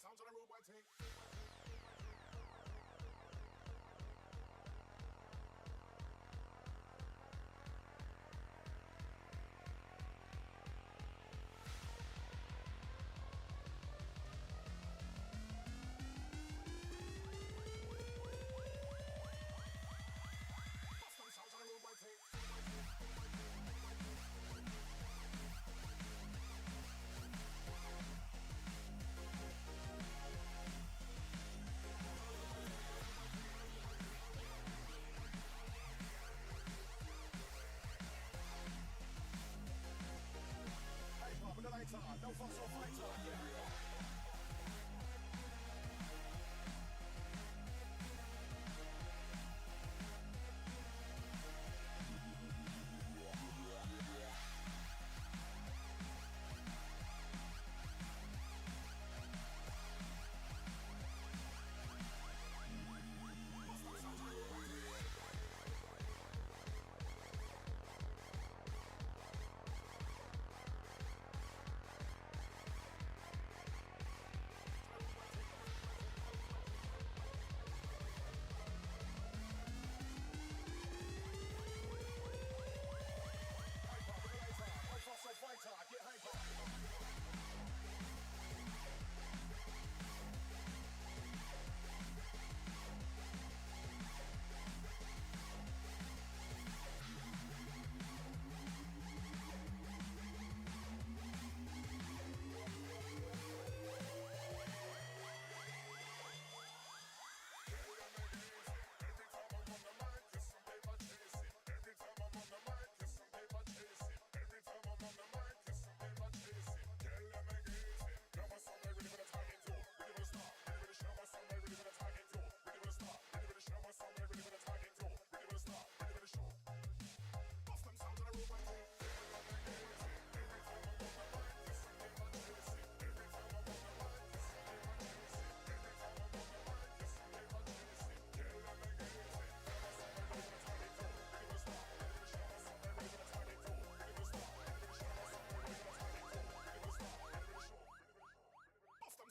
Sounds on the road, boy, take. Sounds on the road, boy, take. With the lights on, no fuss or fights on, yeah. Get hyper.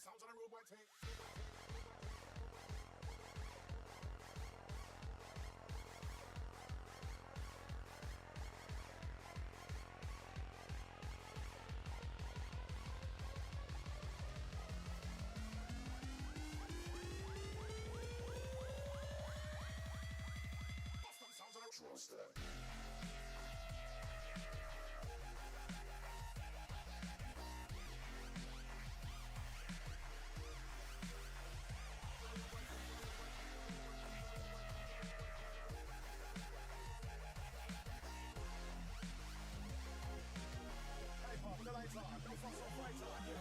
Sounds on the road, boy, take. Sounds on the trust that. With the lights on, no fuss or fights on, yeah.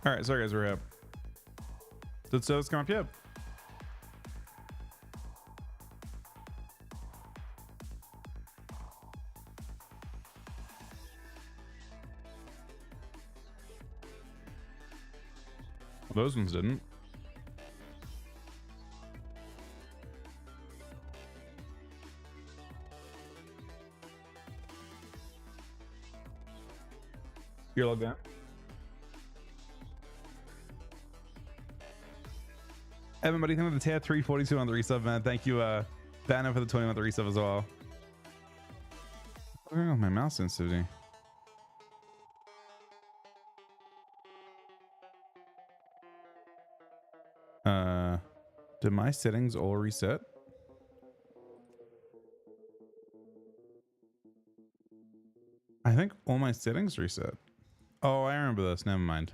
All right, sorry guys, we're up. Did service come up yet? Well, those ones didn't. You're logged in. Everybody, thank you for the tier 342 on the resub, man. Thank you, Banner, for the 20 on the resub as well. What's going on with my mouse sensitivity? Did my settings all reset? I think all my settings reset. Oh, I remember this. Never mind.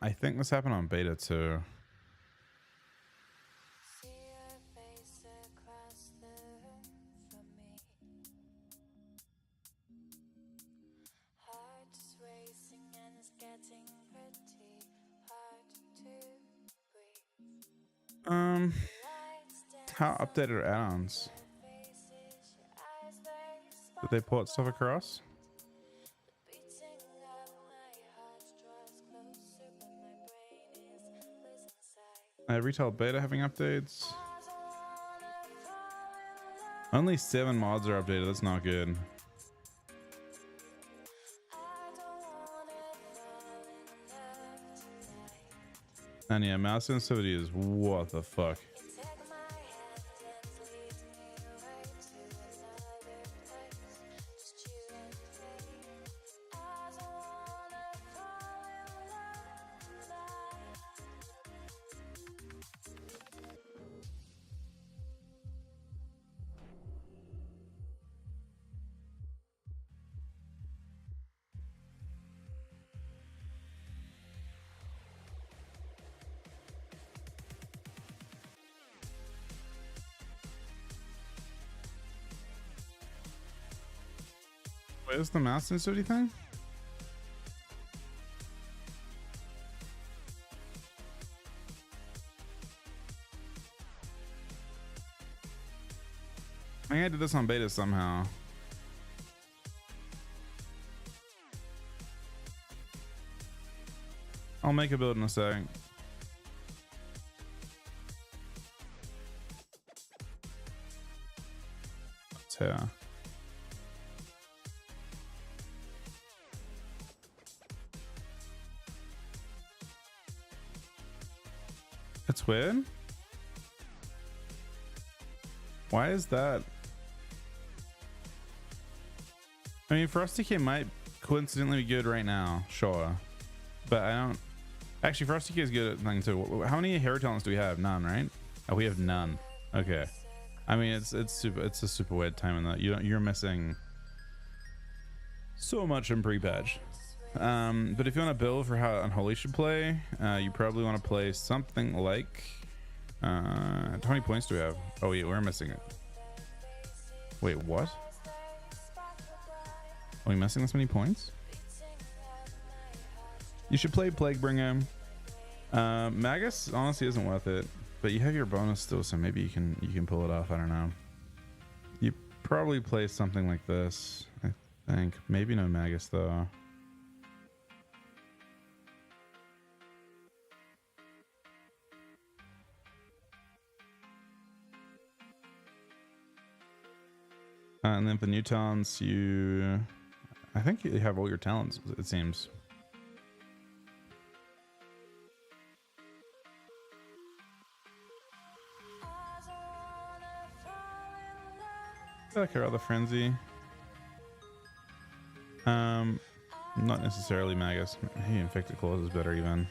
I think this happened on beta too. How updated are add-ons? Did they port stuff across? Retail beta having updates. Only 7 mods are updated. That's not good. And yeah, mouse sensitivity is what the fuck. Where's the mouse sensitivity thing? I think I did this on beta somehow. I'll make a build in a sec. That's here. It's weird. Why is that? I mean, Frosty K might coincidentally be good right now, sure, but I don't. Actually, Frosty K is good at thing too. How many hero talents do we have? None, right? Oh, we have none. Okay. I mean, it's a super weird time in that you're missing so much in pre-patch. But if you want to build for how Unholy should play, you probably want to play something like. How many points do we have? Oh wait, we're missing it. Wait, what? Are we missing this many points? You should play Plaguebringer. Magus honestly isn't worth it, but you have your bonus still, so maybe you can pull it off. I don't know. You probably play something like this. I think maybe no Magus though. And then for new talents, I think you have all your talents, it seems. I like her other frenzy. Not necessarily Magus. Hey, Infected Claws is better even.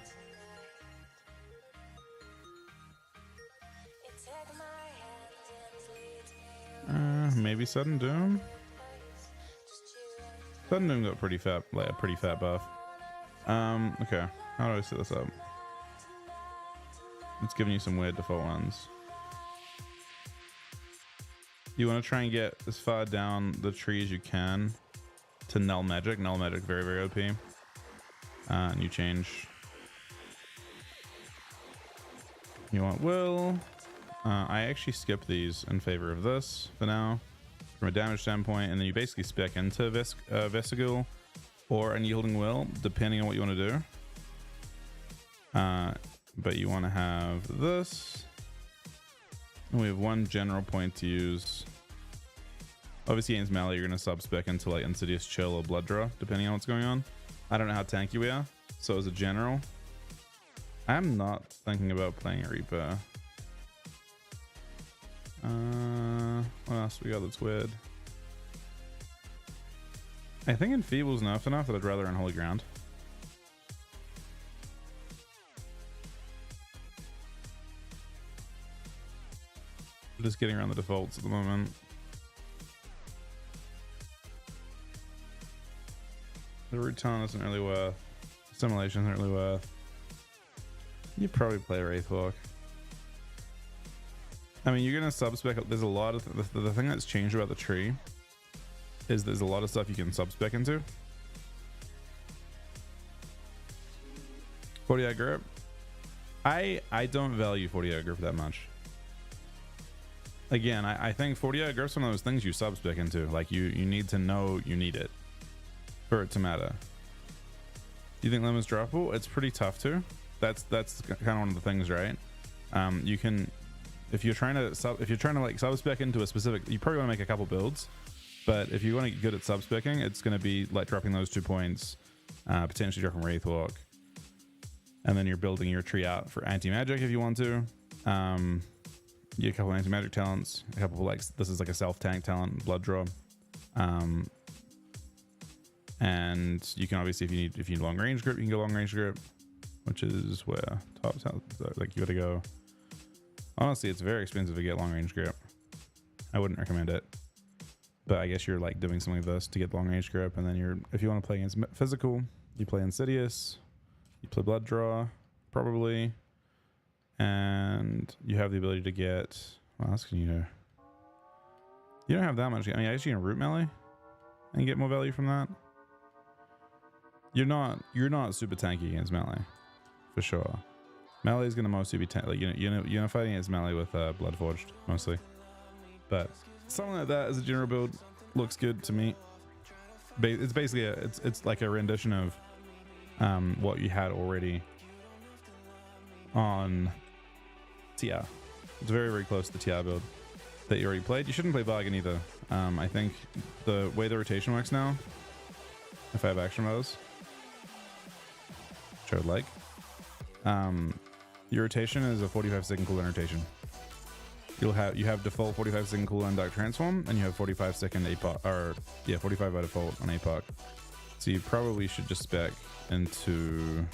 Maybe Sudden Doom. Sudden Doom got pretty fat, like a pretty fat buff. Okay, how do I set this up? It's giving you some weird default ones. You want to try and get as far down the tree as you can, to null magic. Null magic, very, very OP. New change. You want will. I actually skip these in favor of this for now from a damage standpoint, and then you basically spec into Vesicle or Unyielding Will, depending on what you want to do. But you want to have this. And we have one general point to use. Obviously, against melee, you're going to sub-spec into like Insidious Chill or Blood Draw, depending on what's going on. I don't know how tanky we are, so as a general, I'm not thinking about playing a Reaper. What else we got that's weird? I think Enfeeble's nerfed enough that I'd rather Unholy Ground. I'm just getting around the defaults at the moment. The Root Talent isn't really worth. Assimilation isn't really worth. You probably play Wraithwalk. I mean, you're gonna sub-spec. There's a lot of the thing that's changed about the tree is there's a lot of stuff you can sub-spec into. 40 grip. I don't value 40 grip that much. Again, I think 40 grip's one of those things you sub-spec into. Like you need to know you need it for it to matter. Do you think Lemon's droppable? It's pretty tough to. That's kind of one of the things, right? You can, if you're trying to like sub-spec into a specific, you probably want to make a couple builds, but if you want to get good at sub-specing, it's going to be like dropping those 2 points, potentially dropping Wraithwalk, and then you're building your tree out for anti-magic if you want to. You get a couple anti-magic talents, a couple like this is like a self-tank talent, Blood Draw. And you can obviously, if you need long range grip, you can go long range grip, which is where top like you got to go. Honestly, it's very expensive to get long range grip. I wouldn't recommend it, but I guess you're like doing something like this to get long range grip, and then if you want to play against physical, you play Insidious, you play Blood Draw, probably, and you have the ability to get. What else can you do? You don't have that much. I mean, I guess you can root melee and get more value from that. You're not super tanky against melee, for sure. Melee is gonna mostly be like you're fighting against melee with Bloodforged mostly, but something like that as a general build looks good to me. It's basically it's like a rendition of what you had already on TR. It's very, very close to the TR build that you already played. You shouldn't play Bargain either. I think the way the rotation works now, if I have action modes, which I would like, your rotation is a 45-second cooldown rotation. You have default 45-second cooldown Dark Transform, and you have 45-second APOC, or yeah, 45 by default on APOC. So you probably should just spec into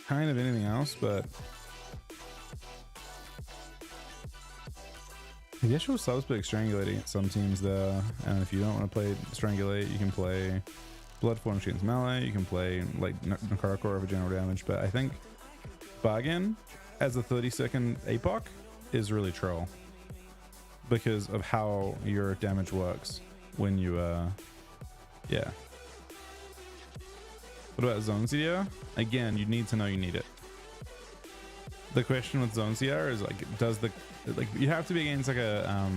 kind of anything else, but I guess you'll sub-spec Strangulating at some teams there, and if you don't want to play Strangulate, you can play Bloodform against melee, you can play like Necrotic Core for general damage, but I think Bargain as a 30-second APOC is really troll because of how your damage works when you yeah. What about Zone CDR? Again, you need to know you need it. The question with Zone CDR is like, you have to be against like a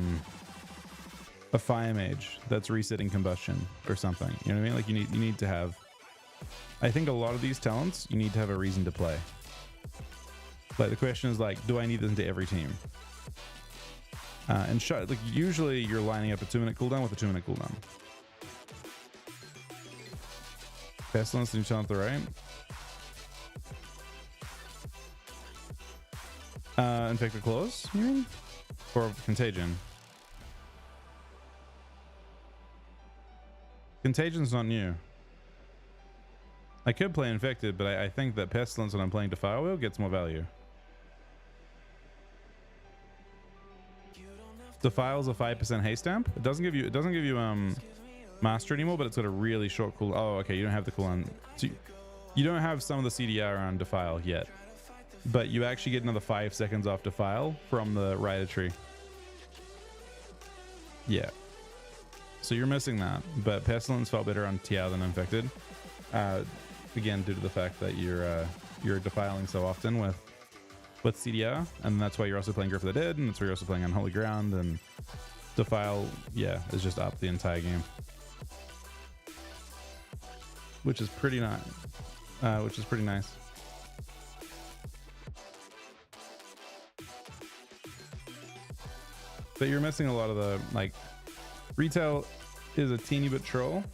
Fire Mage that's resetting combustion or something. You know what I mean? Like you need to have. I think a lot of these talents you need to have a reason to play. Like the question is like, do I need this into every team? And like usually you're lining up a 2-minute cooldown with a 2-minute cooldown. Pestilence, new talent to the right. Infected Claws, you mean? Or Contagion? Contagion's not new. I could play Infected, but I think that Pestilence when I'm playing Defile Wheel gets more value. Defile's a 5% haste stamp. It doesn't give you Master anymore, but it's got a really short cooldown. Oh, okay, you don't have the cooldown. So you don't have some of the CDR on Defile yet, but you actually get another 5 seconds off Defile from the Rider tree. Yeah, so you're missing that. But Pestilence felt better on Tiao than Infected. Again, due to the fact that you're defiling so often with CDR, and that's why you're also playing Grip of the Dead, and that's why you're also playing Unholy Ground, and defile, yeah, is just up the entire game, which is pretty nice. But you're missing a lot of the, like, retail is a teeny bit troll,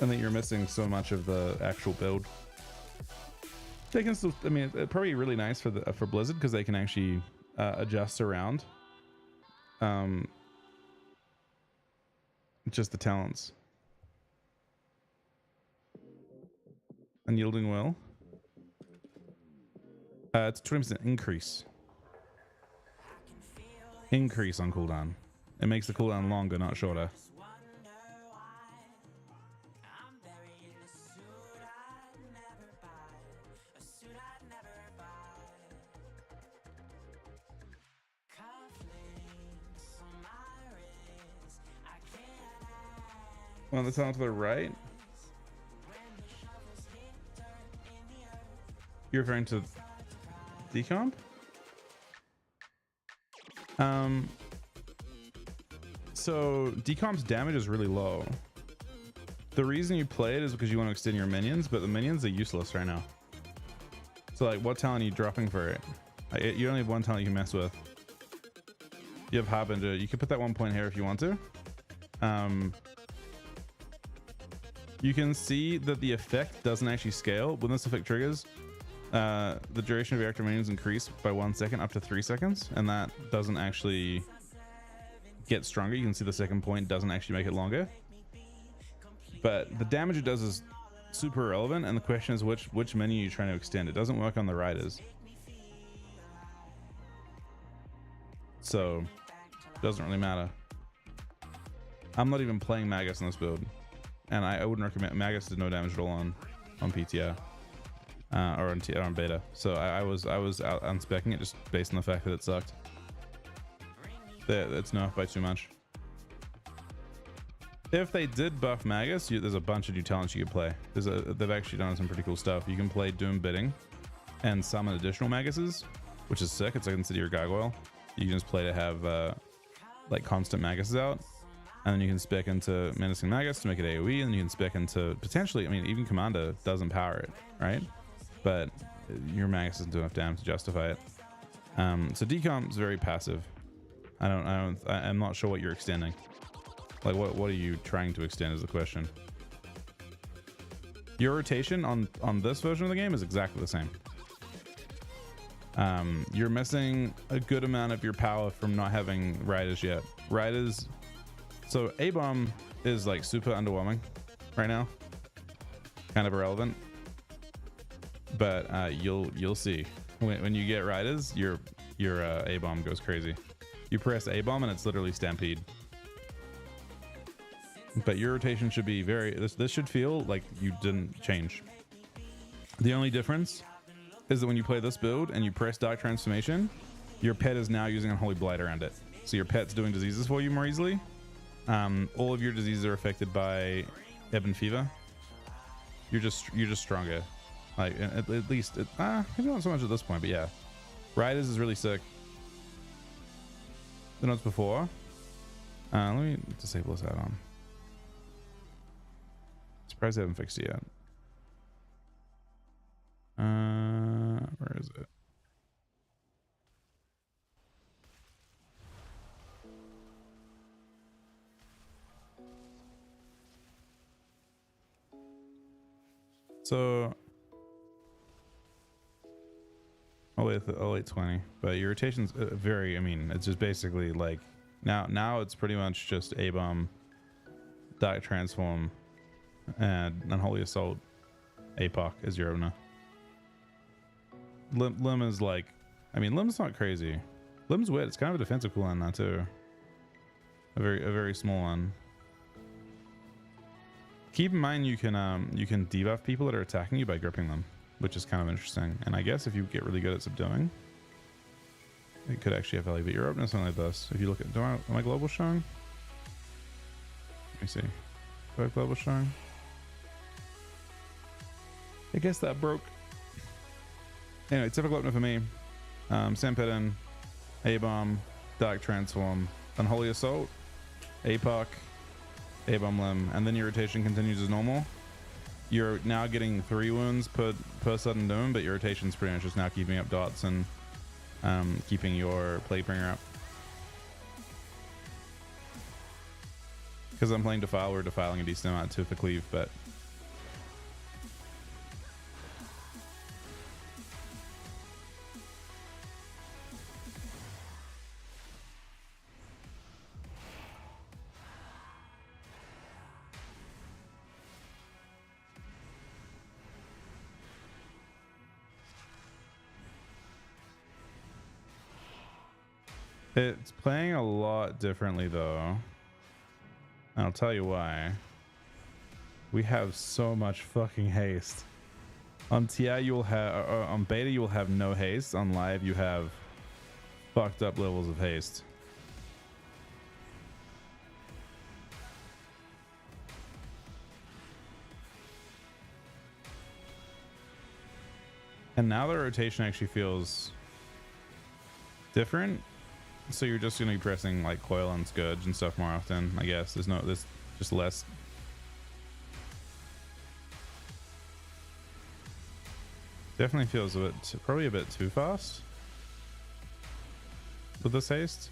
and that you're missing so much of the actual build. They can still, I mean, it's probably really nice for Blizzard because they can actually adjust around just the talents. Unyielding Will. It's a 20% increase. Increase on cooldown. It makes the cooldown longer, not shorter. On the talent to the right. You're referring to decomp? So decomp's damage is really low. The reason you play it is because you want to extend your minions, but the minions are useless right now. So like, what talent are you dropping for it? You only have one talent you can mess with. You have Harbinger. You can put that 1 point here if you want to. You can see that the effect doesn't actually scale. When this effect triggers, the duration of your active minions increase by 1 second up to 3 seconds, and that doesn't actually get stronger. You can see the second point doesn't actually make it longer, but the damage it does is super irrelevant, and the question is which menu you're trying to extend. It doesn't work on the riders, so it doesn't really matter. I'm not even playing Magus in this build, and I wouldn't recommend. Magus did no damage at all on PTR or on beta, so I was out unspecking it just based on the fact that it sucked. It's nerfed by too much. If they did buff Magus, there's a bunch of new talents you could play. They've actually done some pretty cool stuff. You can play Doom Bidding and summon additional Maguses, which is sick. It's like in City or Gargoyle. You can just play to have like constant Maguses out, and then you can spec into Menacing Magus to make it AoE, and then you can spec into potentially, I mean, even Commander doesn't power it, right? But your Magus doesn't do enough damage to justify it. So decomp is very passive. I'm not sure what you're extending. Like, what are you trying to extend is the question. Your rotation on this version of the game is exactly the same. You're missing a good amount of your power from not having riders yet. Riders, so A-bomb is like super underwhelming right now, kind of irrelevant. But you'll see when you get riders, your A-bomb goes crazy. You press A-bomb and it's literally Stampede. But your rotation should be this should feel like you didn't change. The only difference is that when you play this build and you press Dark Transformation, your pet is now using Unholy Blight around it. So your pet's doing diseases for you more easily. All of your diseases are affected by Ebon Fever. You're just stronger. Like at least maybe not so much at this point, but yeah. Riders is really sick. The notes before. Let me disable this add-on. Surprised they haven't fixed it yet. Where is it? So I'll wait 20, but your rotation's very, I mean, it's just basically like now it's pretty much just A-bomb, Dark Transform, and Unholy Assault. APOC is your owner. Lim is like, I mean, Lim's not crazy. Lim's wit. It's kind of a defensive cooldown now too. A very small one. Keep in mind you can debuff people that are attacking you by gripping them, which is kind of interesting. And I guess if you get really good at subduing, it could actually have value. But you're opening something like this. If you look at, am I global showing? me see. Quick level strong. I guess that broke. Anyway, typical opener for me. Sampedon, A-Bomb, Dark Transform, Unholy Assault, APOC, A-Bomb Limb, and then your rotation continues as normal. You're now getting 3 wounds per sudden doom, but your rotation's pretty much just now keeping up dots and keeping your Plaguebringer up. Because I'm playing Defile, we're defiling a decent amount to the cleave, but it's playing a lot differently though. I'll tell you why. We have so much fucking haste. On TI you'll have, on beta you will have no haste. On live you have fucked up levels of haste. And now the rotation actually feels different. So you're just gonna be pressing like coil and scourge and stuff more often, I guess. There's just less. Definitely feels a bit, probably a bit too fast with this haste.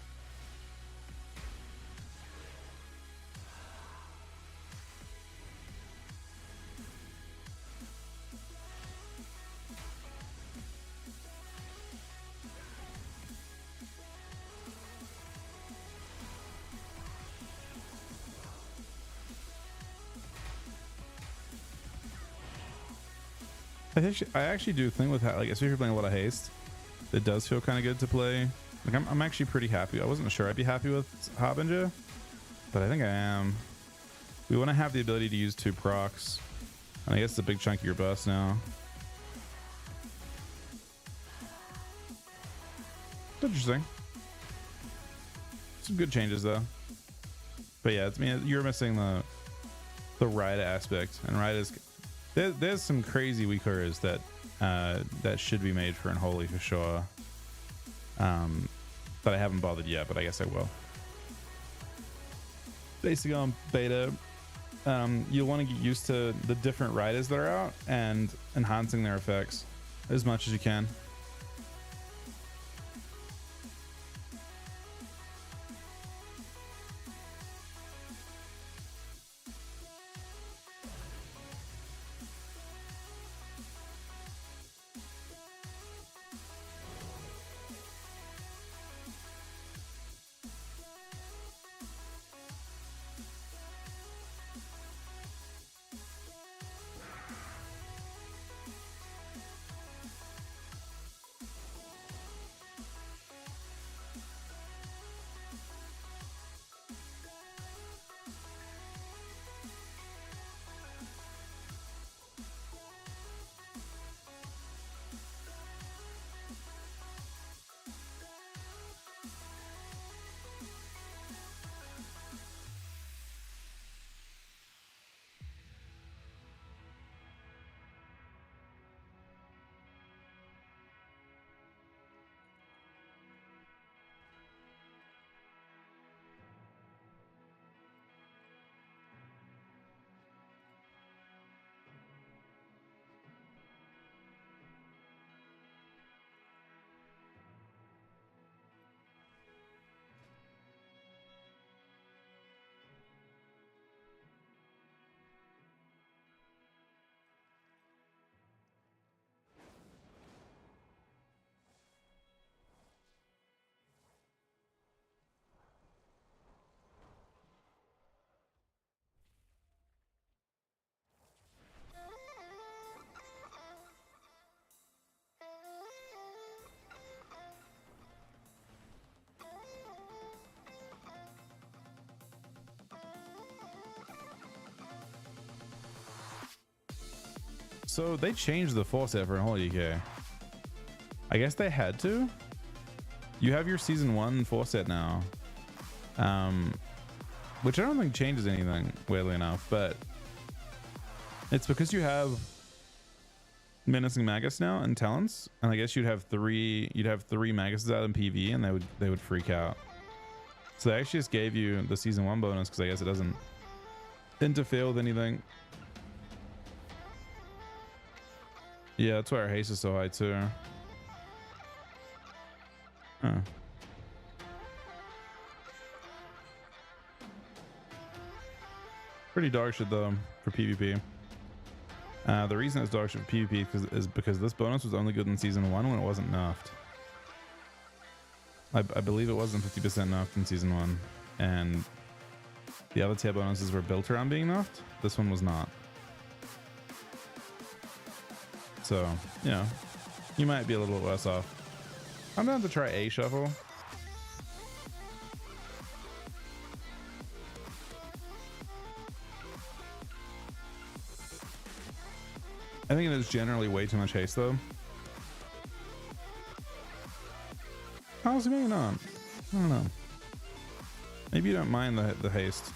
I actually do think with like, especially if you're playing a lot of haste, it does feel kind of good to play. Like I'm actually pretty happy. I wasn't sure I'd be happy with Harbinger, but I think I am. We want to have the ability to use 2 procs, and I guess it's a big chunk of your burst now. It's interesting. Some good changes though. But yeah, you're missing the Rida aspect, and Rida's. There's some crazy weak horrors that should be made for Unholy for sure. But I haven't bothered yet, but I guess I will. Basically on beta, you'll want to get used to the different riders that are out and enhancing their effects as much as you can. So they changed the full set for Unholy UK. I guess they had to. You have your season 1 full set now. which I don't think changes anything, weirdly enough, but it's because you have menacing Magus now and talents, and I guess you'd have three Maguses out in PV, and they would freak out. So they actually just gave you the season 1 bonus because I guess it doesn't interfere with anything. Yeah, that's why our haste is so high too. Huh. Pretty dog shit though for PvP. The reason it's dog shit for PvP is because this bonus was only good in season 1 when it wasn't nerfed. I believe it wasn't 50% nerfed in season 1, and the other tier bonuses were built around being nerfed. This one was not. So, you know, you might be a little bit worse off. I'm down to try a shuffle. I think it is generally way too much haste though. How's maybe not? I don't know. Maybe you don't mind the haste.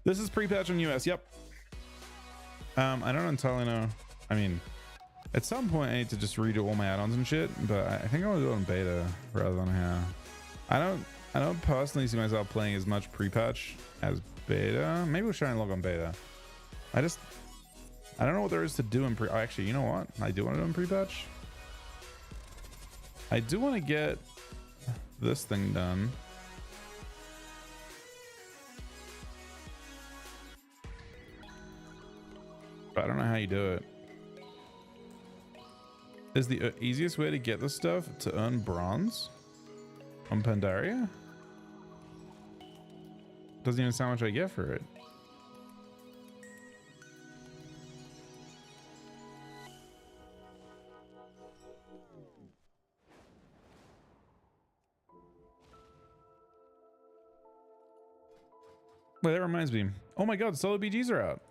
This is pre-patch on US. Yep. I don't entirely know. I mean, at some point I need to just redo all my add-ons and shit, but I think I want to do it on beta rather than here. I don't personally see myself playing as much pre-patch as beta. Maybe we'll try and log on beta. I don't know what there is to do in pre. Oh, actually, you know what? I do want to do in pre-patch. I do want to get this thing done. But I don't know how you do it. Is the easiest way to get this stuff to earn bronze on Pandaria? Doesn't even sound much I get for it. Wait, that reminds me. Oh my god, solo BGs are out.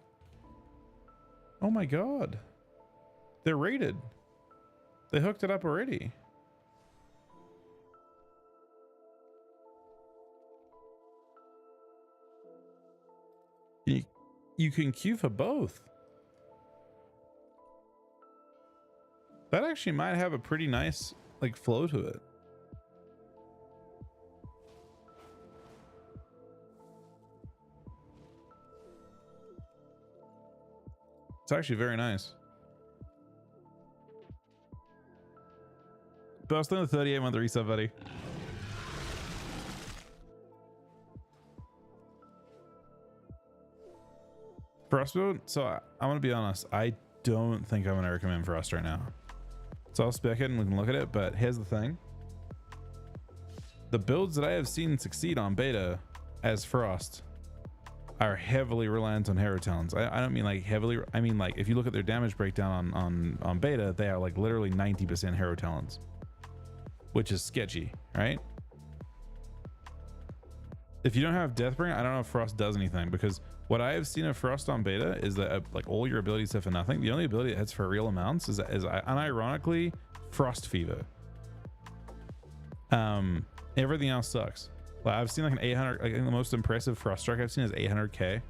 Oh my god. They're rated. They hooked it up already. You can queue for both. That actually might have a pretty nice like flow to it. It's actually very nice. But I was still in the 38-month reset, buddy. Frost mode? So I'm gonna be honest, I don't think I'm gonna recommend Frost right now. So I'll spec it and we can look at it, but here's the thing. The builds that I have seen succeed on beta as Frost are heavily reliant on hero talents. I don't mean like heavily, I mean like if you look at their damage breakdown on beta, they are like literally 90% hero talents, which is sketchy, right? If you don't have Deathbringer, I don't know if Frost does anything, because what I have seen of Frost on beta is that like all your abilities hit for nothing. The only ability that hits for real amounts is unironically Frost Fever. Everything else sucks. Like I've seen like an 800, I think the most impressive Frost Strike I've seen is 800k.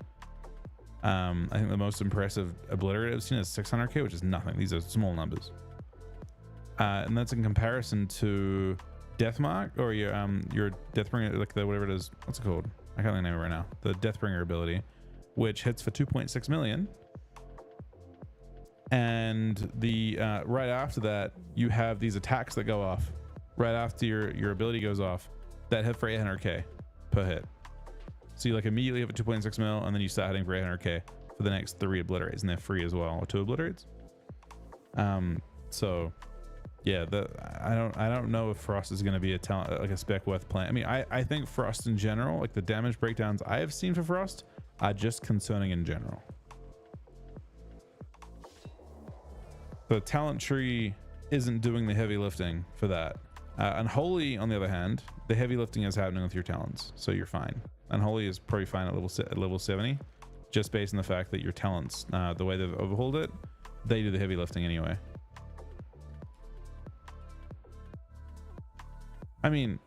I think the most impressive Obliterate I've seen is 600k, which is nothing. These are small numbers. And that's in comparison to Deathmark, or your Deathbringer, like the whatever it is, what's it called? I can't name it right now. The Deathbringer ability, which hits for 2.6 million. And the right after that, you have these attacks that go off right after your ability goes off that hit for 800k per hit. So you like immediately have a 2.6 mil, and then you start hitting for 800k for the next 3 obliterates, and they're free as well, or 2 obliterates. So yeah, I don't know if Frost is going to be a talent, like a spec worth playing. I mean, I think Frost in general, like the damage breakdowns I have seen for Frost are just concerning in general. The talent tree isn't doing the heavy lifting for that. Unholy, on the other hand, the heavy lifting is happening with your talents, so you're fine. Unholy is probably fine at level 70, just based on the fact that your talents, the way they've overhauled it, they do the heavy lifting anyway. I mean,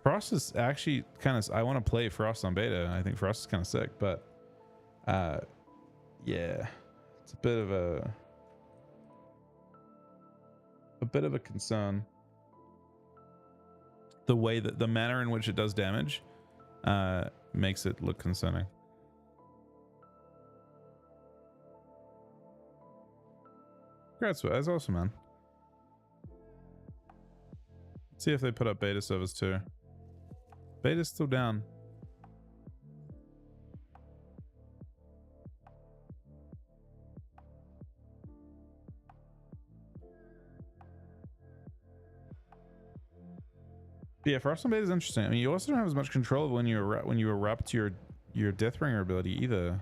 Frost is actually kind of, I want to play Frost on beta. I think Frost is kind of sick, but yeah, it's a bit of a concern. The way that the manner in which it does damage makes it look concerning. Congrats, that's awesome, man. See if they put up beta servers too. Beta's still down. Yeah, Frost on beta is interesting. I mean, you also don't have as much control when you erupt your Deathbringer ability either.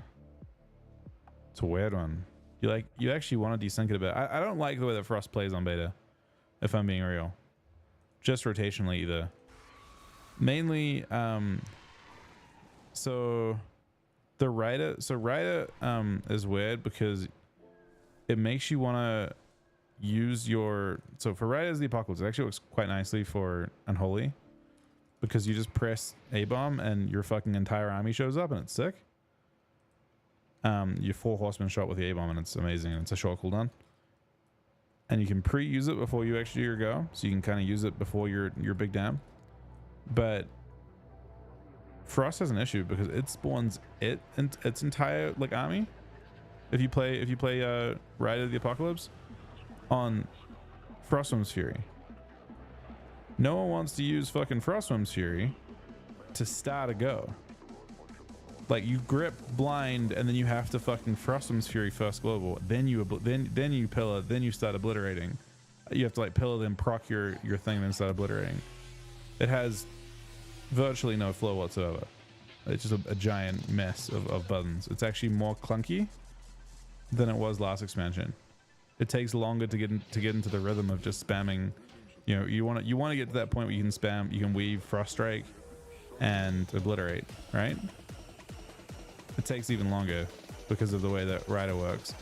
It's a weird one. You actually want to desync it a bit. I don't like the way that Frost plays on beta, if I'm being real. Just rotationally either. Mainly, so the Rita is weird because it makes you want to use your, so for Rita as the Apocalypse, it actually works quite nicely for Unholy, because you just press A-bomb and your fucking entire army shows up and it's sick. your 4 horseman shot with the A-bomb, and it's amazing, and it's a short cooldown. And you can pre-use it before you actually do your go, so you can kind of use it before your big dam. But Frost has an issue because it spawns its entire like army. If you play Ride of the Apocalypse on Frostworm's Fury, no one wants to use fucking Frostworm's Fury to start a go. Like, you grip blind, and then you have to fucking Frostworm's Fury first global. Then you pillar, then you start obliterating. You have to like pillar, then proc your thing, then start obliterating. It has virtually no flow whatsoever. It's just a giant mess of buttons. It's actually more clunky than it was last expansion. It takes longer to get into the rhythm of just spamming. You know, you want to get to that point where you can spam, you can weave Frost Strike and obliterate, right? It takes even longer because of the way that Rider works.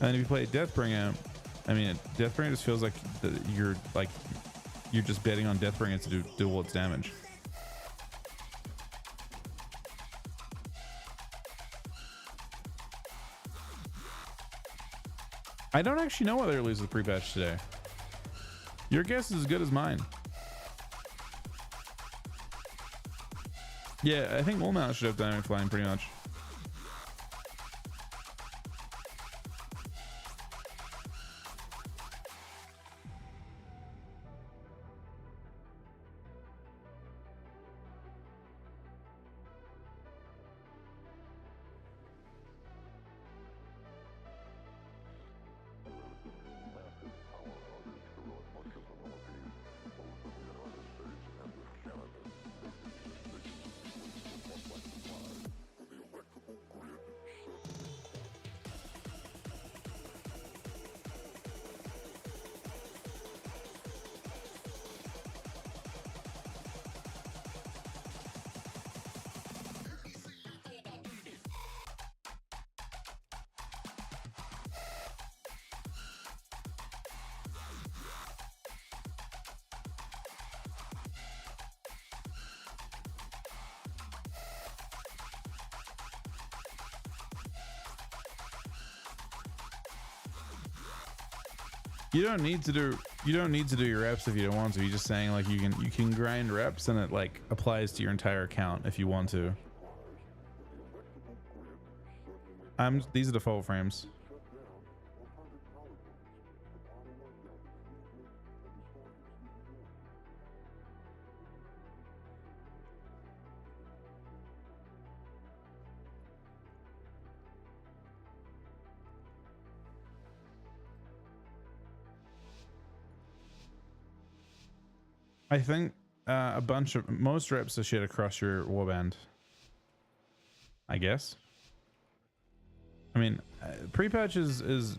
And if you play Deathbringer, I mean, Deathbringer just feels like you're just betting on Deathbringer to do all its damage. I don't actually know whether it loses the pre-patch today. Your guess is as good as mine. Yeah, I think all mounts should have dynamic flying pretty much. You don't need to do your reps if you don't want to. You're just saying like you can grind reps and it like applies to your entire account if you want to. These are default frames. I think most reps are shit across your warband, I guess. I mean, pre-patch is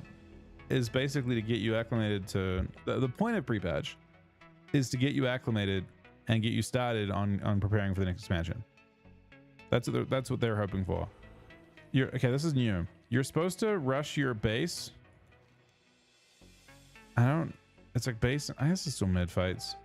basically to get you acclimated to the point of pre-patch is to get you acclimated and get you started on preparing for the next expansion. That's what they're hoping for. Okay, this is new. You're supposed to rush your base. It's like base, I guess it's still mid fights.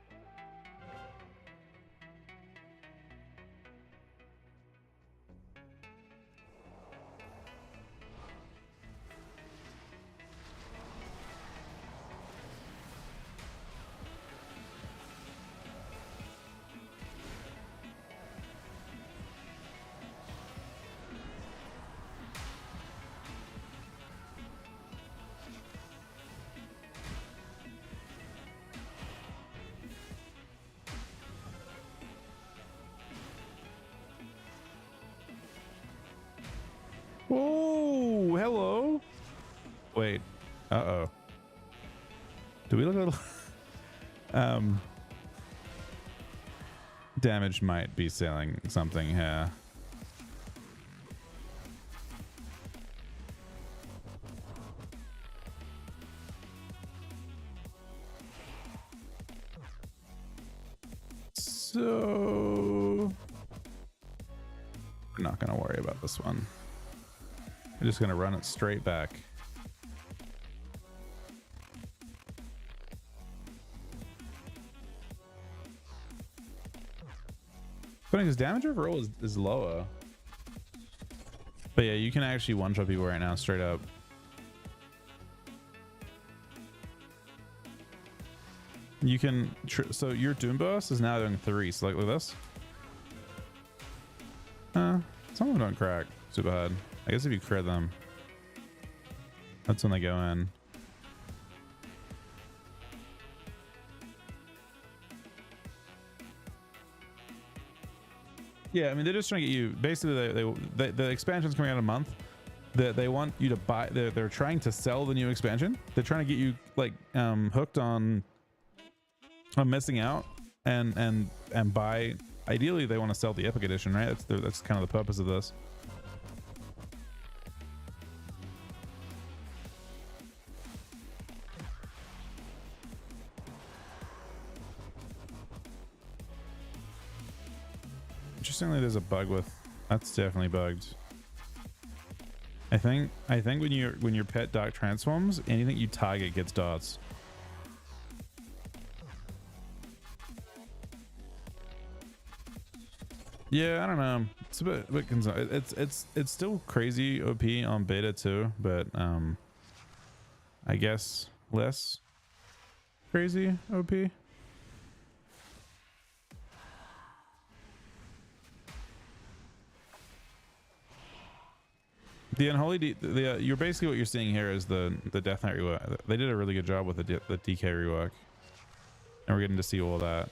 Oh, hello. Wait. Uh-oh. Do we look a little... Damage might be selling something here. So... I'm not gonna worry about this one. I'm just gonna run it straight back. Funny because damage overall is lower. But yeah, you can actually one-shot people right now, straight up. You can, so your Doom boss is now doing 3, so like this. Some of them don't crack super hard. I guess if you crit them, that's when they go in. Yeah, I mean, they're just trying to get you, basically the expansion's coming out in a month. They want you to buy, they're trying to sell the new expansion. They're trying to get you like hooked on missing out and buy. Ideally they want to sell the Epic Edition, right? That's kind of the purpose of this. Interestingly, there's a bug with, that's definitely bugged. I think when your pet dark transforms, anything you target gets dots. Yeah, I don't know. It's a bit concerned. It's still crazy OP on beta too, but I guess less crazy OP. The unholy you're basically what you're seeing here is the Death Knight rework. They did a really good job with the DK rework, and we're getting to see all that.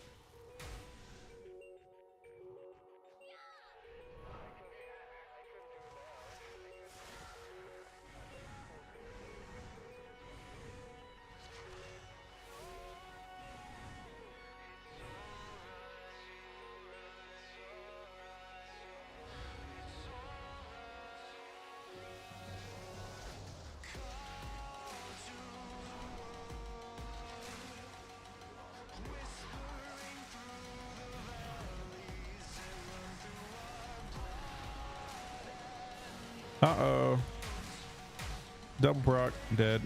Uh-oh. Double proc, dead.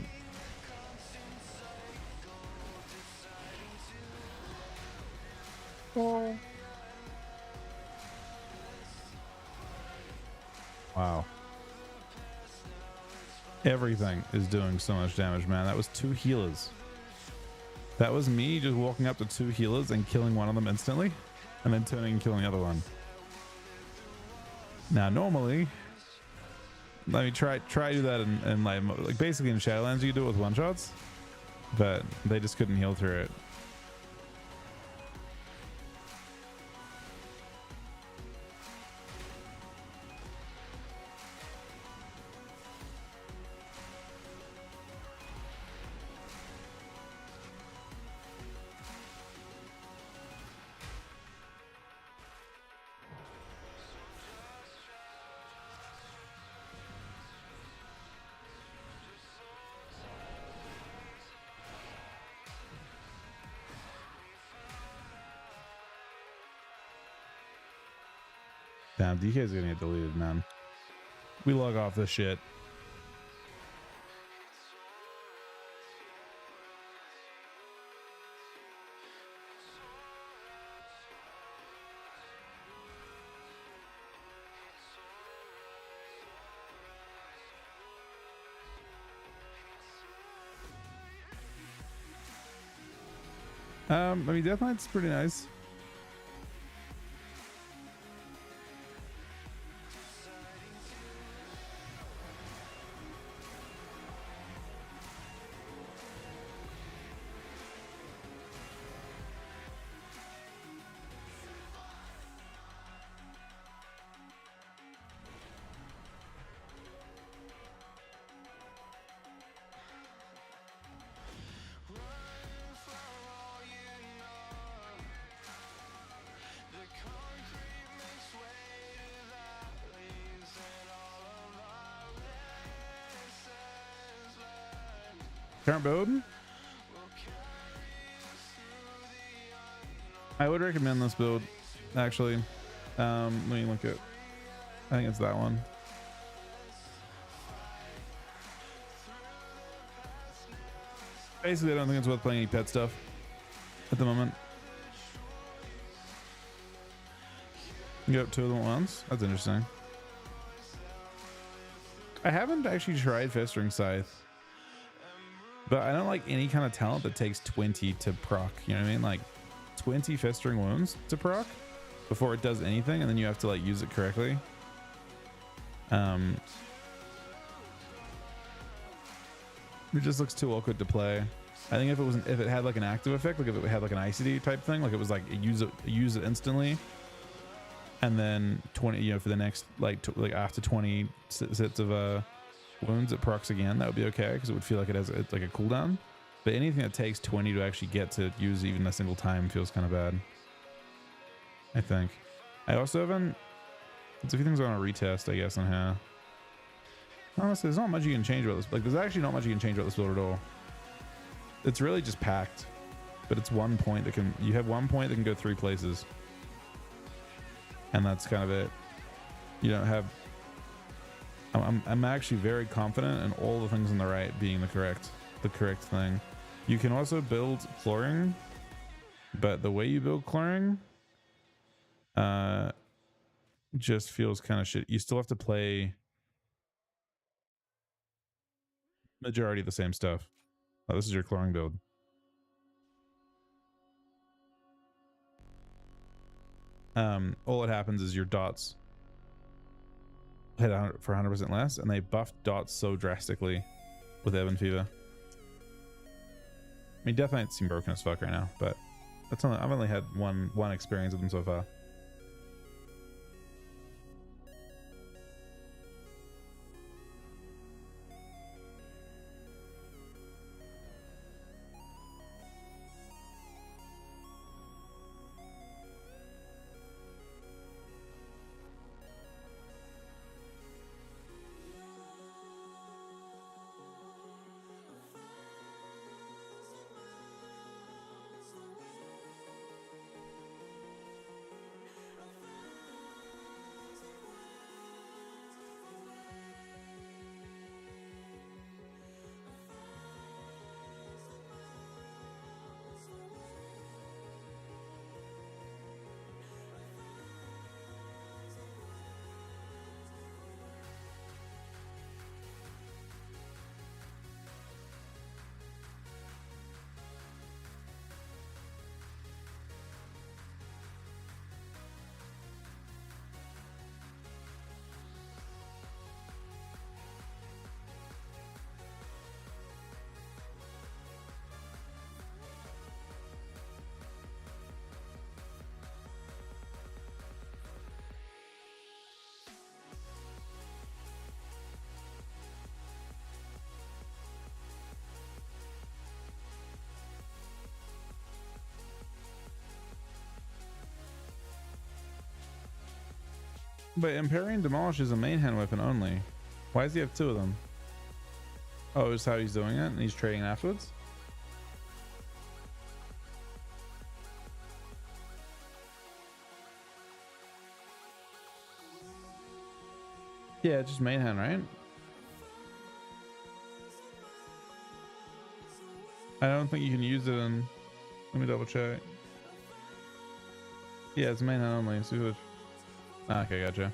Oh. Wow. Everything is doing so much damage, man. That was 2 healers. That was me just walking up to 2 healers and killing one of them instantly, and then turning and killing the other one. Now, normally, let me try to do that in like basically in Shadowlands you do it with one shots, but they just couldn't heal through it. Damn, DK is gonna get deleted, man. We log off this shit. I mean, Death Knight's pretty nice. Current build? I would recommend this build, actually. Let me look at, I think it's that one. Basically, I don't think it's worth playing any pet stuff at the moment. You get up 2 of them at once? That's interesting. I haven't actually tried Festering Scythe, but I don't like any kind of talent that takes 20 to proc. You know what I mean? Like 20 Festering Wounds to proc before it does anything, and then you have to like use it correctly. It just looks too awkward to play. I think if it had like an active effect, like if it had like an ICD type thing, like it was like use it instantly, and then 20, you know, for the next like after 20 sets of wounds it procs again, that would be okay because it would feel like it's like a cooldown. But anything that takes 20 to actually get to use even a single time feels kind of bad, I think. I also haven't. There's a few things I want to retest, I guess, on here. Honestly, there's not much you can change about this. Like, there's actually not much you can change about this build at all. It's really just packed, but it's one point that can. You have one point that can go 3 places, and that's kind of it. You don't have. I'm actually very confident in all the things on the right being the correct thing. You can also build Cloring, but the way you build Cloring, just feels kind of shit. You still have to play majority of the same stuff. Oh, this is your Cloring build. All that happens is your dots hit for 100% less, and they buffed dots so drastically with Ebon Fever. I mean, Death Knights seem broken as fuck right now, but that's only, I've only had one experience with them so far. But Empyrean Demolish is a main hand weapon only. Why does he have 2 of them? Oh, is how he's doing it, and he's trading afterwards? Yeah, just main hand, right? I don't think you can use it in... Let me double check. Yeah, it's main hand only. So okay, gotcha.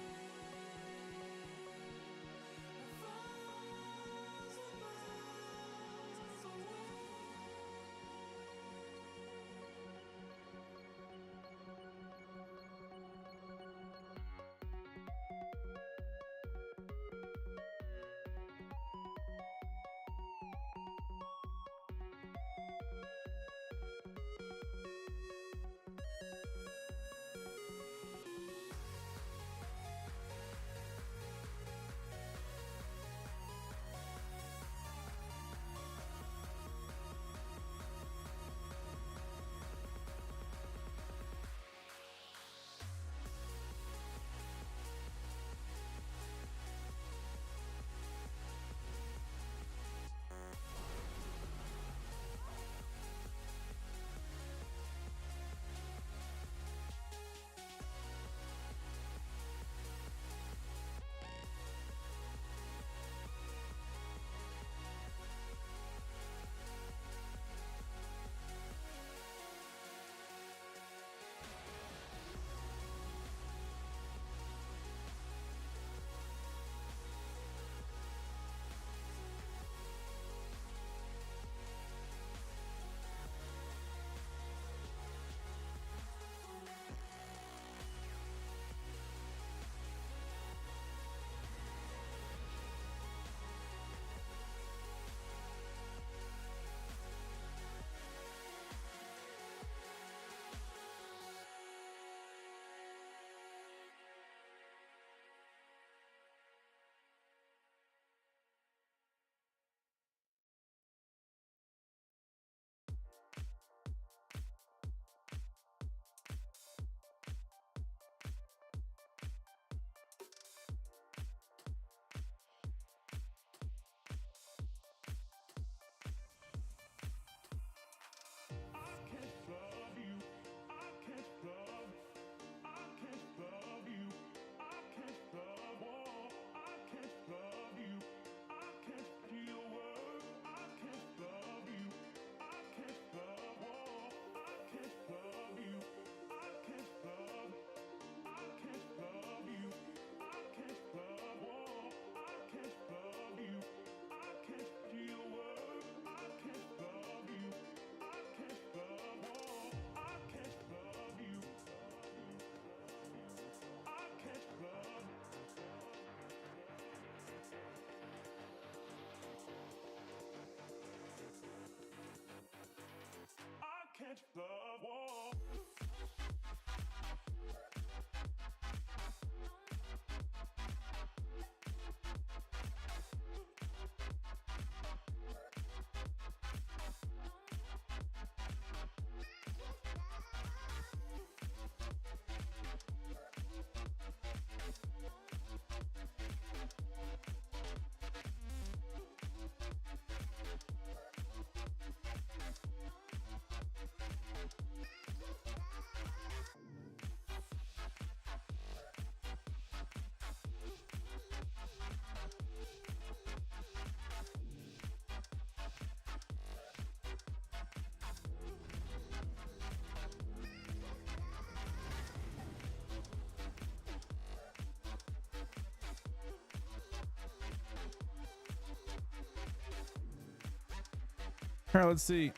All right, let's see.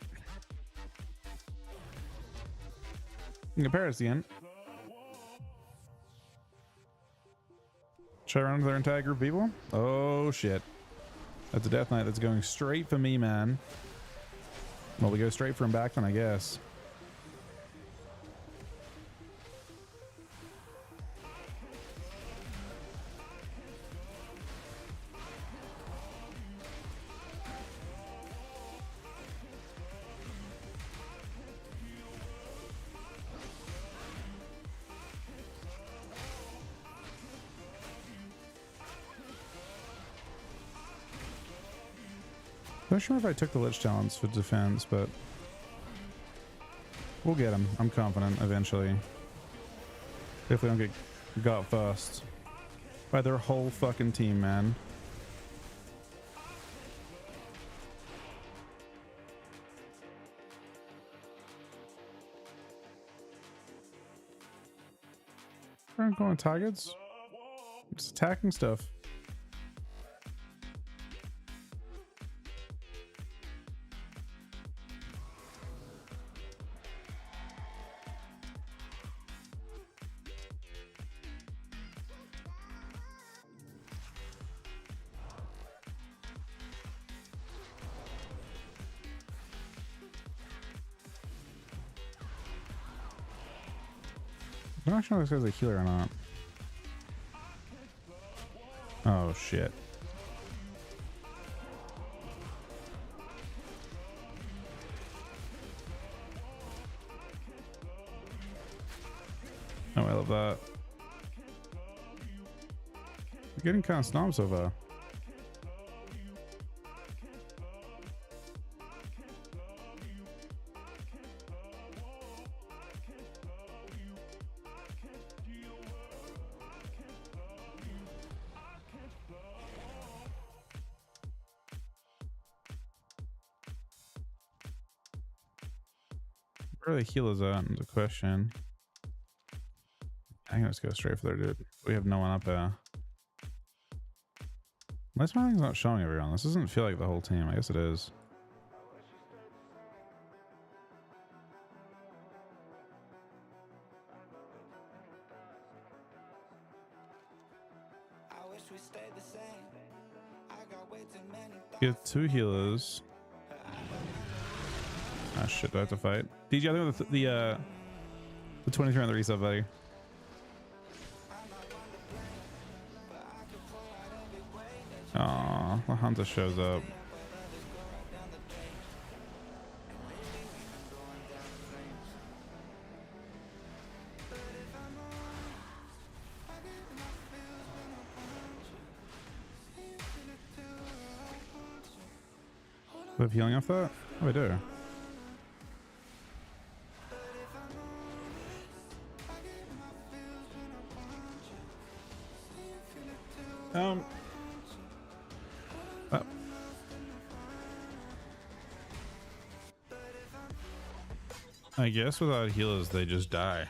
Compare us again. Should I run with their entire group of people? Oh shit. That's a death knight that's going straight for me, man. Well, we go straight for him back then, I guess. I'm not sure if I took the Lich Talents for defense, but we'll get him. I'm confident eventually. If we don't get got first by their whole fucking team, man. Aren't going targets. Just attacking stuff. I'm not sure if this guy's a healer or not. Oh shit. Oh, I love that. You're getting kind of snob so far. Where are the healers at is the question. I think let's go straight for there, dude. We have no one up there. Unless my thing's not showing everyone. This doesn't feel like the whole team. I guess it is. Get 2 healers. Ah shit, do I have to fight? DJ, I think the 23 on the reset, buddy. Aw, the hunter shows up. Do I have healing off that? Oh, I do. I guess without healers, they just die.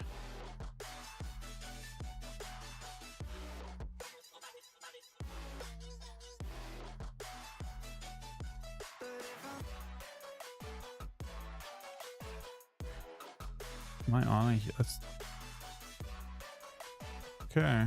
Am I on a heal? That's okay.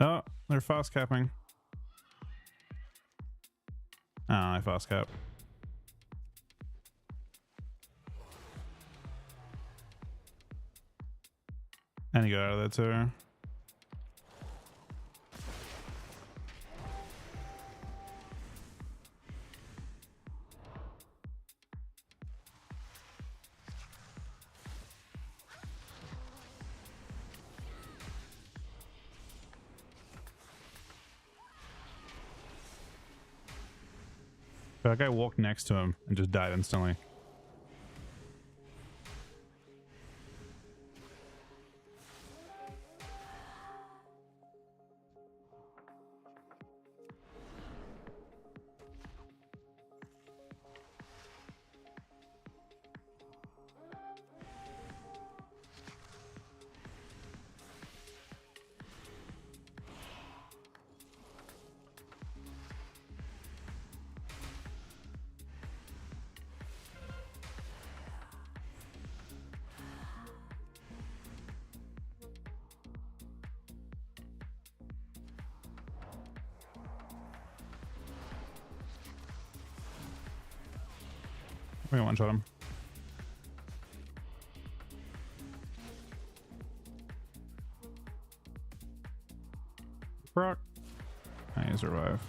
Oh, they're fast capping. Oh, I fast cap. And he got out of there too. That guy walked next to him and just died instantly. We can one-shot him. Brock. I survive.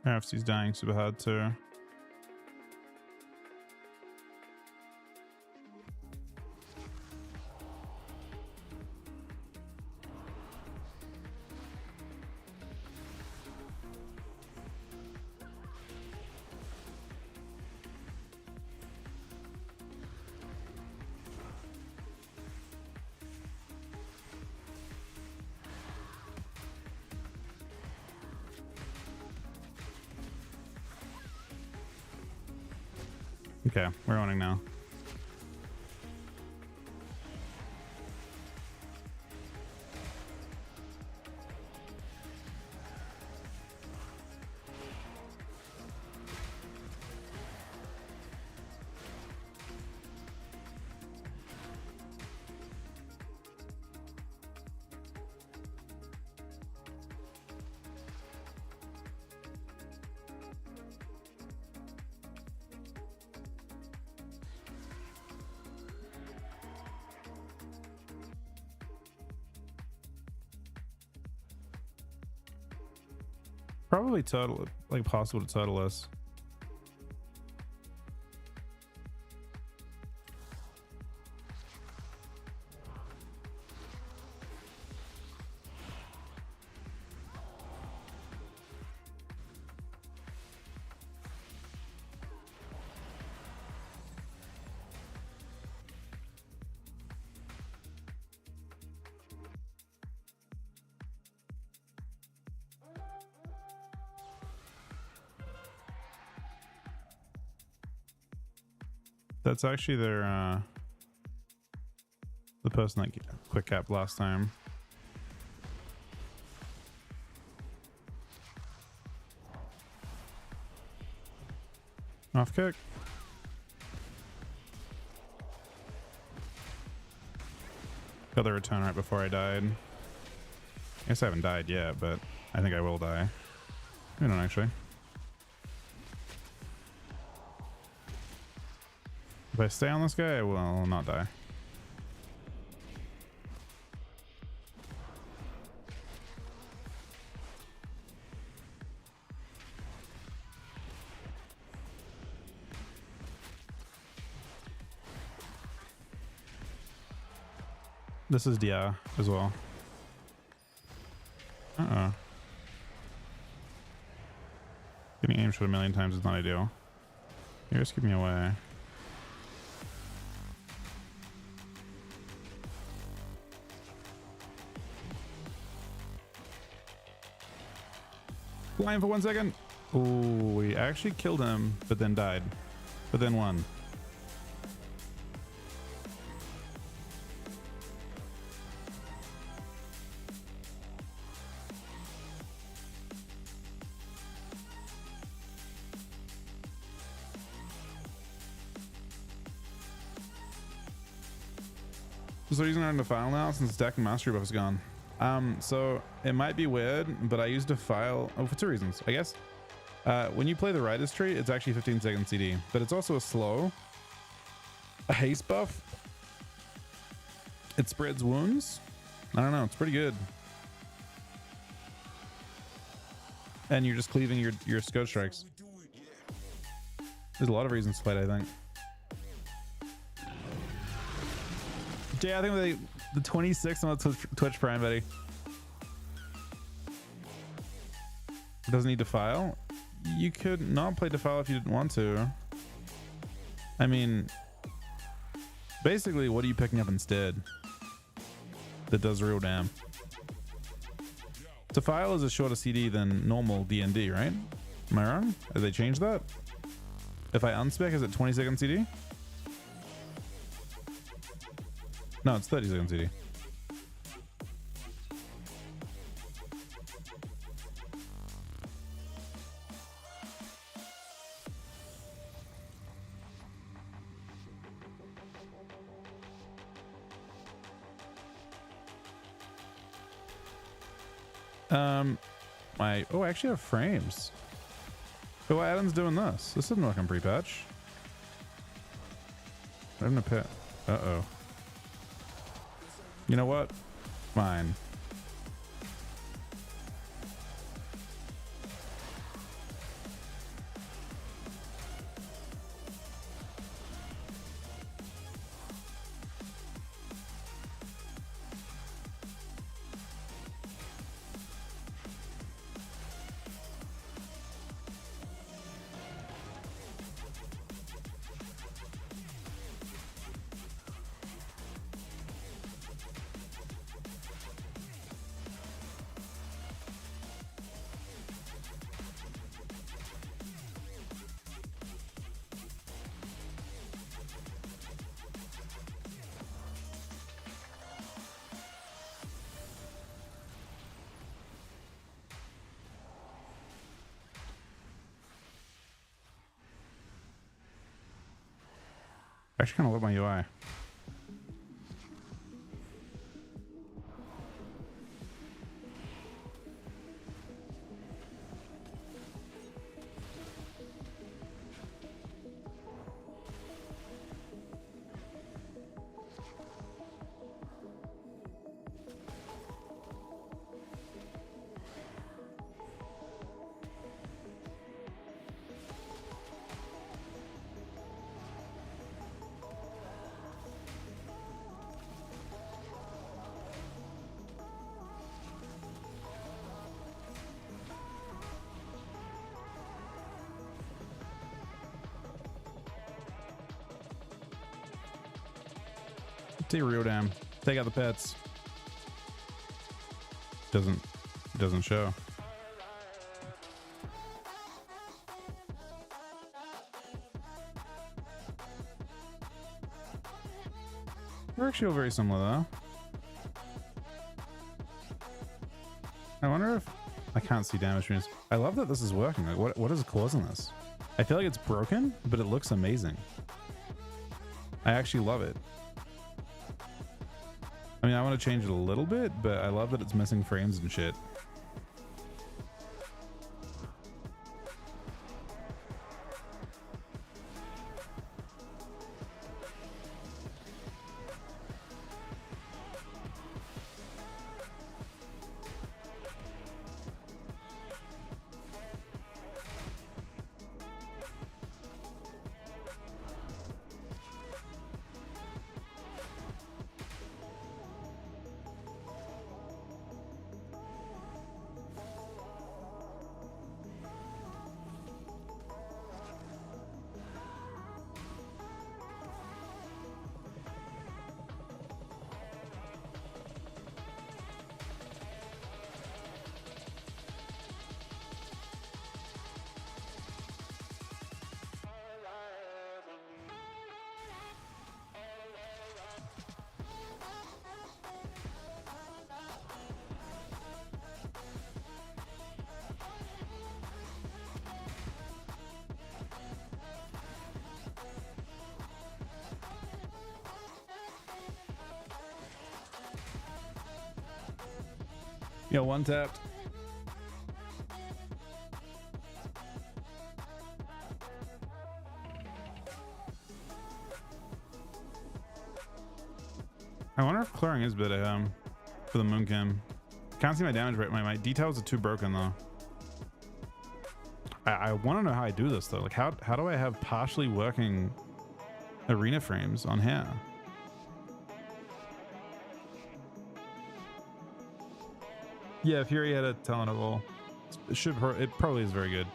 RFC's dying super hard too. Okay, we're running now. Probably total, like possible to total us. That's actually their the person that quick cap last time. Off kick. Got the return right before I died. I guess I haven't died yet, but I think I will die. I don't actually. If I stay on this guy, I will not die. This is DI as well. Uh-oh. Getting aim shot a million times is not ideal. You're just keeping me away. Flying for 1 second. Oh, we actually killed him, but then died. But then won. So using it in the file now since deck and mastery buff is gone. So it might be weird, but I used a file for 2 reasons. I guess when you play the Rider's trait, it's actually 15 second CD, but it's also a haste buff. It spreads wounds. I don't know, it's pretty good. And you're just cleaving your SoD strikes. There's a lot of reasons to play it, I think. Jay, I think the 26th on the Twitch Prime, buddy. It doesn't need Defile. You could not play Defile if you didn't want to. I mean, basically, what are you picking up instead that does real damn? Defile is a shorter CD than normal D&D, right? Am I wrong? Have they changed that? If I unspec, is it 20 second CD? No, it's 30 second CD. I actually have frames. So why Adam's doing this? This doesn't work on Prepatch. I'm gonna pit. Uh-oh. You know what? Fine. I actually kind of love my UI. Real damn. Take out the pets. Doesn't show. We're actually all very similar though. I wonder if I can't see damage units. I love that this is working. Like what is causing this? I feel like it's broken, but it looks amazing. I actually love it. I mean, I want to change it a little bit, but I love that it's missing frames and shit. Yeah, one tapped. I wonder if clearing is bit for the Mooncam. Can't see my damage rate. My details are too broken though. I want to know how I do this though. Like how do I have partially working arena frames on here? Yeah, Fury had a talent of all. It probably is very good.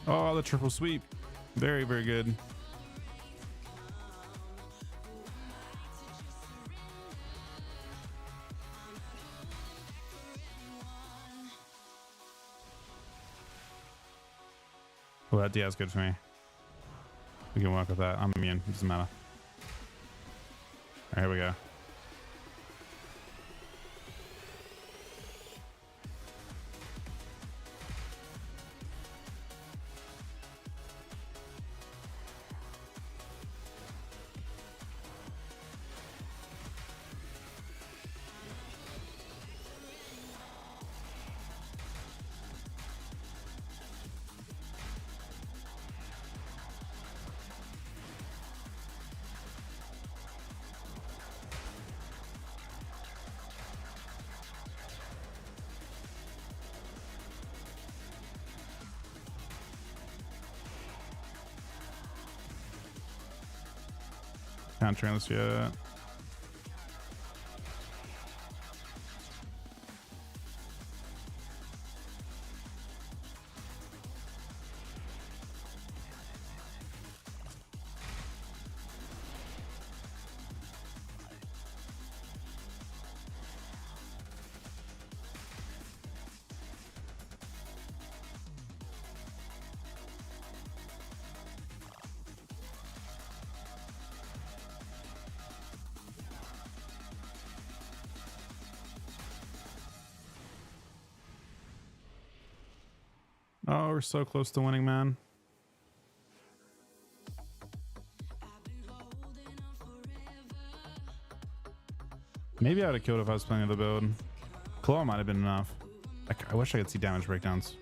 Oh, the triple sweep. Very, very good. Well, that DI's good for me. We can work with that. I'm immune. It doesn't matter. All right, here we go. Can't train this yet. Oh, we're so close to winning, man. Maybe I would have killed if I was playing the build. Claw might have been enough. I wish I could see damage breakdowns.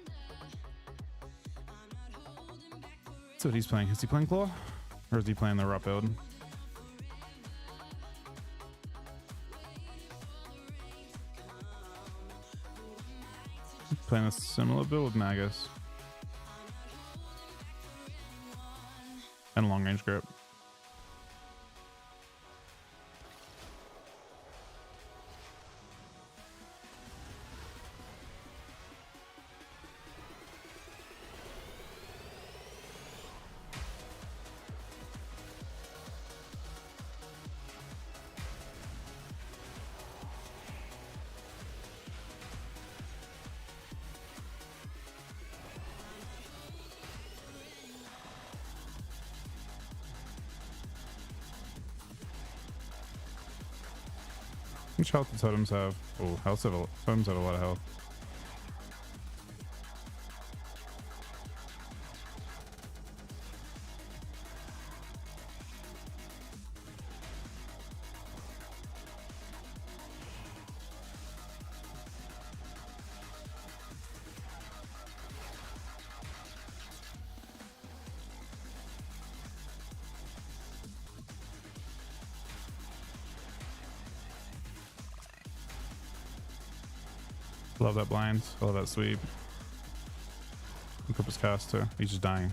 So what he's playing. Is he playing Claw? Or is he playing the rough build? Playing a similar build with Magus. And long range grip. How much health do totems have? Oh, totems have a lot of health. Love that blind. I love that sweep. Purpose cast too. He's just dying.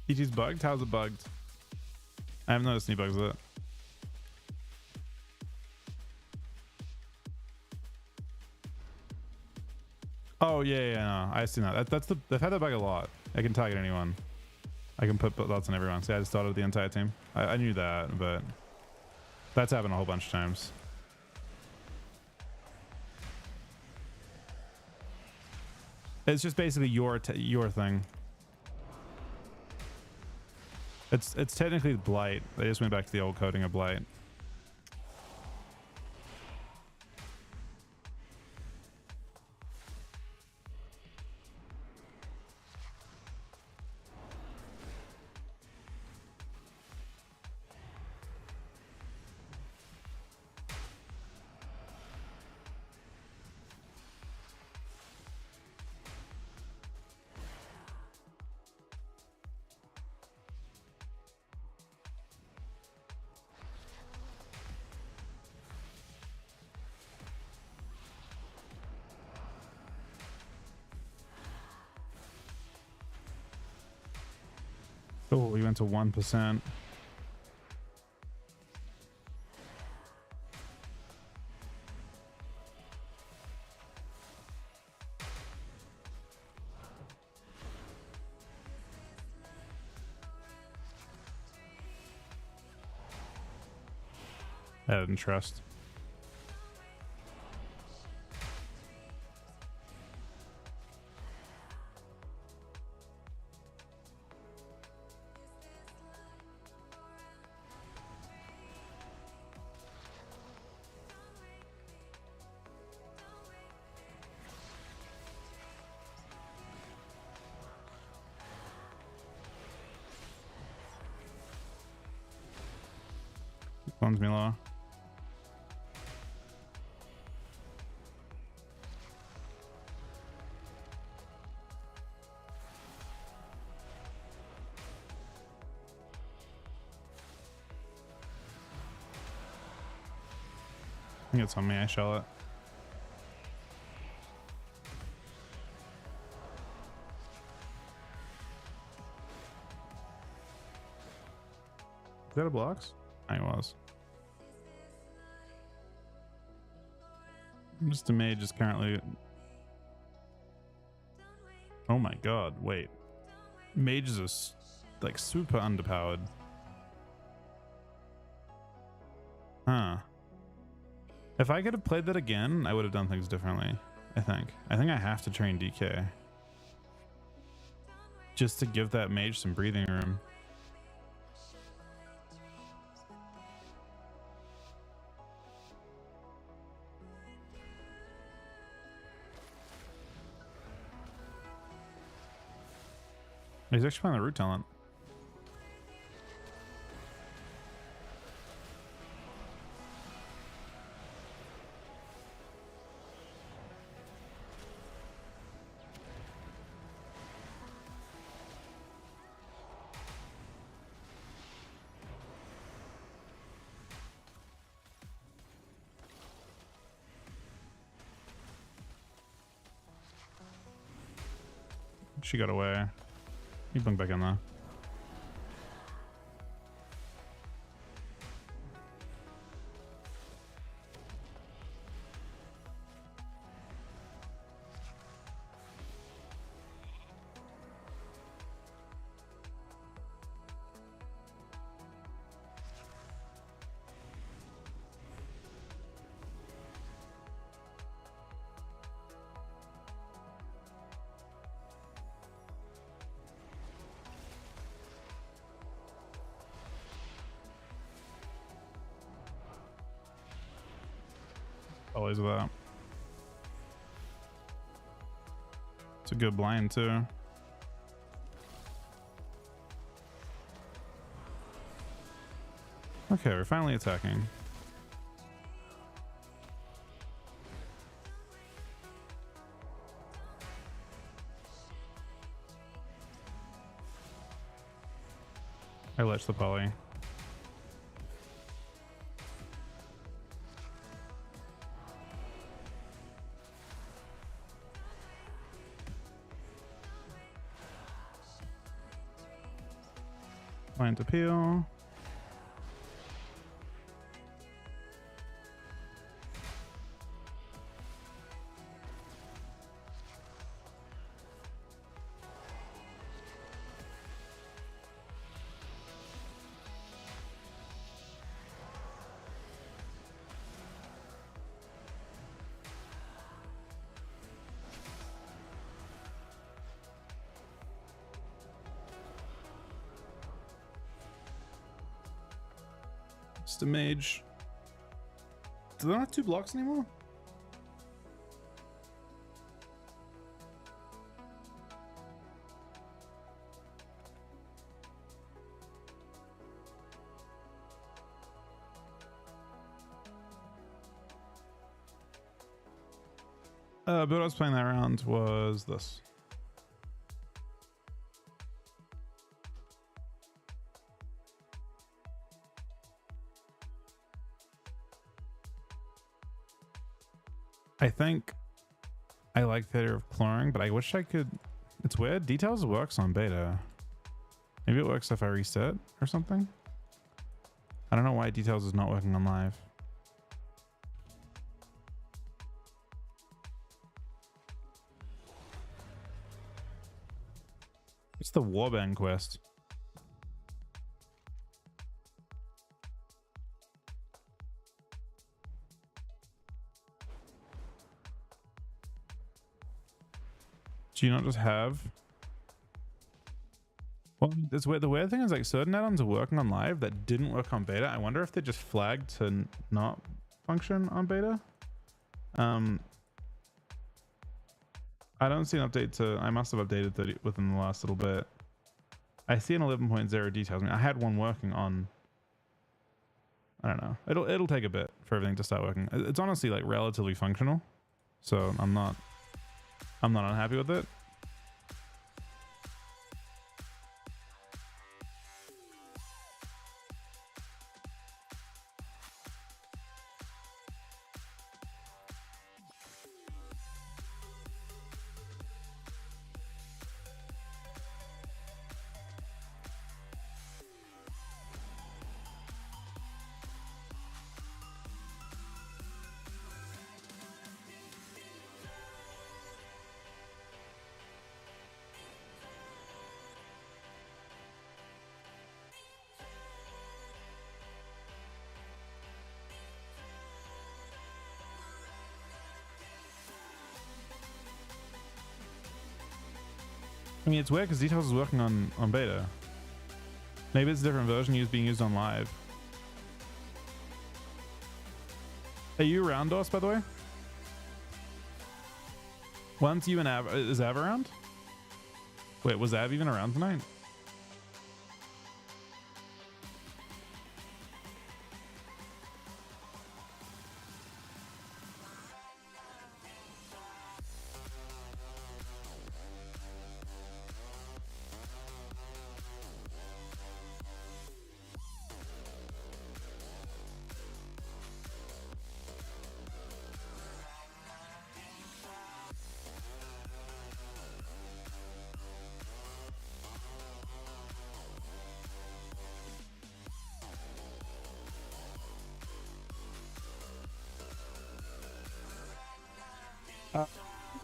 EG's bugged? How's it bugged? I haven't noticed any bugs with it. Oh yeah, no, I've seen that. They've had that bug a lot. I can target anyone. I can put lots on everyone. See, I just started the entire team. I knew that, but that's happened a whole bunch of times. It's just basically your thing. It's technically blight. They just went back to the old coding of blight. Oh, we went to 1%. I didn't trust. Phone's me low. think it's on me. I shell it. Is that a blocks? I was. Just a mage is currently. Oh my god! Wait, mages are like super underpowered. Huh. If I could have played that again, I would have done things differently. I think I have to train DK just to give that mage some breathing room. He's actually playing the root talent. She got away. You blink back in there. Always with that. It's a good blind too. Okay, we're finally attacking. I latched the poly. Line to peel. Just a mage. Do they not have 2 blocks anymore? But what I was playing that round was this. I think I like Theater of Clawing, but I wish I could. It's weird. Details works on beta. Maybe it works if I reset or something. I don't know why Details is not working on live. It's the Warband quest. Do you not just have? Well, it's weird. The weird thing is like certain add-ons are working on live that didn't work on beta. I wonder if they just flagged to not function on beta. I don't see an update to. I must have updated 30 within the last little bit. I see an 11.0 details. I mean, I had one working on. I don't know. It'll take a bit for everything to start working. It's honestly like relatively functional, so I'm not unhappy with it. I mean, it's weird because Details is working on beta. Maybe it's a different version being used on live. Are you around, Dos, by the way? Once you and Av, is Av around? Wait, was Av even around tonight?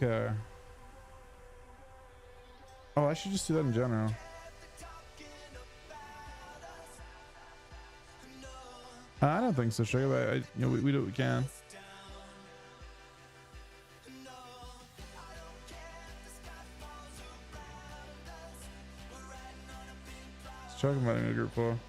Okay. Oh, I should just do that in general. I don't think so, Sugar, but we do what we can. Let's talk about it in a group 4.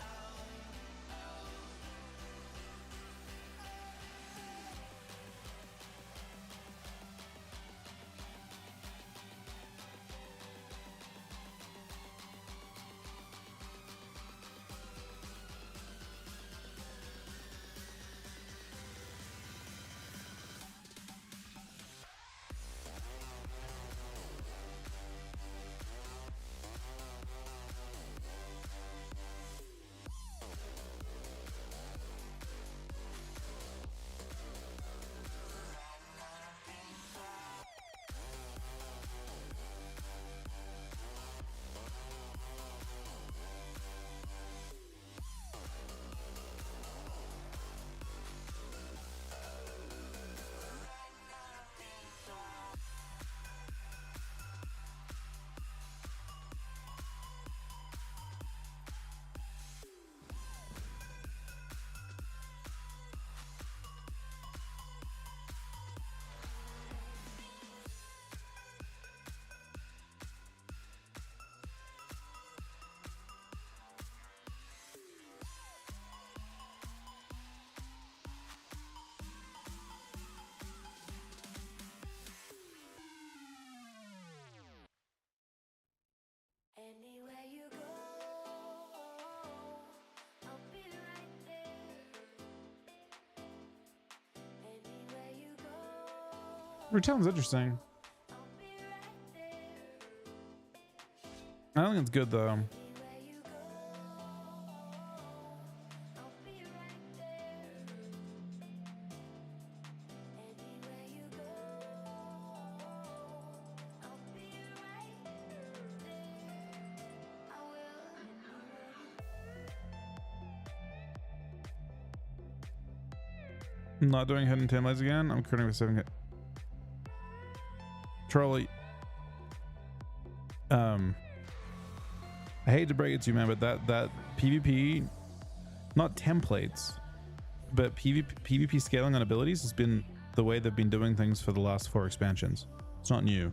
Anywhere you go, I'll be right there. Anywhere you go, Return's interesting. I'll be right there. I don't think it's good though. Anywhere you go, I'll be right there. Anywhere you go, I'll be right there. I will. I'm not doing hidden templates again. I'm currently with 7 hit. Trolley. I hate to break it to you, man, but that PvP, not templates, but PvP scaling on abilities has been the way they've been doing things for the last 4 expansions. It's not new.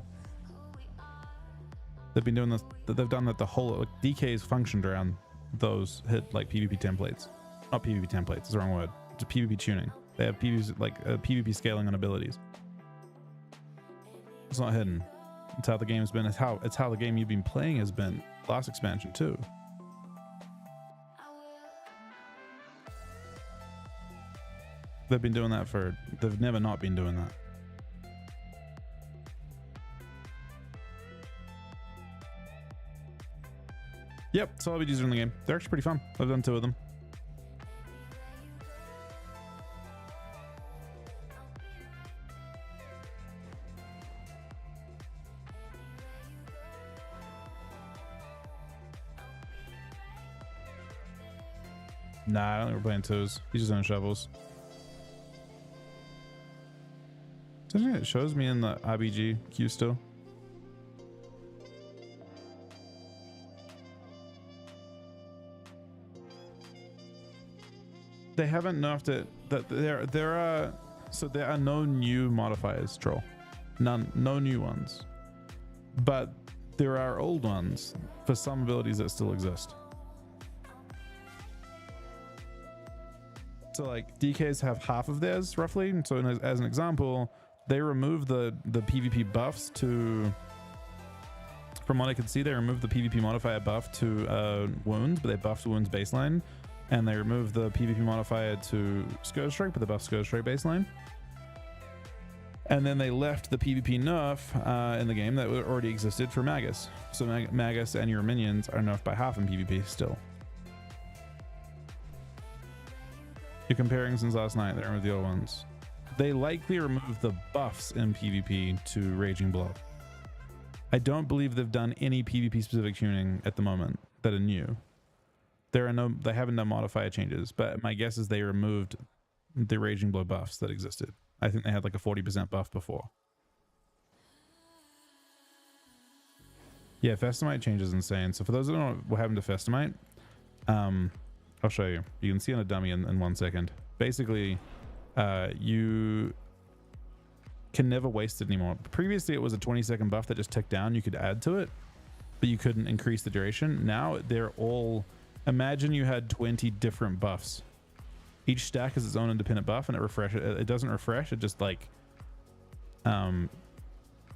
They've been doing this. They've done that the whole like, DK's functioned around those hit like PvP templates. Not PvP templates. It's the wrong word. It's a PvP tuning. They have PvP like PvP scaling on abilities. It's not hidden. It's how the game's been. It's how the game you've been playing has been. Last expansion too. They've been doing that for. They've never not been doing that. Yep, that's all I've been using in the game. They're actually pretty fun. I've done 2 of them. Nah, I don't think we're playing 2s. He's just on shovels. Something it shows me in the IBG queue still. They haven't nerfed it. That there are no new modifiers, Troll. None, no new ones. But there are old ones for some abilities that still exist. So like DKs have half of theirs roughly. So as an example, they remove the PvP buffs to, from what I could see, they removed the PvP modifier buff to wounds, but they buffed wounds baseline, and they removed the PvP modifier to Scourge Strike, but they buffed Scourge Strike baseline. And then they left the PvP nerf in the game that already existed for Magus. So Magus and your minions are nerfed by half in PvP still. You're comparing since last night, they removed the other ones. They likely removed the buffs in PvP to Raging Blow. I don't believe they've done any PvP specific tuning at the moment that are new. They haven't done modifier changes, but my guess is they removed the Raging Blow buffs that existed. I think they had like a 40% buff before. Yeah, Festamite change is insane. So for those that don't know what happened to Festamite, I'll show you. You can see on a dummy in 1 second. Basically, you can never waste it anymore. Previously, it was a 20-second buff that just ticked down. You could add to it, but you couldn't increase the duration. Now they're all... Imagine you had 20 different buffs. Each stack is its own independent buff, and it doesn't refresh. It just like...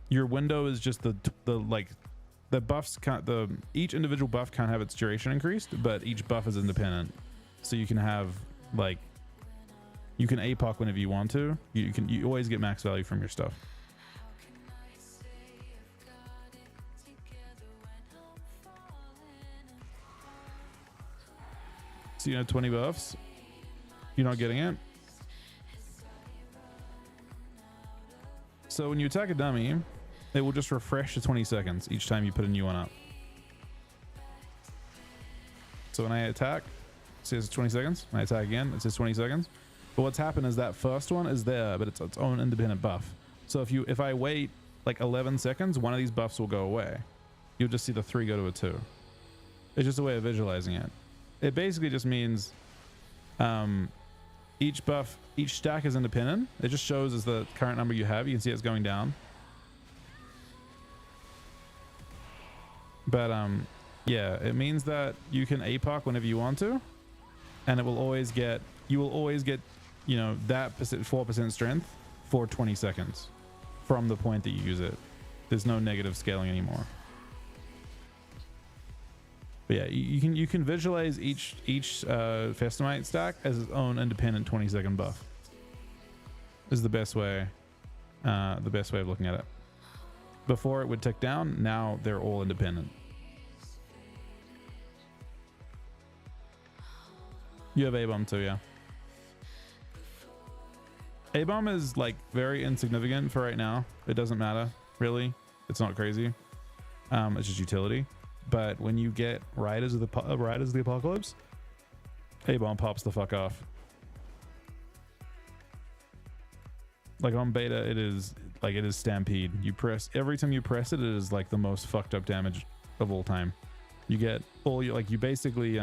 your window is just the buffs can't, each individual buff can't have its duration increased, but each buff is independent. So you can have like, you can APOC whenever you want to. You always get max value from your stuff. So you have 20 buffs. You're not getting it. So when you attack a dummy, it will just refresh to 20 seconds each time you put a new one up. So when I attack, it says 20 seconds. When I attack again, it says 20 seconds. But what's happened is that first one is there, but it's its own independent buff. So if I wait like 11 seconds, one of these buffs will go away. You'll just see the 3 go to a 2. It's just a way of visualizing it. It basically just means each stack is independent. It just shows as the current number you have. You can see it's going down. But yeah, it means that you can APOC whenever you want to, and you will always get, you know, that 4% strength for 20 seconds from the point that you use it. There's no negative scaling anymore. But yeah, you can visualize each Festamite stack as its own independent 20-second buff. This is the best way of looking at it. Before it would tick down, now they're all independent. You have A-bomb too, yeah. A-bomb is like very insignificant for right now. It doesn't matter, really. It's not crazy. It's just utility. But when you get Riders of the Apocalypse, A-bomb pops the fuck off. Like on beta, it is Stampede. Every time you press it, it is like the most fucked up damage of all time. You get you basically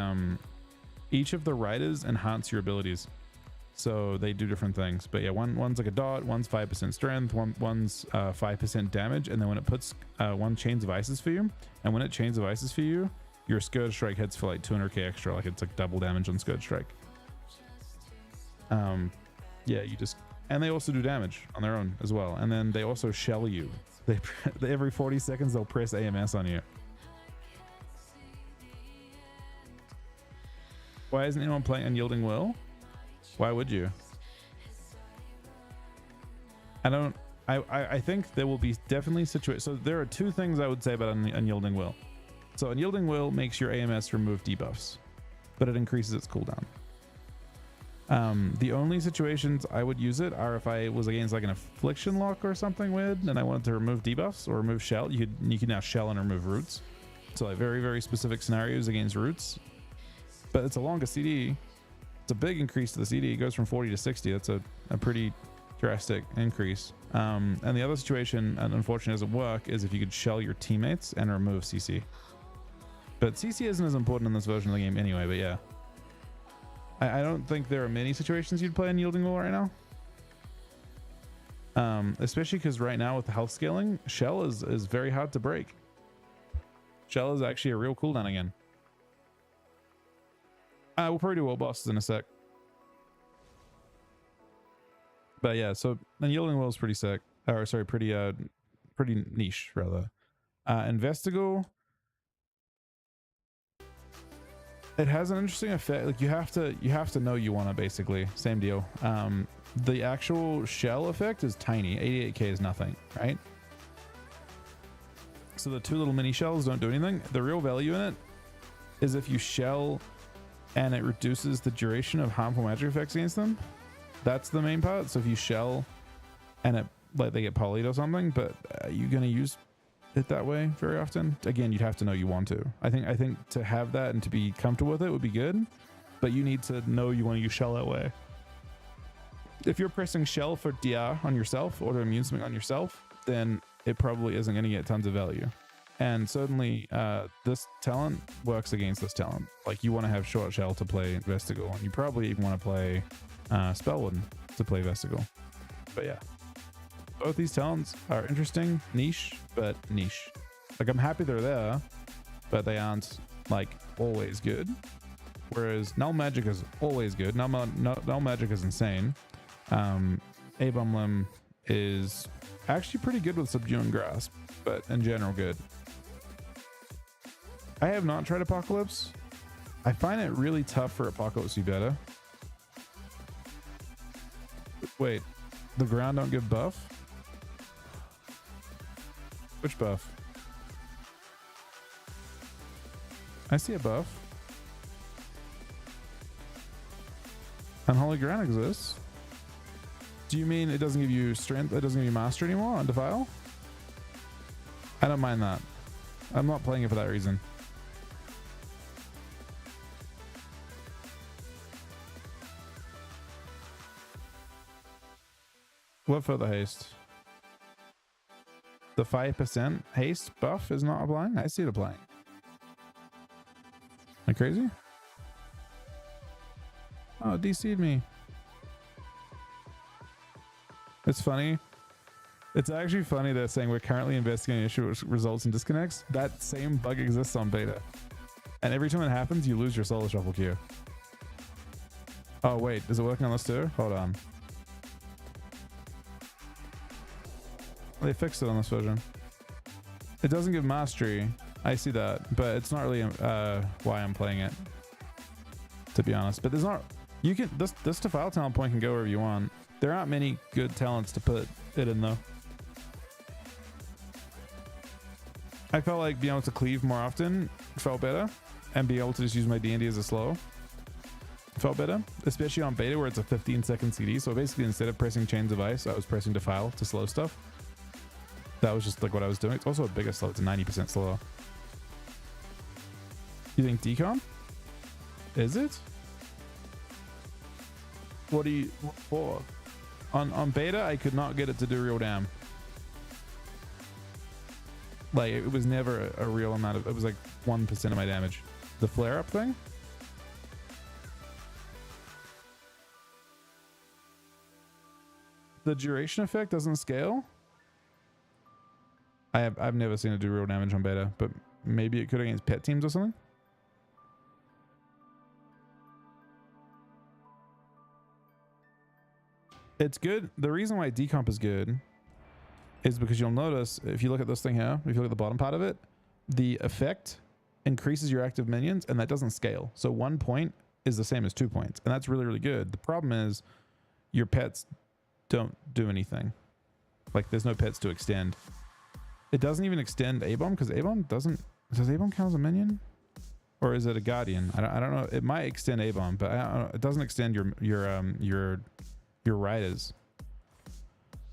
each of the Riders enhance your abilities, so they do different things. But yeah, one's like a dot, one's 5% strength, one's 5% damage, and then when it puts one chains of ices for you, and when it chains of ices for you, your Scourge Strike hits for like 200k extra. Like it's like double damage on Scourge Strike. Yeah, and they also do damage on their own as well. And then they also shell you. They every 40 seconds they'll press AMS on you. Why isn't anyone playing Unyielding Will? Why would you? I think there will be definitely situations. So there are two things I would say about Unyielding Will. So Unyielding Will makes your AMS remove debuffs, but it increases its cooldown. The only situations I would use it are if I was against like an affliction lock or something weird and I wanted to remove debuffs or remove shell. You can now shell and remove roots. So like very, very specific scenarios against roots. But it's a longer CD. It's a big increase to the CD. It goes from 40 to 60. That's a pretty drastic increase. And the other situation, and unfortunately doesn't work, is if you could shell your teammates and remove CC. But CC isn't as important in this version of the game anyway, but yeah. I don't think there are many situations you'd play Unyielding Will right now. Especially because right now with the health scaling, shell is very hard to break. Shell is actually a real cooldown again. We'll probably do world bosses in a sec. But yeah, so the Yielding Will is pretty sick. Or sorry, pretty niche rather. Investigal. It has an interesting effect. Like you have to know you want it basically. Same deal. The actual shell effect is tiny. 88k is nothing, right? So the 2 little mini shells don't do anything. The real value in it is if you shell and it reduces the duration of harmful magic effects against them. That's the main part. So if you shell and it like they get polyed or something, but are you gonna use it that way very often? Again, you'd have to know you want to. I think to have that and to be comfortable with it would be good, but you need to know you want to use shell that way. If you're pressing shell for DR on yourself or to immune something on yourself, then it probably isn't going to get tons of value. And certainly this talent works against this talent. Like you want to have short shell to play Vestigal, and you probably even want to play Spellwooden to play Vestigal. But yeah, both these talents are interesting, niche, but niche. Like I'm happy they're there, but they aren't like always good. Whereas Null Magic is always good. Null Magic is insane. A-Bomb Limb is actually pretty good with Subdue and Grasp, but in general good. I have not tried Apocalypse. I find it really tough for Apocalypse to be better. Wait, the ground don't give buff? Which buff? I see a buff. Unholy Ground exists. Do you mean it doesn't give you strength? It doesn't give you master anymore on Defile? I don't mind that. I'm not playing it for that reason. What further haste? The 5% haste buff is not applying? I see it applying. Am I crazy? Oh, DC'd me. It's funny. It's actually funny that saying we're currently investigating an issue which results in disconnects. That same bug exists on beta. And every time it happens, you lose your solo shuffle queue. Oh, wait. Is it working on this too? Hold on. They fixed it on this version. It doesn't give mastery. I see that. But it's not really why I'm playing it, to be honest. But there's not... You can... This Defile talent point can go wherever you want. There aren't many good talents to put it in, though. I felt like being able to cleave more often felt better, and being able to just use my D&D as a slow felt better, especially on beta where it's a 15-second CD. So basically, instead of pressing Chains of Ice, I was pressing Defile to slow stuff. That was just like what I was doing. It's also a bigger slow. It's a 90% slower. You think decom? Is it? What do you... for? On beta, I could not get it to do real damn. Like, it was never a real amount of... It was like 1% of my damage. The flare-up thing? The duration effect doesn't scale? I've never seen it do real damage on beta, but maybe it could against pet teams or something? It's good. The reason why decomp is good is because you'll notice if you look at this thing here, if you look at the bottom part of it, the effect increases your active minions and that doesn't scale. So 1 point is the same as 2 points, and that's really, really good. The problem is your pets don't do anything. Like there's no pets to extend. It doesn't even extend A-Bomb because A-Bomb doesn't... Does A-Bomb count as a minion? Or is it a Guardian? I don't know. It might extend A-Bomb, but it doesn't extend your riders.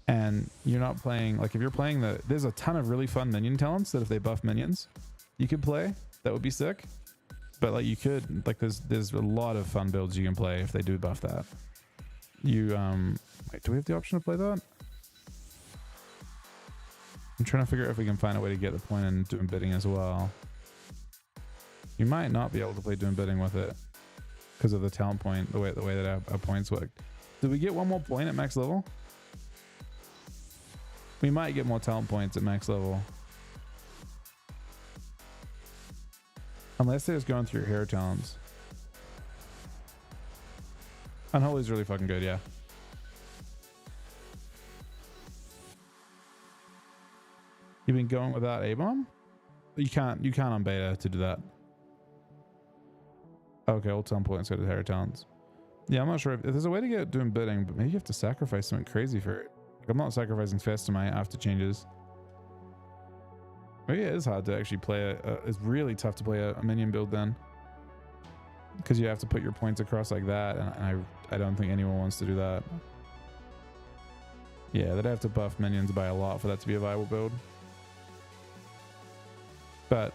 And you're not playing... Like if you're playing the... There's a ton of really fun minion talents that if they buff minions, you could play. That would be sick. But like you could... Like there's a lot of fun builds you can play if they do buff that. You... Wait, do we have the option to play that? I'm trying to figure out if we can find a way to get the point in doing bidding as well. You might not be able to play doing bidding with it because of the talent point, the way that our points work. Did we get one more point at max level? We might get more talent points at max level. Unless they're just going through your hero talents. Unholy's really fucking good, yeah. You've been going without A-bomb? You can't on beta to do that. Okay, all 10 points go to hero talents. Yeah, I'm not sure if there's a way to get doing bidding, but maybe you have to sacrifice something crazy for it. Like, I'm not sacrificing Festamite after changes. Maybe it is hard to actually play it's really tough to play a minion build then. Because you have to put your points across like that, and I don't think anyone wants to do that. Yeah, they'd have to buff minions by a lot for that to be a viable build. But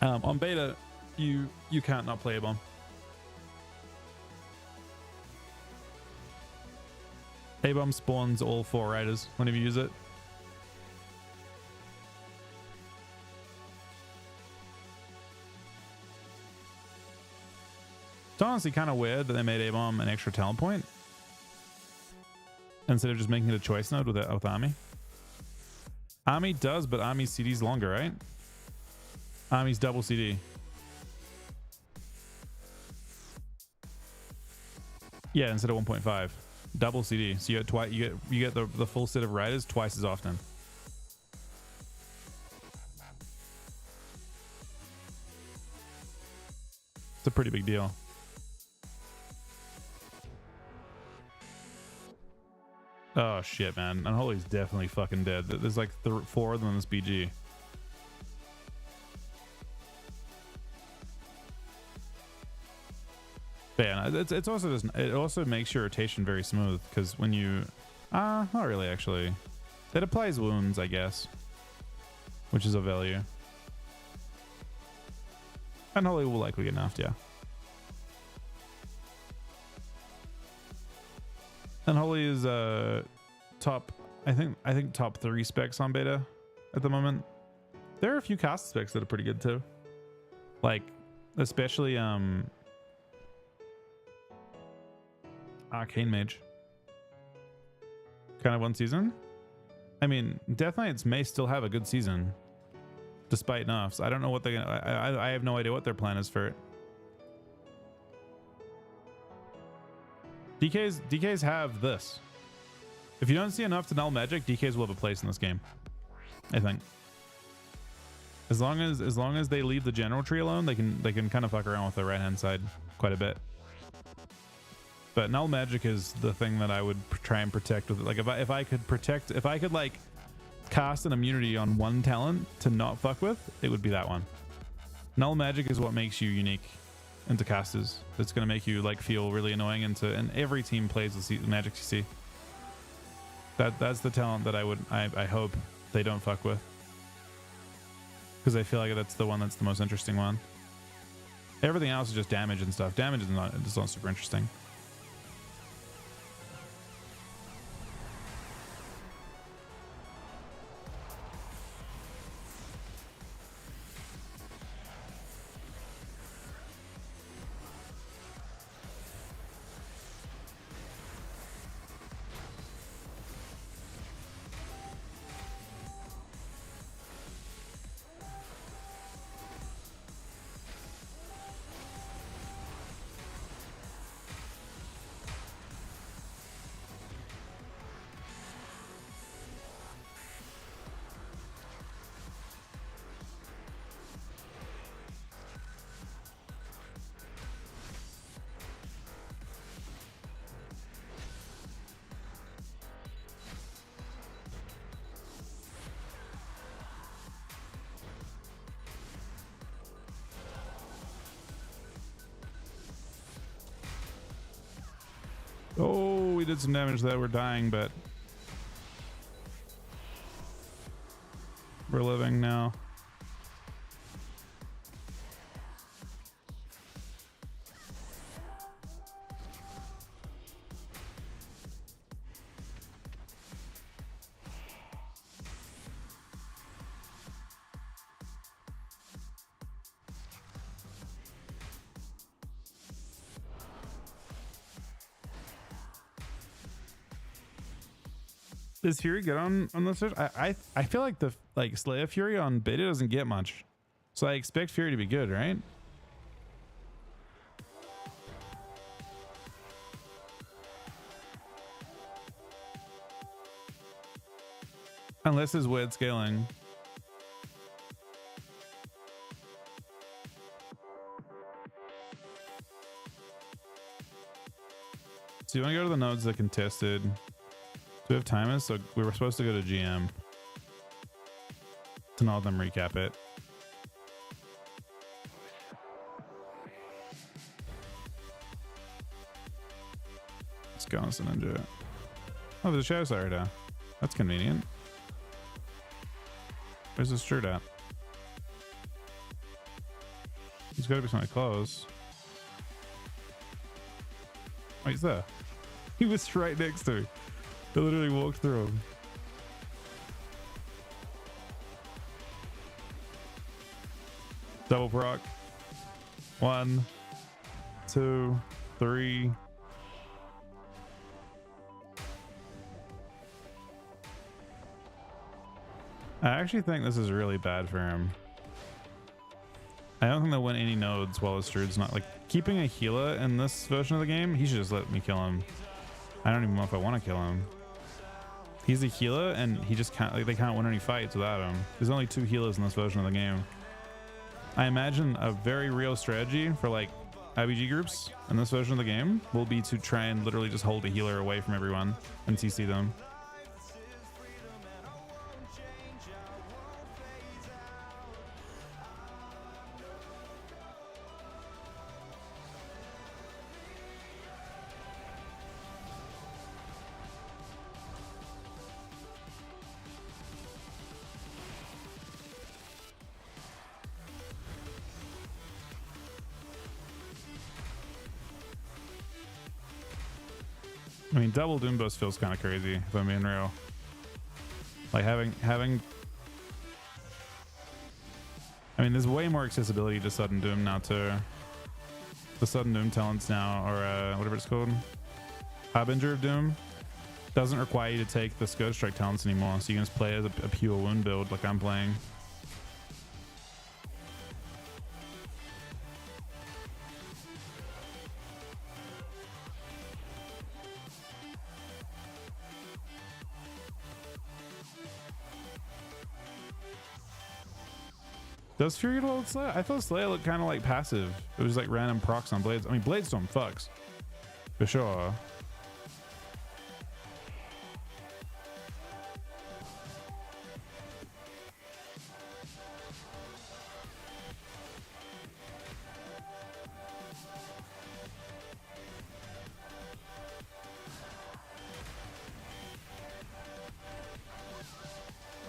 on beta, you can't not play a bomb. A-bomb spawns all 4 riders whenever you use it. It's honestly kind of weird that they made A-bomb an extra talent point instead of just making it a choice node with Army. Army does, but Army's CD's longer, right? Army's double CD. Yeah, instead of 1.5. Double CD. So you get the full set of riders twice as often. It's a pretty big deal. Oh shit, man. Unholy's definitely fucking dead. There's like 4 of them in this BG. But yeah, it's also just, it also makes your rotation very smooth because when you not really actually. It applies wounds, I guess, which is a value. Unholy will likely get nerfed, yeah. Unholy is top, I think top 3 specs on beta at the moment. There are a few cast specs that are pretty good too. Like especially Arcane Mage. Kind of one season. I mean, Death Knights may still have a good season despite nerfs. I don't know what they're gonna, I have no idea what their plan is for it. DKs have this. If you don't see enough to null magic, DKs will have a place in this game, I think. As long as they leave the general tree alone, they can kind of fuck around with the right hand side quite a bit. But null magic is the thing that I would try and protect with it. Like if I could like cast an immunity on one talent to not fuck with, it would be that one. Null magic is what makes you unique into casters. It's gonna make you like feel really annoying and every team plays with magic CC. That's the talent that I hope they don't fuck with. Because I feel like that's the one that's the most interesting one. Everything else is just damage and stuff. Damage is not super interesting. Oh, we did some damage there. We're dying, but we're living now. Is Fury good on the Switch? I feel like the Slayer Fury on beta doesn't get much. So I expect Fury to be good, right? Unless it's weird scaling. So you want to go to the nodes that contested. Do we have timers? So we were supposed to go to GM. To not let them recap it. Let's go on some ninja. Oh, there's a shadow sire down. That's convenient. Where's this shirt at? He's got to be somewhere close. Oh, he's there. He was right next to me. I literally walked through him. Double proc. 1, 2, 3. I actually think this is really bad for him. I don't think they'll win any nodes while his Druid's not like keeping a healer in this version of the game. He should just let me kill him. I don't even know if I want to kill him. He's a healer and he just can't, like, they can't win any fights without him. There's only 2 healers in this version of the game. I imagine a very real strategy for like IBG groups in this version of the game will be to try and literally just hold a healer away from everyone and CC them. I mean, double Doom Burst feels kind of crazy, if I'm being real. Like having... I mean, there's way more accessibility to Sudden Doom now too. The Sudden Doom talents now, or whatever it's called. Harbinger of Doom. Doesn't require you to take the Scourge Strike talents anymore, so you can just play as a pure wound build like I'm playing. Does Fury hold Slayer? I thought Slayer looked kind of like passive. It was like random procs on Blades. I mean, Bladestorm fucks. For sure.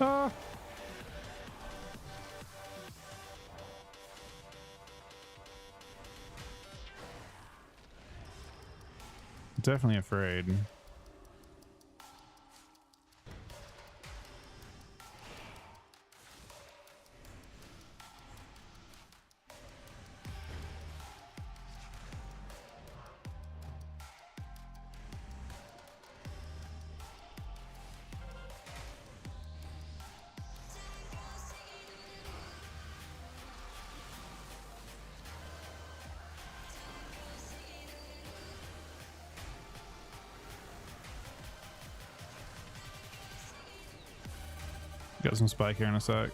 Ah. Definitely afraid. Got some spike here in a sec.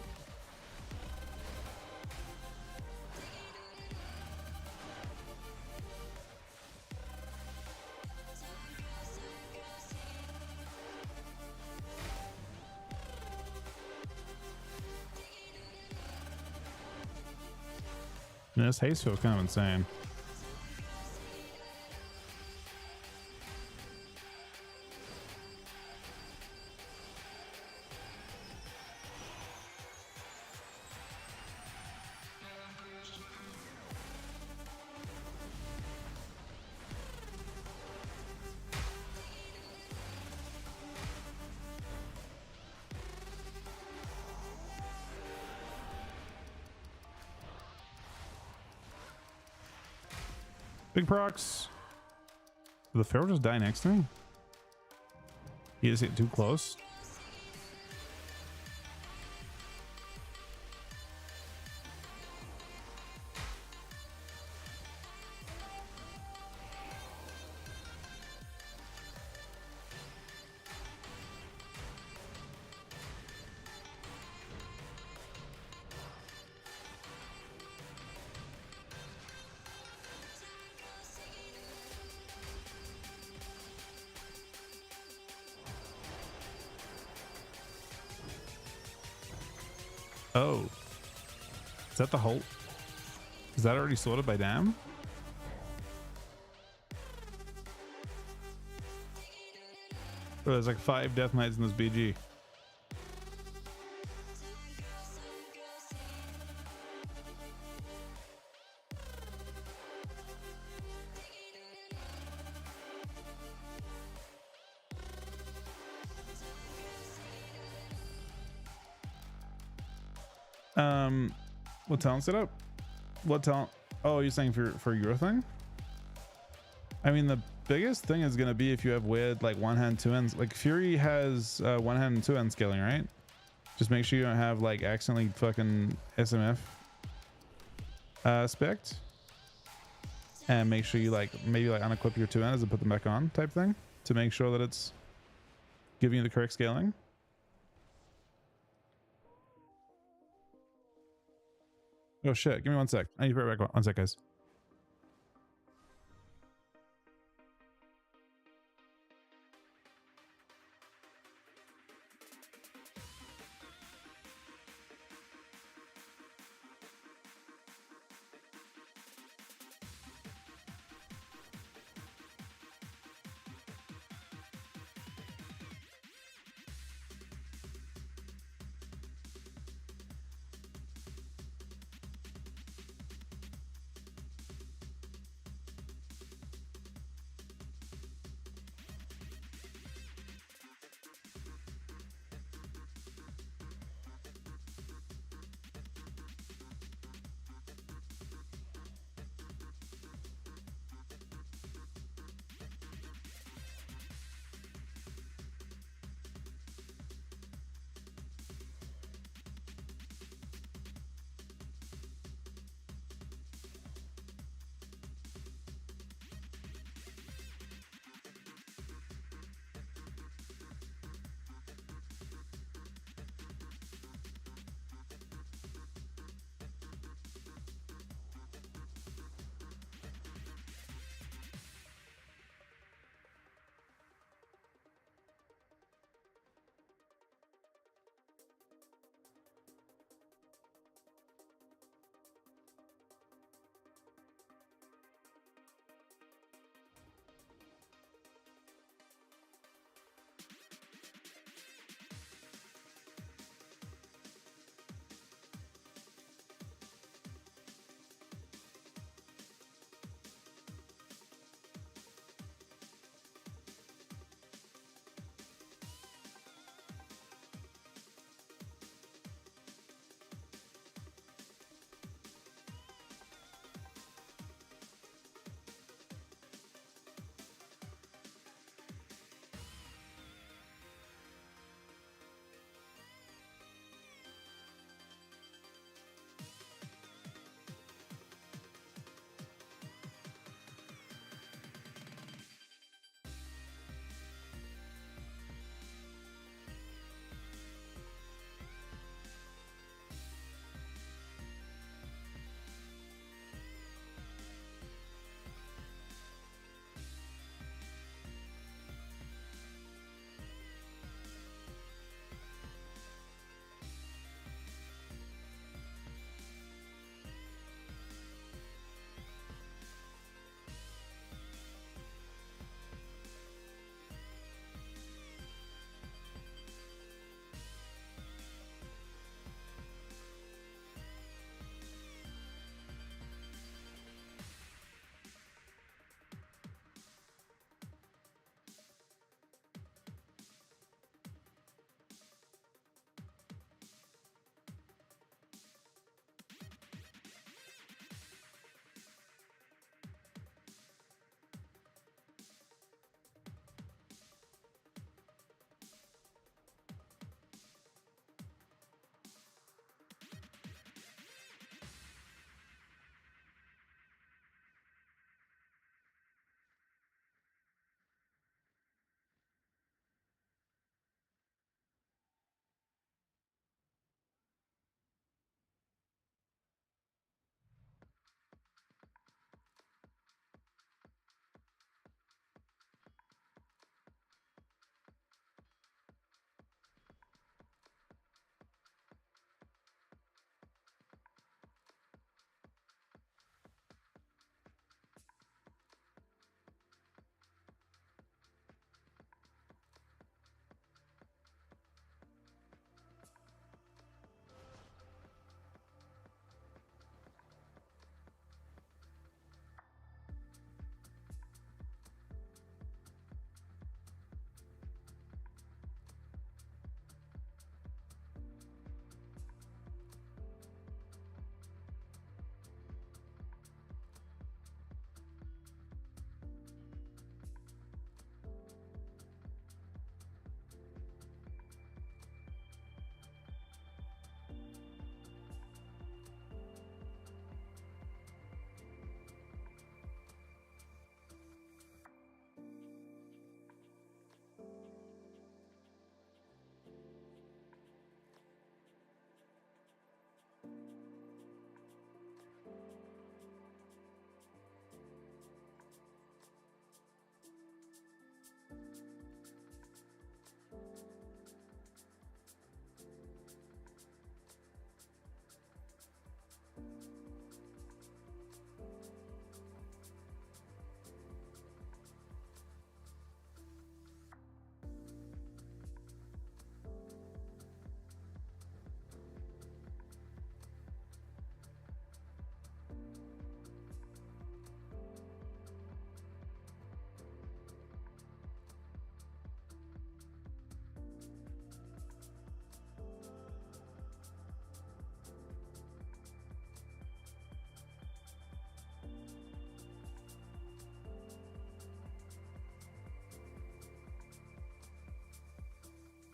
And this haste feels kind of insane. Big procs. Did the Pharaoh just die next to me? He just hit too close. Oh, is that the whole? Is that already sorted by dam? Bro, there's like 5 death knights in this BG. What talent setup? What talent? Oh, you're saying for your thing? I mean, the biggest thing is gonna be if you have weird like one hand, two ends. Like Fury has one hand and two end scaling, right? Just make sure you don't have like accidentally fucking SMF spect, and make sure you like maybe like unequip your two ends and put them back on type thing to make sure that it's giving you the correct scaling. Oh shit, give me 1 sec. I need to be right back. 1 sec, guys.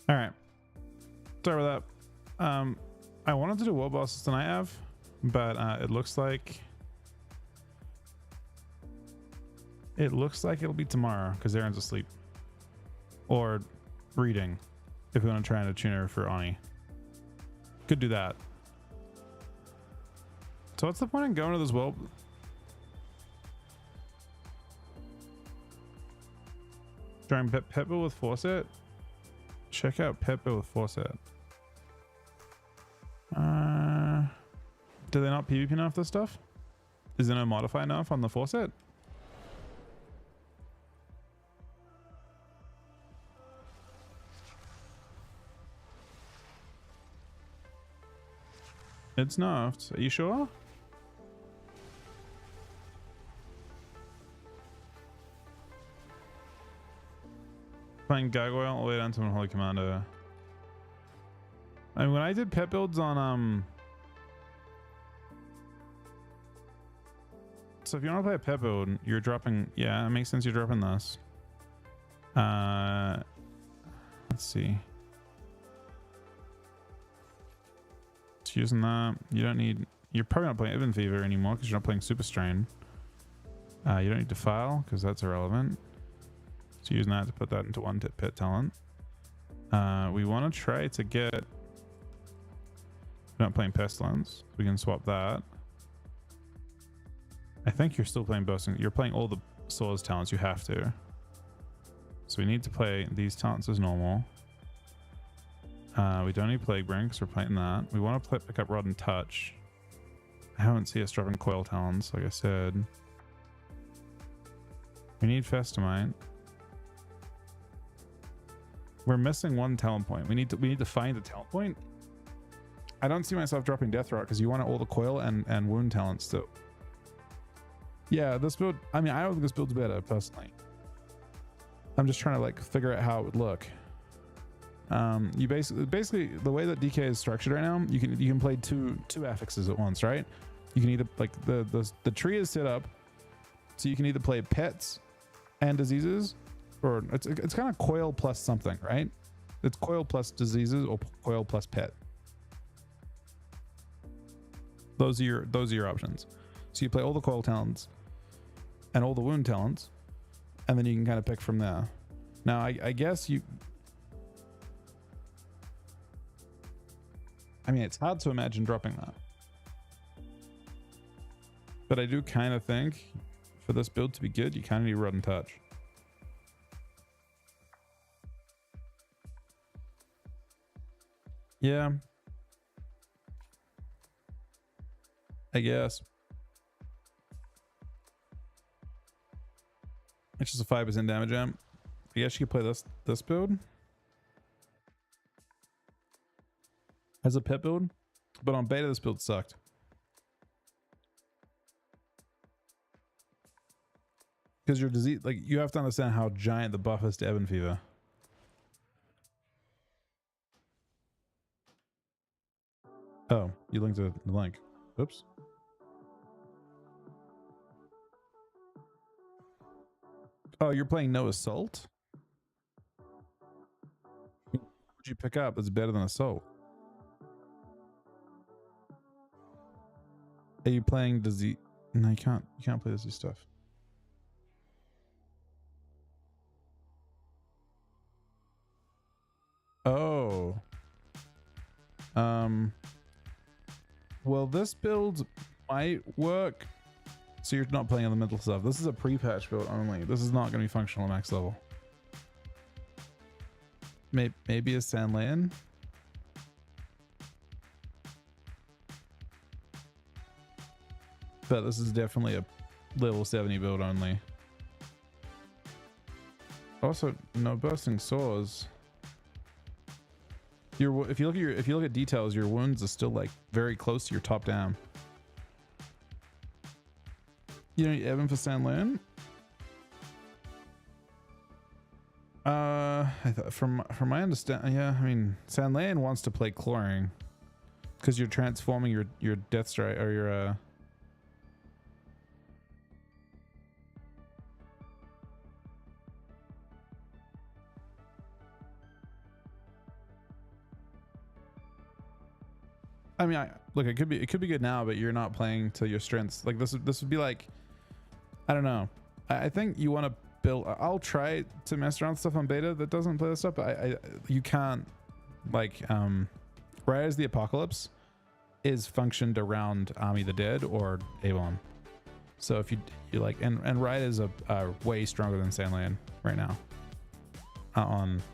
All right. Sorry about that. I wanted to do world bosses tonight, Av, but it looks like it'll be tomorrow because Aaron's asleep or reading. If we want to try and tune her for Ani, could do that. So what's the point in going to this world? Try and Pepper with Forset. Check out Pepper with Forset. Do they not PvP enough this stuff? Is there no modify enough on the Forset? It's nerfed. Are you sure? Playing Gargoyle all the way down to an Holy Commander. I mean, when I did pet builds on so if you want to play a pet build, you're dropping, yeah, it makes sense you're dropping this. Let's see. It's using that. You don't need, you're probably not playing Ibn Fever anymore because you're not playing Super Strain. You don't need Defile because that's irrelevant. So using that to put that into one pet talent. We want to try to get, we're not playing Pestilence. We can swap that. I think you're still playing Boasting. You're playing all the Swords talents. You have to. So we need to play these talents as normal. We don't need Plaguebringer because we're playing that. We want to pick up Rod and Touch. I haven't seen us dropping Coil talents, like I said. We need Festamite. We're missing one talent point. We need to find a talent point. I don't see myself dropping Death Rock because you want all the Coil and Wound talents too. Yeah, this build, I mean, I don't think this build's better personally. I'm just trying to like figure out how it would look. You basically the way that DK is structured right now, you can play two affixes at once, right? You can either like the tree is set up so you can either play pets and diseases, or it's kind of Coil plus something, right? It's Coil plus diseases or Coil plus pet. Those are your options. So you play all the Coil talents and all the Wound talents, and then you can kind of pick from there. Now I guess you, I mean, it's hard to imagine dropping that, but I do kind of think for this build to be good, you kind of need Rod and Touch. Yeah, I guess. It's just a 5% damage amp. I guess you could play this build as a pet build, but on beta this build sucked. Because your disease, like, you have to understand how giant the buff is to Ebon Fever. Oh, you linked the link. Oops. Oh, you're playing No Assault? What would you pick up that's better than Assault? Are you playing disease? No, you can't play disease stuff. Oh. Well, this build might work. So you're not playing on the mental stuff. This is a pre-patch build only. This is not going to be functional at max level. Maybe a Sandland. But this is definitely a level 70 build only. Also, no bursting sores. If you look at details, your wounds are still like very close to your top down. You don't need Evan for Sandland? From my understanding, yeah, I mean, Sandland wants to play Clawing because you're transforming your Death Strike or your I mean, look, it could be good now, but you're not playing to your strengths. Like this would be like, I don't know. I think you want to build. I'll try to mess around with stuff on beta that doesn't play this stuff, but you can't like Rise the Apocalypse is functioned around Ami the Dead or Avon. So if you like, and Riot is a way stronger than Sandland right now.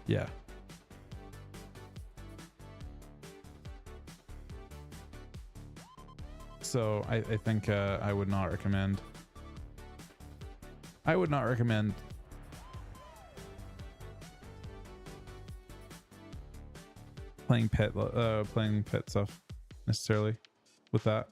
Yeah. So I think I would not recommend. I would not recommend playing pet stuff necessarily with that.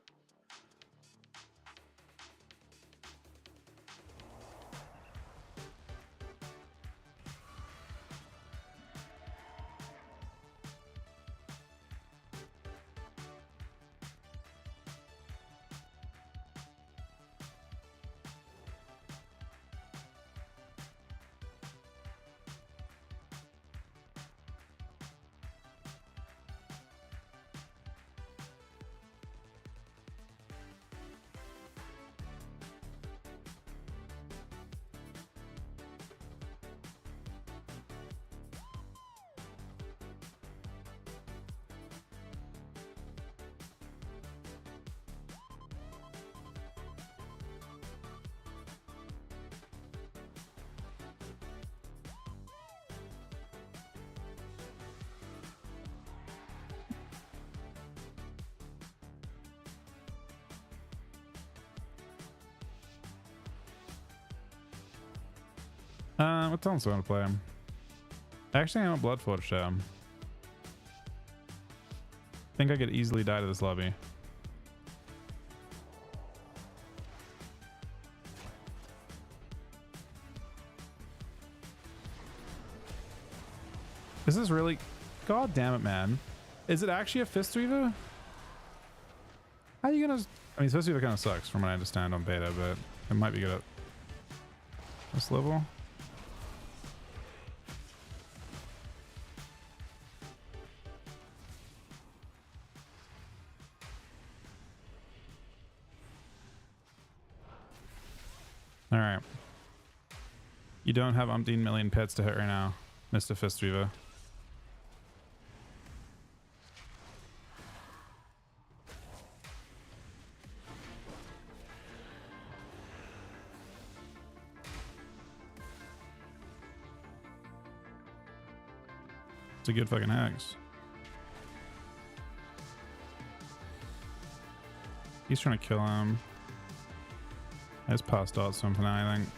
What else do I want to play? Actually, I want Bloodforge show. I think I could easily die to this lobby. Is this really? God damn it, man! Is it actually a Fist Weaver? How are you gonna? I mean, Fist Weaver kind of sucks from what I understand on beta, but it might be good at this level. All right. You don't have umpteen million pets to hit right now, Mr. Fistweaver. It's a good fucking hex. He's trying to kill him. I just passed out something, I think.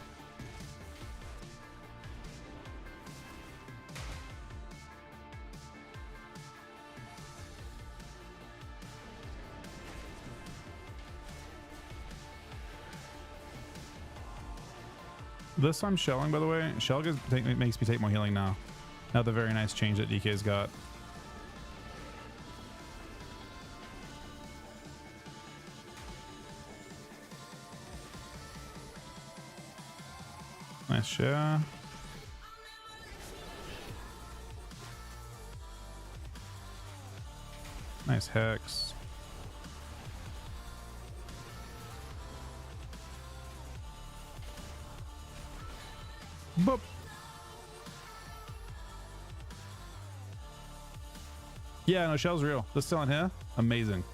This I'm shelling, by the way. Shell makes me take more healing now. Another very nice change that DK's got. Nice share. Nice hex. Boop. Yeah, no, Shell's real. This still in here? Amazing.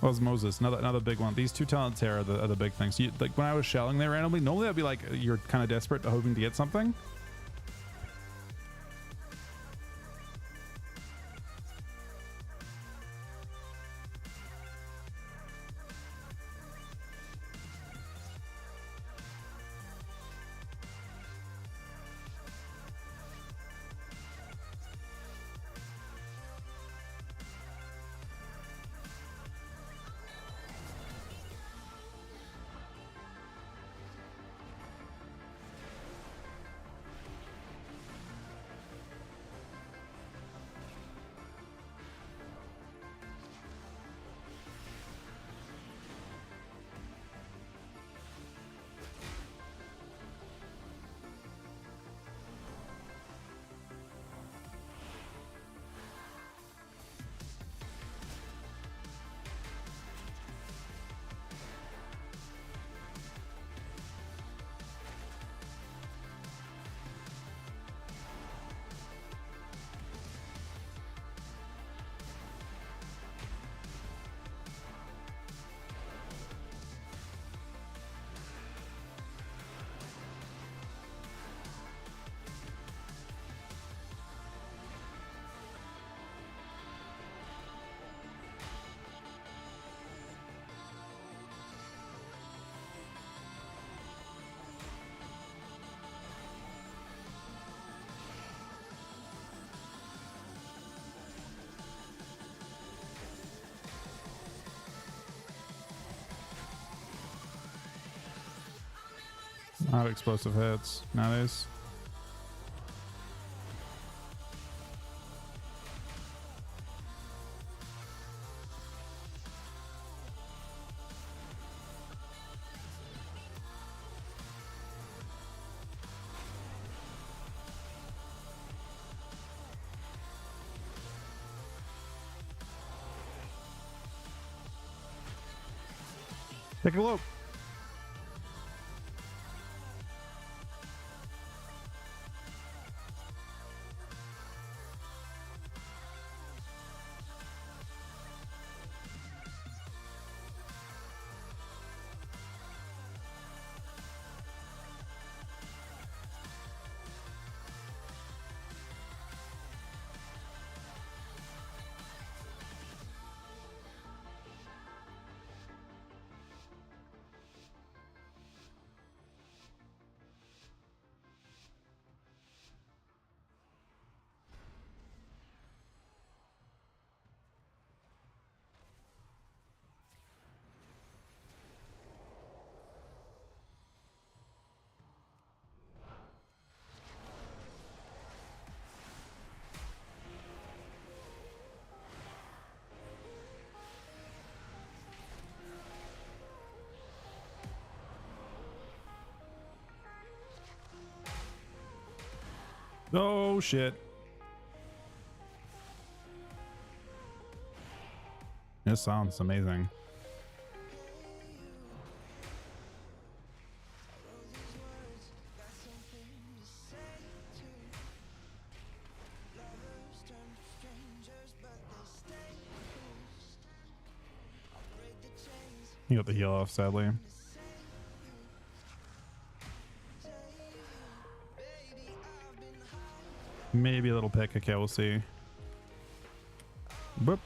Osmosis, another big one. These two talents here are the big things. Like when I was shelling there randomly, normally I'd be like, you're kind of desperate, hoping to get something. I have explosive hits nowadays. Take a look. Oh shit. This sounds amazing. You got the heal off, sadly. Maybe a little pick. Okay, we'll see. Boop.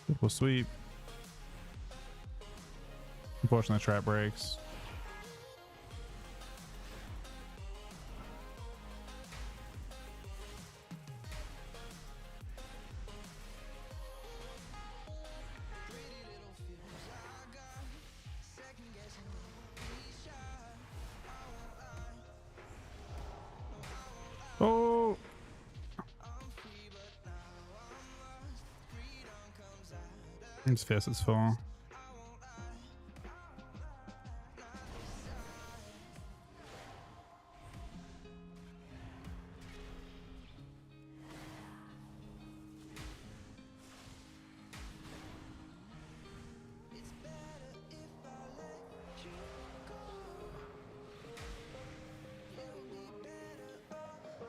Triple sweep. Unfortunately, the trap breaks. Oh! His fist is full.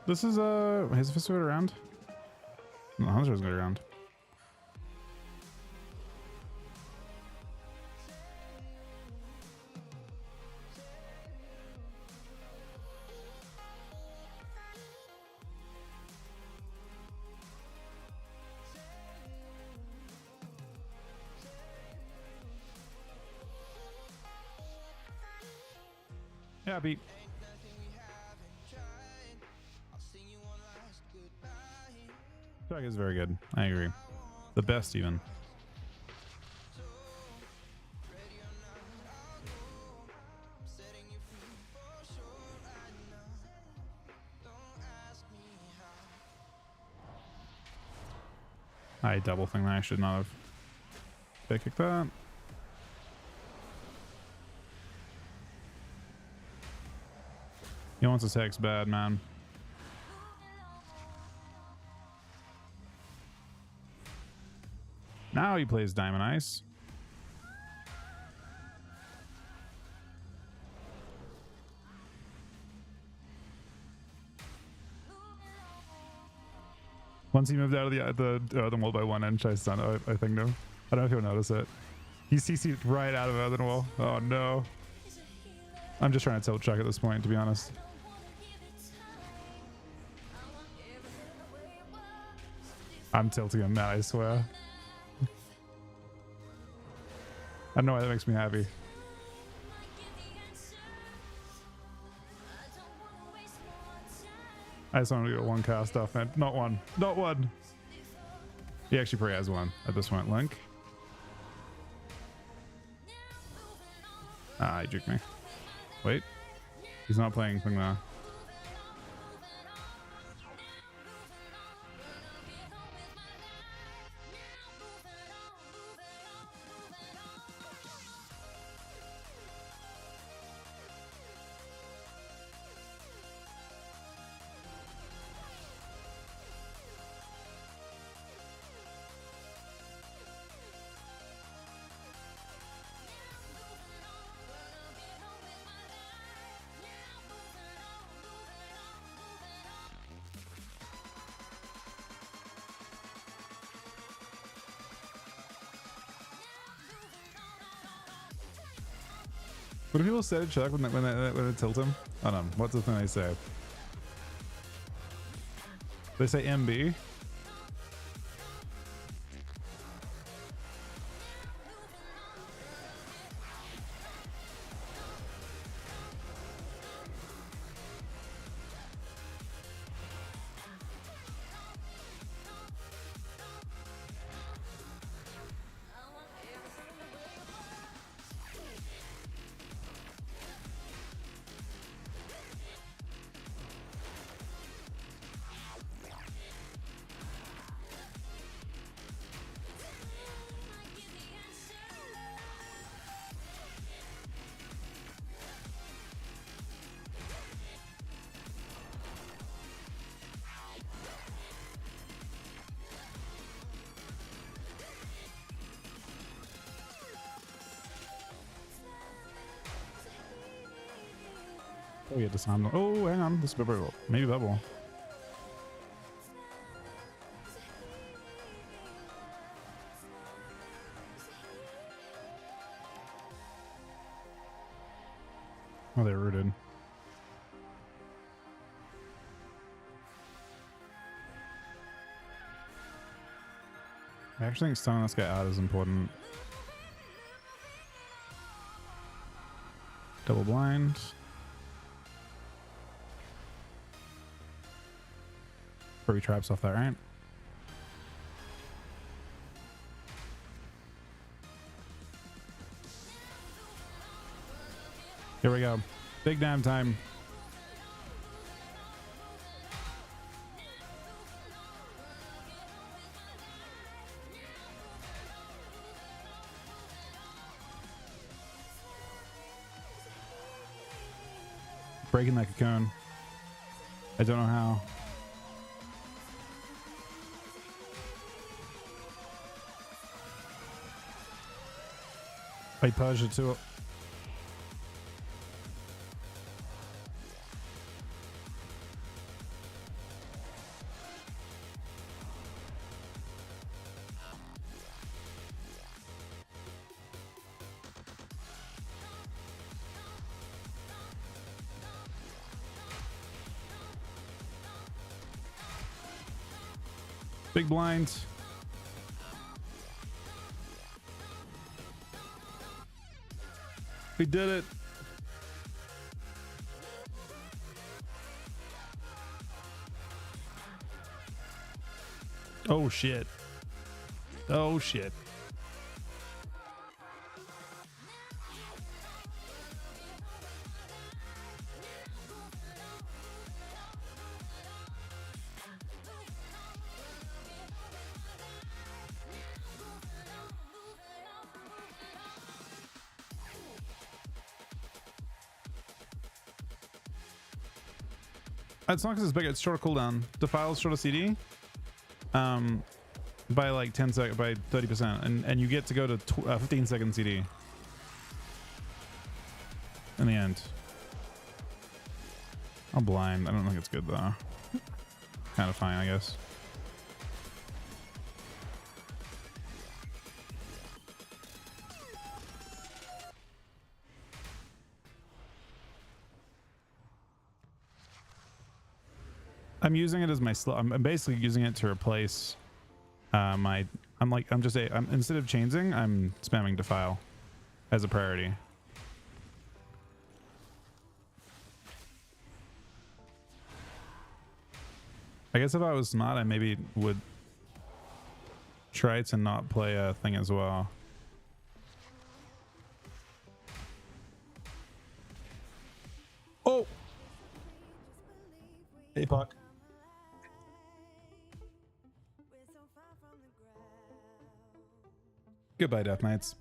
This is his fist going around? No, Hunter's going around. Yeah, beat. Track is very good. I agree. The best, even. I double thing that I should not have. Okay, kick that. He wants his hex bad, man. Now he plays Diamond Ice. Once he moved out of the wall by 1 inch, I stunned. I think no. I don't know if you'll notice it. He CC'd right out of the other wall. Oh no. I'm just trying to tilt check at this point, to be honest. I'm tilting him now, I swear. don't know why that makes me happy. I just want to get one cast off, man. Not one. Not one. He actually probably has one at this point. Link. Ah, he juked me. Wait. He's not playing anything there. What do people say to Chuck when they tilt him? I don't know. What's the thing they say? They say MB. Oh, yeah, disarm them. Oh, hang on. This is bubble. Maybe bubble. Oh, they're rooted. I actually think stunning this guy out is important. Double blind. Probably traps off that, right? Here we go. Big damn time. Breaking that cocoon. I don't know how. I purged it to it. Big blinds. We did it. Oh shit. Oh shit. It's not because it's big, it's shorter cooldown. Defiles shorter CD by like 10 sec by 30%, and you get to go to 15-second CD in the end. I'm blind. I don't think it's good though. Kind of fine, I guess. I'm using it as my I'm basically using it to replace instead of chainsing, I'm spamming defile. as a priority. I guess if I was smart, I maybe would try to not play a thing as well. Oh! Hey, Puck. Goodbye, Death Knights.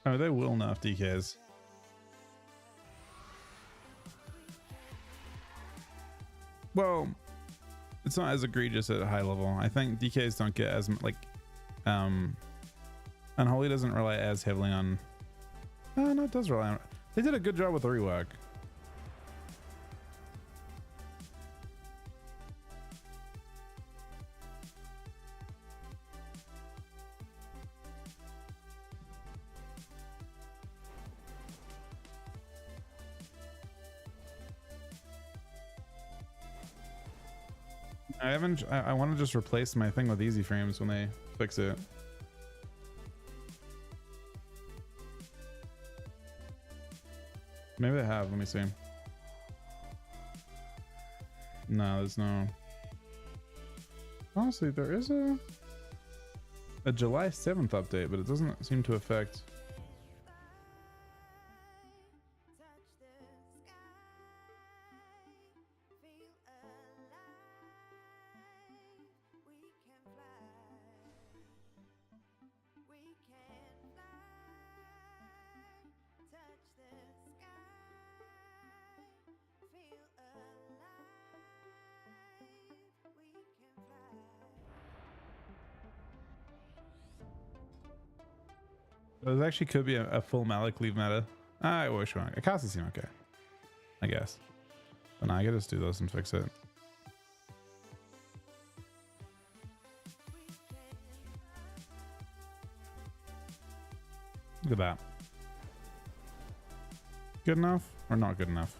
Oh, they will nerf DKs. Well, it's not as egregious at a high level. I think DKs don't get as like, Unholy doesn't rely as heavily on. Oh, no, it does rely on. They did a good job with the rework. I want to just replace my thing with easy frames when they fix it. Maybe they have. Let me see. No, there's no. Honestly, there is a July 7th update, but it doesn't seem to affect. There actually could be a full Malik leave meta. I wish one. Akasa seem okay, I guess. But now I gotta just do this and fix it. Look at that. Good enough or not good enough?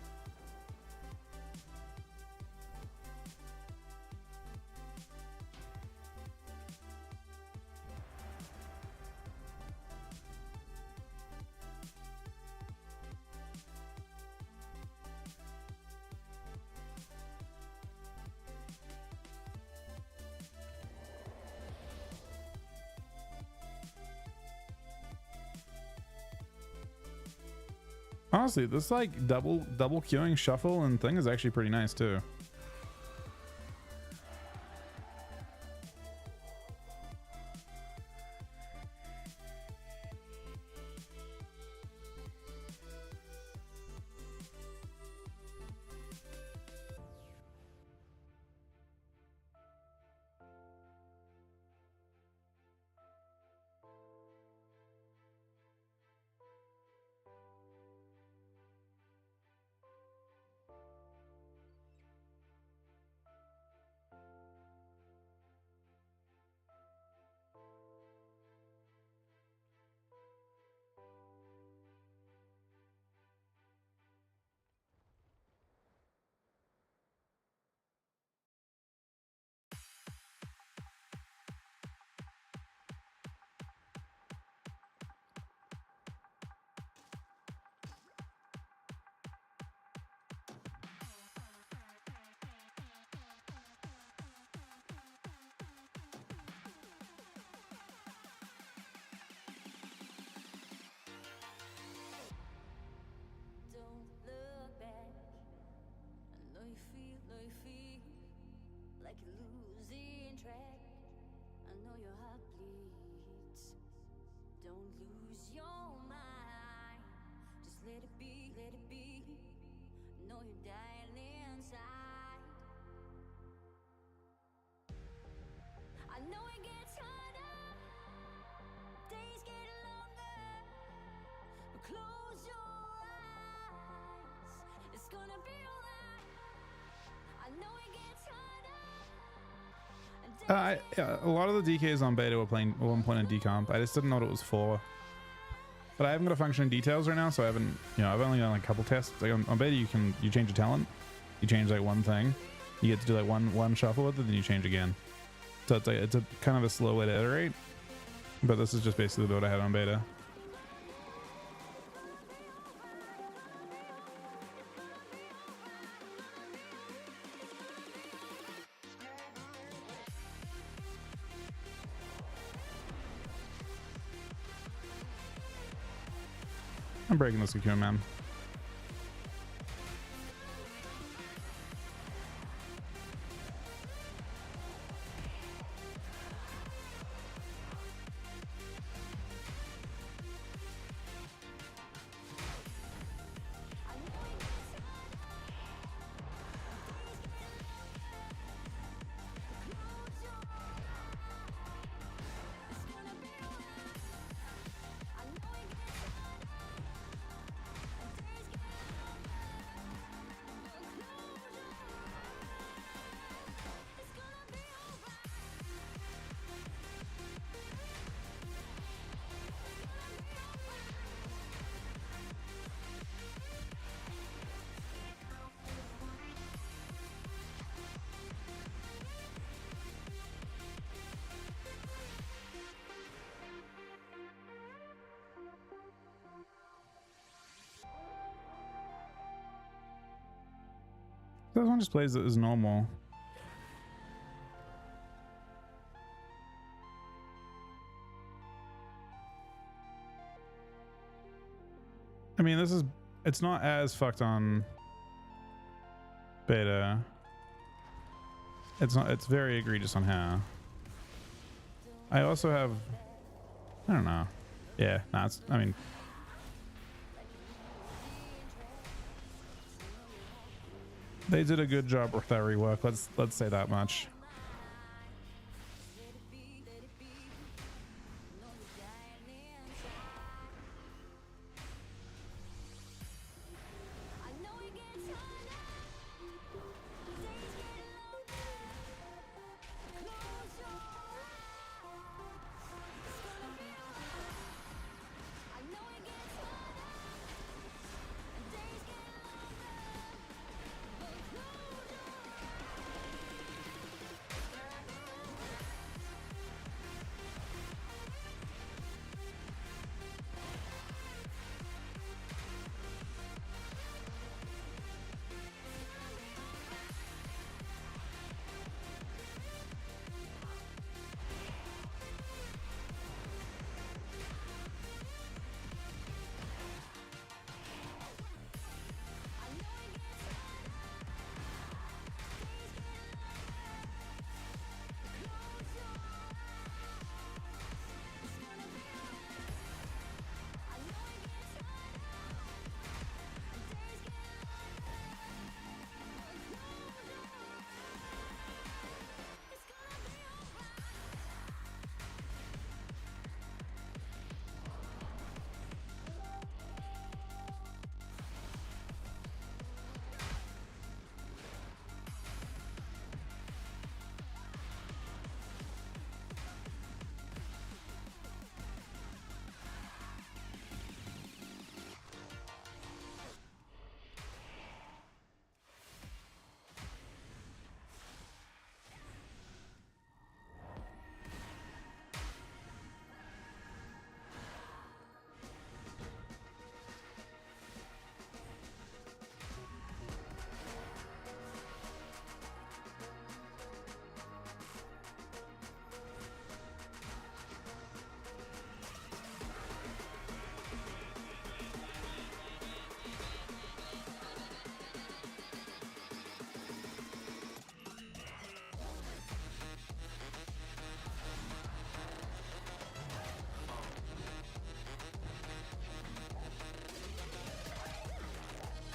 Honestly, this like double queuing shuffle and thing is actually pretty nice too. Don't look back. I know you feel like you're losing track. I know your heart bleeds. Don't lose your mind. Just let it be, let it be. Know you're dying inside. I know it gets harder. Days get longer. But close your eyes. It's gonna be alright. I know it gets harder. Yeah, a lot of the DKs on beta were playing at one point in decomp. I just didn't know what it was for. but I haven't got a functioning details right now, so I haven't, you know, I've only done like a couple tests. Like on beta, you change a talent, you change like one thing, you get to do like one shuffle with it, then you change again. So it's like, it's a kind of a slow way to iterate, but this is just basically the build I had on beta. I'm breaking this cocoon, man. This one just plays it as normal. I mean, this is, it's not as fucked on beta. It's not, it's very egregious on how. I also have, I don't know. Yeah, nah, it's, I mean, they did a good job with that rework. Let's say that much.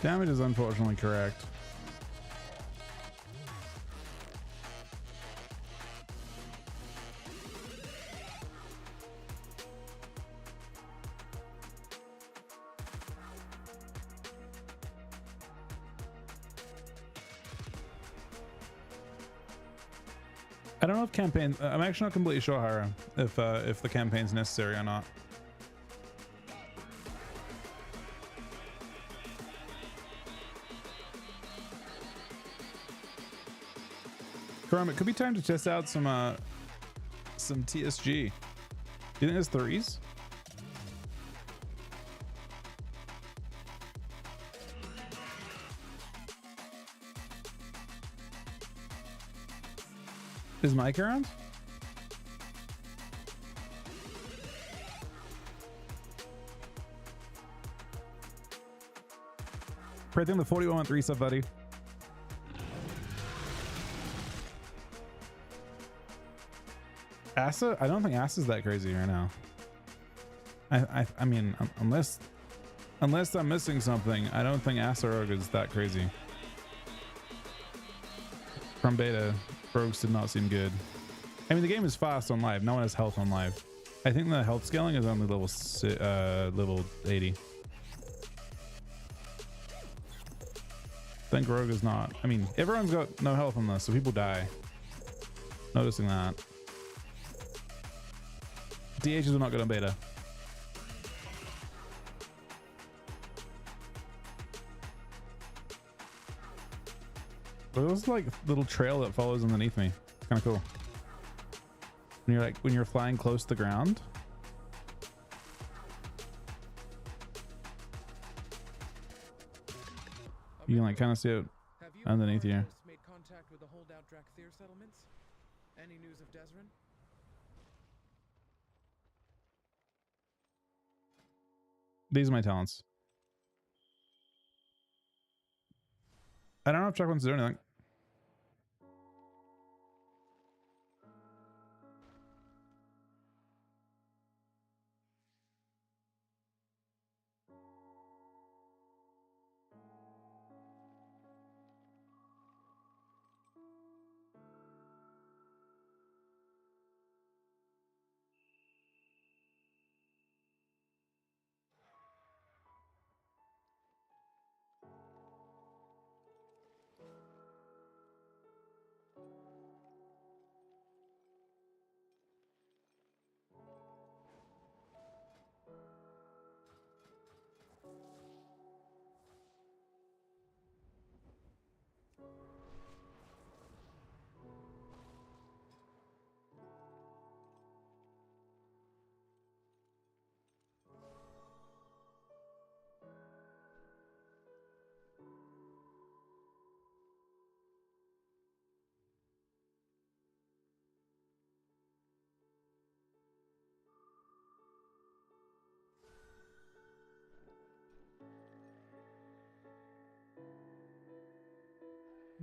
Damage is unfortunately correct. I don't know if campaign. I'm actually not completely sure, Hara, if the campaign's necessary or not. Chrome, it could be time to test out some TSG. Do you think there's threes? Is Mike around? Right there, the 41.3 stuff, buddy. Asa? I don't think Asa's that crazy right now. I mean, unless I'm missing something, I don't think Asa Rogue is that crazy. From beta, Rogues did not seem good. I mean, the game is fast on live. No one has health on live. I think the health scaling is only level 80. I think Rogue is not. I mean, everyone's got no health on this, so people die. Noticing that. DHs are not good on beta. But there's like a little trail that follows underneath me. It's kind of cool. When you're flying close to the ground. You can like kind of see it underneath you. Made contact with the holdout Drakthir settlements? Any news of Desrin? These are my talents. I don't know if Chuck wants to do anything.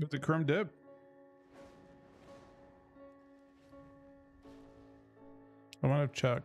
With the crumb dip. I want to Chuck.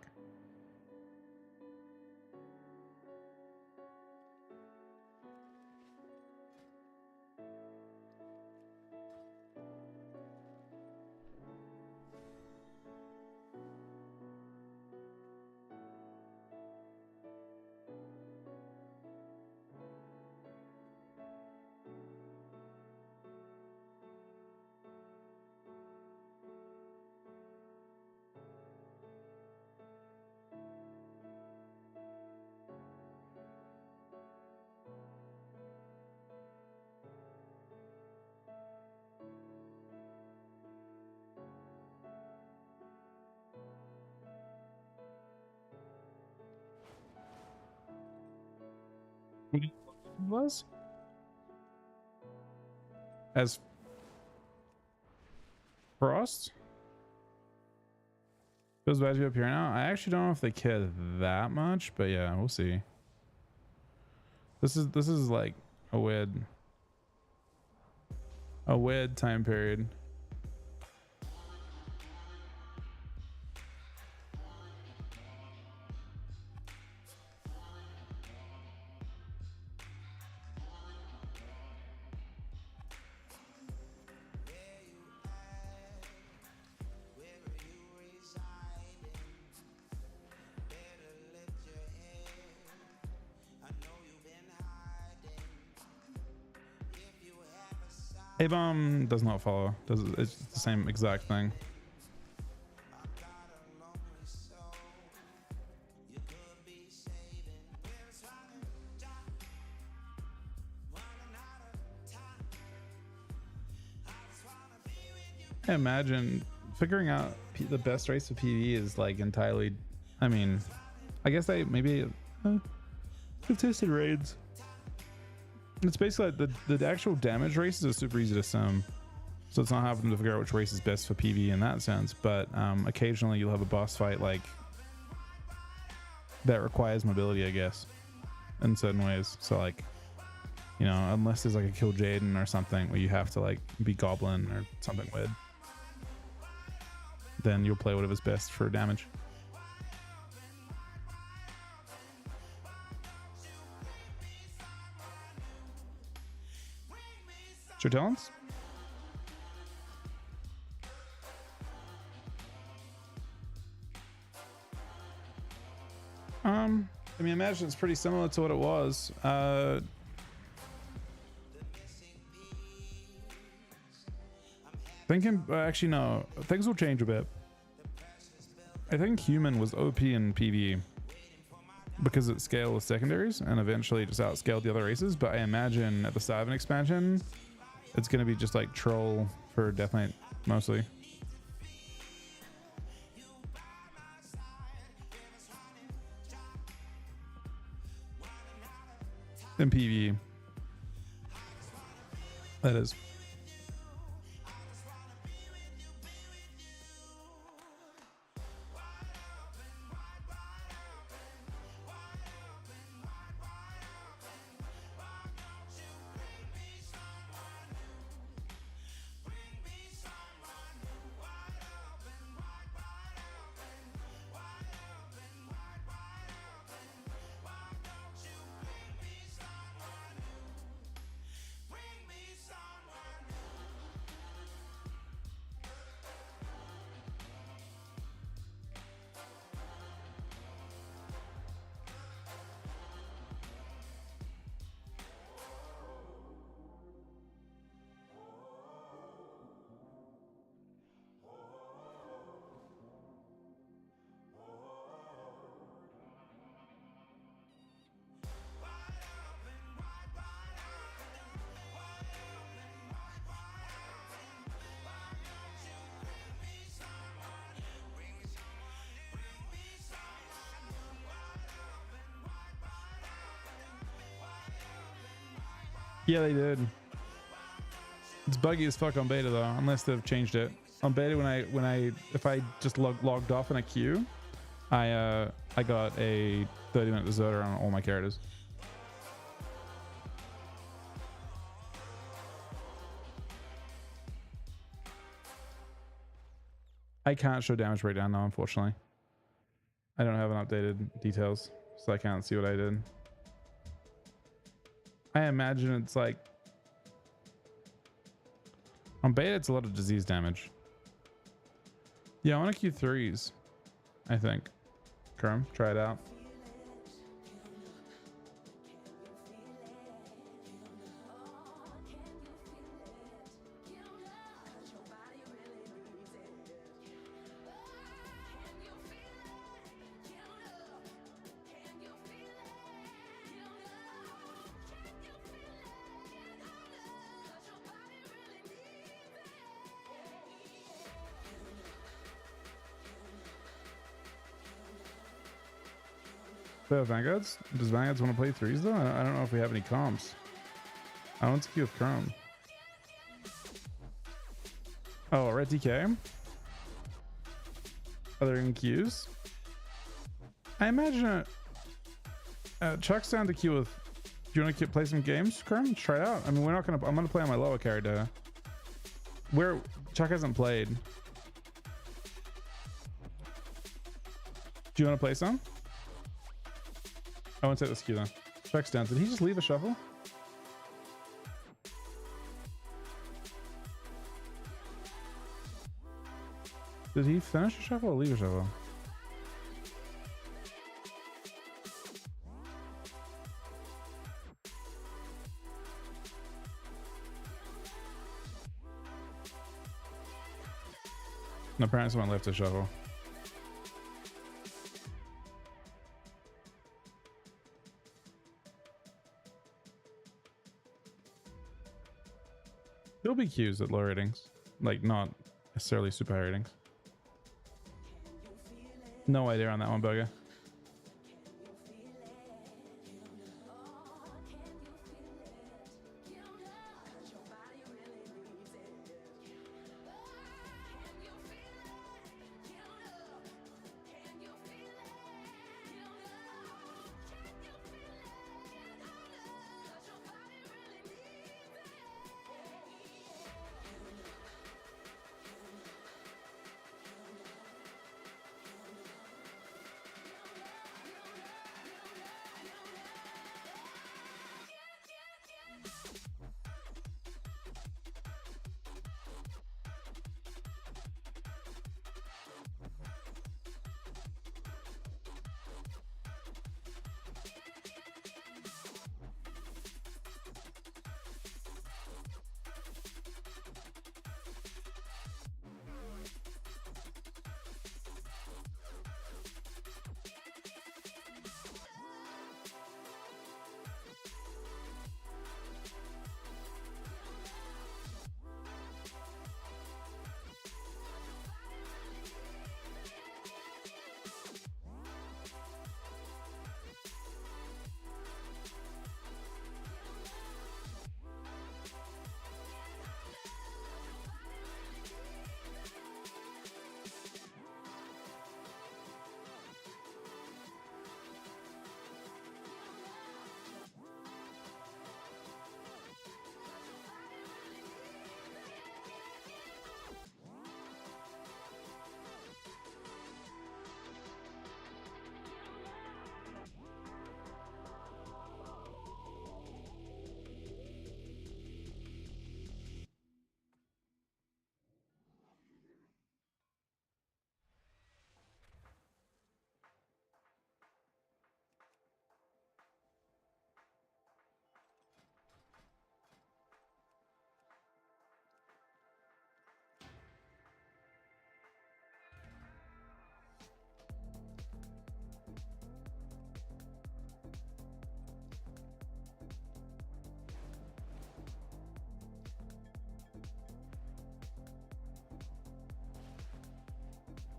Was as Frost feels bad to be up here now. I actually don't know if they care that much, but yeah, we'll see. This is like a weird time period. A-bomb does not follow. It's the same exact thing. I imagine figuring out the best race of PV is like entirely. I mean, I guess they maybe contested raids. It's basically like the actual damage races are super easy to sim, so it's not having to figure out which race is best for PV in that sense. But occasionally you'll have a boss fight like that requires mobility, I guess, in certain ways. So like, you know, unless there's like a kill Jaden or something where you have to like be Goblin or something weird, then you'll play whatever's best for damage. Show talents? I mean, imagine it's pretty similar to what it was. Thinking, actually no, things will change a bit. I think human was OP in PvE because it scaled with secondaries and eventually just outscaled the other races. But I imagine at the start of an expansion, it's going to be just like troll for Death Knight mostly. In PvE, that is. Yeah, they did. It's buggy as fuck on beta though, unless they've changed it. On beta, if I just logged off in a queue, I got a 30-minute deserter on all my characters. I can't show damage breakdown now, unfortunately. I don't have an updated details, so I can't see what I did. I imagine it's like on beta, it's a lot of disease damage. Yeah, I want to Q3s, I think. Chrome, try it out. Vanguards? Does Vanguards want to play threes though? I don't know if we have any comps. I want to queue with Chrome. Oh, red TK. Are there in queues? I imagine Chuck's down to queue with. Do you want to play some games, Chrome? Try it out. I mean, we're not gonna. I'm gonna play on my lower character. Where Chuck hasn't played. Do you want to play some? I want to take this queue then. Chuck's down. Did he just leave a shuffle? Did he finish a shuffle or leave a shuffle? No, apparently someone left a shuffle. There'll be queues at low ratings. Like, not necessarily super high ratings. No idea on that one, Burger.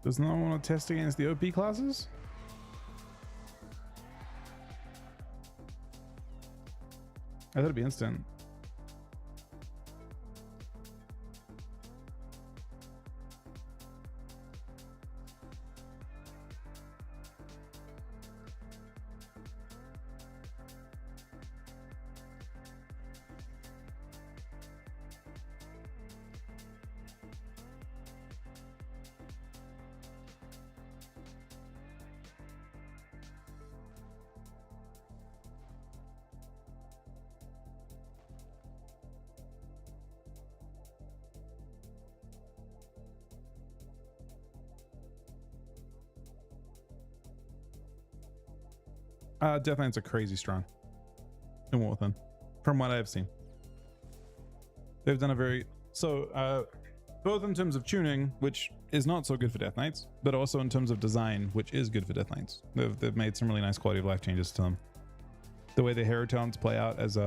Does no one want to test against the OP classes? I thought it'd be instant. Death Knights are crazy strong in War Within, from what I've seen. They've done a very both in terms of tuning, which is not so good for Death Knights, but also in terms of design, which is good for Death Knights. They've made some really nice quality of life changes to them. The way the hero talents play out as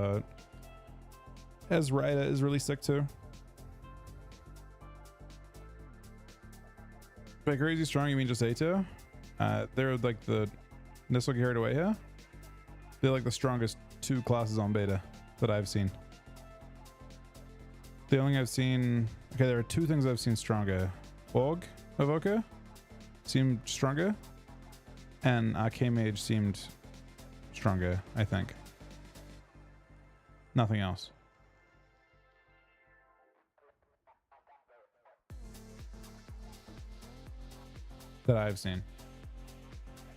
Ryder is really sick too. By crazy strong, you mean just A-tier? They're like this looking carried away here. They're like the strongest two classes on beta that I've seen. The only thing I've seen, okay, there are two things I've seen stronger. Org Evoker seemed stronger, and Arcane Mage seemed stronger, I think. Nothing else. That I've seen.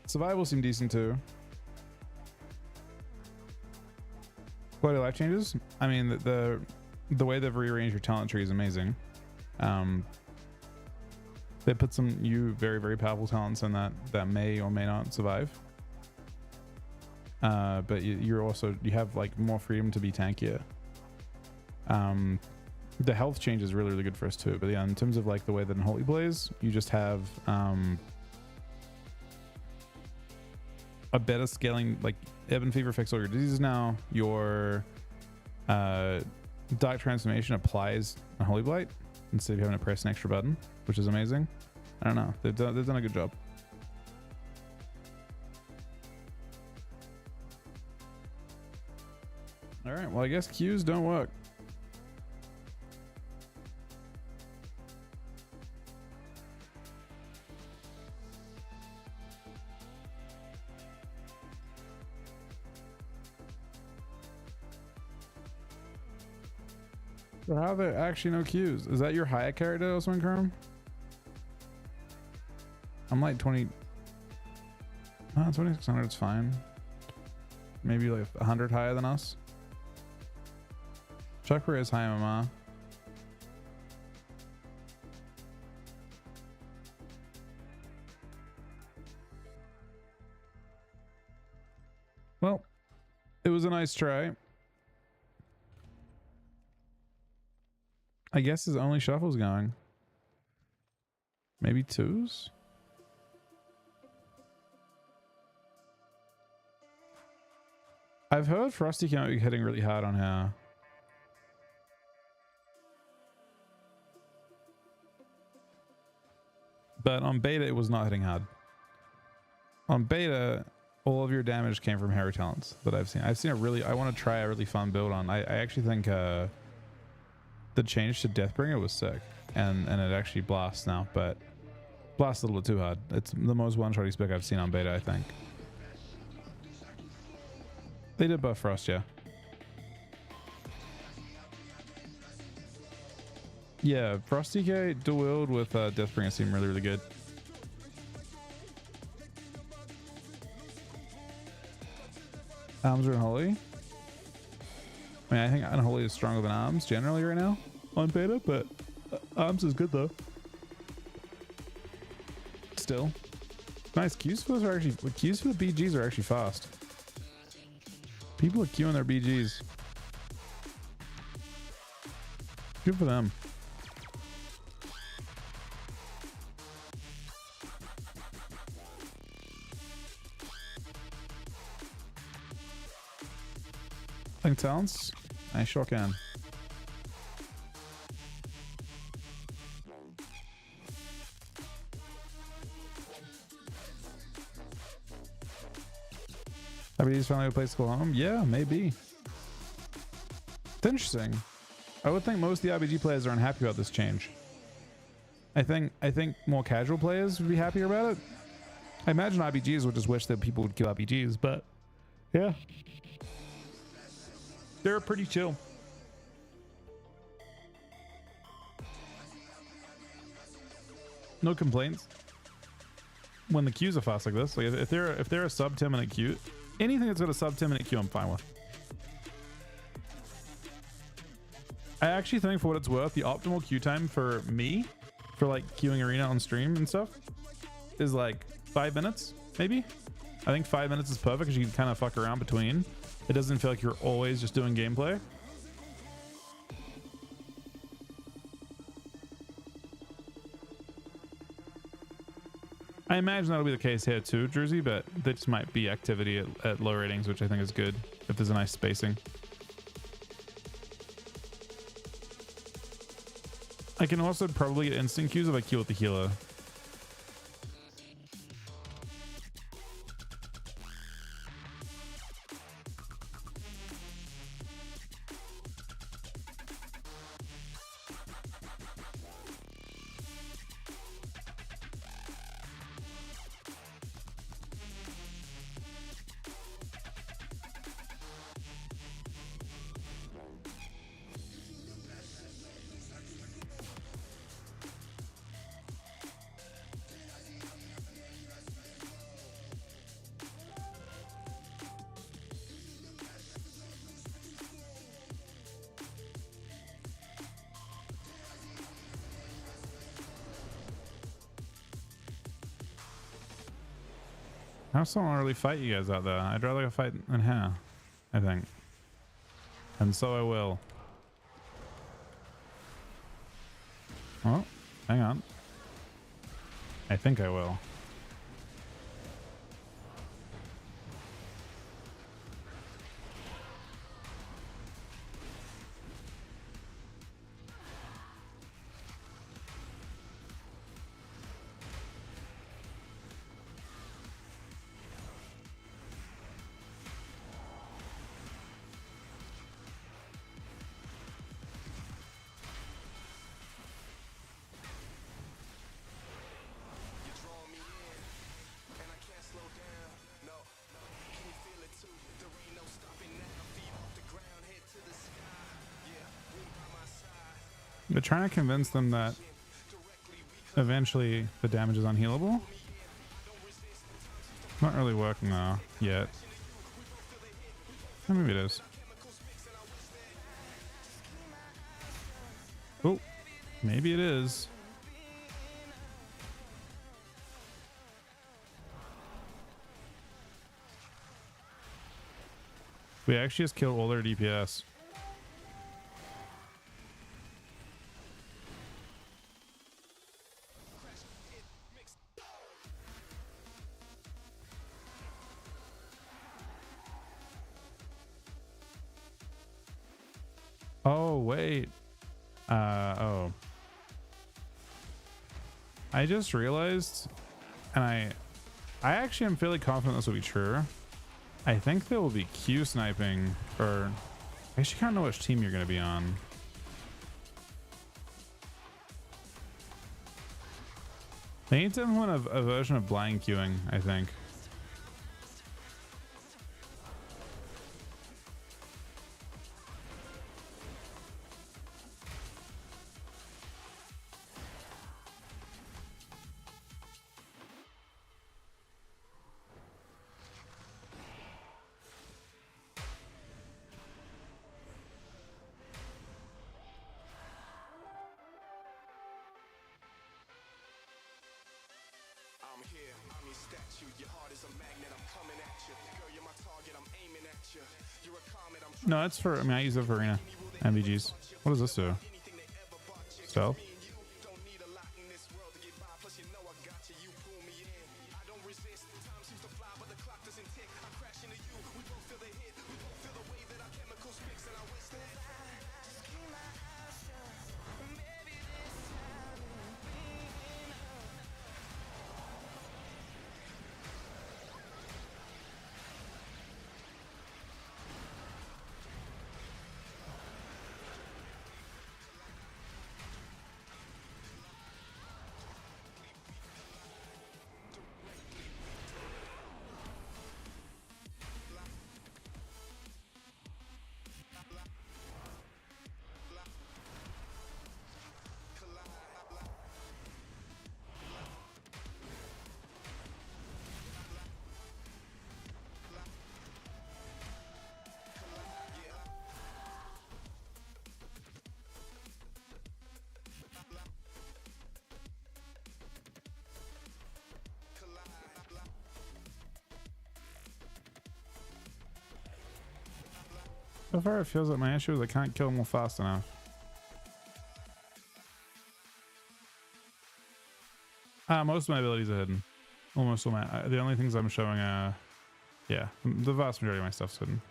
Survival seemed decent too. Quality of life changes. I mean, the way they've rearranged your talent tree is amazing. They put some new very, very powerful talents in that may or may not survive. But you have like more freedom to be tankier. The health change is really, really good for us too. But yeah, in terms of like the way that Unholy plays, you just have a better scaling. Like Ebon Fever affects all your diseases now. Your Dark Transformation applies Unholy Blight, instead of having to press an extra button, which is amazing. I don't know. They've done a good job. All right. Well, I guess queues don't work. So how are there actually no queues? Is that your Hayek character, Osman Chrome? I'm like 20. No, 2600 is fine. Maybe like 100 higher than us. Chakra is high MMR. Well, it was a nice try. I guess his only shuffle's going. Maybe twos? I've heard Frosty came out hitting really hard on her. But on beta, it was not hitting hard. On beta, all of your damage came from Harry Talents that I've seen. I've seen a really, I want to try a really fun build on. I actually think the change to Deathbringer was sick. And it actually blasts now, but blasts a little bit too hard. It's the most one-shotty spec I've seen on beta, I think. They did buff Frost, yeah. Yeah, Frost DK dual wield with Deathbringer seemed really, really good. Arms are Unholy. I mean, I think Unholy is stronger than Arms generally right now on beta, but Arms is good though. Still. Nice, queues for those are actually, queues for the BGs are actually fast. People are queuing their BGs. Good for them. Playing talents? I sure can. Everybody's finally a place to call home? Yeah, maybe. It's interesting. I would think most of the RBG players are unhappy about this change. I think more casual players would be happier about it. I imagine RBGs would just wish that people would kill RBGs, but yeah. They're pretty chill. No complaints. When the queues are fast like this, like if they're a sub 10-minute queue, anything that's got a sub 10-minute queue, I'm fine with. I actually think, for what it's worth, the optimal queue time for me, for like queuing arena on stream and stuff, is like 5 minutes, maybe. I think 5 minutes is perfect because you can kind of fuck around between. It doesn't feel like you're always just doing gameplay. I imagine that'll be the case here too, Jersey, but there just might be activity at low ratings, which I think is good if there's a nice spacing. I can also probably get instant queues if I queue with the healer. I also don't want to really fight you guys out there. I'd rather go fight in here, I think. And so I will. Oh, hang on. I think I will. But trying to convince them that eventually the damage is unhealable. Not really working though, yet. Oh, maybe it is. Oh, maybe it is. We actually just killed all their DPS. Oh, wait. Oh. I just realized, and I actually am fairly confident this will be true. I think they will be Q sniping, or I actually can't know which team you're going to be on. They need to implement a version of blind queuing, I think. I'm here, I'm your statue. Your heart is a magnet, I'm coming at you. Girl, you're my target, I'm aiming at you. You're a comet, I'm No, it's for, I mean, I use it for arena. MVGs. What does this do? anything they ever bought you. Stealth? Me and you don't need a lot in this world to get by. Plus, you know I got you, you pull me in. I don't resist. Time seems to fly, but the clock doesn't tick. I crash into you, we both feel the hit. We both feel the way that our chemicals mix, and I wish that just keep my eyes shut. Maybe this time it'll be enough. So far, it feels like my issue is I can't kill them all fast enough. Most of my abilities are hidden. Almost all my. The only things I'm showing are, yeah, the vast majority of my stuff's hidden.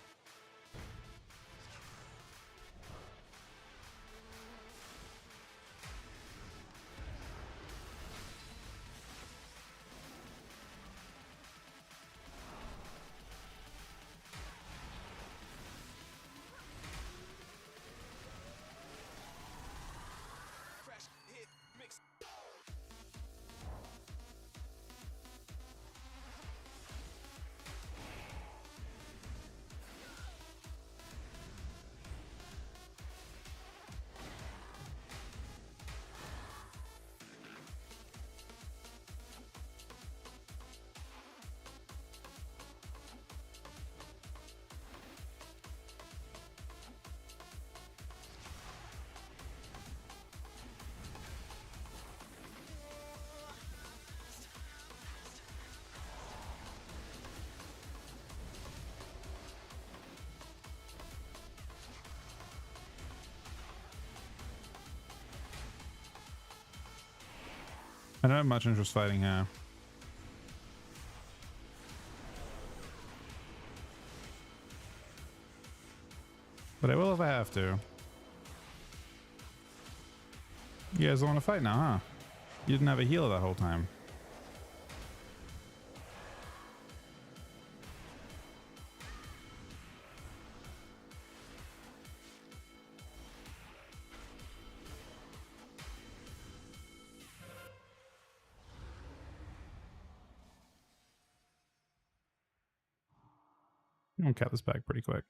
Crash, hit, mix. I don't have much interest fighting here. But I will if I have to. You guys don't want to fight now, huh? You didn't have a heal that whole time. I'm gonna cut this back pretty quick.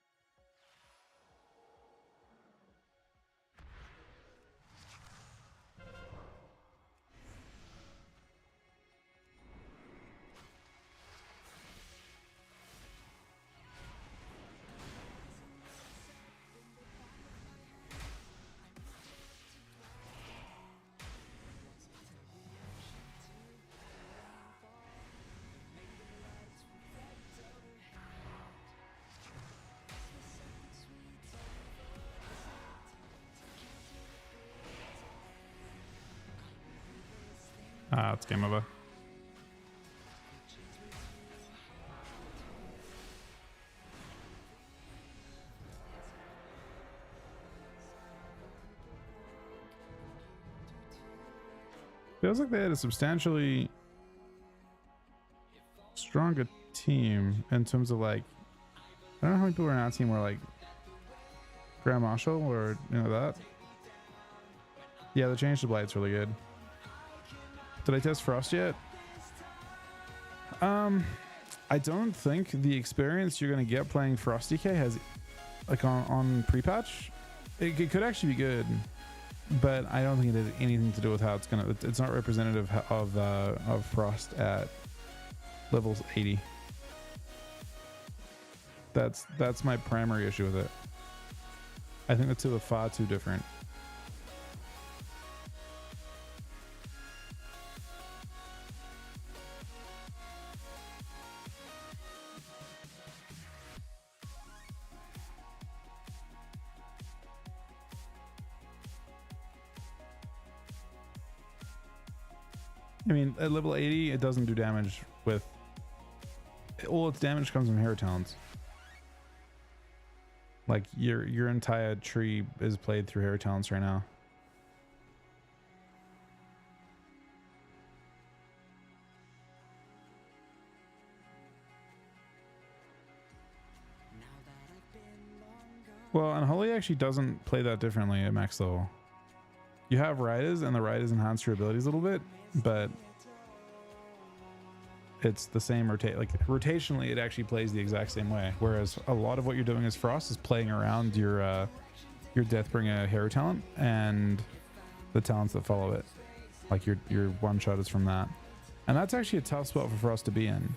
It's game over. Feels like they had a substantially stronger team in terms of like, I don't know how many people were on our team were like Grand Marshal or you know that. Yeah, the change to Blight's really good. Did I test Frost yet? I don't think the experience you're gonna get playing Frost DK has like on Prepatch. It could actually be good, but I don't think it has anything to do with how it's gonna. It's not representative of Frost at levels 80. That's my primary issue with it. I think the two are far too different. I mean, at level 80, it doesn't do damage with... All its damage comes from hair talents. Like, your entire tree is played through hair talents right now. Well, Unholy actually doesn't play that differently at max level. You have riders, and the riders enhance your abilities a little bit, but it's the same rotationally it actually plays the exact same way, whereas a lot of what you're doing as Frost is playing around your Deathbringer hero talent and the talents that follow it, like your one shot is from that, and that's actually a tough spot for Frost to be in,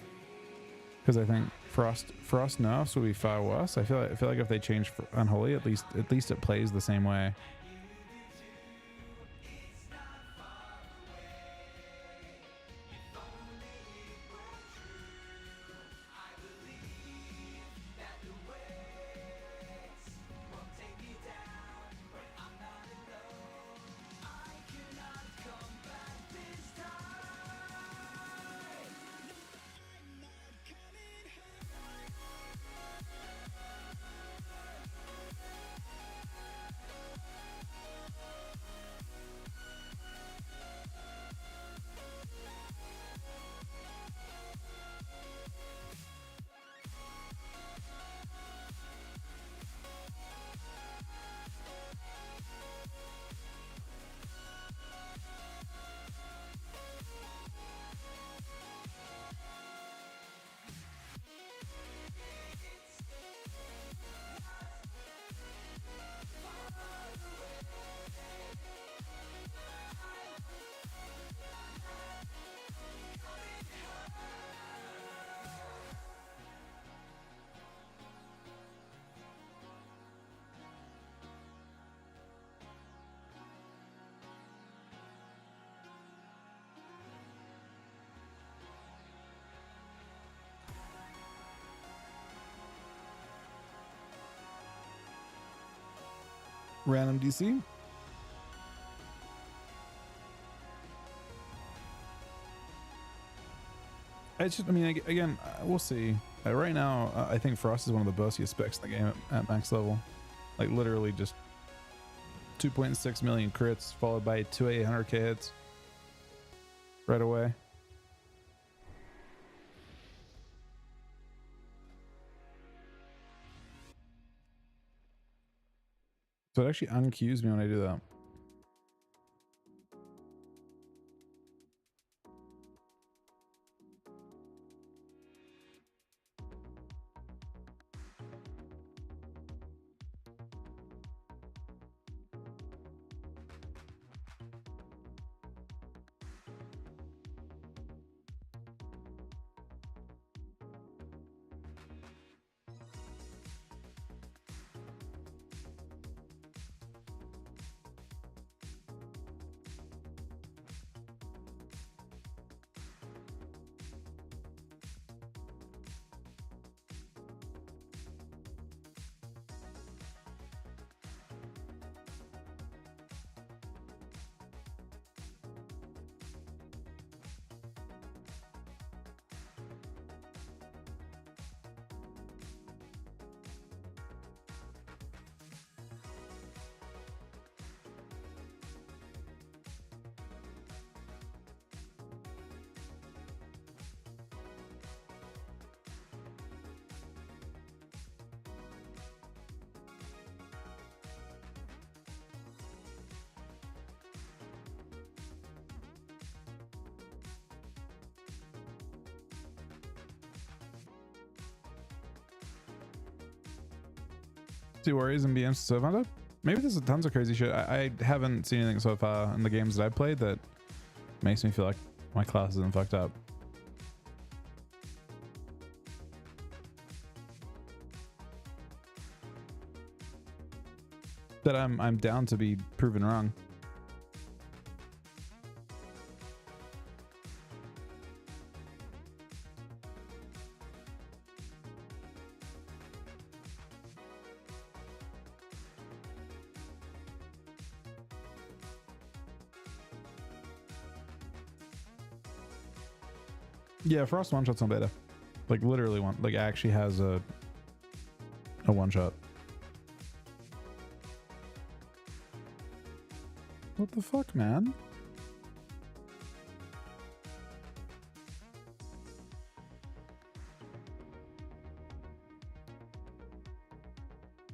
because I think Frost nerfs would be far worse. I feel like if they change Unholy, at least it plays the same way. Random DC. It's just, I mean, again, we'll see. Right now, I think Frost is one of the bossiest specs in the game at max level. Like literally just 2.6 million crits followed by 2 800k hits right away. So it actually uncues me when I do that. See worries and BMs so far. Maybe there's tons of crazy shit. I haven't seen anything so far in the games that I played that makes me feel like my class isn't fucked up. But I'm down to be proven wrong. Yeah, Frost one shot's on beta. Like literally one, like actually has a one shot. What the fuck, man?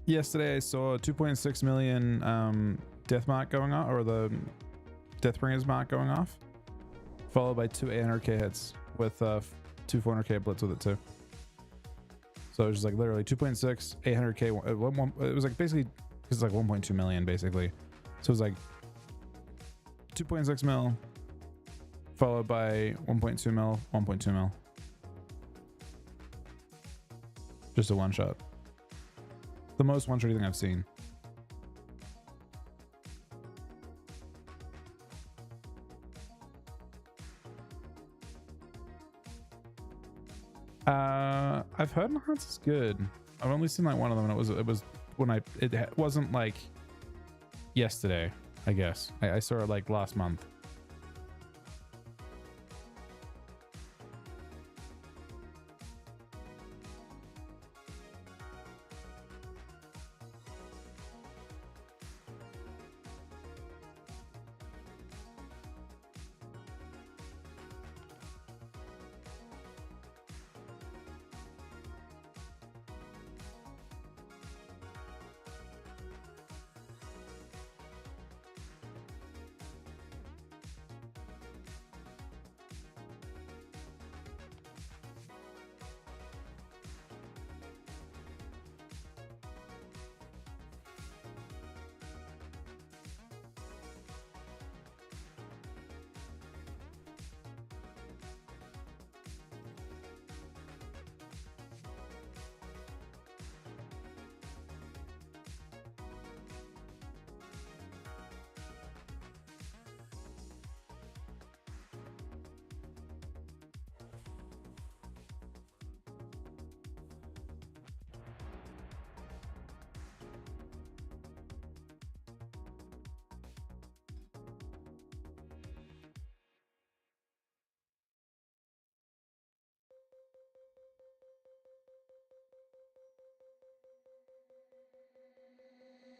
Yesterday I saw 2.6 million death mark going off, or the Deathbringers mark going off, followed by 2 800k hits with 2 400k blitz with it too. So it was just like literally 2.6, 800k. It was like basically, it's like 1.2 million basically. So it was like 2.6 mil, followed by 1.2 mil, 1.2 mil. Just a one shot. The most one shot thing I've seen. I've heard Enhance is good. I've only seen like one of them, and it was when it wasn't like yesterday, I guess. I saw it like last month.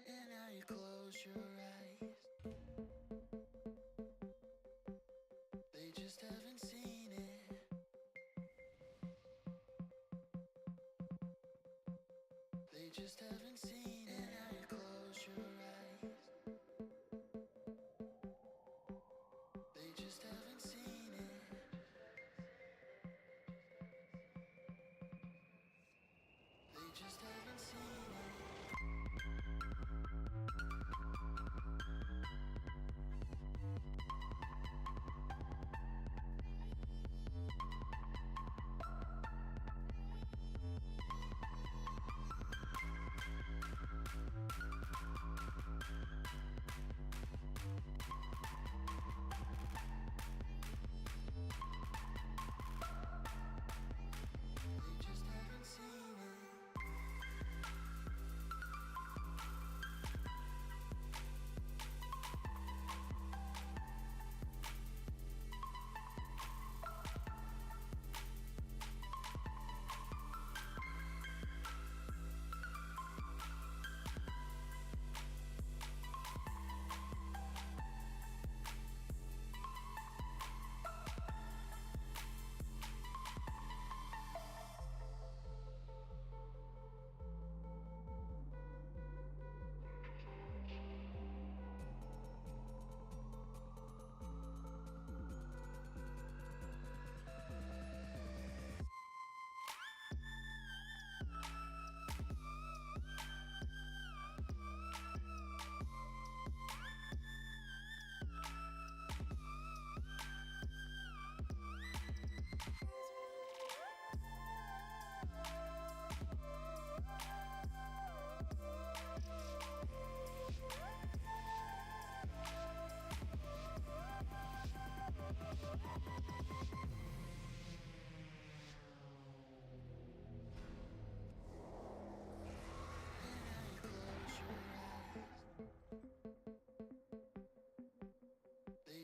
And now you close your eyes. They just haven't seen it. They just haven't seen it. And now you close your eyes. They just haven't seen it. They just haven't seen it. They just haven't seen it.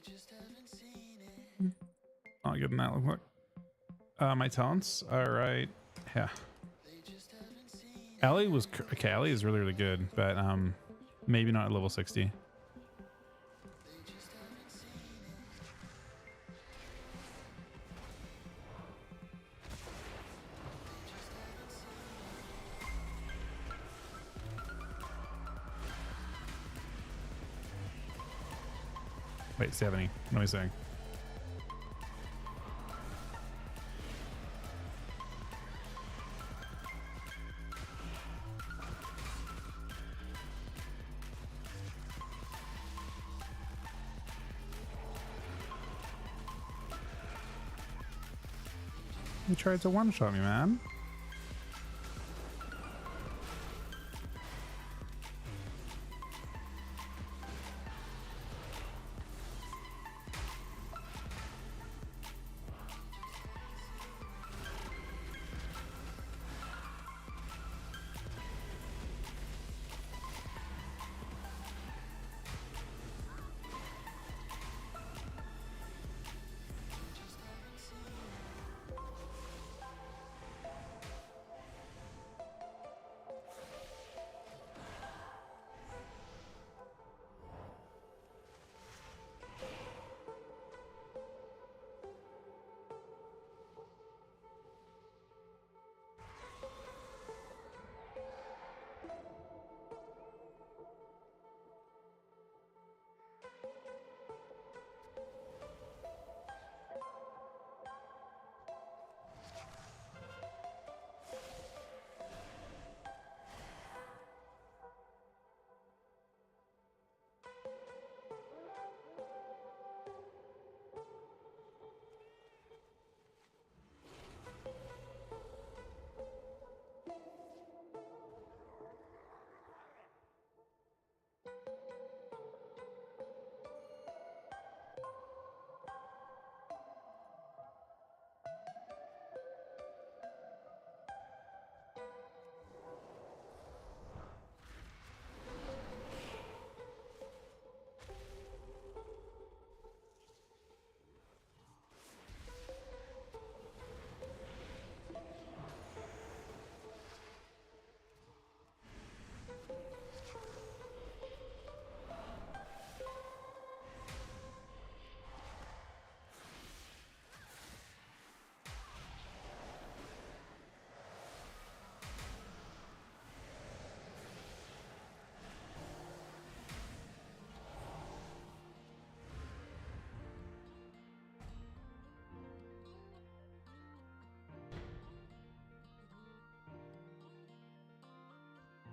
just haven't seen it. Not good in that look. My talents. All right. Yeah. They just haven't seen it. Ellie was okay. Ellie is really good, but maybe not at level 60. They just haven't seen it. Wait, 70. What am I saying? You tried to one-shot me, man.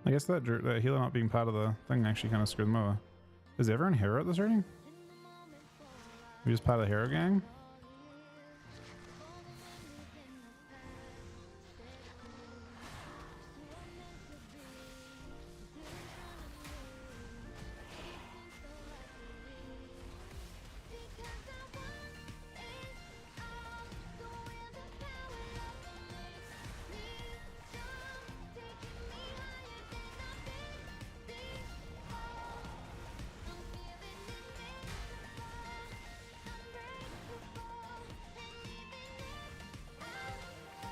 I guess that healer not being part of the thing actually kind of screwed them over. Is everyone hero at this rating? We just part of the hero gang?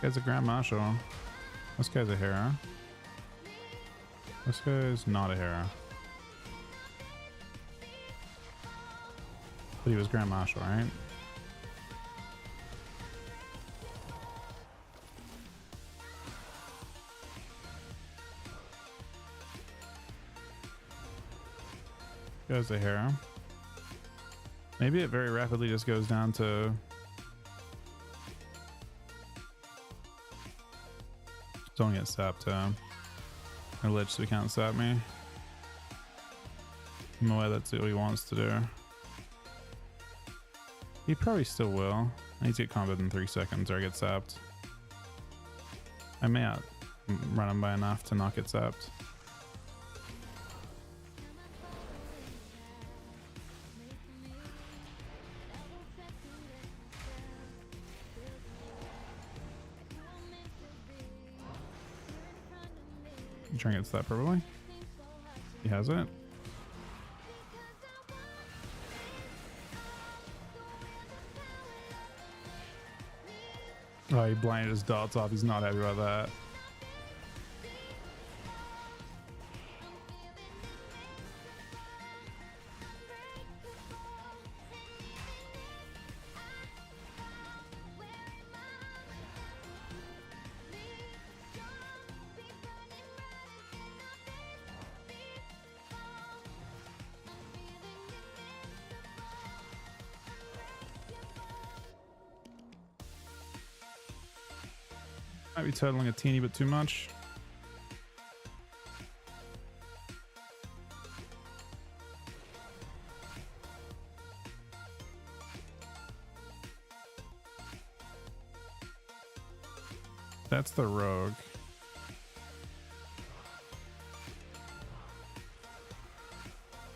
This guy's a Grand Marshal. This guy's a hero. This guy's not a hero. But he was Grand Marshal, right? Goes a hero. Maybe it very rapidly just goes down to don't get sapped. Or lich, so he can't sap me. I'm aware that's what he wants to do. He probably still will. I need to get combat in 3 seconds or I get sapped. I may out run him by enough to not get sapped. Try and get that probably. He has it. Oh, he blinded his dots off. He's not happy about that. Might be totaling a teeny bit too much. That's the rogue.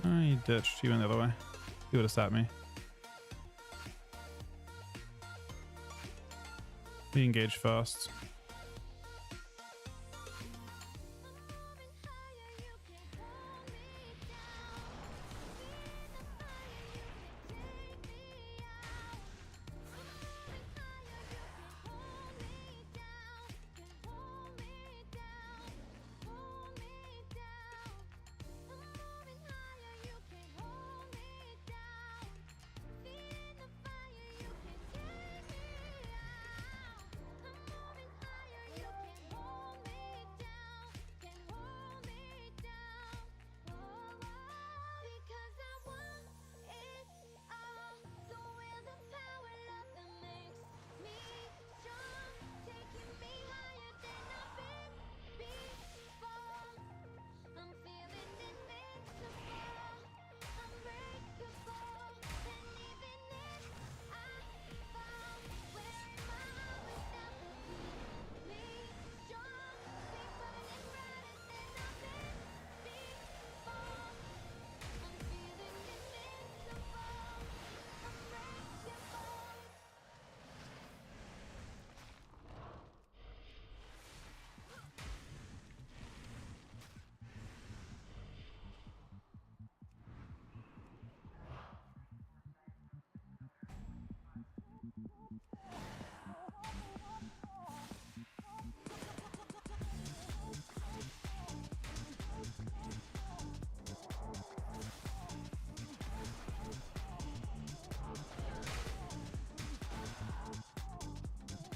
Oh, he ditched. He went the other way. He would have stopped me. He engaged first.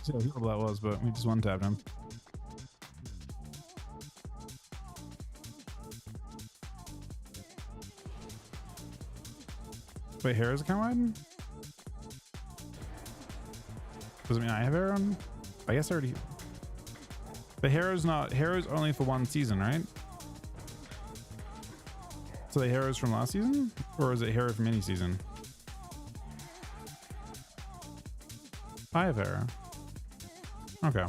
See how horrible that was, but we just one-tapped him. Wait, Hero's account wide? Does it mean I have Hero on? I guess I already... But Hero's not... Hero's only for one season, right? So the Hero's from last season? Or is it Hero from any season? I have Hero. Okay.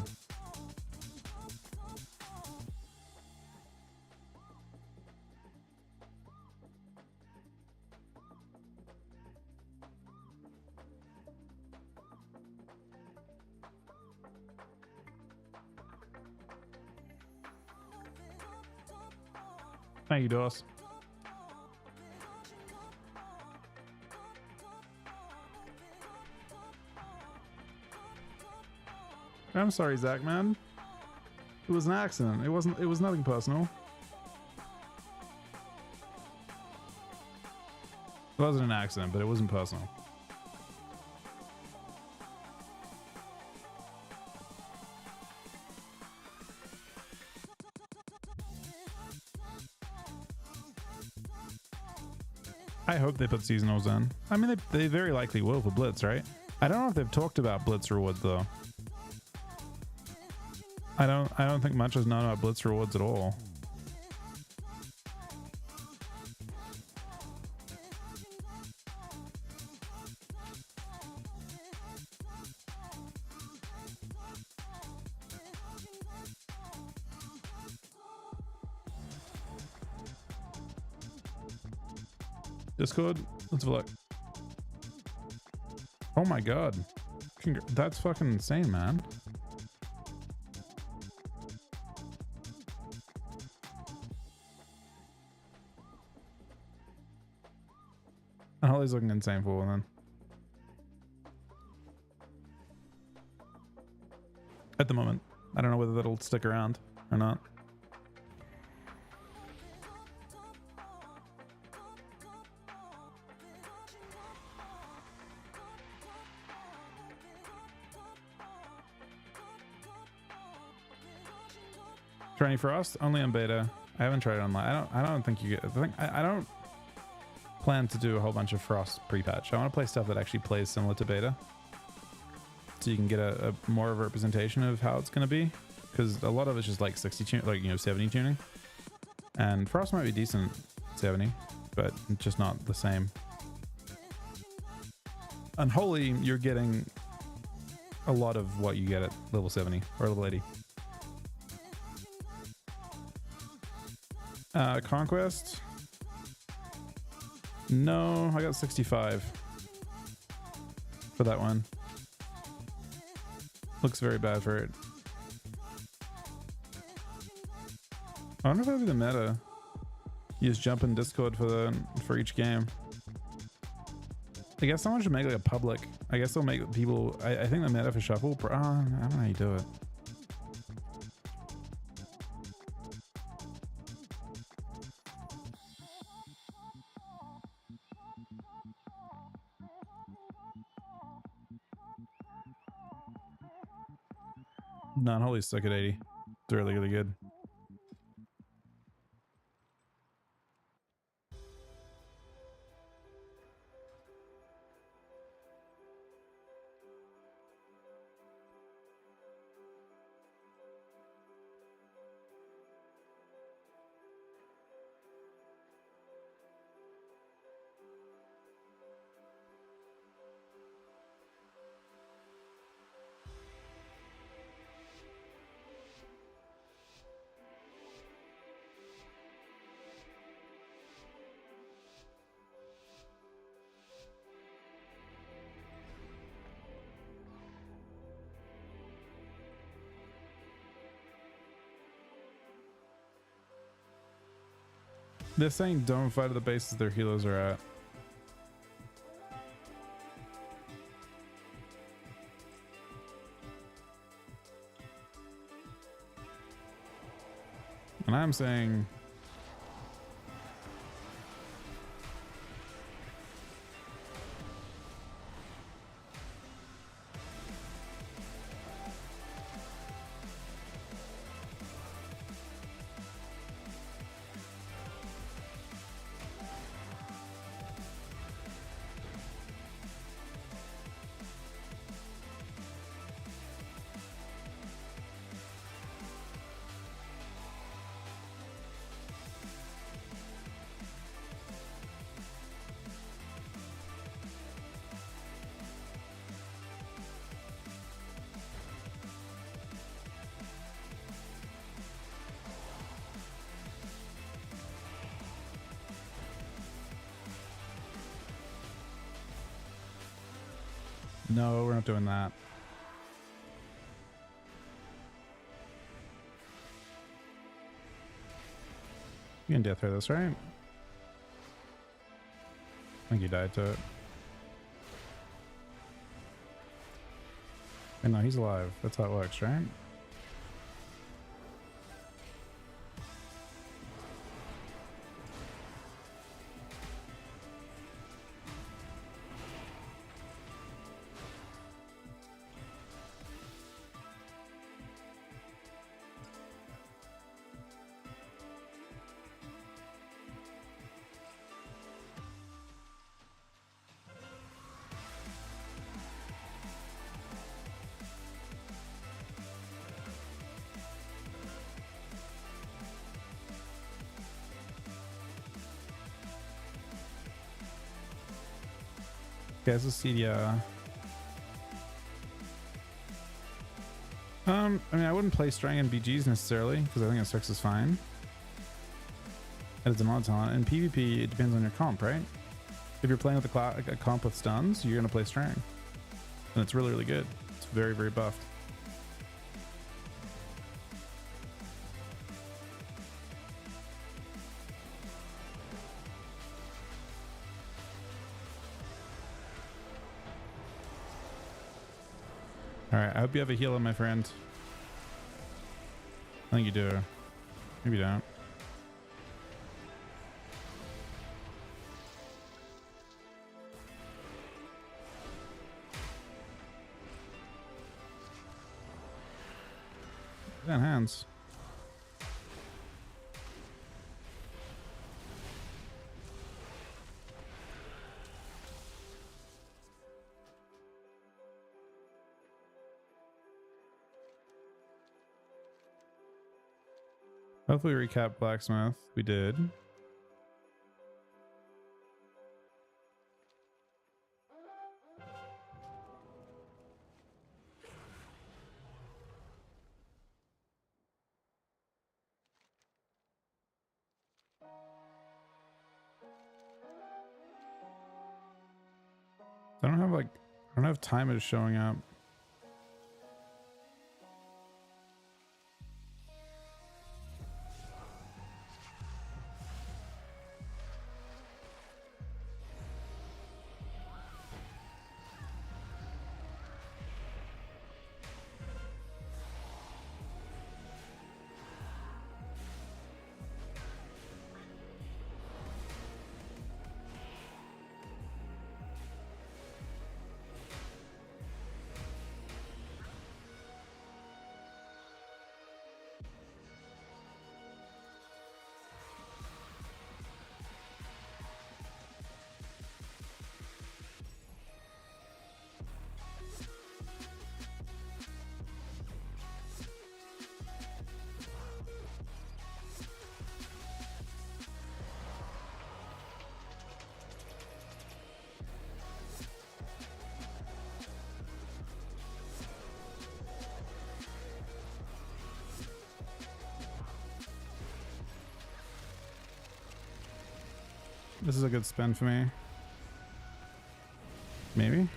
Thank you, Doss. I'm sorry, Zach, man. It was an accident. It was nothing personal. It wasn't an accident, but it wasn't personal. I hope they put seasonals in. I mean, they very likely will for Blitz, right? I don't know if they've talked about Blitz rewards though. I don't think much is known about Blitz rewards at all. Discord, let's have a look. Oh my god, that's fucking insane, man. Holly's looking insane for then. at the moment. I don't know whether that'll stick around or not. Try any Frost? Only on beta. I haven't tried it online. I don't think you get. I don't plan to do a whole bunch of Frost pre-patch. I want to play stuff that actually plays similar to beta, so you can get a more of a representation of how it's going to be. Because a lot of it's just like 60 tune, like 70 tuning, and Frost might be decent 70, but just not the same. Unholy, you're getting a lot of what you get at level 70 or level 80. Conquest. No, I got 65 for that one. Looks very bad for it. I wonder if that'd be the meta. You just jump in Discord for each game. I guess someone should make like a public. I guess they'll make people. I think the meta for shuffle. I don't know how you do it. Non-holy stuck at 80. It's really, really good. They're saying don't fight at the bases their healers are at. And I'm saying no, we're not doing that. You can death ray this, right? I think you died to it. And no, he's alive. That's how it works, right? Okay, so CDR. I mean, I wouldn't play Strang and BGs necessarily because I think S6 is fine. And it's a mod talent. In PvP, it depends on your comp, right? If you're playing with a comp with stuns, you're gonna play Strang, and it's really, really good. It's very, very buffed. All right, I hope you have a healer, my friend. I think you do. Maybe you don't. Down hands. Hopefully recap blacksmith. We did. I don't have like, I don't have time is showing up. This is a good spin for me. Maybe.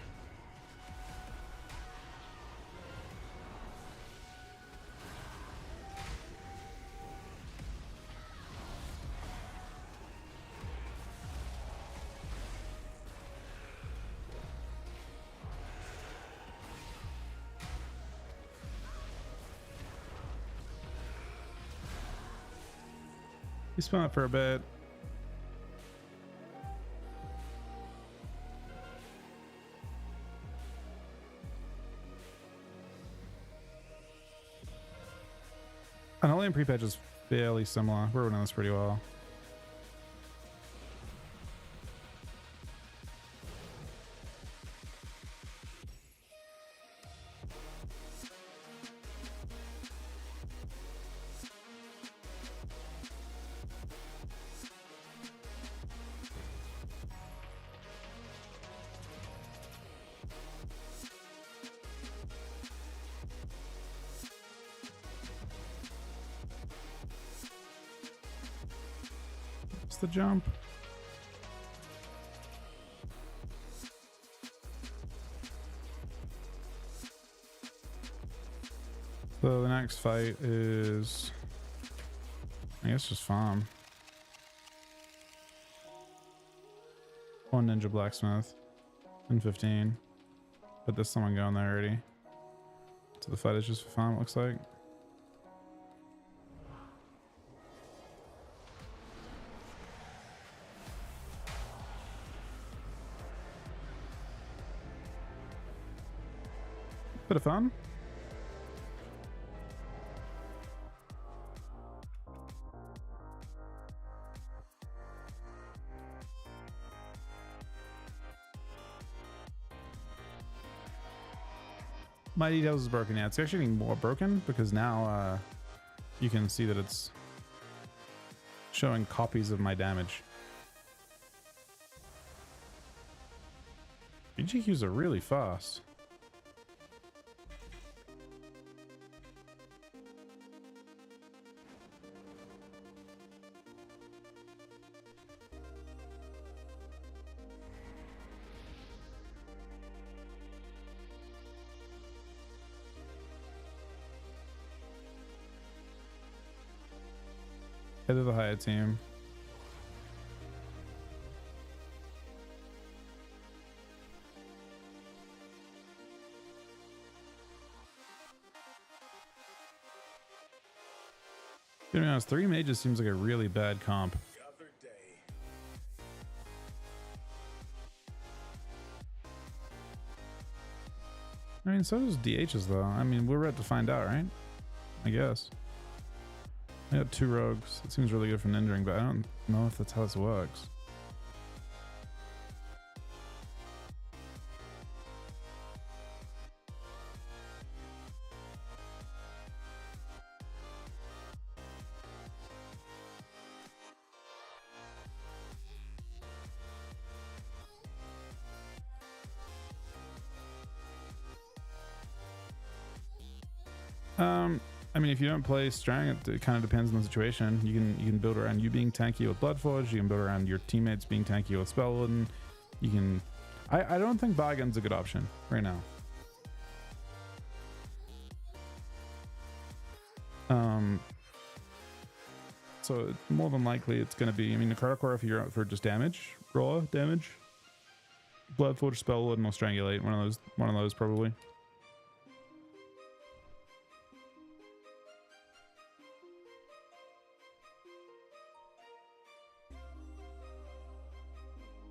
He spun up for a bit. Anomaly and Prepatch is fairly similar. We're running this pretty well. The jump. So the next fight is, I guess, just farm. One ninja blacksmith and 15. But there's someone going there already. So the fight is just for farm, it looks like. Bit of fun. My details is broken. Yeah, it's actually getting more broken because now you can see that it's showing copies of my damage. BGQs are really fast. Head of the higher team. To be honest, 3 mages seems like a really bad comp. I mean, so does DHs though. I mean, we're about to find out, right? I guess. I got 2 rogues. It seems really good for ninjering, but I don't know if that's how this works. I mean, if you don't play Strang, it kind of depends on the situation. You can build around you being tanky with Bloodforge. You can build around your teammates being tanky with Spellwooden. You can. I don't think Bargain's a good option right now. So more than likely it's going to be. I mean, Necrotic if you're out for just damage, raw damage. Bloodforge, Spellwooden, or Strangulate. One of those probably.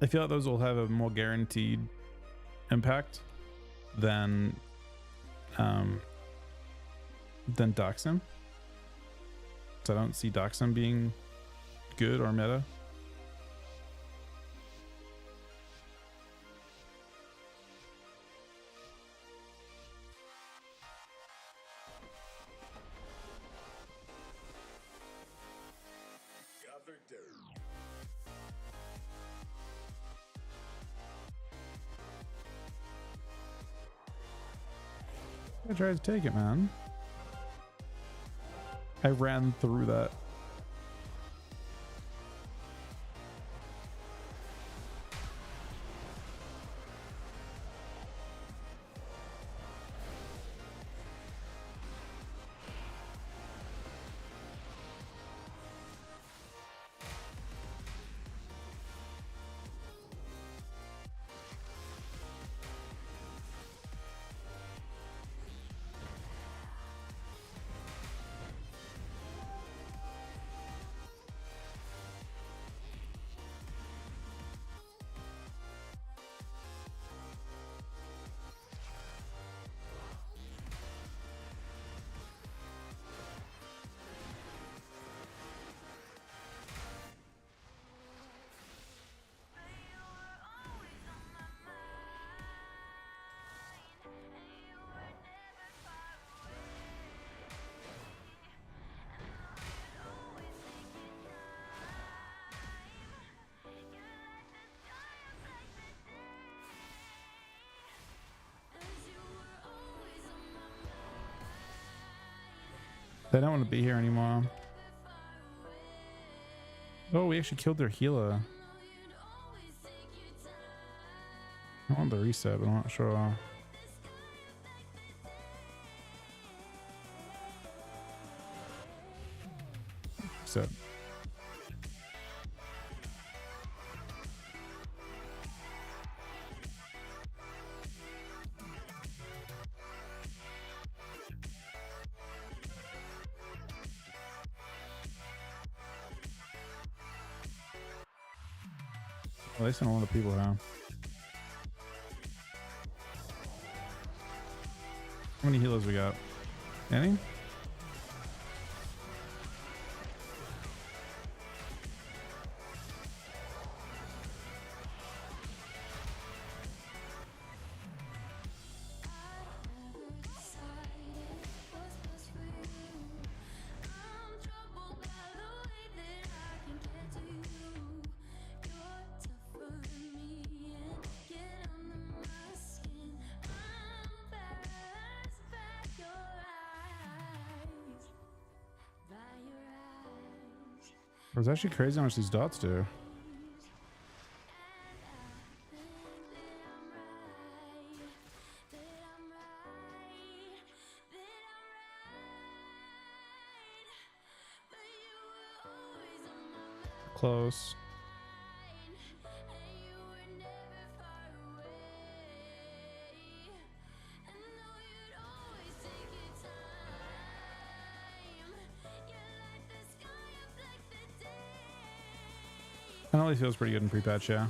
I feel like those will have a more guaranteed impact than Darksim. So I don't see Darksim being good or meta. I tried to take it, man. I ran through that. They don't want to be here anymore. Oh, we actually killed their healer. I want the reset, but I'm not sure. Reset. Oh, they sent a lot of people out. How many healers we got? Any? It was actually crazy how much these dots do. Close. Penalty feels pretty good in pre-patch, yeah.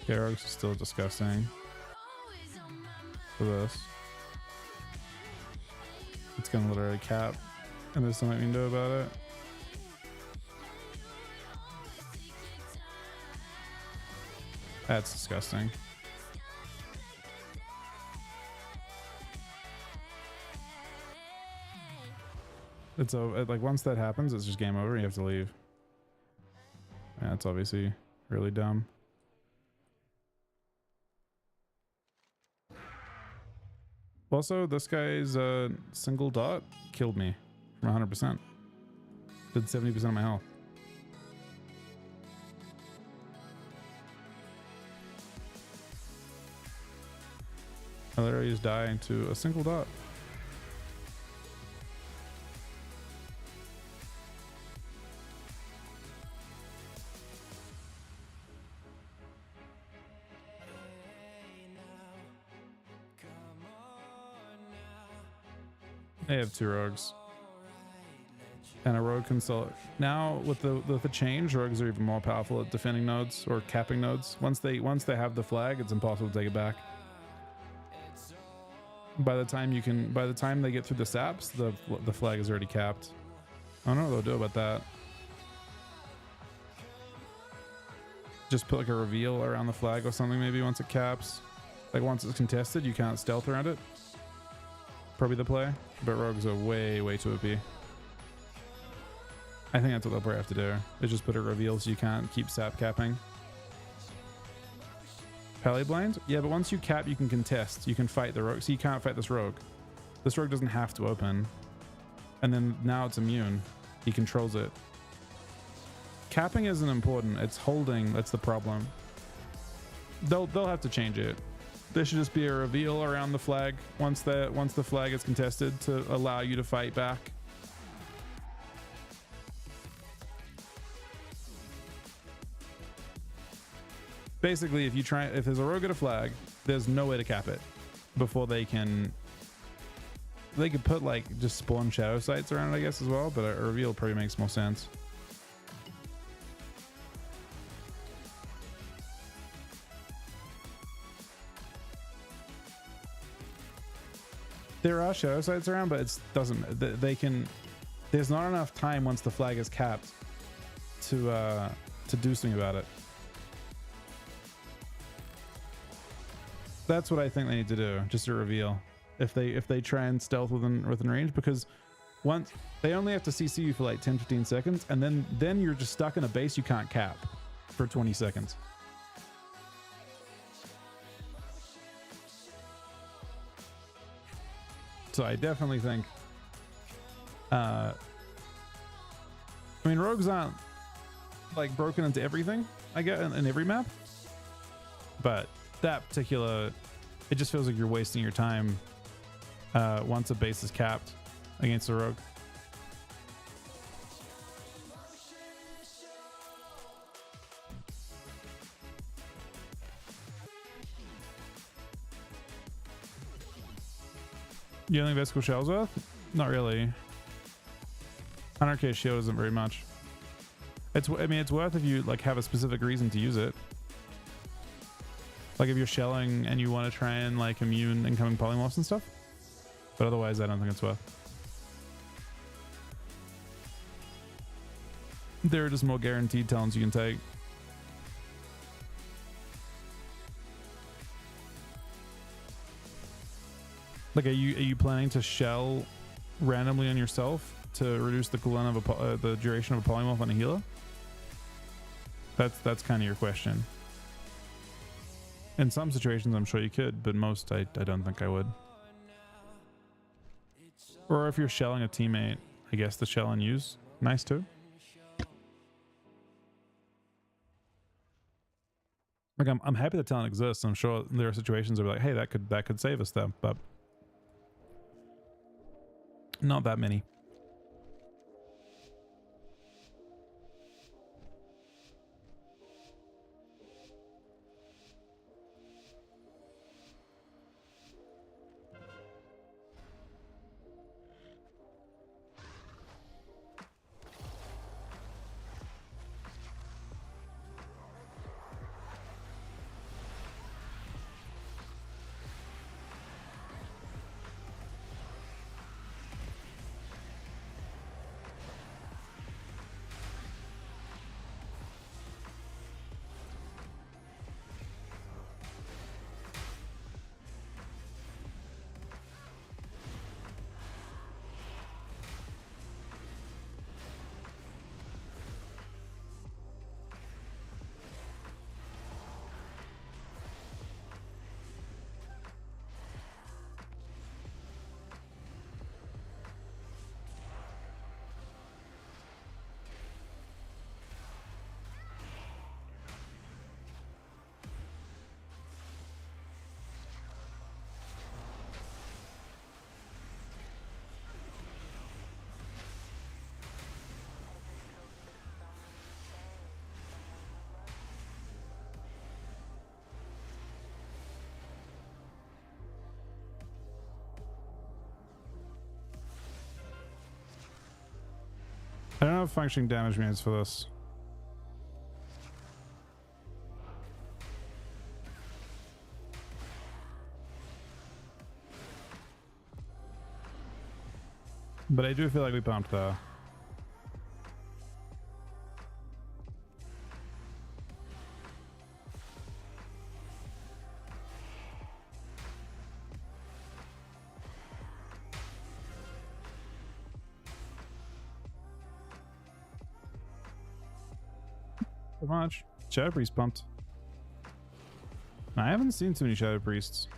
Rogues is still disgusting. For this. It's gonna literally cap. And there's something we can do about it. That's disgusting. It's like once that happens, it's just game over. You have to leave. Yeah, it's obviously really dumb. Also, this guy's single dot killed me from 100%. Did 70% of my health. I literally just die into a single dot. They have 2 rogues. And a rogue consult. Now with the change, rogues are even more powerful at defending nodes or capping nodes. Once they have the flag, it's impossible to take it back. By the time they get through the saps, the flag is already capped. I don't know what they'll do about that. Just put like a reveal around the flag or something maybe once it caps. Like once it's contested, you can't stealth around it. Probably the play, but rogues are way too OP. I think that's what they'll probably have to do. They just put a reveal so you can't keep sap capping. Pally blind? Yeah, but once you cap, you can contest. You can fight the rogue, so you can't fight this rogue. This rogue doesn't have to open. And then now it's immune. He controls it. Capping isn't important. It's holding that's the problem. They'll have to change it. There should just be a reveal around the flag once the flag is contested to allow you to fight back. Basically, if there's a rogue at a flag, there's no way to cap it before they could put like just spawn shadow sites around it, I guess, as well, but a reveal probably makes more sense. There are shadow sites around, but there's not enough time once the flag is capped to do something about it. That's what I think they need to do, just a reveal. If they try and stealth within range, because once they only have to CC you for like 10-15 seconds, and then you're just stuck in a base you can't cap for 20 seconds. So I definitely think I mean, rogues aren't like broken into everything, I get in every map, but that particular, it just feels like you're wasting your time once a base is capped against a rogue. You don't think Vesicle Shell's worth? Not really. 100k shield isn't very much. It's worth if you like have a specific reason to use it. Like if you're shelling and you want to try and like immune incoming polymorphs and stuff. But otherwise, I don't think it's worth. There are just more guaranteed talents you can take. Like, are you planning to shell randomly on yourself to reduce the cooldown of the duration of a polymorph on a healer? That's kind of your question. In some situations, I'm sure you could, but most, I don't think I would. Or if you're shelling a teammate, I guess the shell and use, nice too. Like I'm happy the talent exists. I'm sure there are situations where like, hey, that could save us though, but not that many. I don't know if functioning damage means for this. But I do feel like we pumped though. So much. Shadow Priest pumped. I haven't seen too many Shadow Priests.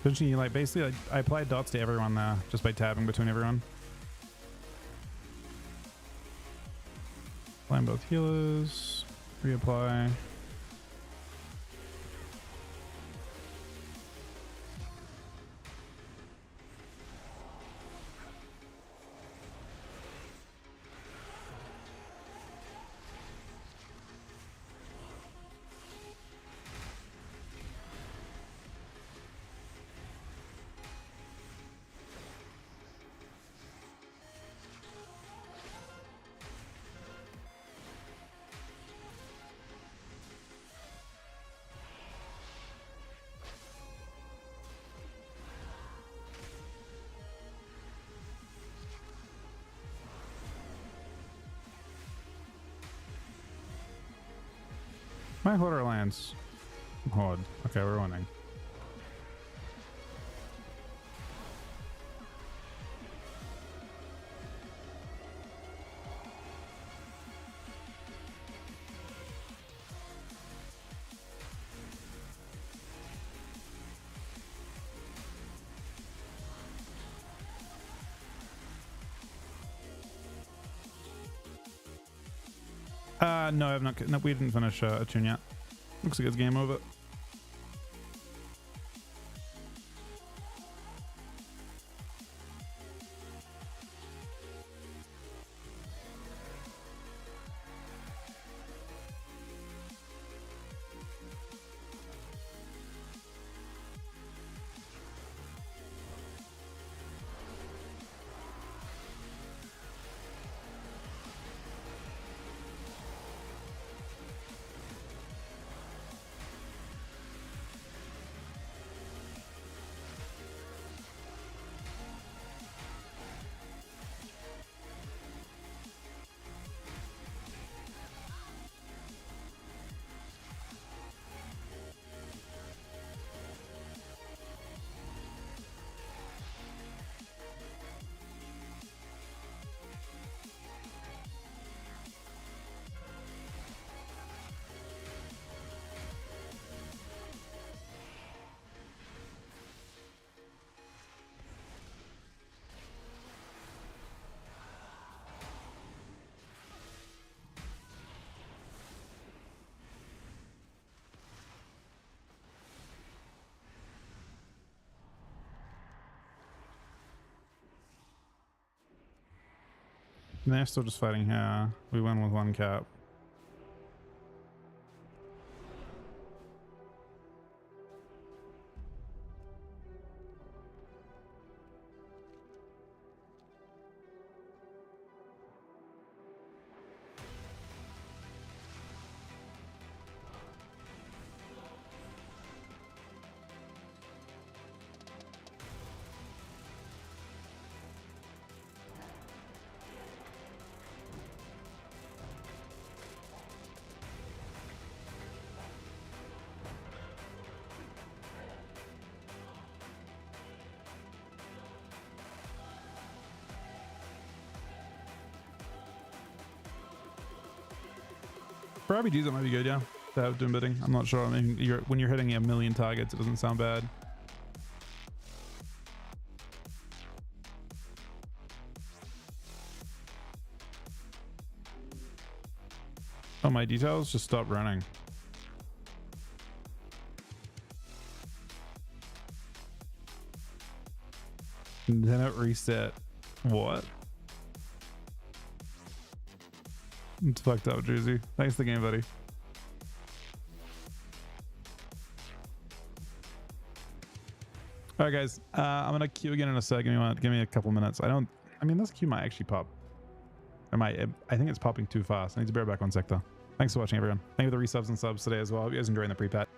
Essentially, like basically, I applied dots to everyone there just by tabbing between everyone. Applying both healers, reapply. Might hold our lands. Hold. Okay, we're winning. No, I've not. No, we didn't finish a tune yet. Looks like it's game over. And they're still just fighting here. We win with one cap. For RPGs, that might be good, yeah. To have doom bidding. I'm not sure. I mean, when you're hitting a million targets, it doesn't sound bad. Oh, my details just stopped running. And then it reset. What? It's fucked up, Juicy. Thanks for the game, buddy. All right, guys. I'm gonna queue again in a second. Give me a couple minutes. I mean, this queue might actually pop. I think it's popping too fast. I need to bear back one sec, though. Thanks for watching, everyone. Thank you for the resubs and subs today as well. Hope you guys enjoying the pre-patch.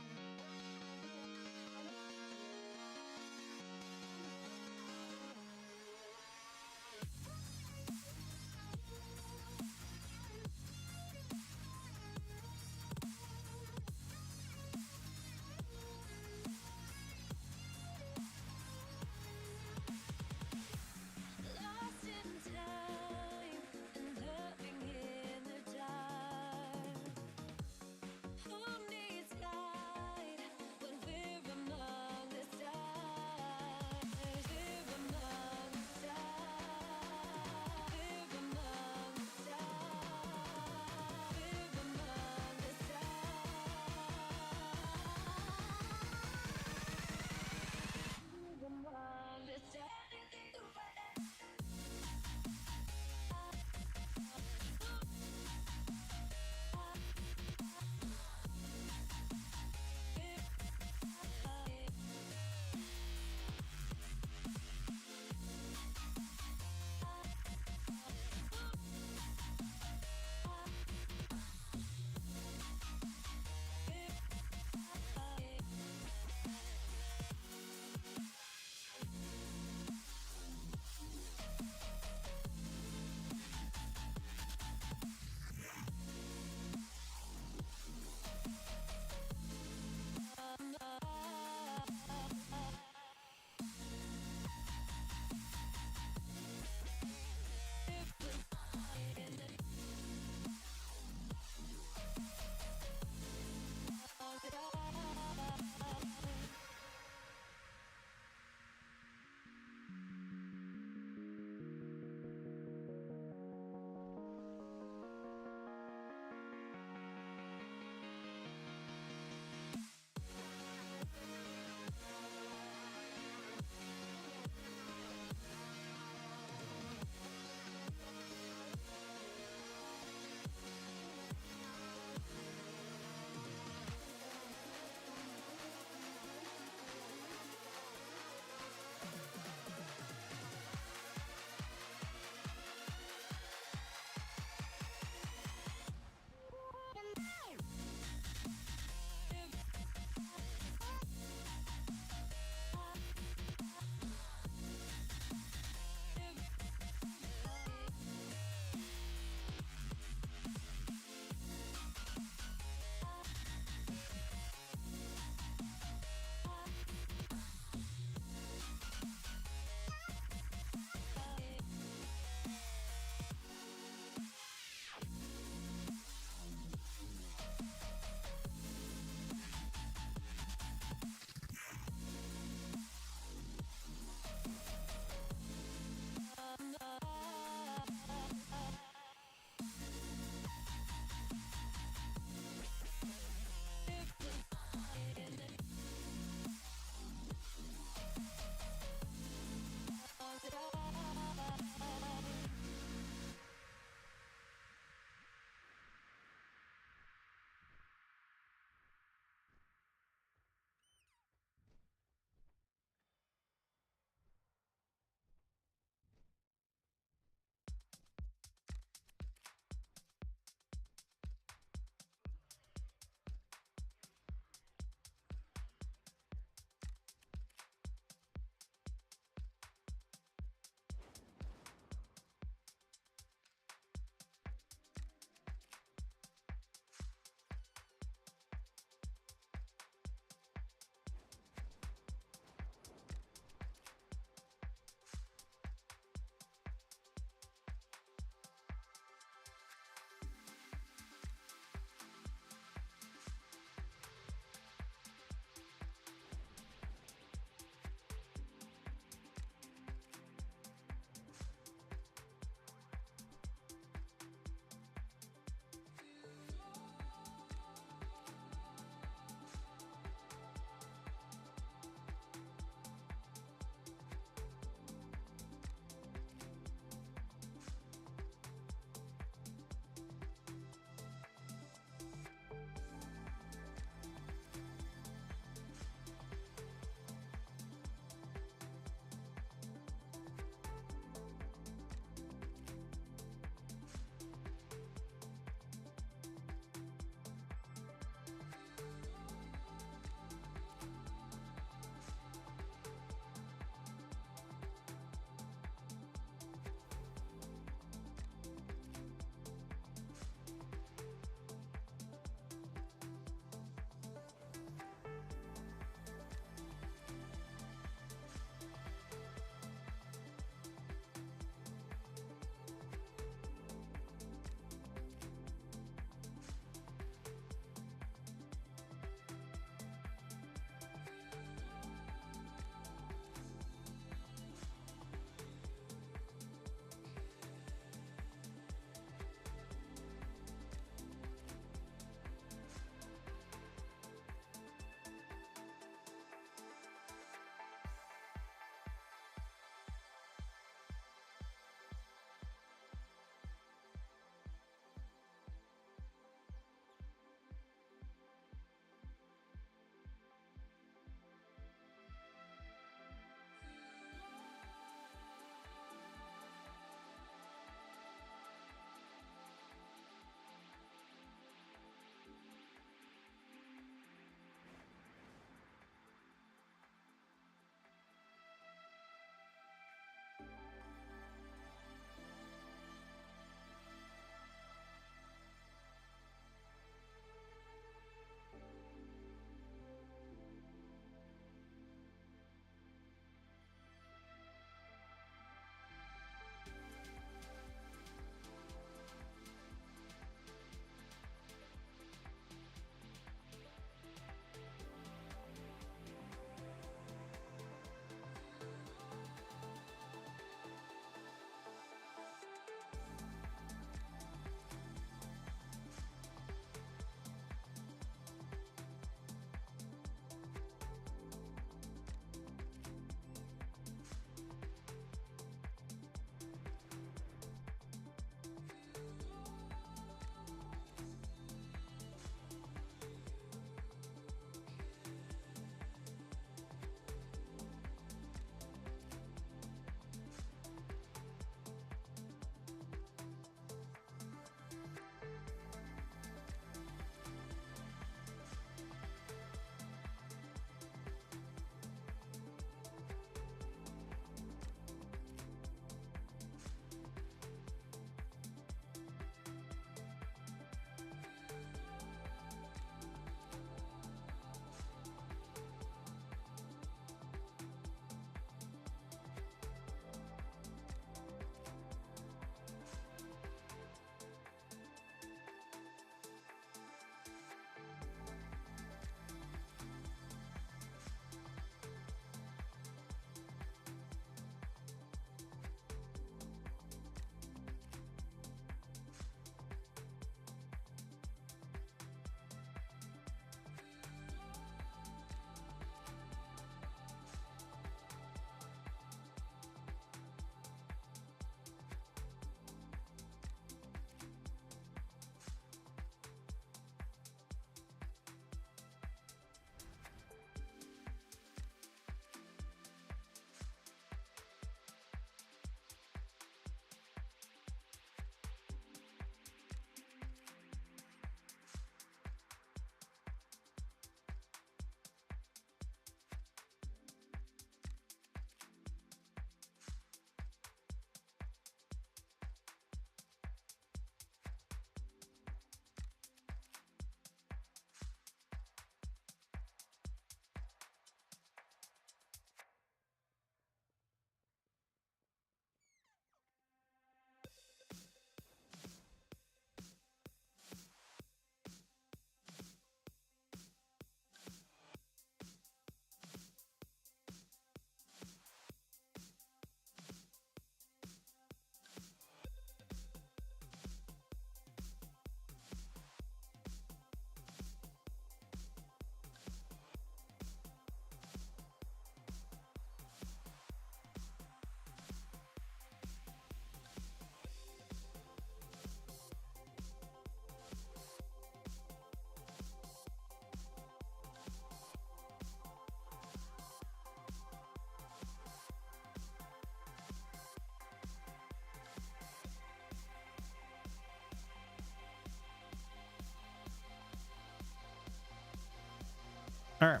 All right.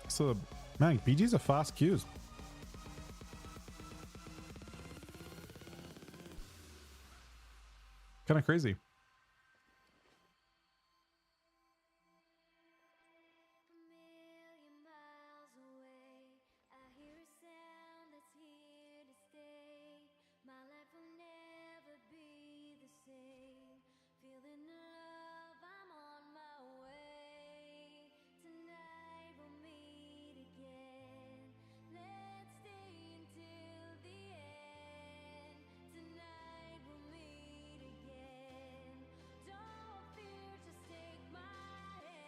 So, man, BG's a fast queues. Kind of crazy. A million miles away, I hear a sound that's here to stay. My life will never be the same. Feeling the love, I'm on my way. Tonight we'll meet again. Let's stay until the end. Tonight we'll meet again. Don't fear, just take my hand.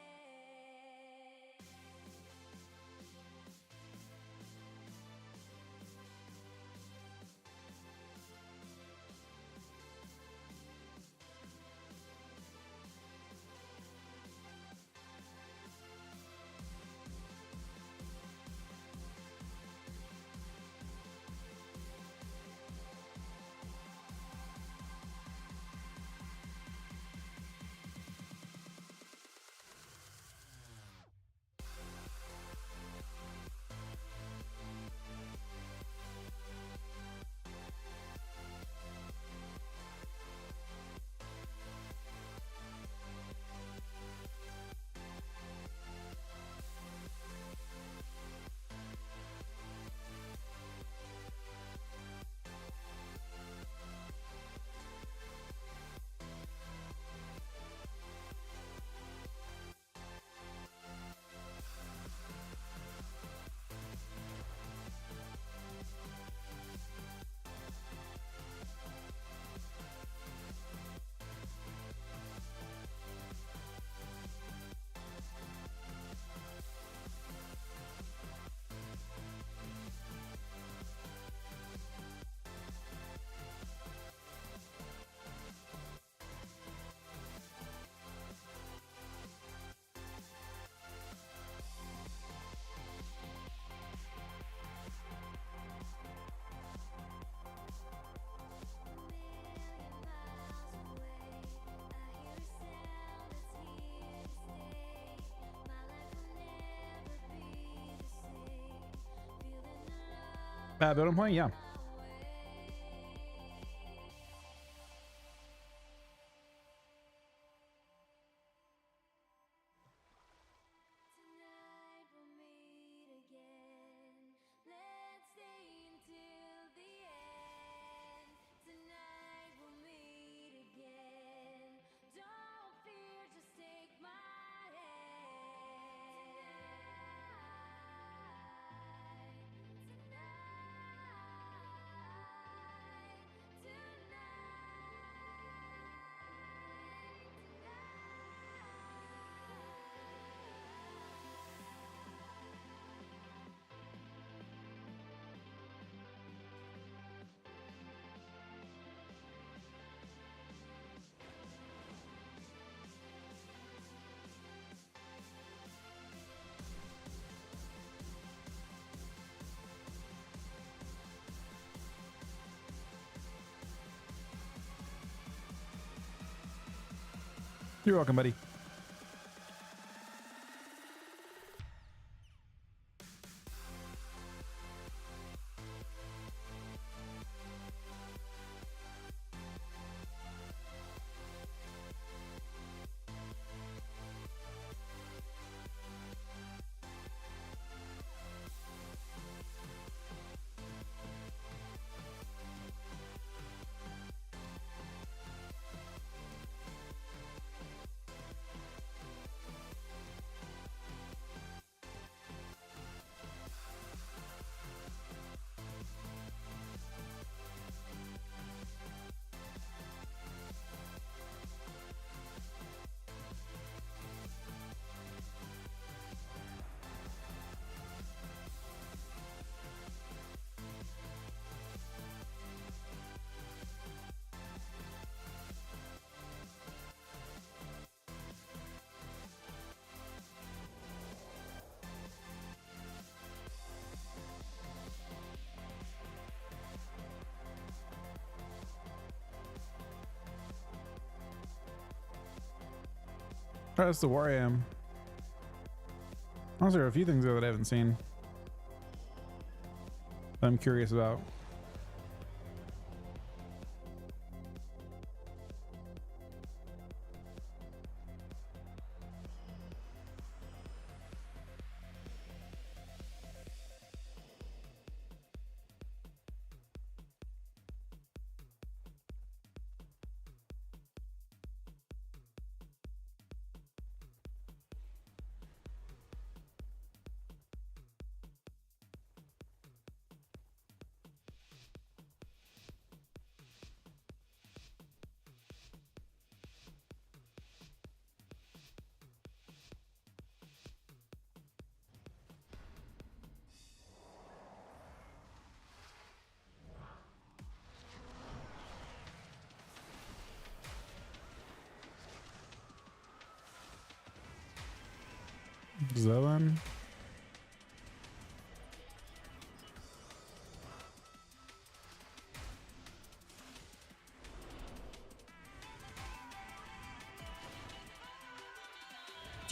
Build I'm playing, yeah. Tonight we'll meet again. Let's stay until the end. Tonight we'll meet again. Don't fear, just take my hand. You're welcome, buddy. That's the war I am. Also, there are a few things there that I haven't seen. That I'm curious about. Zoan.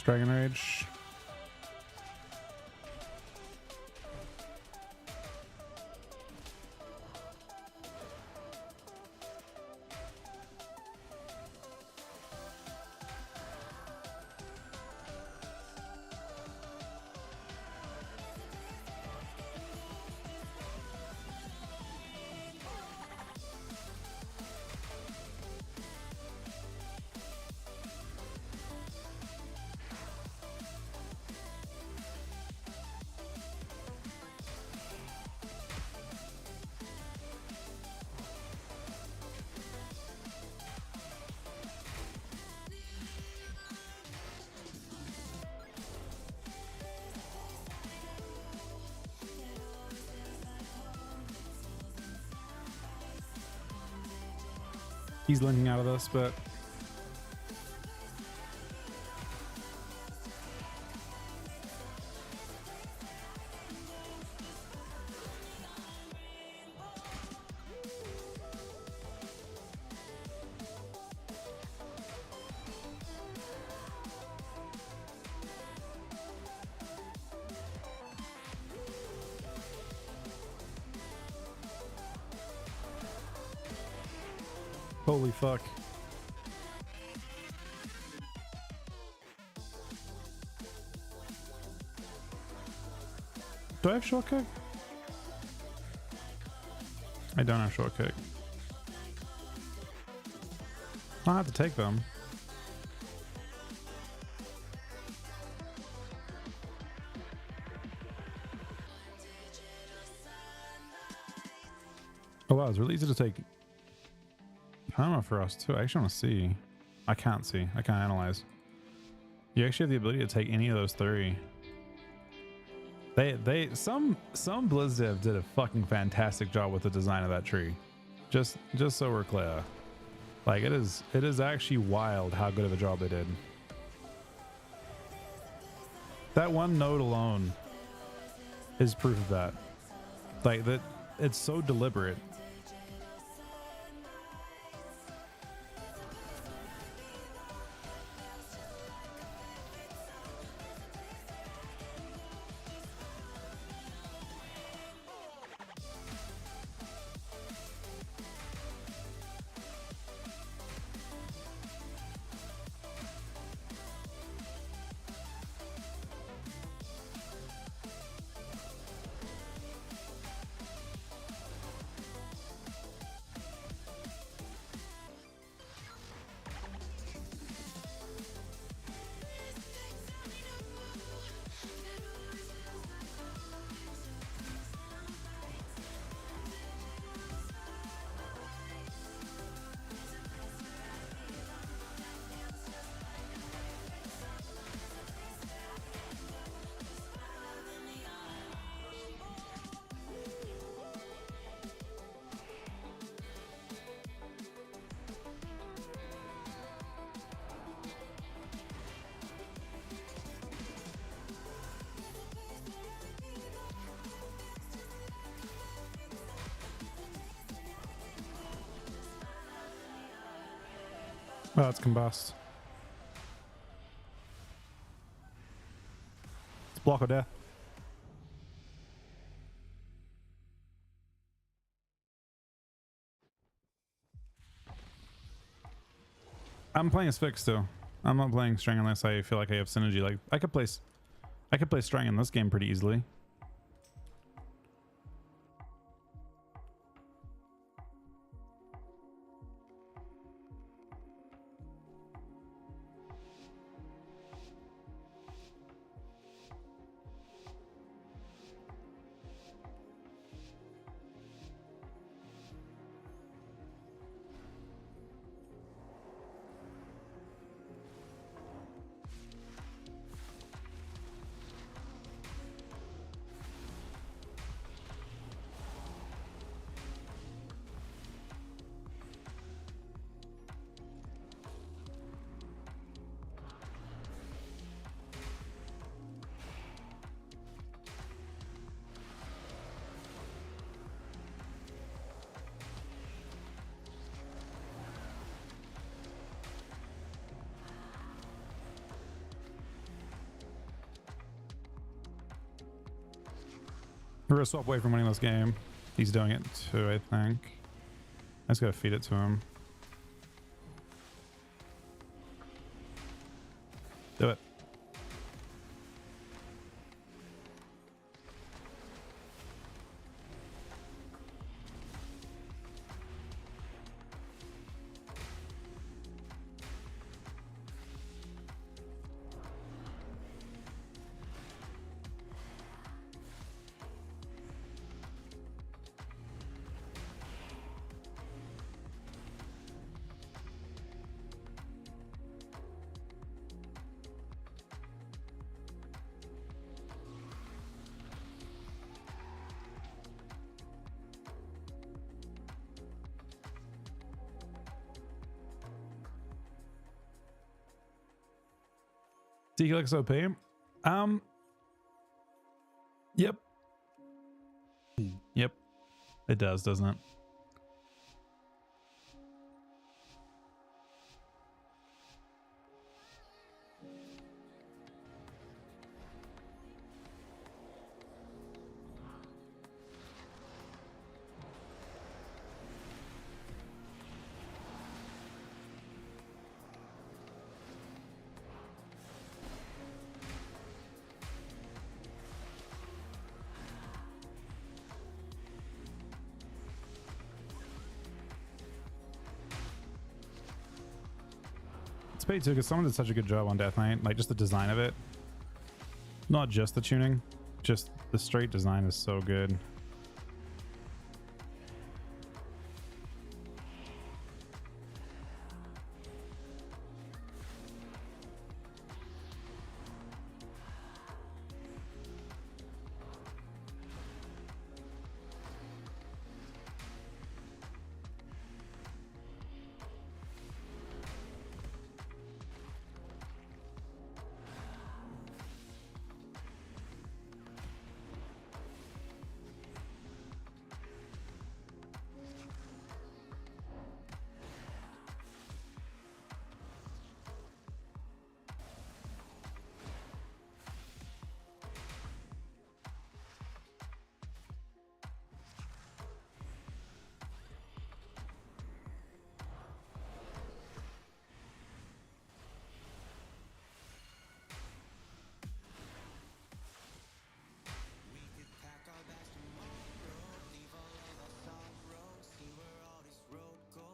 Dragon Rage. He's linking out of this, but holy fuck. Do I have short kick? I don't have short kick. I'll have to take them. Oh wow, it's really easy to take Perma for us too. I actually want to see. I can't see. I can't analyze. You actually have the ability to take any of those three. Some BlizzDev did a fucking fantastic job with the design of that tree. Just so we're clear. Like it is actually wild how good of a job they did. That one node alone is proof of that. Like that it's so deliberate. Well, it's combust. It's Block or death. I'm playing as fixed too. I'm not playing Strang unless I feel like I have synergy. Like I could play Strang in this game pretty easily. We're gonna swap away from winning this game. He's doing it too, I think. I just gotta feed it to him. Do it. Helix OP. Yep. Yep. It does, doesn't it? It's paid too because someone did such a good job on Death Knight. Like just the design of it. Not just the tuning, just the straight design is so good.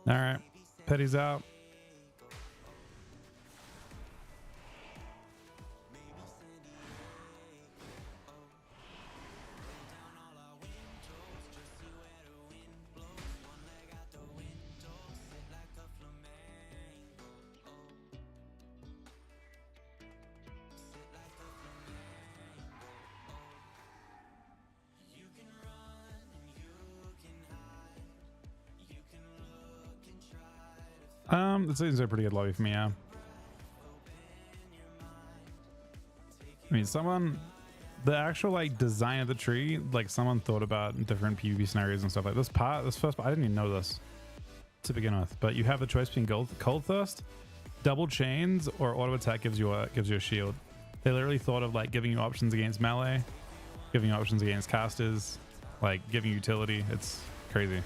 All right, Petty's out. That seems a pretty good lobby for me, yeah. I mean, the actual like design of the tree, like someone thought about different PvP scenarios and stuff like this first part, I didn't even know this to begin with, but you have the choice between cold thirst, double chains, or auto attack gives you a shield. They literally thought of like giving you options against melee, giving you options against casters, like giving utility. It's crazy.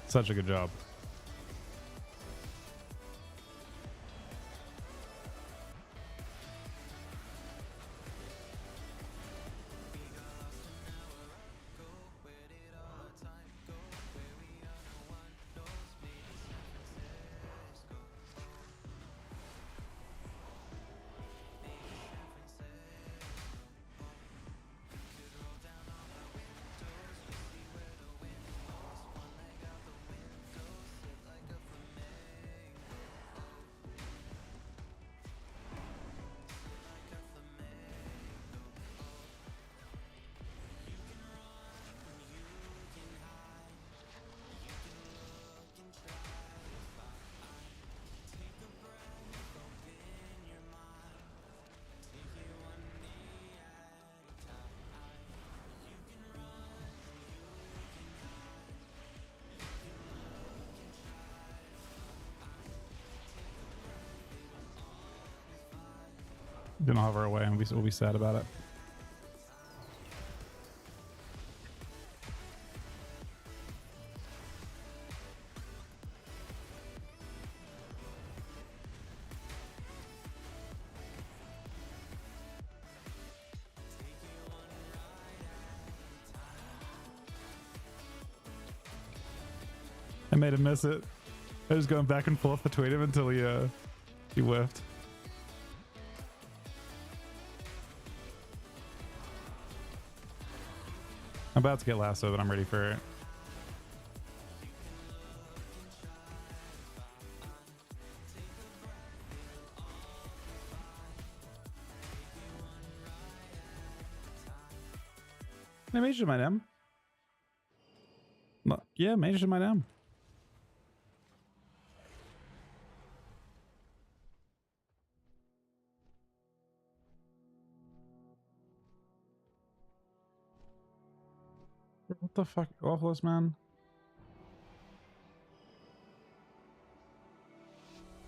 Such a good job. Gonna hover away and we'll be sad about it. I made him miss it. I was going back and forth between him until he whiffed. I'm about to get lasso, but I'm ready for it. I made you my M. Yeah, made you my M. What the fuck, awfulest man?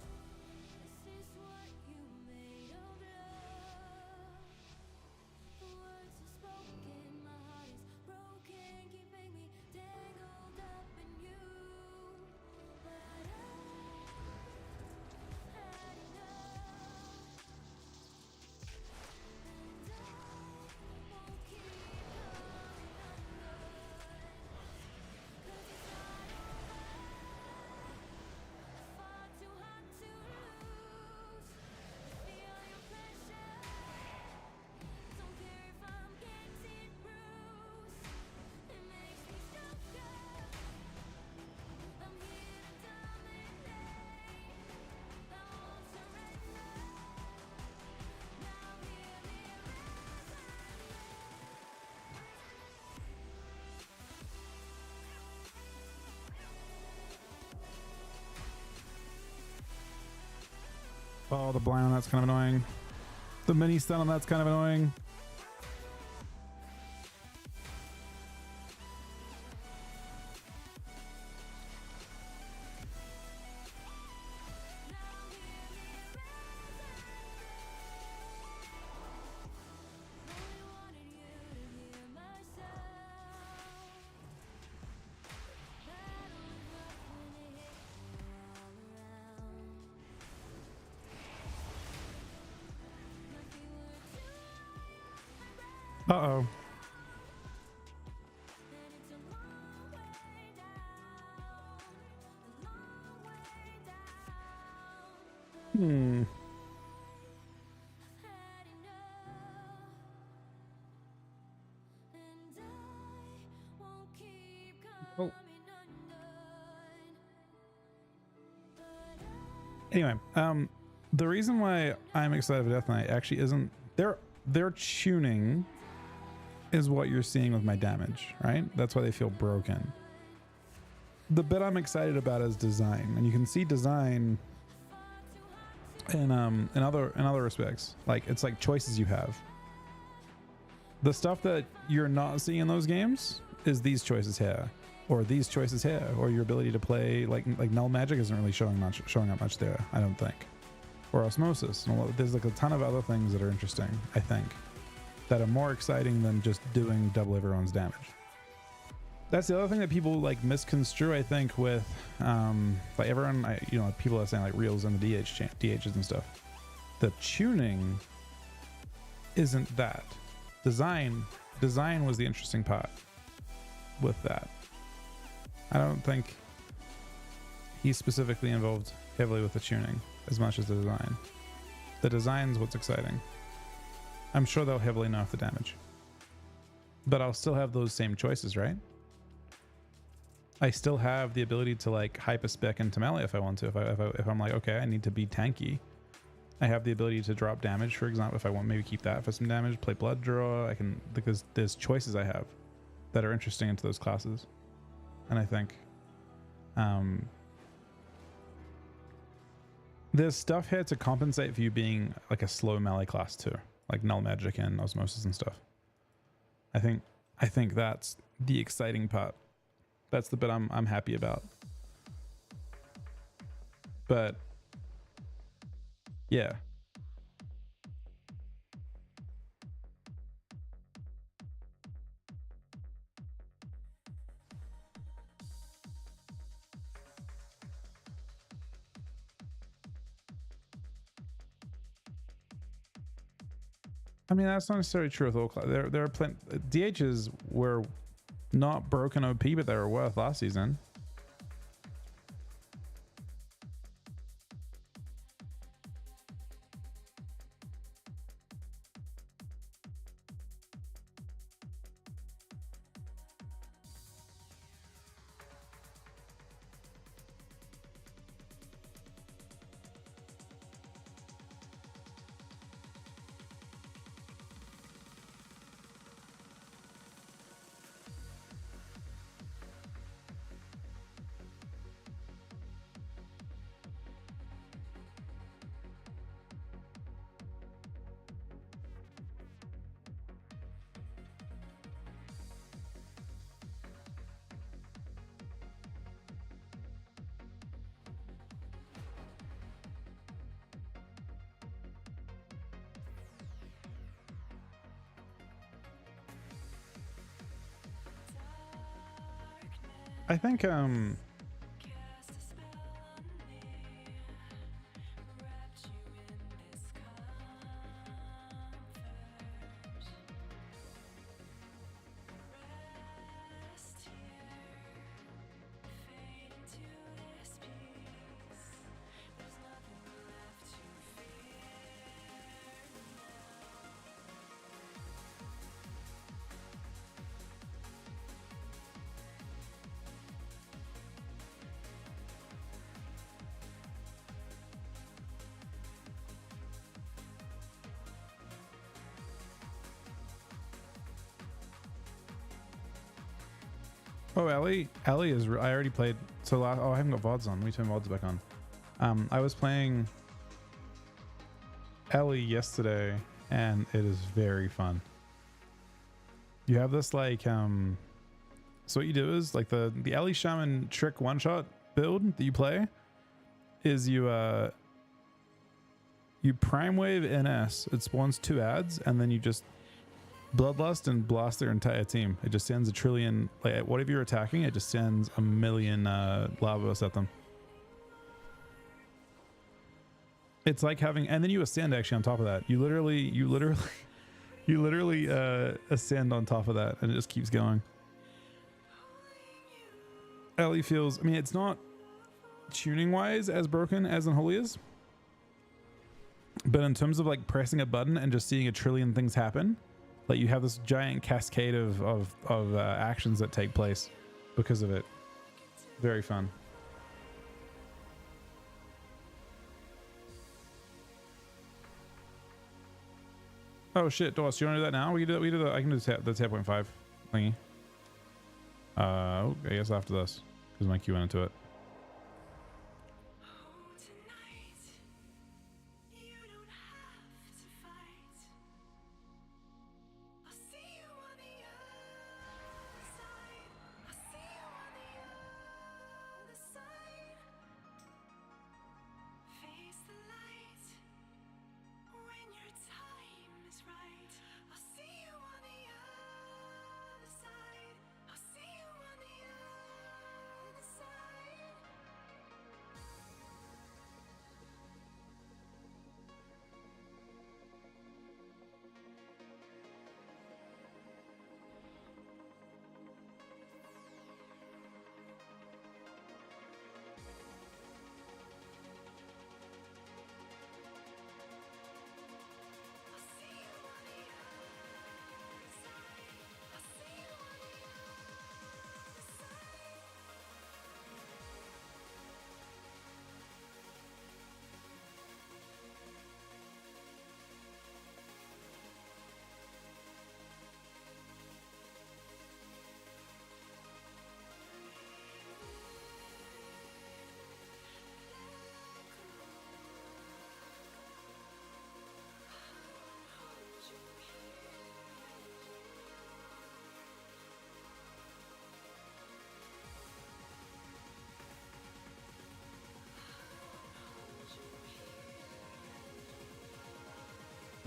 This is what you made of love. The words are spoken, my heart is broken, keeping me tangled up in you. But I had enough, and I won't keep coming undone. 'Cause it's not far too hard to lose. Feel your pressure. Don't care if I'm getting bruised. It makes me stronger. I'm here to dominate. I won't surrender. Now hear me Oh, the blind on that's kind of annoying. The mini stun on that's kind of annoying. only wanted you to hear my sound. Battle is rough when it hits me all around. My feet were too high, Uh-oh. and it's a long way down, a long way down. Hmm. Had enough, and I won't keep coming undone. But Anyway, the reason why I'm excited for Death Knight actually isn't their tuning is what you're seeing with my damage, right? That's why they feel broken. The bit I'm excited about is design, and you can see design in other respects. Like it's like choices you have. The stuff that you're not seeing in those games is these choices here, or these choices here, or your ability to play like null magic isn't really showing up much there, I don't think. or osmosis, and there's like a ton of other things that are interesting, I think, that are more exciting than just doing double everyone's damage. That's the other thing that people like misconstrue, I think, with like everyone, you know, people are saying like reels and the DHs and stuff. The tuning isn't that. Design was the interesting part with that. I don't think he's specifically involved heavily with the tuning as much as the design. The design's what's exciting. I'm sure they'll heavily nerf the damage, but I'll still have those same choices, right? I still have the ability to like hyper spec into melee if I want to. If I'm like, okay, I need to be tanky, I have the ability to drop damage, for example. If I want, maybe keep that for some damage, play blood draw. I can, because there's choices I have that are interesting into those classes, and I think there's stuff here to compensate for you being like a slow melee class too, like null magic and osmosis and stuff. I think that's the exciting part. That's the bit I'm happy about. But yeah. I mean, that's not necessarily true with all classes. There are plenty. DHs were not broken OP, but they were worth last season. I think oh, Ellie is. I already played. So I haven't got VODs on. Let me turn VODs back on. I was playing Ellie yesterday, and it is very fun. You have this like so what you do is like the Ellie Shaman trick one shot build that you play is you prime wave NS. It spawns 2 ads, and then you just Bloodlust and blast their entire team. It just sends a trillion, like whatever you're attacking, it just sends a million lavas at them. It's like having, and then you ascend actually on top of that. You literally ascend on top of that, and it just keeps going. Ellie feels, I mean, it's not tuning wise as broken as Unholy is, but in terms of like pressing a button and just seeing a trillion things happen, like you have this giant cascade of actions that take place because of it. Very fun. Oh shit, Doss, you want to do that now? We can do that. We do that. I can do the 10.5 thingy. I guess after this, because my Q went into it.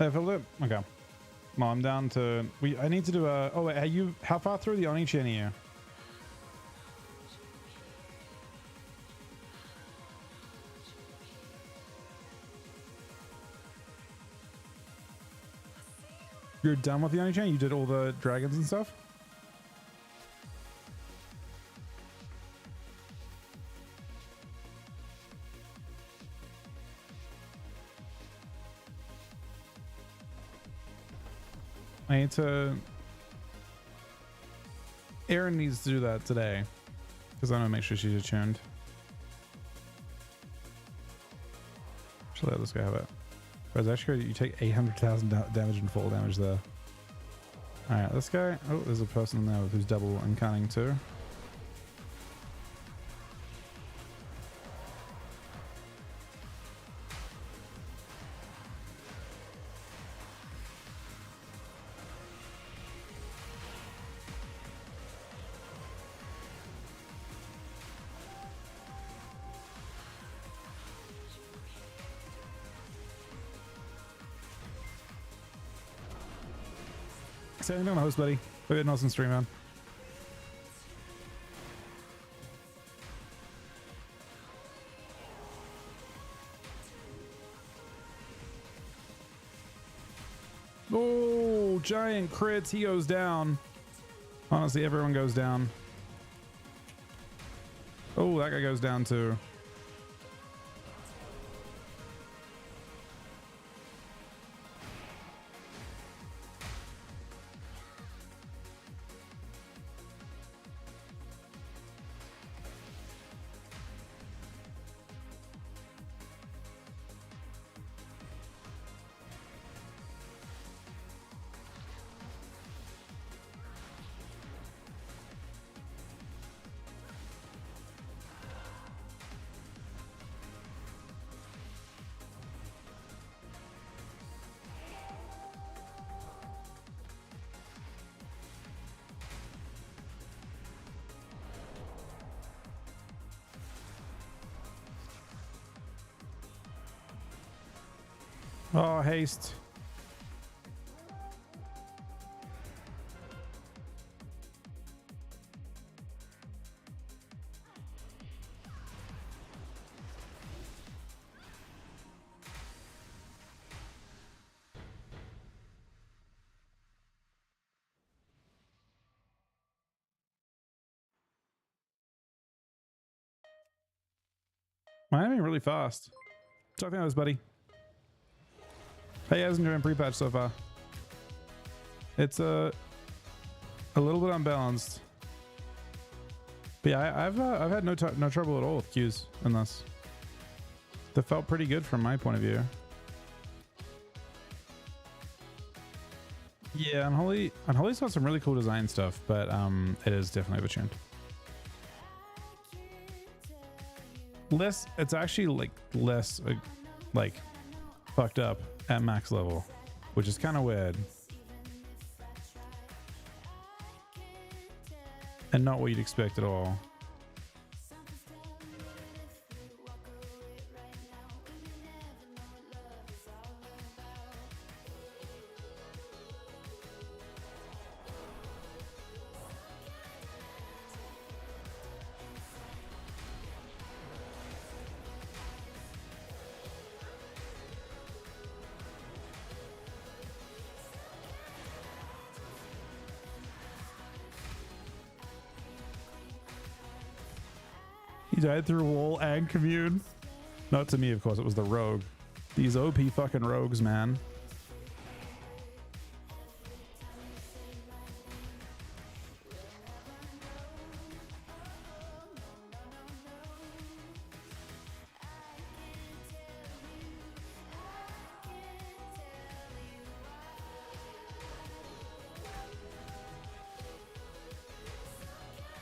I filled it? Okay. Well, I'm down to... I need to do a... Oh, wait, how far through the Oni-chan are you? You're done with the Oni-chan? You did all the dragons and stuff? I need to... Erin needs to do that today. Because I want to make sure she's attuned. Actually, let this guy have it. But it's actually, you take 800,000 damage and fall damage there. Alright, this guy... Oh, there's a person there who's double incarning too. Say anything on the host, buddy. Hope you had an awesome stream, man. Oh, giant crits. He goes down. Honestly, everyone goes down. Oh, that guy goes down too. Oh, haste. Miami really fast. Talking about this, buddy. Hey, how's enjoying Prepatch so far? It's a little bit unbalanced, but yeah, I've had no trouble at all with Qs in this. That felt pretty good from my point of view. Yeah, Unholy's got some really cool design stuff, but it is definitely overtuned. It's actually less fucked up at max level, which is kind of weird and not what you'd expect at all. He died through wall and commune. Not to me, of course. It was the rogue. These OP fucking rogues, man.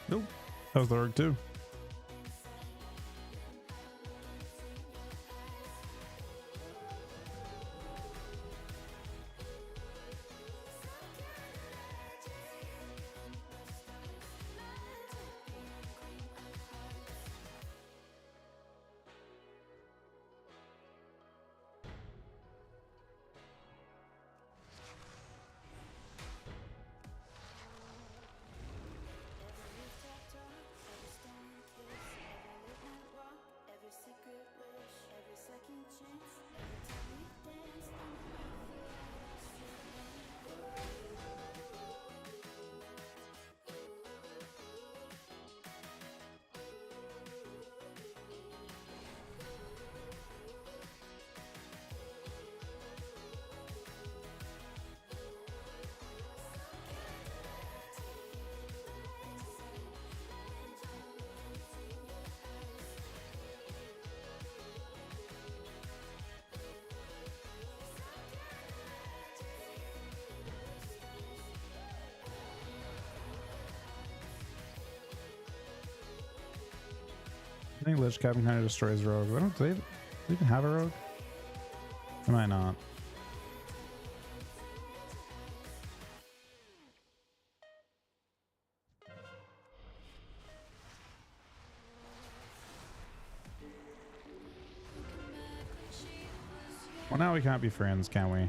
Nope. That was the rogue too. think Lich Captain kind of destroys rogue. I don't. Do they even have a rogue? Am I not? Well, now we can't be friends, can we?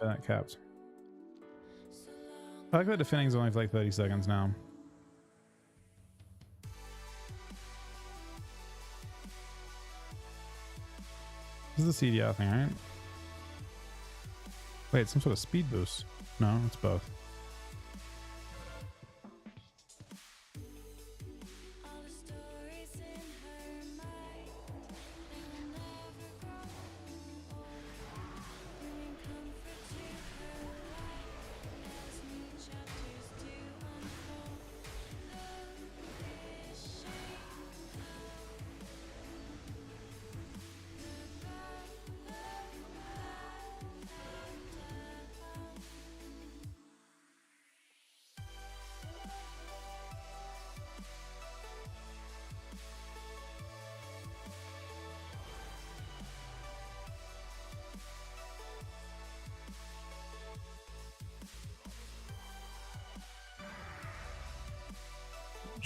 That capped. I like that defending's only for like 30 seconds now. This is the CDR thing, right? Wait, some sort of speed boost. No, it's both.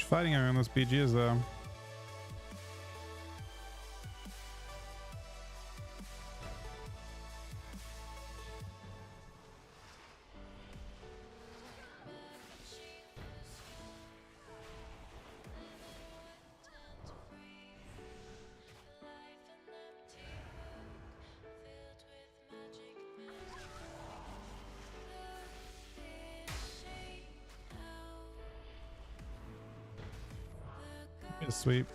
Fighting around those BGs though. Get a sweep.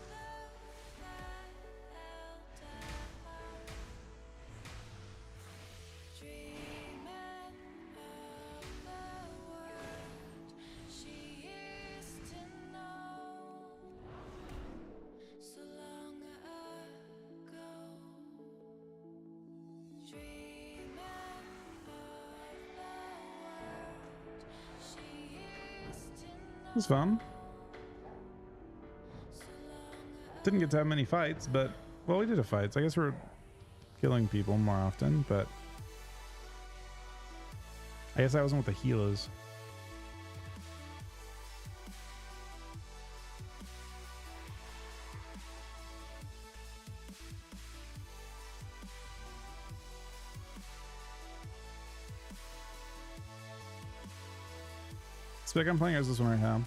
It was fun. Didn't get to have many fights, but well, we did have fights. I guess we're killing people more often, but I guess I wasn't with the healers. Spec I'm playing as this one right now.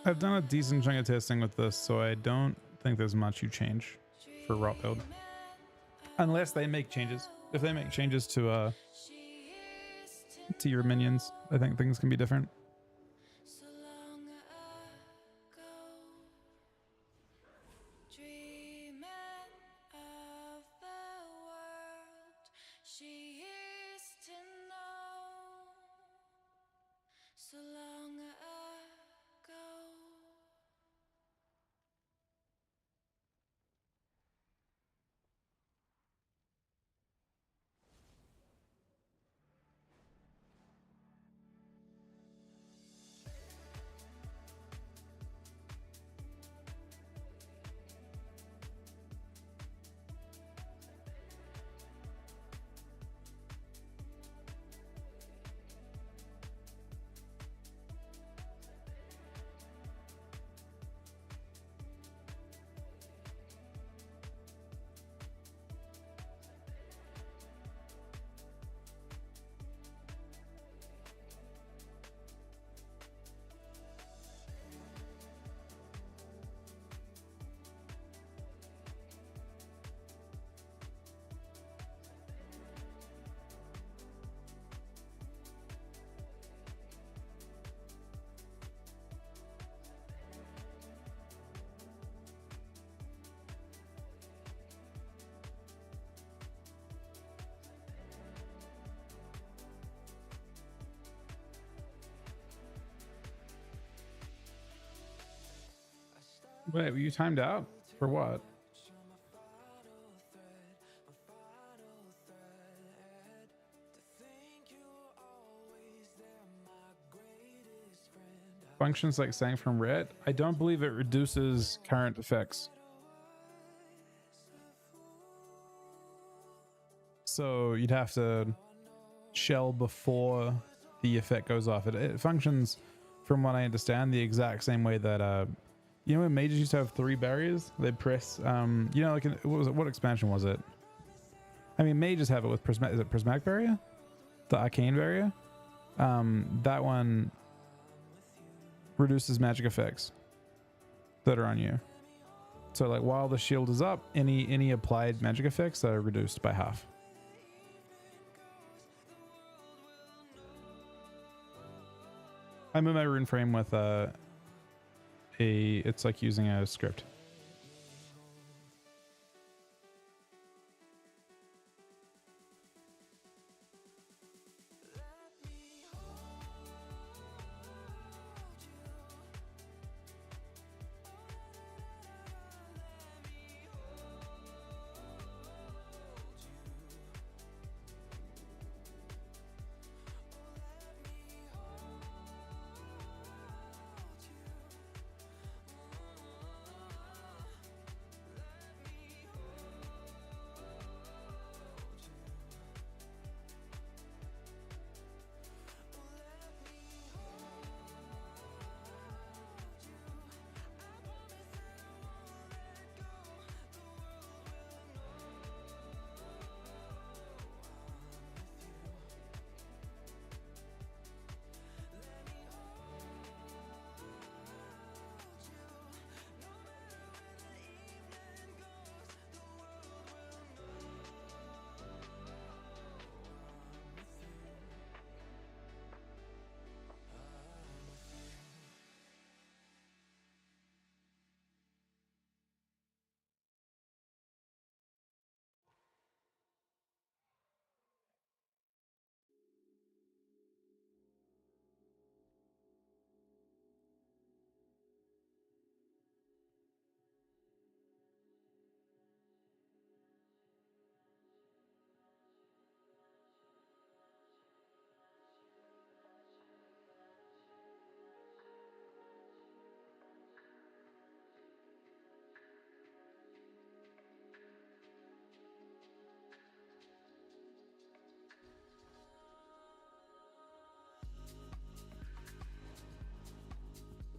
I've done a decent chunk of testing with this, so I don't think there's much you change for rot build. Unless they make changes. If they make changes to your minions, I think things can be different. Wait, were you timed out? For what? Functions like sang from red. I don't believe it reduces current effects. So you'd have to shell before the effect goes off. It functions, from what I understand, the exact same way that you know when mages used to have 3 barriers? They'd press you know, like what expansion was it? I mean, mages have it with is it prismatic barrier? The arcane barrier? That one reduces magic effects that are on you. So like while the shield is up, any applied magic effects are reduced by half. I'm in my rune frame with it's like using a script.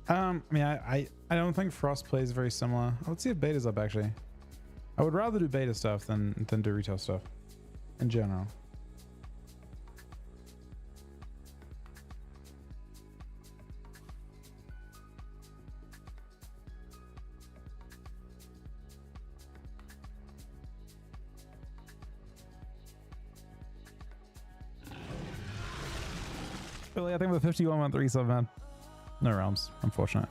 I mean, I don't think Frost plays very similar. Let's see if beta's up actually. I would rather do beta stuff than do retail stuff in general. Really, I think with 5113 sub, man. No realms, unfortunate.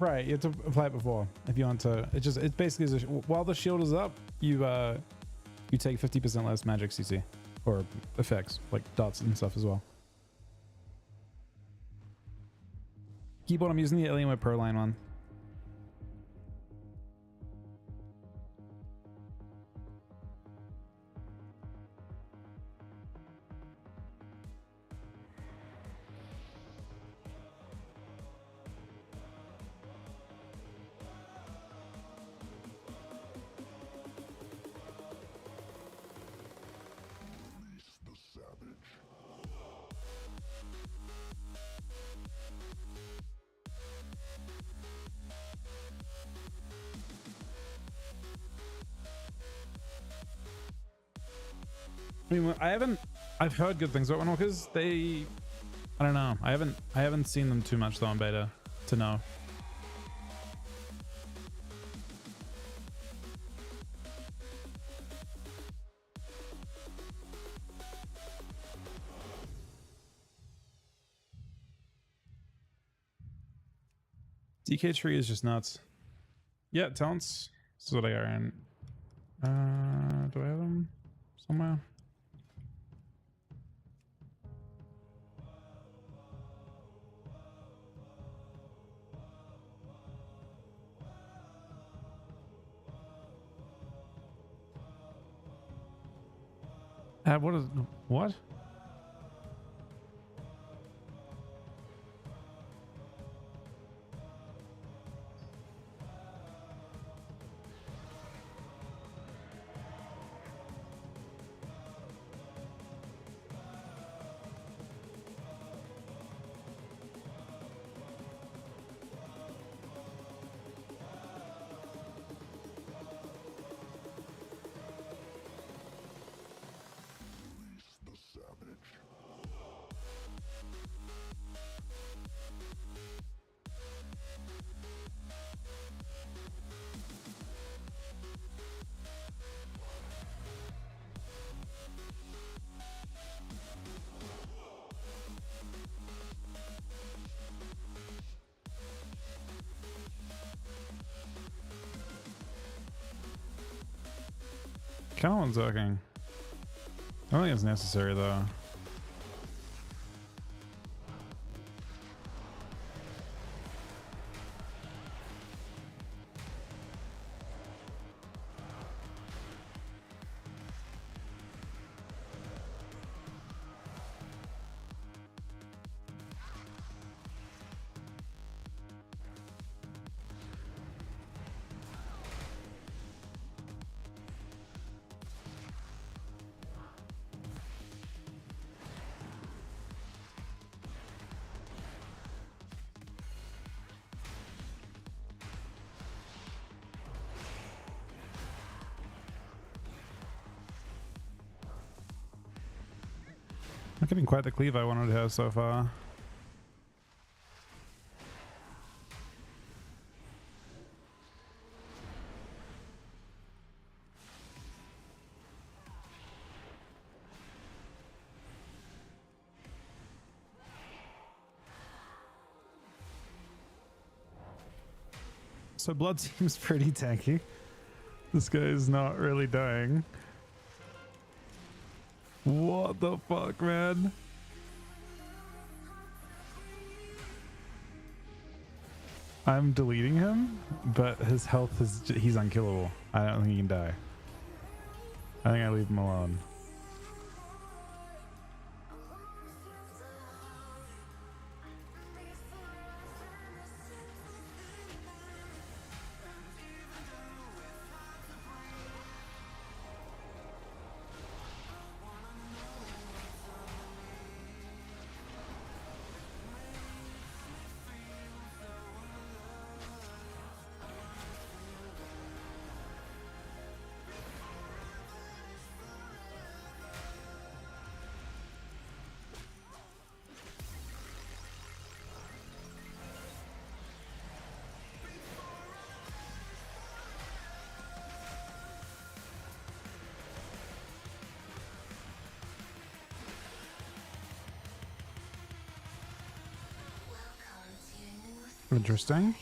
Right, you have to apply it before if you want to. It basically is while the shield is up, you take 50% less magic CC or effects like dots and stuff as well. Keyboard, I'm using the Alienware Pro line one. I mean, I've heard good things about Windwalkers. I don't know. I haven't seen them too much though in beta to know. DK tree is just nuts. Yeah, talents. This is what I got in. Do I have them somewhere? What? Colin's working. I don't think it's necessary though. Not getting quite the cleave I wanted to have so far. So blood seems pretty tanky. This guy is not really dying. What the fuck, man? I'm deleting him, but his health is... he's unkillable. I don't think he can die. I think I leave him alone. Interesting.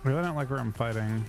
really don't like where I'm fighting.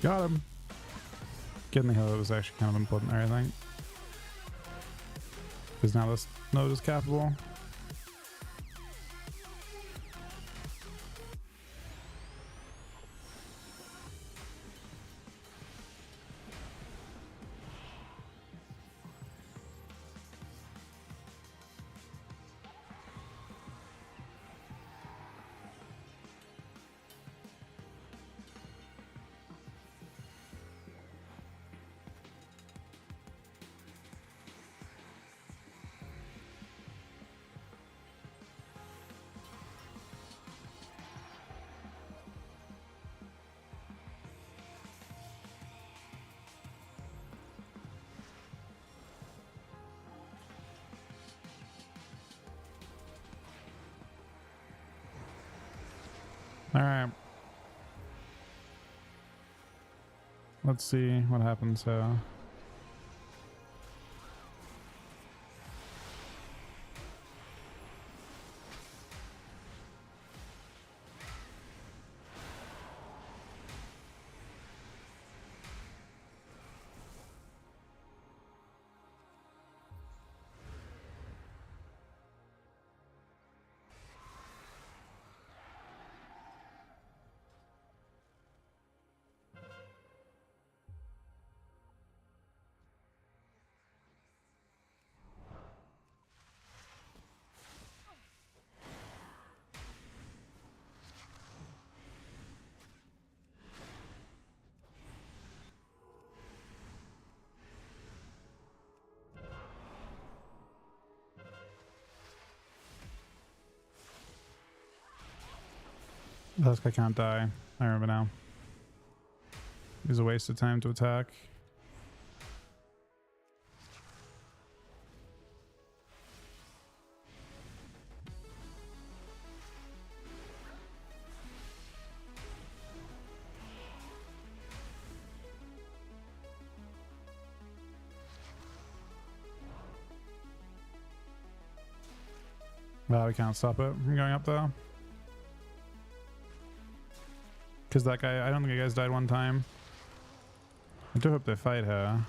Got him. Getting the hill was actually kind of important there, I think. Because now this node is capable. All right. Let's see what happens. This guy can't die. I remember now. It was a waste of time to attack. Wow, we can't stop it from going up though. Because that guy, I don't think you guys died one time. I do hope they fight her.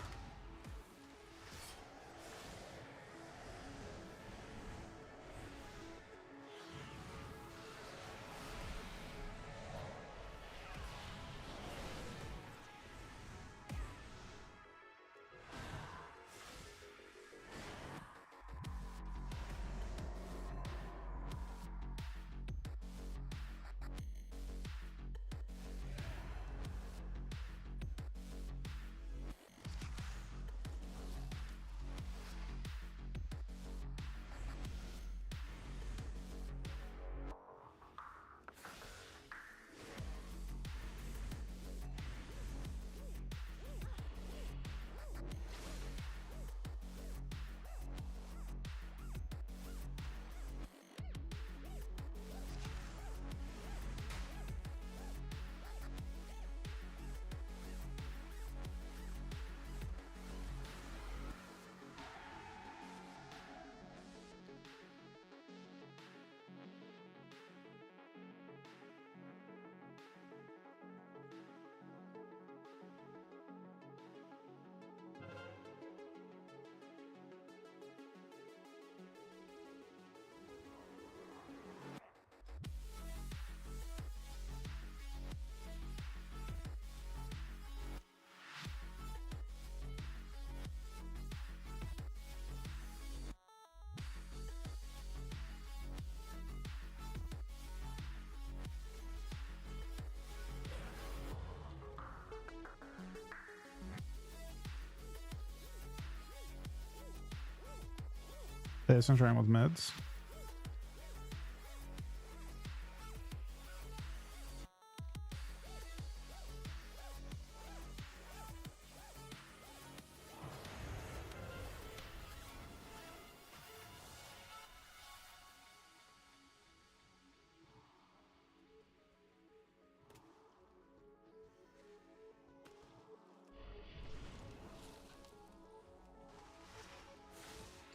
There's some trying with meds.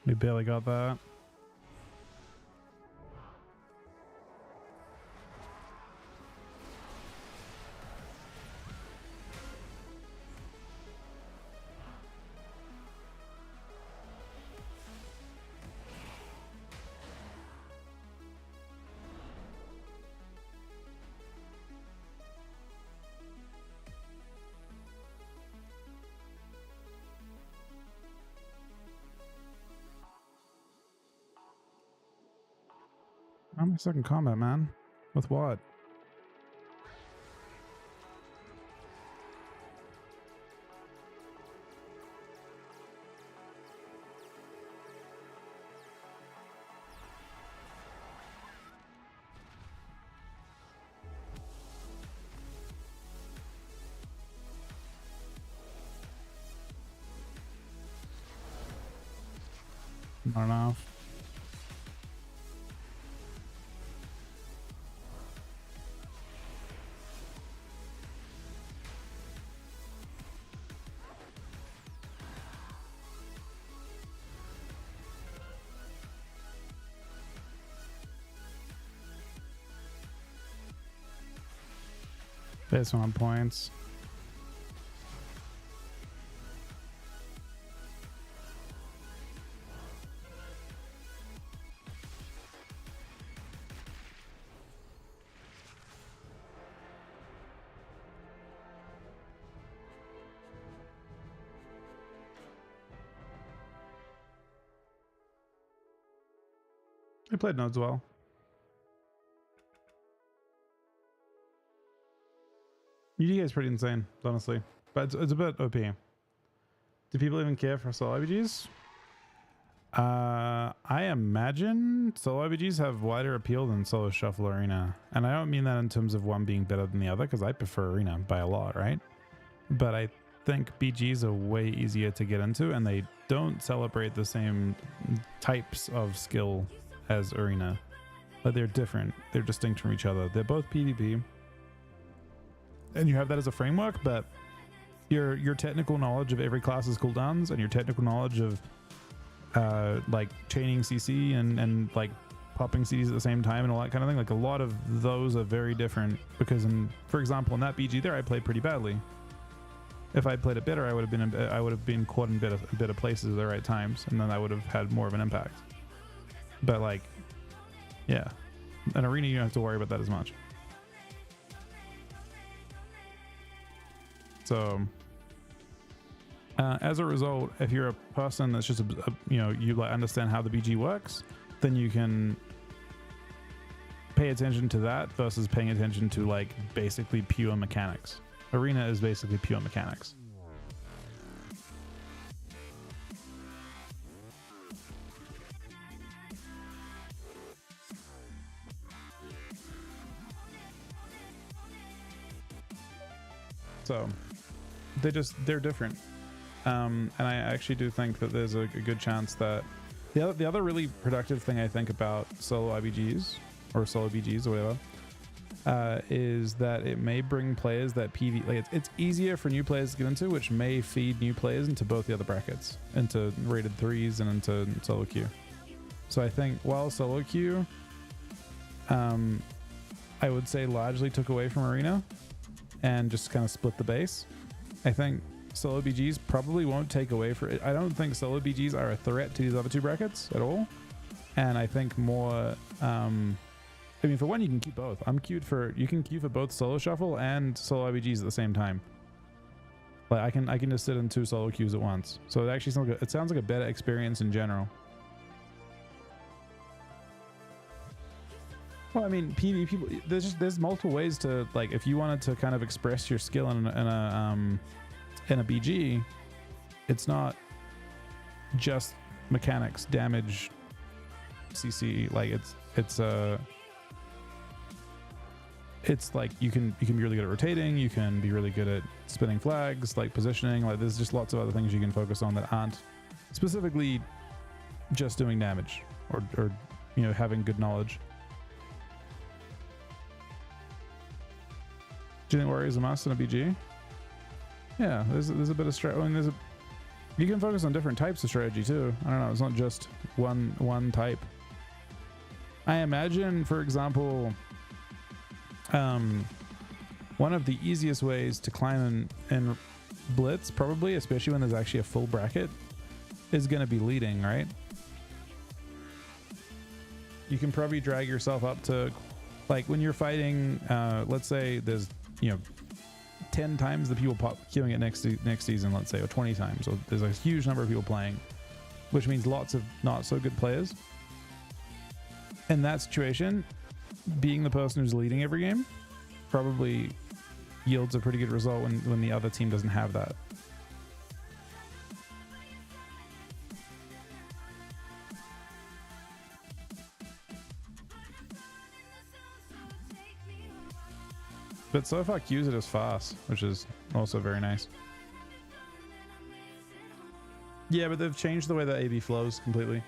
We barely got that. I'm stuck in combat, man. With what? Not enough. Based on points. I played nodes well. UDK is pretty insane, honestly, but it's a bit OP. Do people even care for solo RPGs? I imagine solo RPGs have wider appeal than solo shuffle arena, and I don't mean that in terms of one being better than the other, because I prefer arena by a lot, right? But I think BGs are way easier to get into, and they don't celebrate the same types of skill as arena. But they're different. They're distinct from each other. They're both PvP. And you have that as a framework, but your technical knowledge of every class's cooldowns and your technical knowledge of like chaining CC and like popping CDs at the same time and all that kind of thing, like a lot of those are very different, because for example in that BG there I played pretty badly. If I played it better, I would have been caught in better places at the right times, and then I would have had more of an impact. But like, yeah, an arena you don't have to worry about that as much. So as a result, if you're a person that's just you like understand how the BG works, then you can pay attention to that versus paying attention to like basically pure mechanics. Arena is basically pure mechanics. So they're different. And I actually do think that there's a good chance that the other really productive thing I think about solo IBGs or solo BGs or whatever is that it may bring players that PV, like it's easier for new players to get into, which may feed new players into both the other brackets, into rated 3s and into solo queue. So I think while solo queue I would say largely took away from arena and just kind of split the base, I think solo BGs probably won't take away for it. I don't think solo BGs are a threat to these other two brackets at all. And I think more I mean, for one, you can queue both. You can queue for both solo shuffle and solo RPGs at the same time. Like I can just sit in 2 solo queues at once. So it actually sounds like a better experience in general. Well, I mean, PvP, there's multiple ways to, like, if you wanted to kind of express your skill in a BG, it's not just mechanics, damage, CC. Like it's like you can be really good at rotating, you can be really good at spinning flags, like positioning. Like there's just lots of other things you can focus on that aren't specifically just doing damage or you know, having good knowledge. Do you think Warrior is a must in a BG? Yeah, there's a bit of strategy. I mean, you can focus on different types of strategy too. I don't know, it's not just one type. I imagine, for example, one of the easiest ways to climb in Blitz, probably, especially when there's actually a full bracket, is going to be leading, right? You can probably drag yourself up to, like, when you're fighting, let's say there's, you know, 10 times the people queuing it next season, let's say, or 20 times. So there's a huge number of people playing, which means lots of not so good players. In that situation, being the person who's leading every game probably yields a pretty good result when the other team doesn't have that. But so far queues it as fast, which is also very nice. Yeah, but they've changed the way that AB flows completely.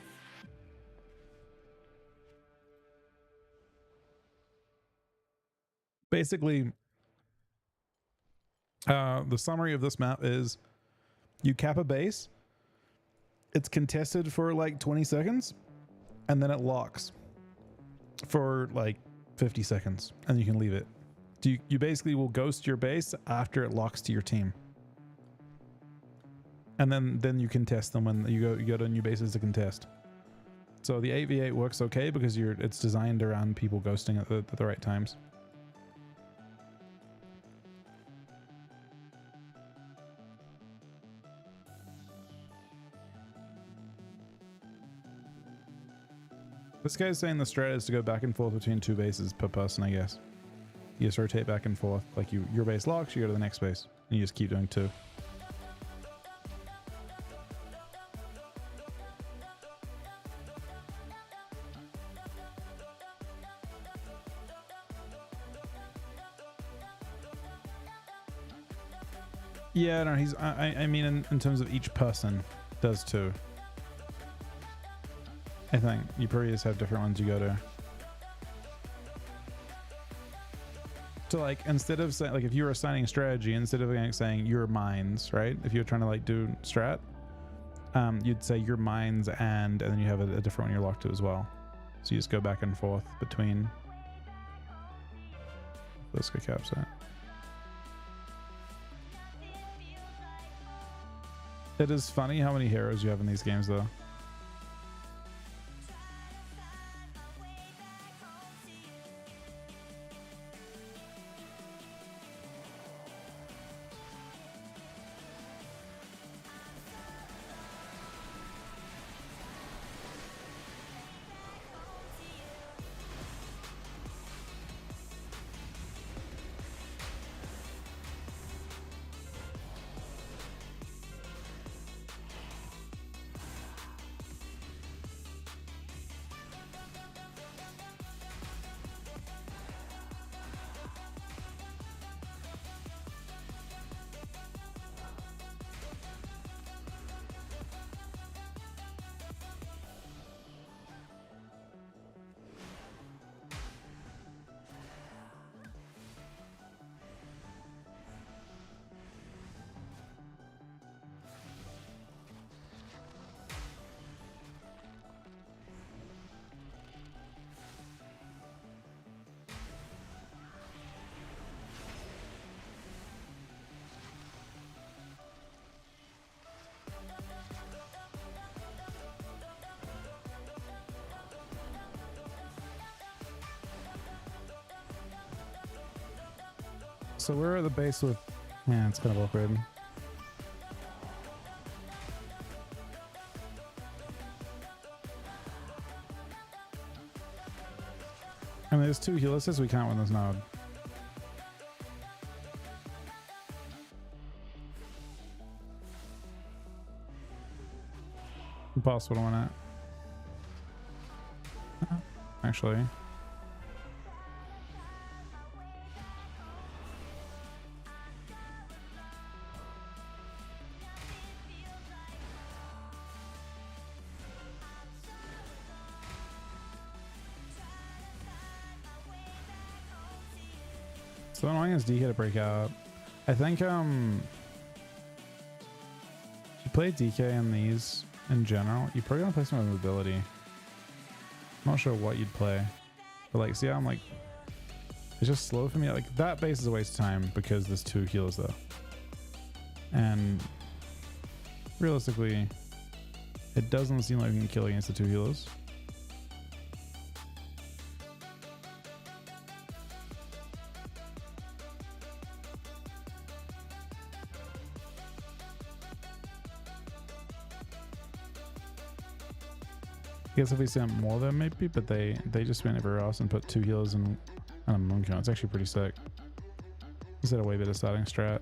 Basically, the summary of this map is you cap a base, it's contested for like 20 seconds, and then it locks for like 50 seconds, and you can leave it. You basically will ghost your base after it locks to your team. And then you contest them when you go to new bases to contest. So the 8v8 works okay because it's designed around people ghosting at the right times. This guy's saying the strat is to go back and forth between two bases per person, I guess. You just rotate back and forth. Like your base locks, you go to the next base, and you just keep doing two. Yeah, no, I mean in terms of each person does two. I think you probably just have different ones you go to. So like instead of saying, like, if you were assigning strategy, instead of like saying your mines, right? If you're trying to like do strat, you'd say your mines and then you have a different one you're locked to as well. So you just go back and forth between. Let's go caps that. It is funny how many heroes you have in these games though. So we're at the base with, yeah, it's kind of awkward. I mean, there's two helices, we can't win this node. Impossible to win it. actually. So annoying is DK to break out. I think if you play DK in these in general, you probably want to play some mobility. I'm not sure what you'd play, but like, see how I'm like, it's just slow for me. Like that base is a waste of time because there's 2 healers though, and realistically, it doesn't seem like we can kill against the 2 healers. I guess if we sent more there maybe, but they just went everywhere else and put 2 healers and a Mooncone. It's actually pretty sick. Is that a way better starting strat?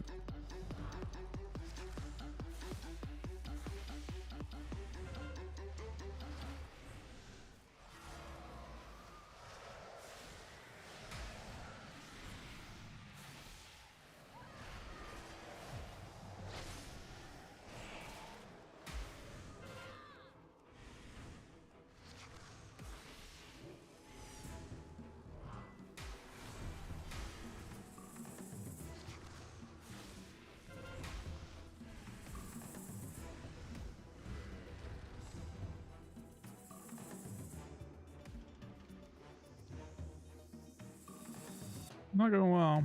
Not going well.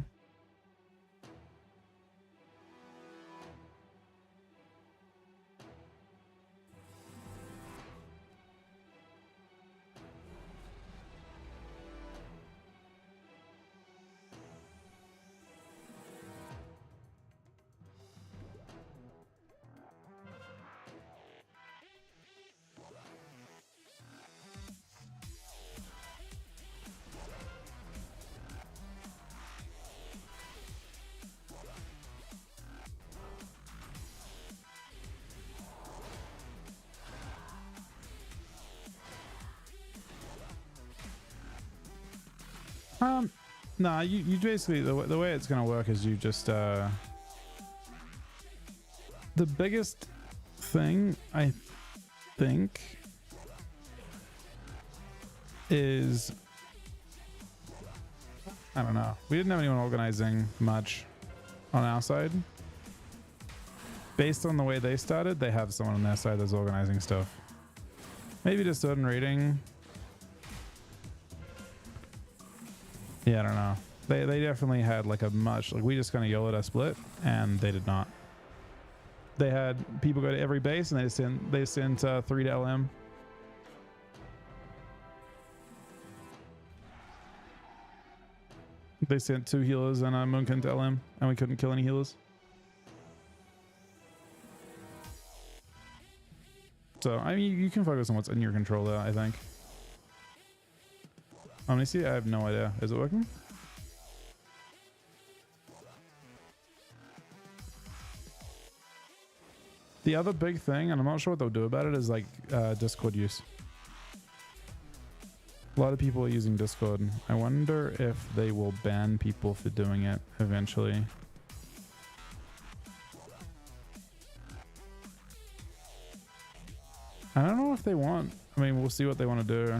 Nah, you basically, the way it's gonna work is you just the biggest thing I think is, I don't know, we didn't have anyone organizing much on our side. Based on the way they started, they have someone on their side that's organizing stuff. Maybe to a certain rating. Yeah, I don't know. They definitely had like a much, like we just kind of yelled at our split and they did not. They had people go to every base and they sent 3 to LM. They sent 2 healers and Moonkin to LM and we couldn't kill any healers. So, I mean, you can focus on what's in your control there, I think. Honestly, I have no idea. Is it working? The other big thing, and I'm not sure what they'll do about it, is like Discord use. A lot of people are using Discord. I wonder if they will ban people for doing it eventually. I don't know if they want. I mean, we'll see what they want to do.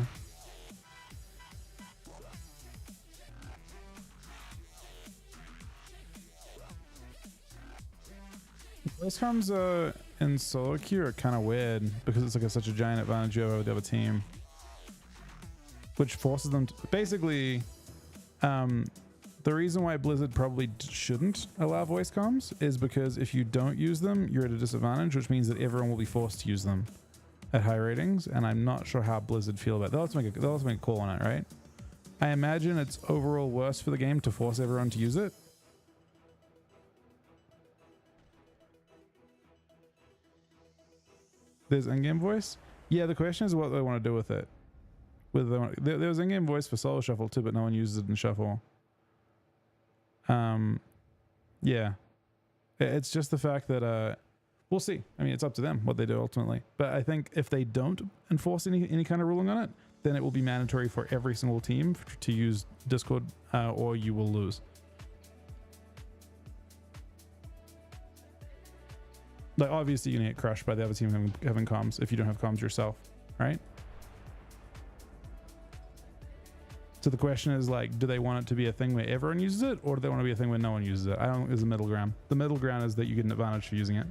Those comes in solo queue are kind of weird because it's like such a giant advantage over the other team, which forces them to basically. The reason why Blizzard probably shouldn't allow voice comms is because if you don't use them, you're at a disadvantage, which means that everyone will be forced to use them at high ratings. And I'm not sure how Blizzard feel about it. They'll have to make a call on it, right? I imagine it's overall worse for the game to force everyone to use it. There's in-game voice. Yeah, the question is what they want to do with it. Whether they want, there was in-game voice for solo shuffle too, but no one uses it in shuffle. Yeah, it's just the fact that we'll see. I mean, it's up to them what they do ultimately. But I think if they don't enforce any kind of ruling on it, then it will be mandatory for every single team to use Discord, or you will lose. Like, obviously you're gonna get crushed by the other team having comms if you don't have comms yourself, right? So the question is, like, do they want it to be a thing where everyone uses it, or do they want to be a thing where no one uses it? I don't think there's a middle ground. The middle ground is that you get an advantage for using it.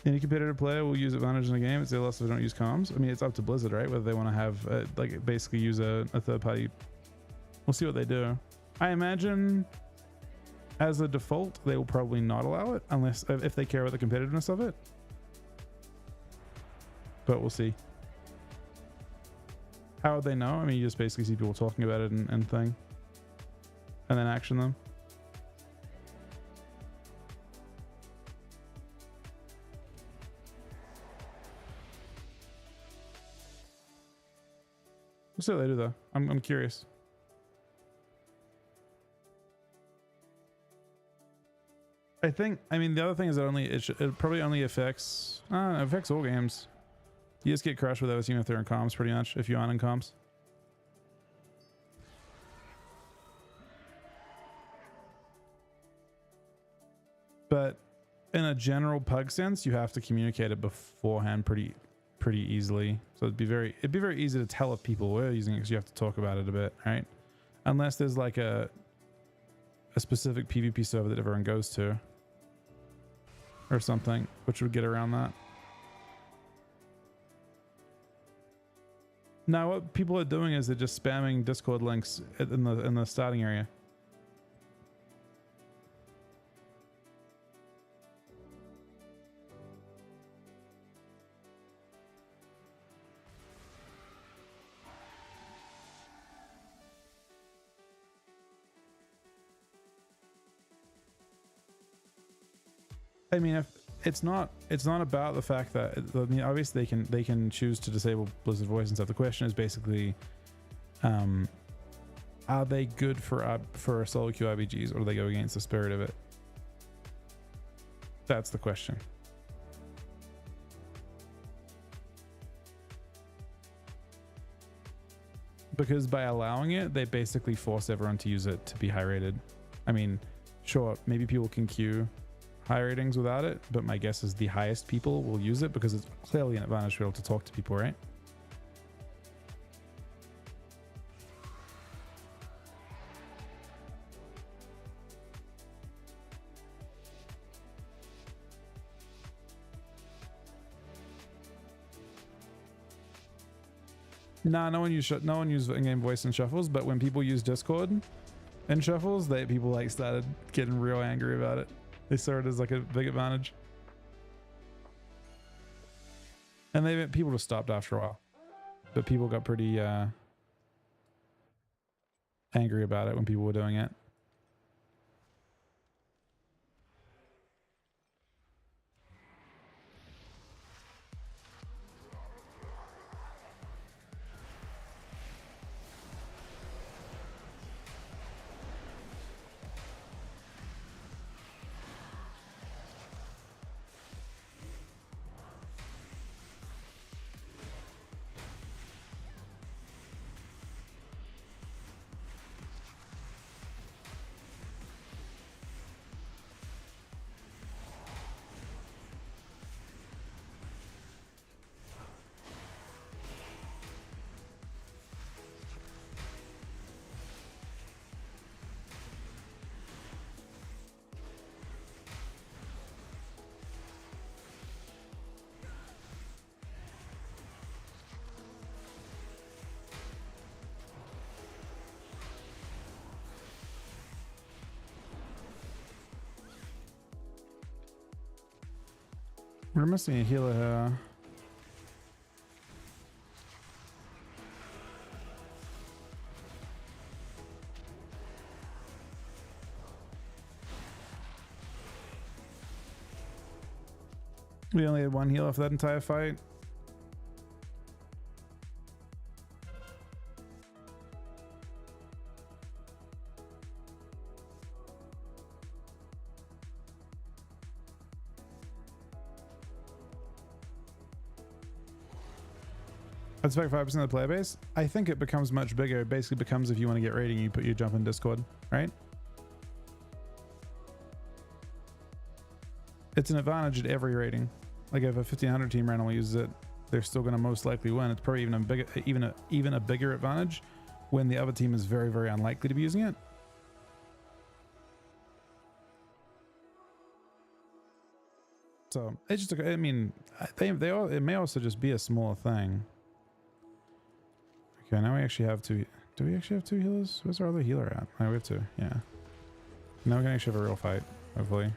Any competitive player will use advantage in a game. It's their loss if they don't use comms. I mean, it's up to Blizzard, right? Whether they want to have, like, basically use a third party. We'll see what they do. I imagine as a default, they will probably not allow it unless if they care about the competitiveness of it. But we'll see. How would they know? I mean, you just basically see people talking about it and thing, and then action them. We'll see what they do, though. I'm curious. I mean, the other thing is that it probably only affects, it affects all games. You just get crushed with those even if they're in comms, pretty much, if you aren't in comms. But in a general pug sense, you have to communicate it beforehand pretty easily. So it'd be very easy to tell if people were using it, because you have to talk about it a bit, right? Unless there's like a specific PvP server that everyone goes to or something, which would get around that. Now what people are doing is they're just spamming Discord links in the starting area. I mean, if it's not about the fact that, I mean, obviously they can choose to disable Blizzard Voice and stuff. The question is basically, are they good for solo queue RPGs, or do they go against the spirit of it? That's the question. Because by allowing it, they basically force everyone to use it to be high rated. I mean, sure, maybe people can queue high ratings without it, but my guess is the highest people will use it because it's clearly an advantage to be able to talk to people, right? Nah, no one use in-game voice in shuffles, but when people use Discord in shuffles, people like started getting real angry about it. They saw it as like a big advantage. And people just stopped after a while. But people got pretty angry about it when people were doing it. We're missing a healer here. We only had one healer for that entire fight. That's like 5% of the player base. I think it becomes much bigger. It basically becomes if you want to get rating, you put your jump in Discord, right? It's an advantage at every rating. Like if a 1500 team randomly uses it, they're still going to most likely win. It's probably even a bigger, even a bigger advantage when the other team is very, very unlikely to be using it. So it's just, I mean, they all, it may also just be a small thing. Okay, now we actually have two. Do we actually have two healers? Where's our other healer at? Oh, we have two. Yeah. Now we can actually have a real fight, hopefully.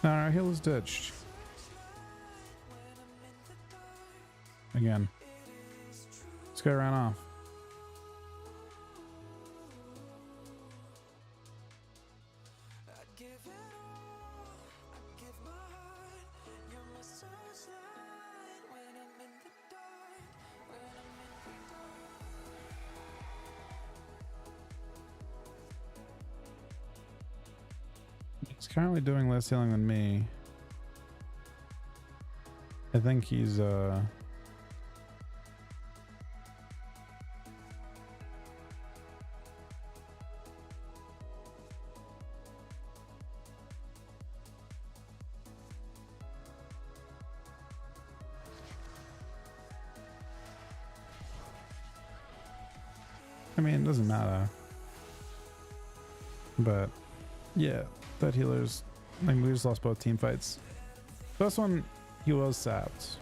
No, our heal is ditched. Again. This guy ran off. He's currently doing less healing than me. I think he's I mean, it doesn't matter. But yeah, that healer's, I mean, we just lost both team fights. First one, he was sapped.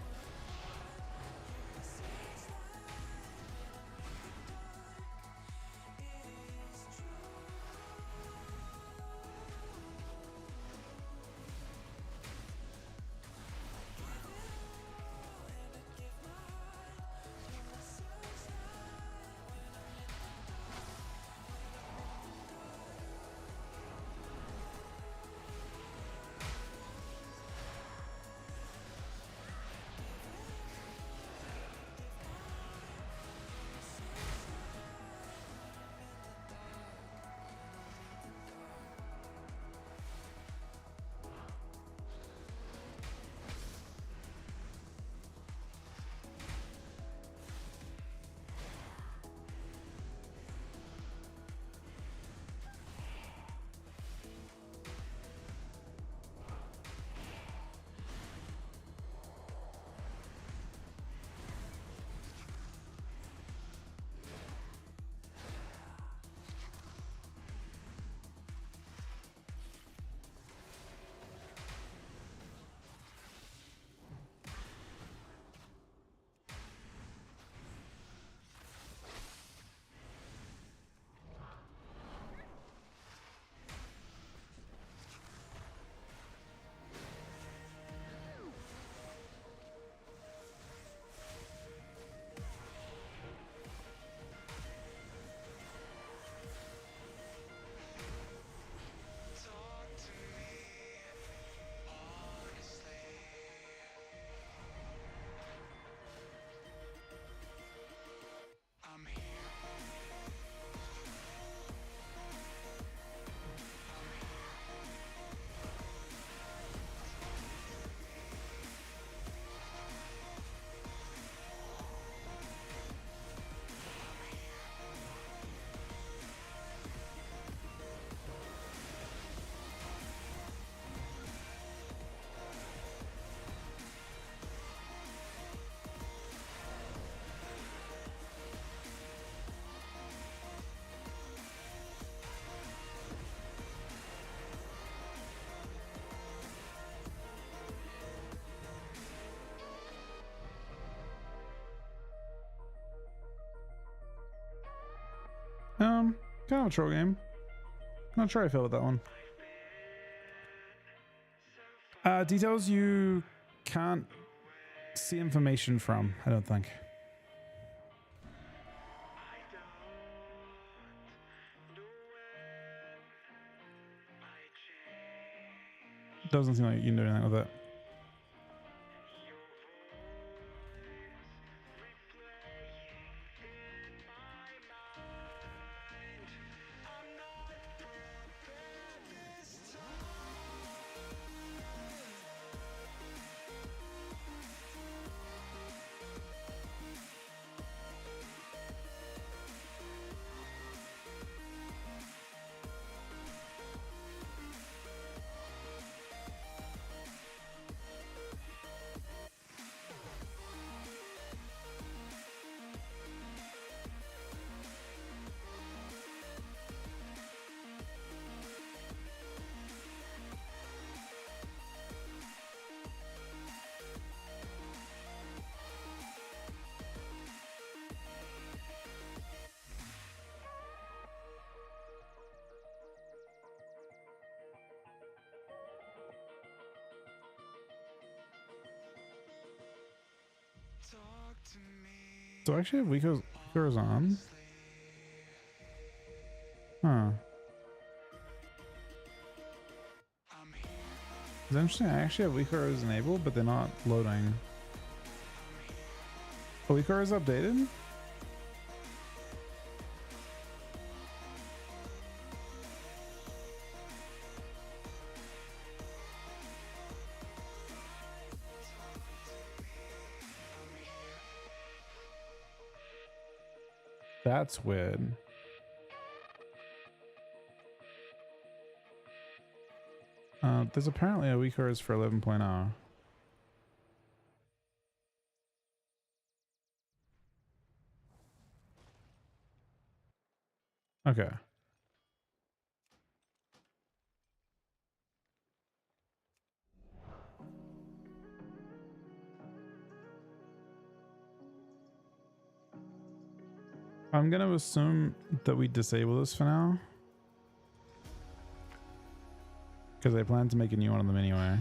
Kind of a troll game. Not sure how I feel with that one. Details you can't see information from, I don't think. Doesn't seem like you can do anything with it. So actually have Weaker's on. Huh. It's interesting. I actually have Weaker's enabled, but they're not loading. Oh, Weaker is updated? That's weird. There's apparently a Weaker's for 11.0. Okay. I'm gonna assume that we disable this for now. Because I plan to make a new one of them anyway.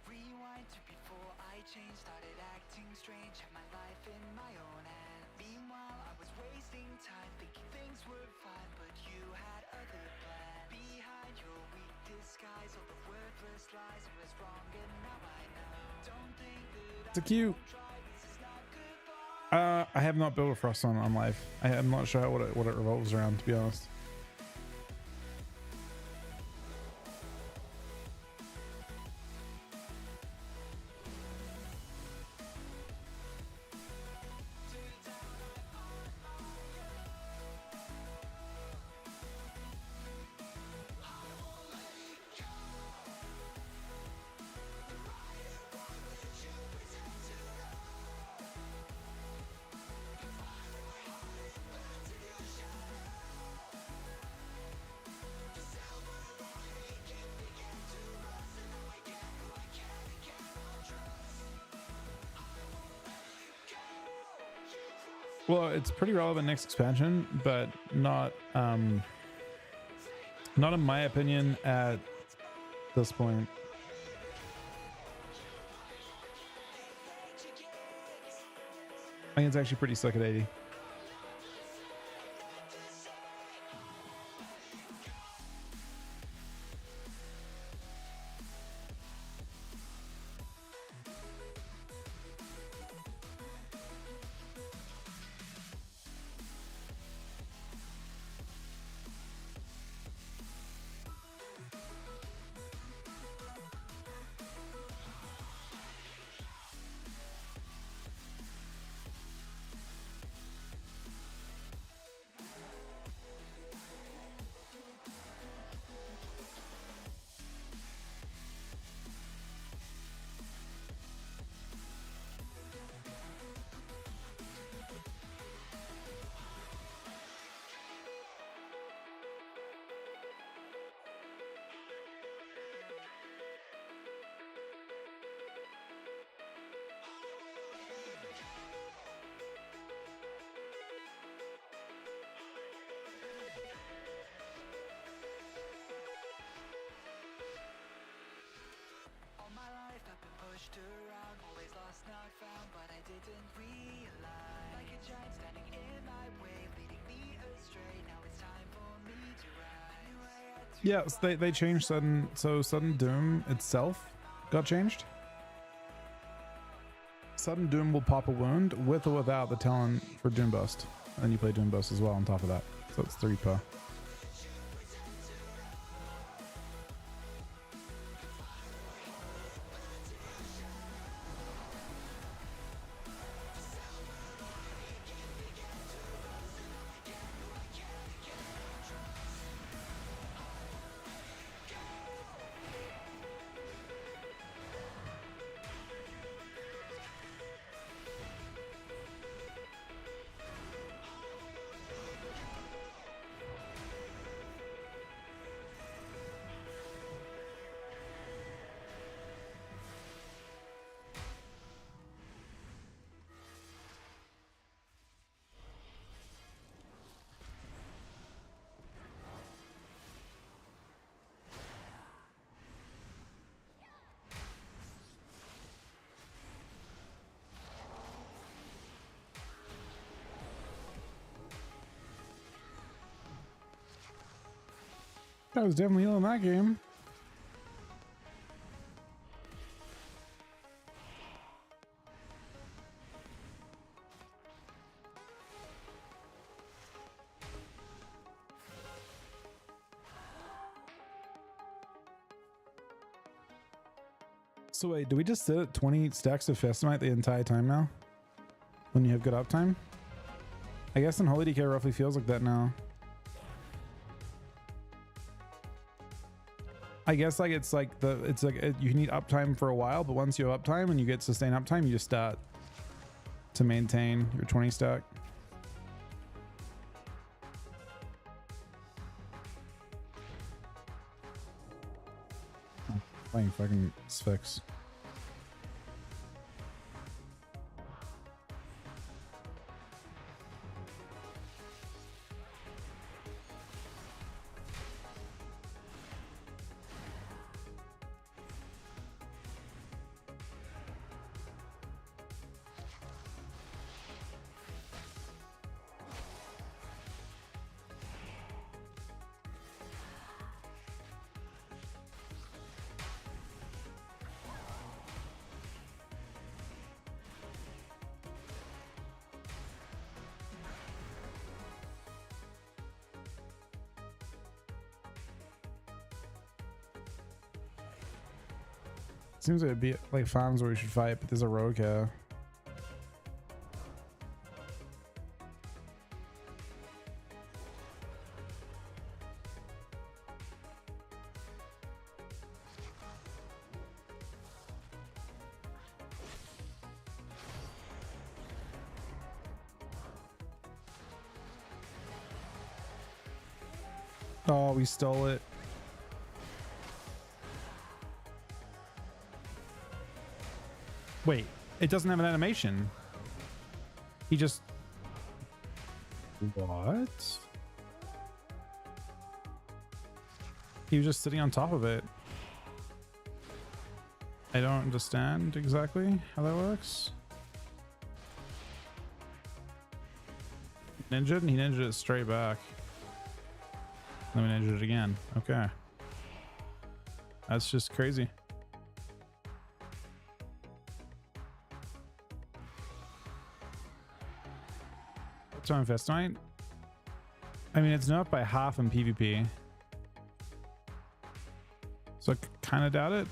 Rewind to before I changed, started acting strange, had my life in my own hand. Meanwhile, I was wasting time, thinking things were fine, but you had other plans. Behind your weak disguise, all the worthless lies, I was wrong and now I know. Don't think that It's a cute. try, this is not goodbye. I have not built a frost on life. I'm not sure what it revolves around, to be honest. Well, it's pretty relevant next expansion, but not in my opinion at this point. I think it's actually pretty slick at 80. All my life I've been pushed around, always lost, not found, but I didn't realize. Like a giant standing in my way, leading me astray. Now it's time for me to rise. Knew I had to Yeah, so they changed sudden. So sudden doom itself got changed. Sudden doom will pop a wound with or without the talent for doom bust, and you play doom bust as well on top of that. So it's 3 per. I was definitely healing that game. So wait, do we just sit at 20 stacks of Festamite the entire time now? When you have good uptime? I guess in Holy DK roughly feels like that now. I guess like it's like you need uptime for a while, but once you have uptime and you get sustained uptime, you just start to maintain your 20 stack. Playing fucking Sphinx. Seems like it'd be like farms where we should fight, but there's a rogue here. Oh, we stole it. Wait, it doesn't have an animation. He just... What? He was just sitting on top of it. I don't understand exactly how that works. Ninja, and he ninja it straight back. Then we ninja it again. Okay. That's just crazy. Time Fest Night. I mean, it's not by half in PvP. So I kind of doubt it.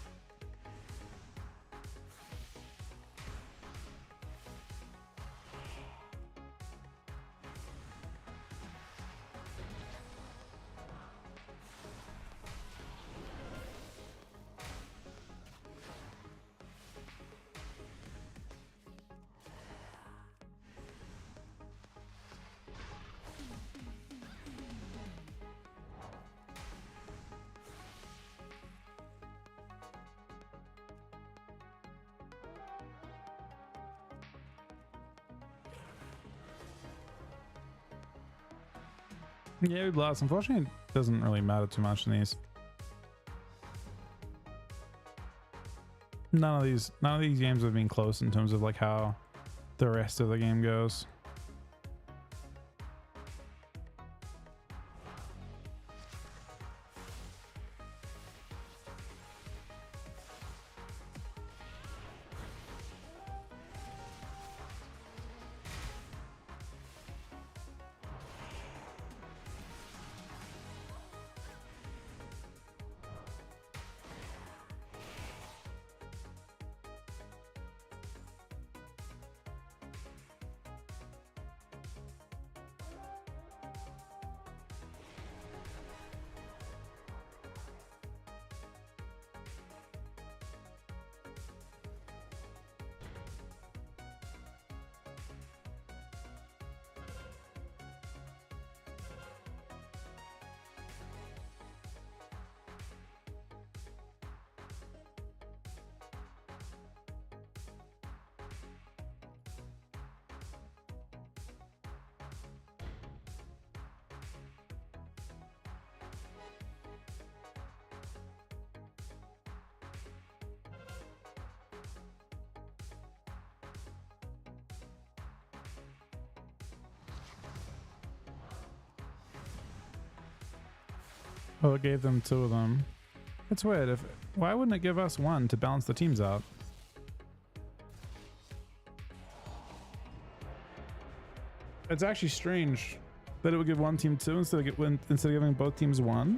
Yeah, we blast. Unfortunately, it doesn't really matter too much in these. None of these games have been close in terms of like how the rest of the game goes. Oh, it gave them 2 of them. It's weird. Why wouldn't it give us 1 to balance the teams out? It's actually strange that it would give one team 2 instead of giving both teams 1.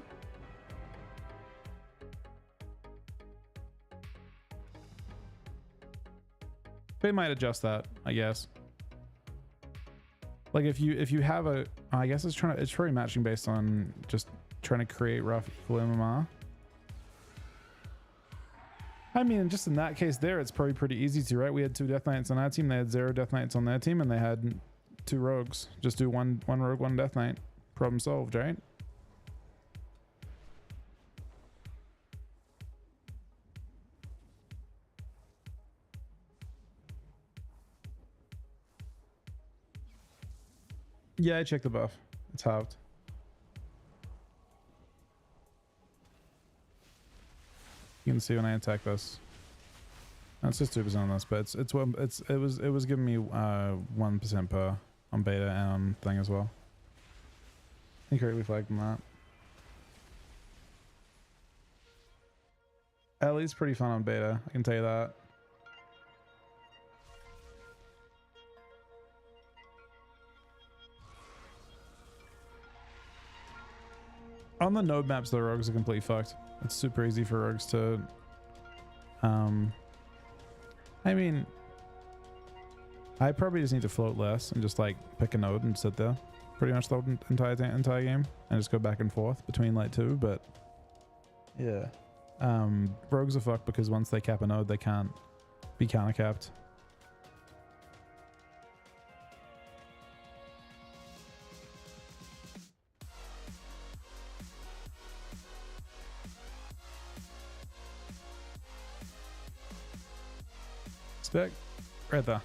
They might adjust that, I guess. Like if you have a, I guess it's probably matching based on just trying to create rough equal MMR. I mean, just in that case there, it's probably pretty easy to, right? We had 2 Death Knights on our team, they had 0 Death Knights on their team, and they had 2 rogues. Just do one rogue, 1 Death Knight. Problem solved, right? Yeah, I checked the buff. It's halved. You can see when I attack this. It's just 2% on this, but it was giving me 1% per on beta and on thing as well. Incorrectly flagged on that. Ellie's pretty fun on beta, I can tell you that. On the node maps, the rogues are completely fucked. It's super easy for rogues to I mean, I probably just need to float less and just like pick a node and sit there pretty much the entire game and just go back and forth between like 2, but yeah. Rogues are fucked because once they cap a node, they can't be counter capped. Spec right there.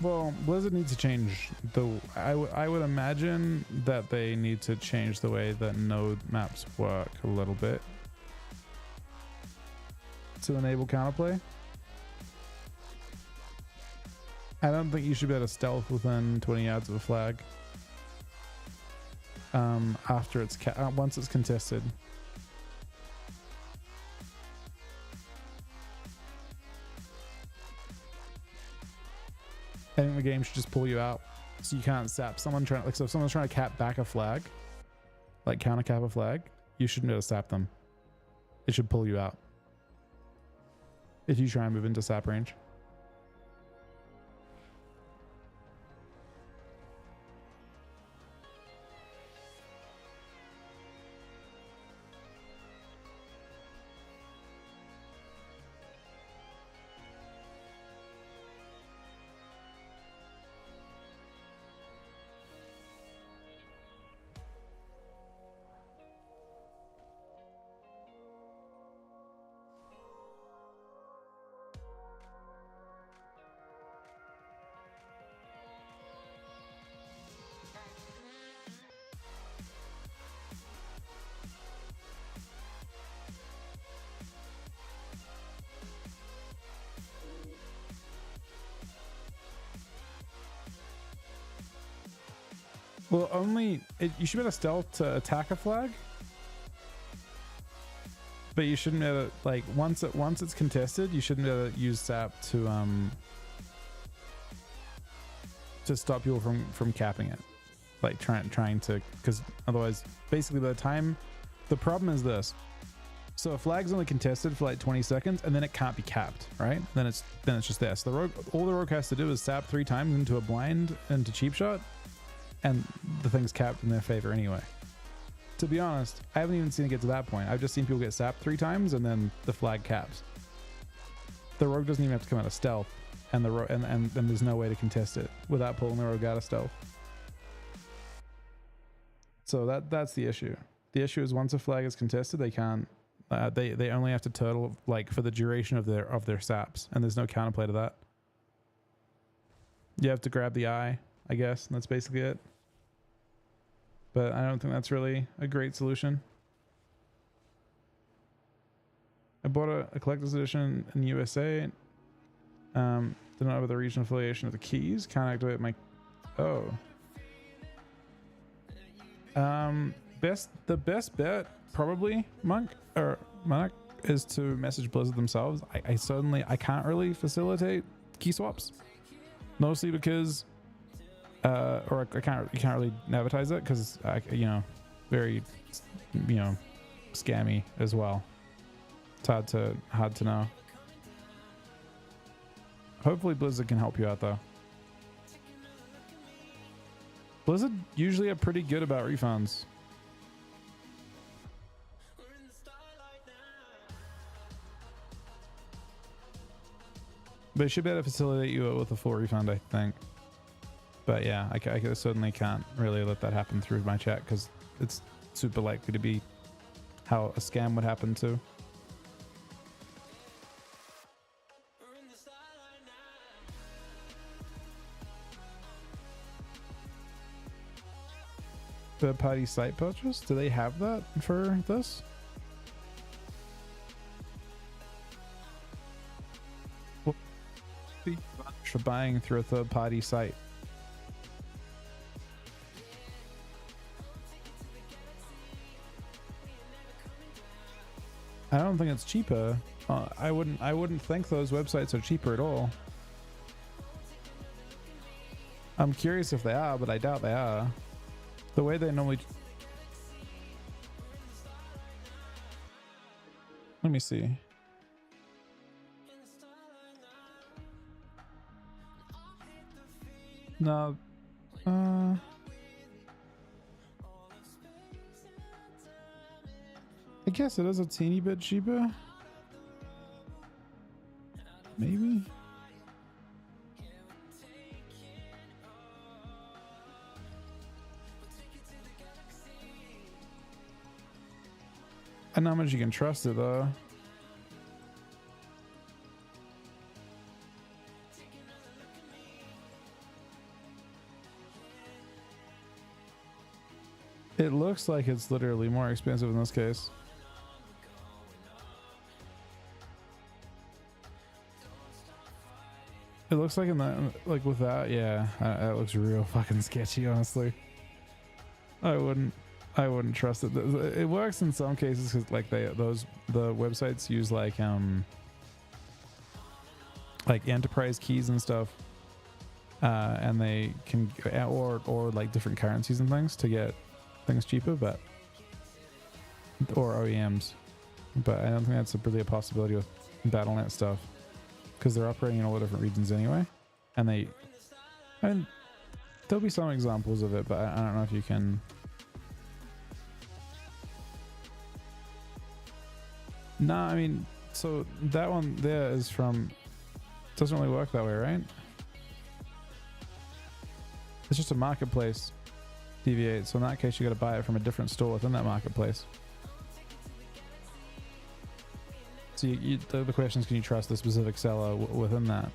Well, Blizzard needs to change the. I would imagine that they need to change the way that node maps work a little bit to enable counterplay. I don't think you should be able to stealth within 20 yards of a flag. After it's once it's contested. I think the game should just pull you out, so you can't sap someone trying. Like, so if someone's trying to cap back a flag, like counter cap a flag, you shouldn't be able to sap them. It should pull you out if you try and move into sap range. Well, you should be able to stealth to attack a flag, but you shouldn't be able to, like, once it's contested, you shouldn't be able to use sap to stop people from capping it, like trying to, because otherwise, basically, by the time, the problem is this. So a flag's only contested for like 20 seconds, and then it can't be capped, right? Then it's just there. So all the rogue has to do is sap 3 times into a blind, into cheap shot, and the thing's capped in their favor anyway. To be honest, I haven't even seen it get to that point. I've just seen people get sapped 3 times and then the flag caps. The rogue doesn't even have to come out of stealth, and and there's no way to contest it without pulling the rogue out of stealth. So that's the issue. The issue is once a flag is contested, they can't. They only have to turtle, like, for the duration of their saps, and there's no counterplay to that. You have to grab the eye, I guess, and that's basically it. But I don't think that's really a great solution. I bought a collector's edition in USA. Did not have the regional affiliation of the keys. Can't activate my. Oh. The best bet, probably, Monk, is to message Blizzard themselves. I can't really facilitate key swaps, mostly because you can't really advertise it because very scammy as well. It's hard to know. Hopefully Blizzard can help you out though. Blizzard usually are pretty good about refunds. But it should be able to facilitate you with a full refund, I think. But yeah, I certainly can't really let that happen through my chat because it's super likely to be how a scam would happen too. Third-party site purchase? Do they have that for this? For buying through a third-party site. I don't think it's cheaper. I wouldn't think those websites are cheaper at all. I'm curious if they are, but I doubt they are. The way they normally... Let me see. No. I guess it is a teeny bit cheaper. Maybe. I don't know how much you can trust it though. It looks like it's literally more expensive in this case. It looks like in that, like with that, yeah, that looks real fucking sketchy, honestly. I wouldn't trust it. It works in some cases because like the websites use like enterprise keys and stuff, and they can or like different currencies and things to get things cheaper, but or OEMs. But I don't think that's really a possibility with Battle.net stuff because they're operating in all the different regions anyway, and I mean, there'll be some examples of it, but I don't know if you can. Nah, I mean, so that one there is from, doesn't really work that way, right? It's just a marketplace, DV8. So in that case, you got to buy it from a different store within that marketplace. So the question is, can you trust the specific seller within that?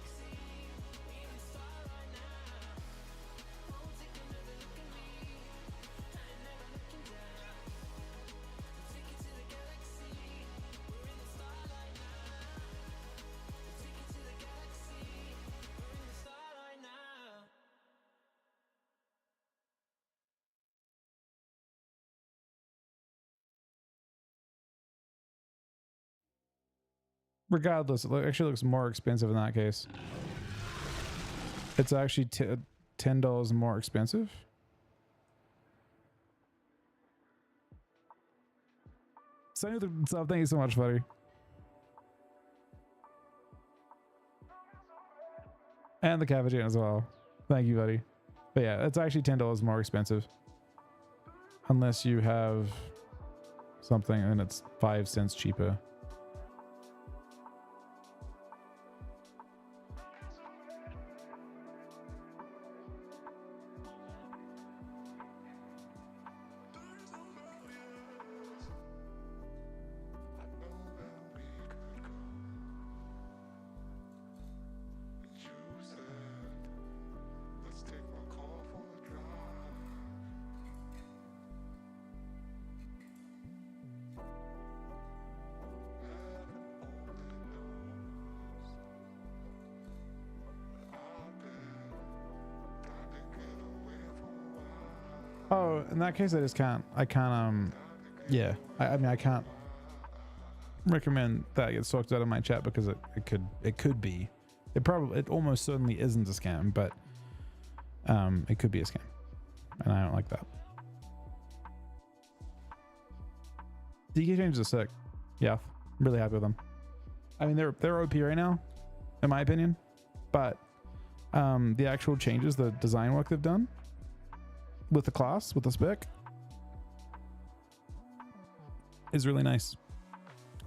Regardless, it actually looks more expensive in that case. It's actually $10 more expensive. Send you the sub. Thank you so much, buddy. And the Cavajan as well. Thank you, buddy. But yeah, it's actually $10 more expensive. Unless you have something and it's 5 cents cheaper. Oh, in that case, I just can't. I can't. Yeah. I mean, I can't recommend that gets sorted out of my chat because it could be. It almost certainly isn't a scam, but it could be a scam, and I don't like that. DK changes are sick. Yeah, I'm really happy with them. I mean, they're OP right now, in my opinion, but the actual changes, the design work they've done with the class, with the spec, is really nice.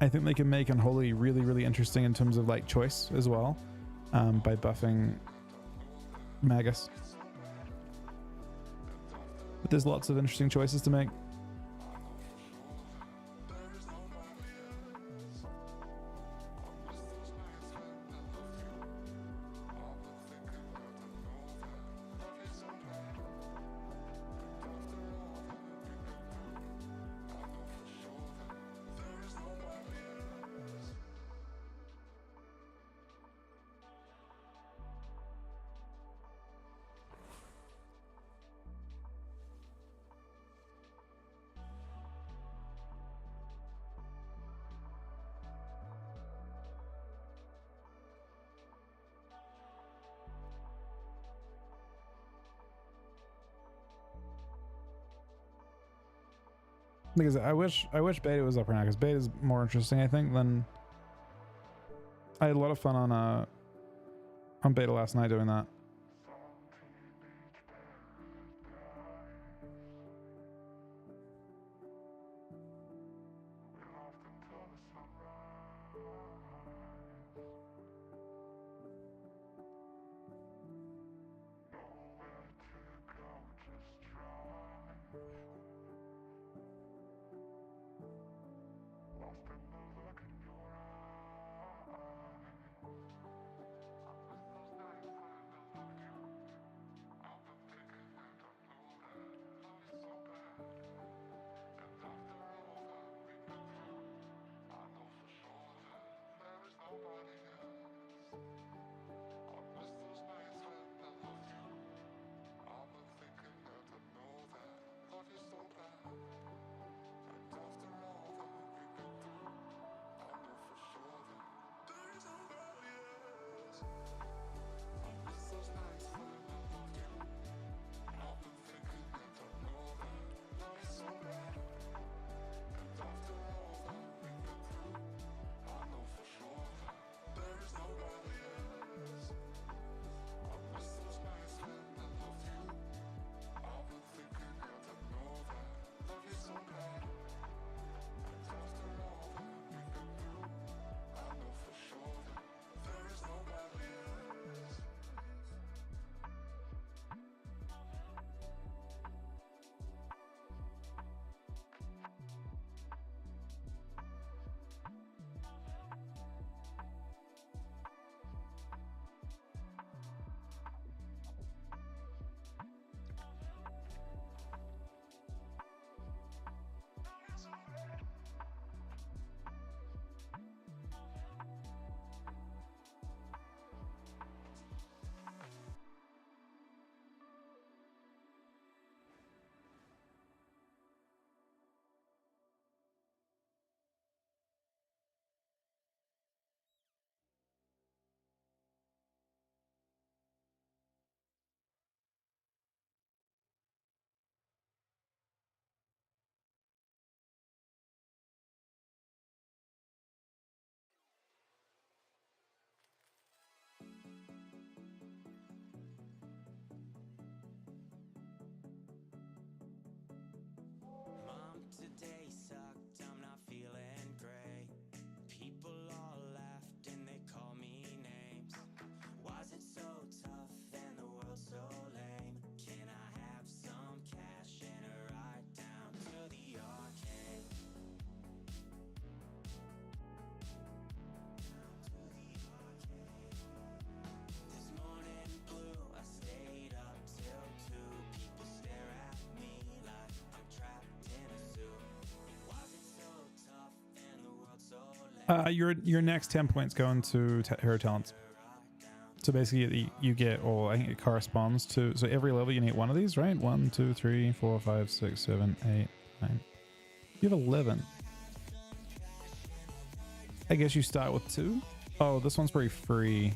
I think they can make Unholy really, really interesting in terms of like choice as well, by buffing Magus. But there's lots of interesting choices to make. Because I wish beta was up right now, because beta is more interesting, I think, than. I had a lot of fun on beta last night doing that. Your next 10 points go into hero talents. So basically, you get, or I think it corresponds to. So every level you need one of these, right? 1, 2, 3, 4, 5, 6, 7, 8, 9. You have 11. I guess you start with 2. Oh, this one's pretty free.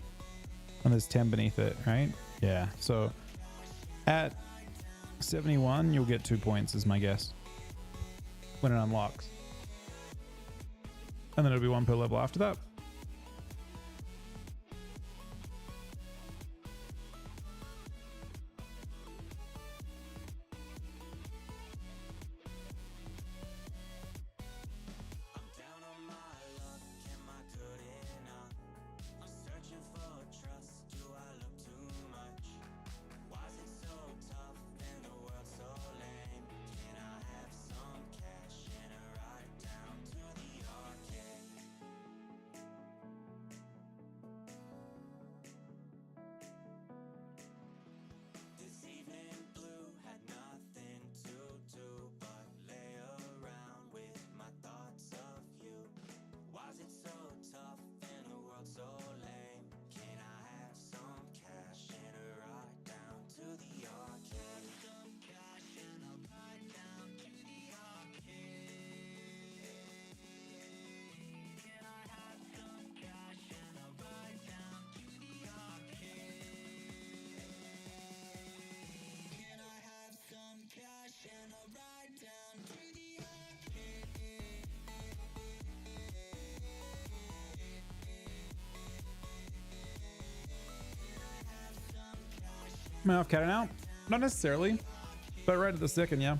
And there's 10 beneath it, right? Yeah. So at 71, you'll get 2 points, is my guess. When it unlocks. And then it'll be 1 per level after that. Am I off cat and out? Not necessarily, but right at the second, yeah.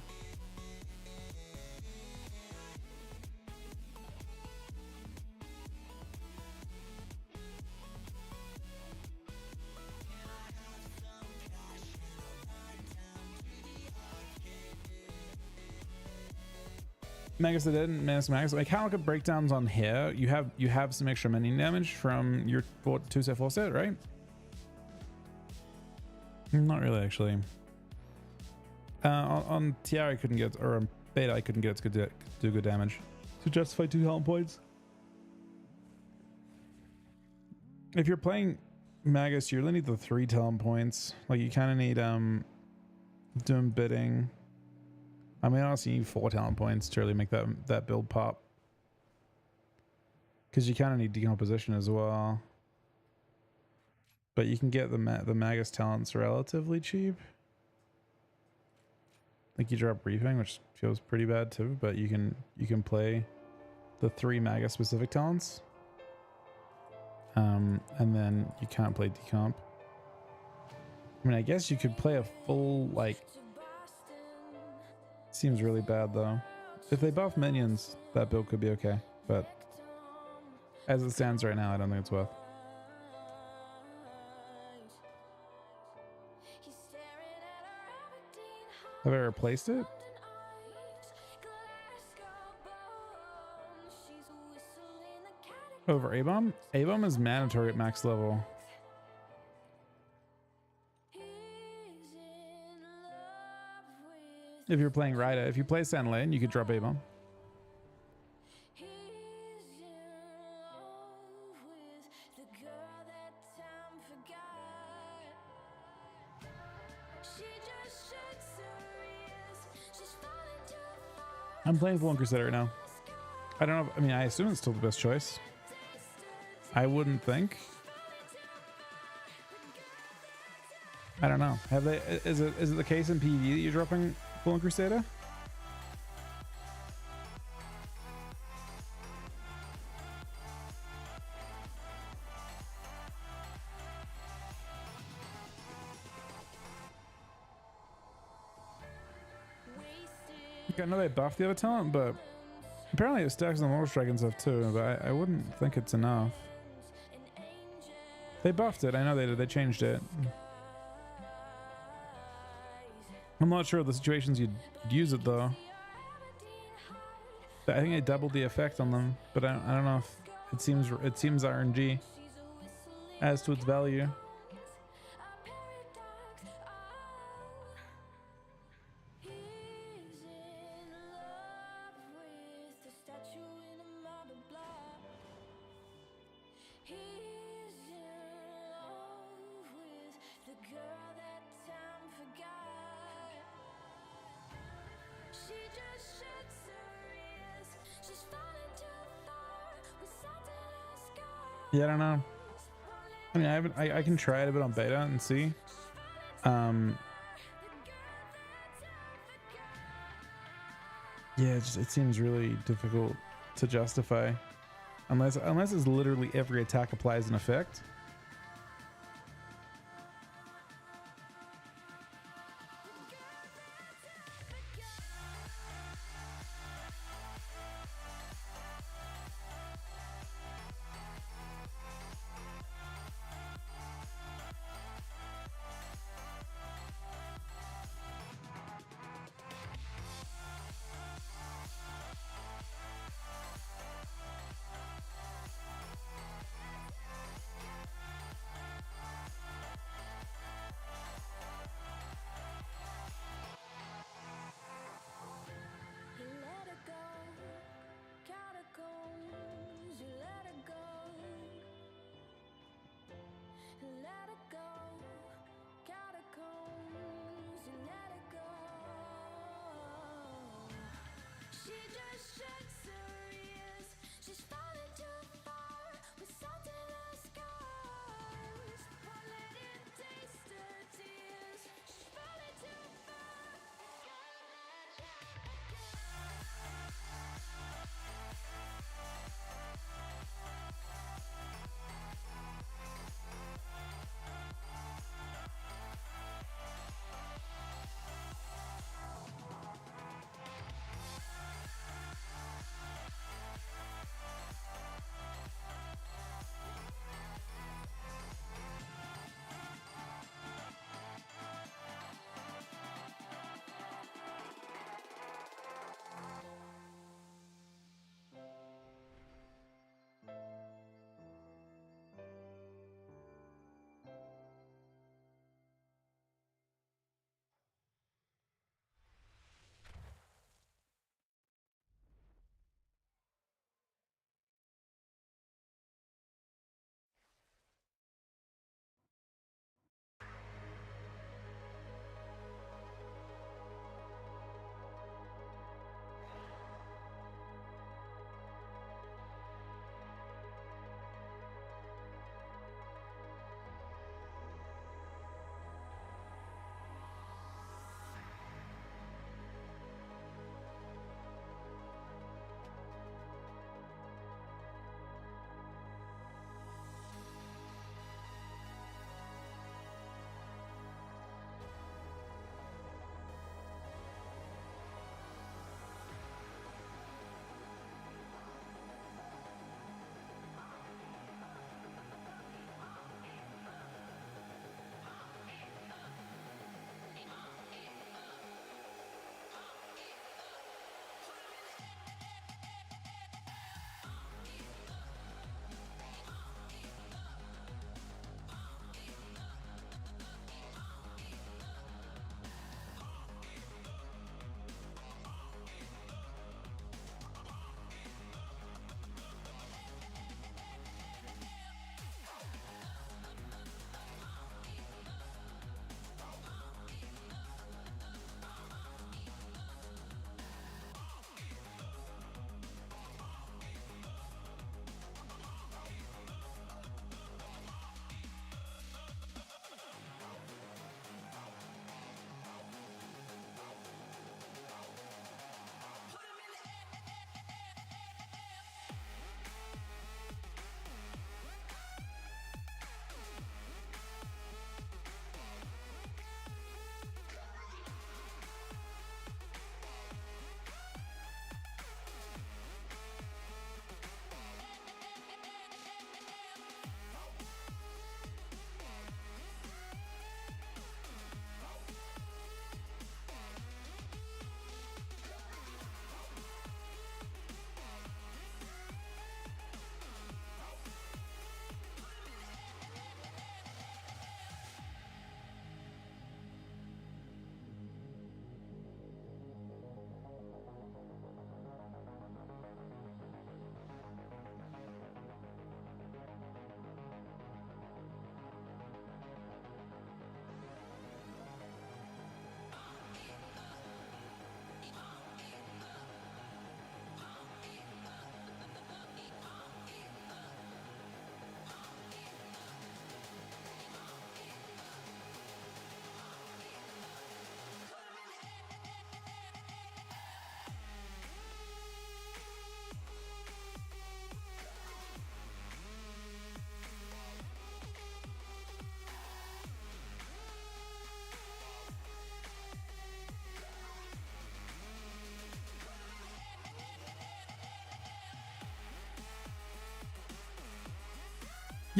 Magus that didn't miss Magus. I can't look at breakdowns on here. You have some extra minion damage from your 2 set 4 set, right? Not really, actually. On TR I couldn't get, or on Beta I couldn't get it to do good damage to justify 2 talent points. If you're playing Magus, you really need the 3 talent points. Like you kind of need doing bidding. I mean, honestly, you need 4 talent points to really make that build pop. Because you kind of need decomposition as well. But you can get the Magus talents relatively cheap. Like you drop briefing, which feels pretty bad too, but you can play the 3 Magus specific talents. And then you can't play decomp. I mean, I guess you could play a full, like, seems really bad though. If they buff minions, that build could be okay, but as it stands right now, I don't think it's worth. Have I replaced it? Over A-Bomb? A-Bomb is mandatory at max level. If you're playing Rida, if you play Sand Lane, you could drop A-Bomb. I'm playing Fallen Crusader right now. I don't know. I mean, I assume it's still the best choice. I wouldn't think. I don't know. Have they? Is it the case in PvE that you're dropping Fallen Crusader? I know they buffed the other talent, but apparently it stacks on the Mortal Strike and stuff too, but I wouldn't think it's enough. They buffed it, I know they did, they changed it. I'm not sure of the situations you'd use it though. But I think they doubled the effect on them, but I don't know if it seems RNG as to its value. Yeah, I don't know. I mean, I can try it a bit on beta and see. Yeah, it seems really difficult to justify unless it's literally every attack applies an effect.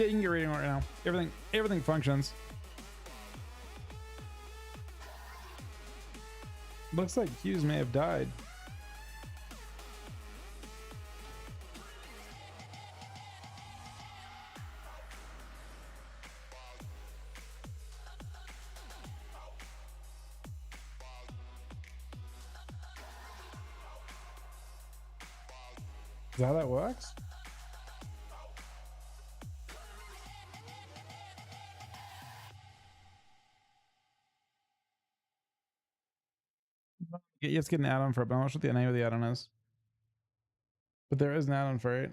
Yeah, you can get reading right now. Everything functions. Looks like Hughes may have died. Is that how that works? You have to get an add-on for it, but I'm not sure what the name of the add-on is. But there is an add-on for it.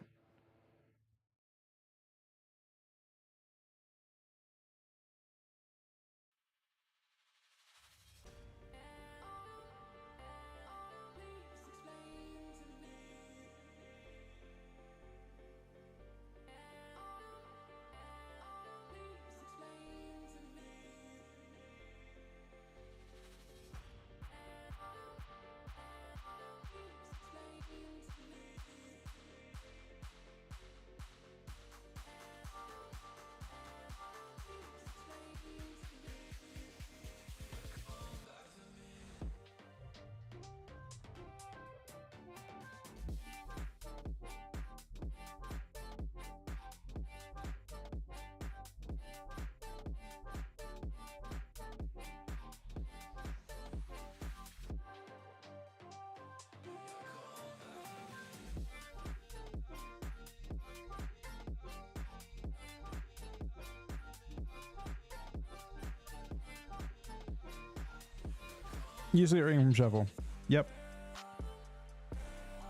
Usually ring from shuffle. Yep.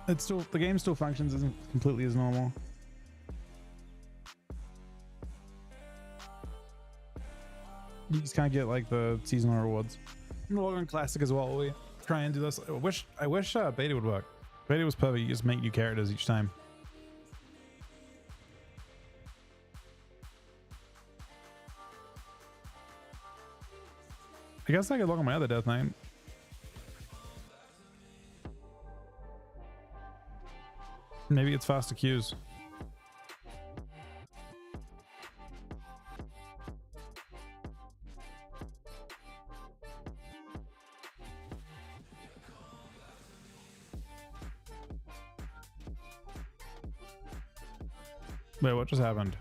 It's still, the game still functions as completely as normal. You just kind of get like the seasonal rewards. I'm gonna log on classic as well. We try and do this. I wish beta would work. Beta was perfect. You just make new characters each time. I guess I could log on my other Death Knight. Maybe it's faster queues. Wait, what just happened?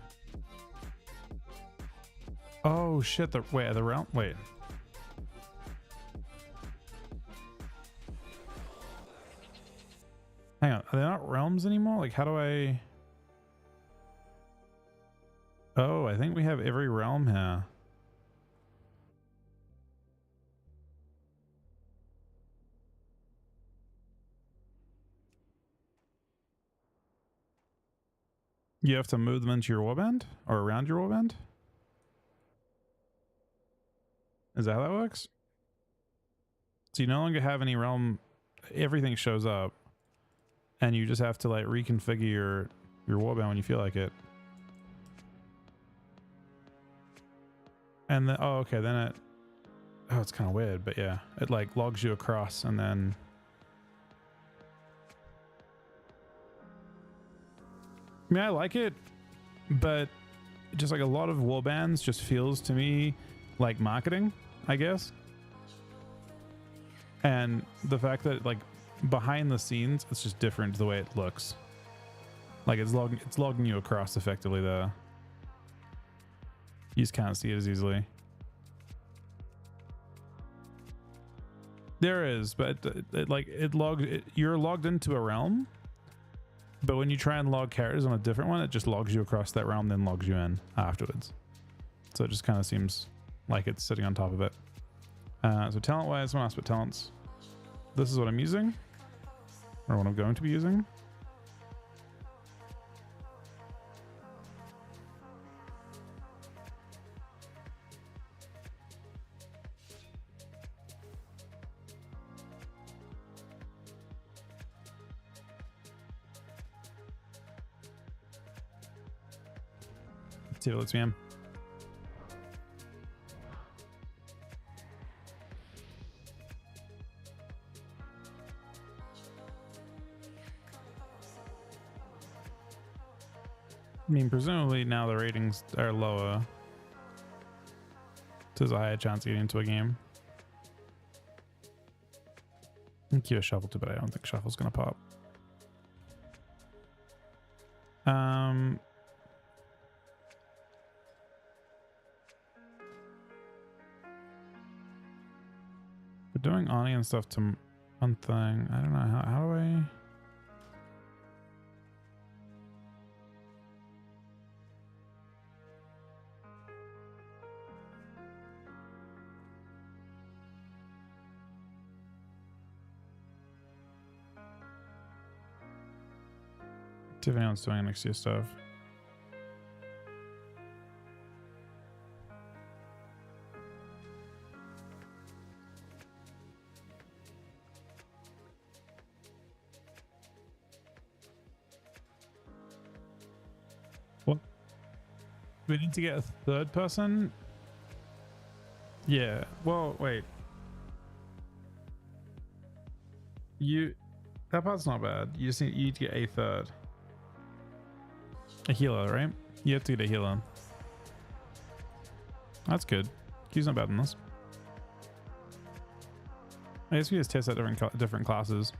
Oh shit, the realm? Wait. Hang on, are they not realms anymore? Like, how do I... Oh, I think we have every realm here. You have to move them into your warband? Or around your warband? Is that how that works? So you no longer have any realm... Everything shows up. And you just have to like reconfigure your warband when you feel like it. And then, oh, okay, then it... Oh, it's kind of weird, but yeah. It like logs you across and then... I mean, I like it, but just like a lot of warbands just feels to me like marketing, I guess. And the fact that like behind the scenes, it's just different the way it looks. Like it's logging you across effectively there. You just can't see it as easily. There is, but you're logged into a realm. But when you try and log characters on a different one, it just logs you across that realm, then logs you in afterwards. So it just kind of seems like it's sitting on top of it. So talent-wise, someone asked about talents. This is what I'm using, or what I'm going to be using. Let's see if it lets me in. I mean, presumably now the ratings are lower. So there's a higher chance of getting into a game. I think you Shuffle too, but I don't think Shuffle's gonna pop. We're doing Ani and stuff to one thing. I don't know how do I. See if anyone's doing next year stuff. What? We need to get a third person? Yeah. Well, wait. That part's not bad. You need to get a third. A healer, right? You have to get a healer. That's good. Q's not bad in this. I guess we just test out different classes.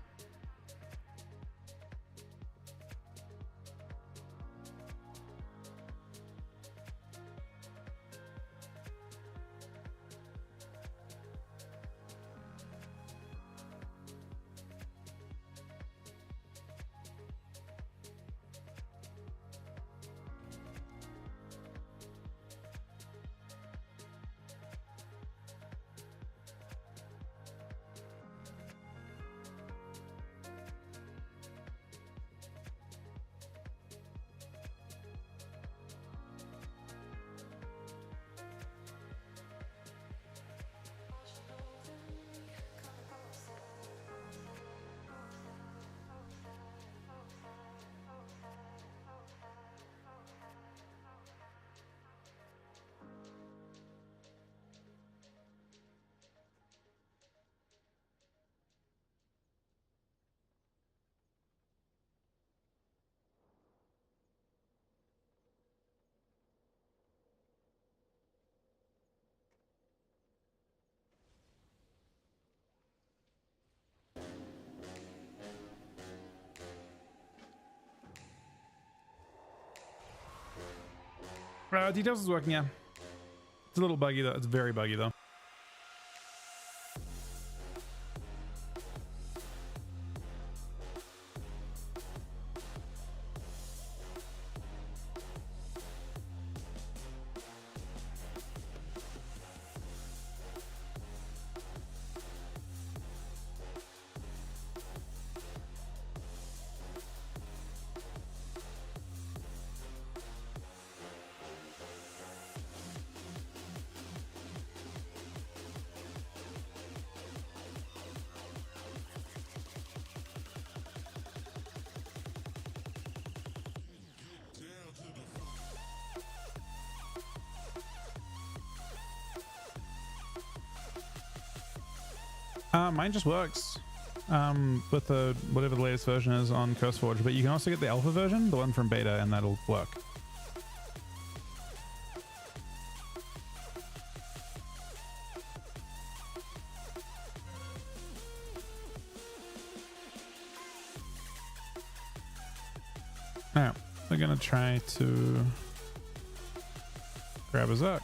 Details is working, yeah. It's a little buggy though. It's very buggy though. Mine just works with the whatever the latest version is on CurseForge, but you can also get the alpha version, the one from beta, and that'll work. Alright, we're gonna try to grab a Zerk.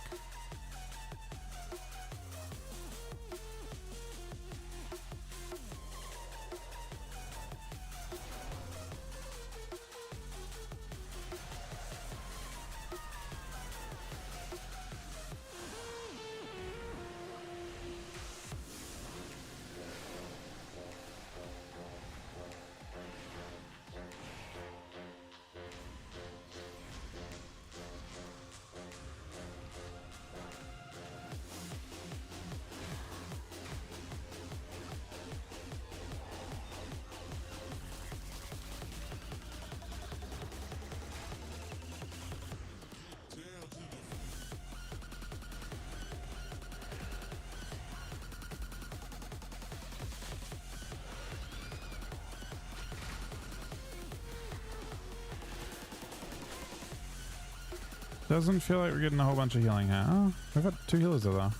Doesn't feel like we're getting a whole bunch of healing here. Oh, we've got 2 healers though.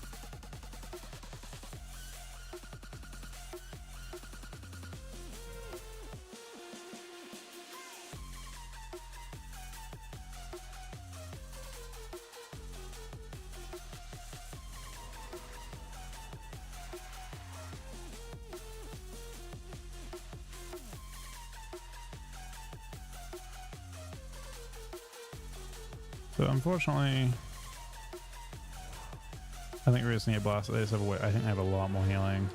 So unfortunately, I think we're just gonna get blasted. They just have a way. I think they have a lot more healing.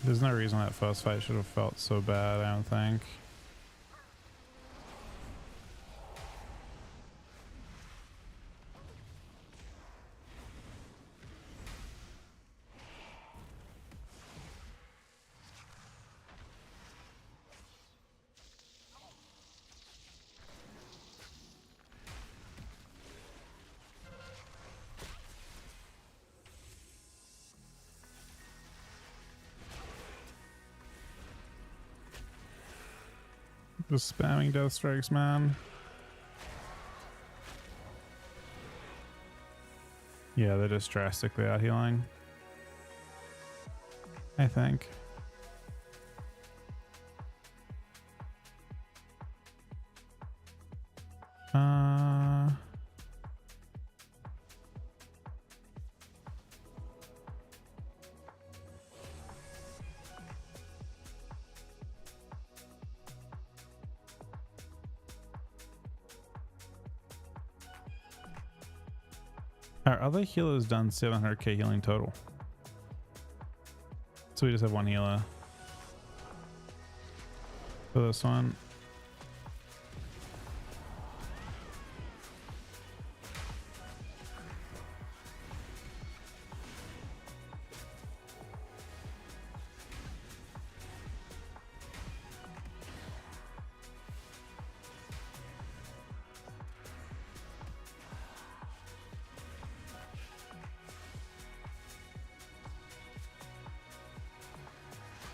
There's no reason that first fight should have felt so bad, I don't think. Just spamming death strikes, man. Yeah, they're just drastically out healing, I think. Our other healer's done 700k healing total. So we just have 1 healer for this one.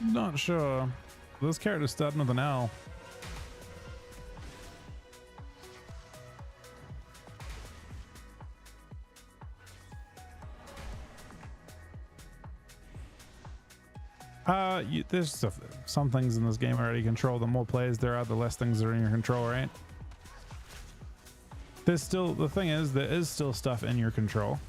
Not sure. This character's starting with an L. There's some things in this game already control. The more players there are, the less things are in your control, right? There's still, the thing is, there is still stuff in your control.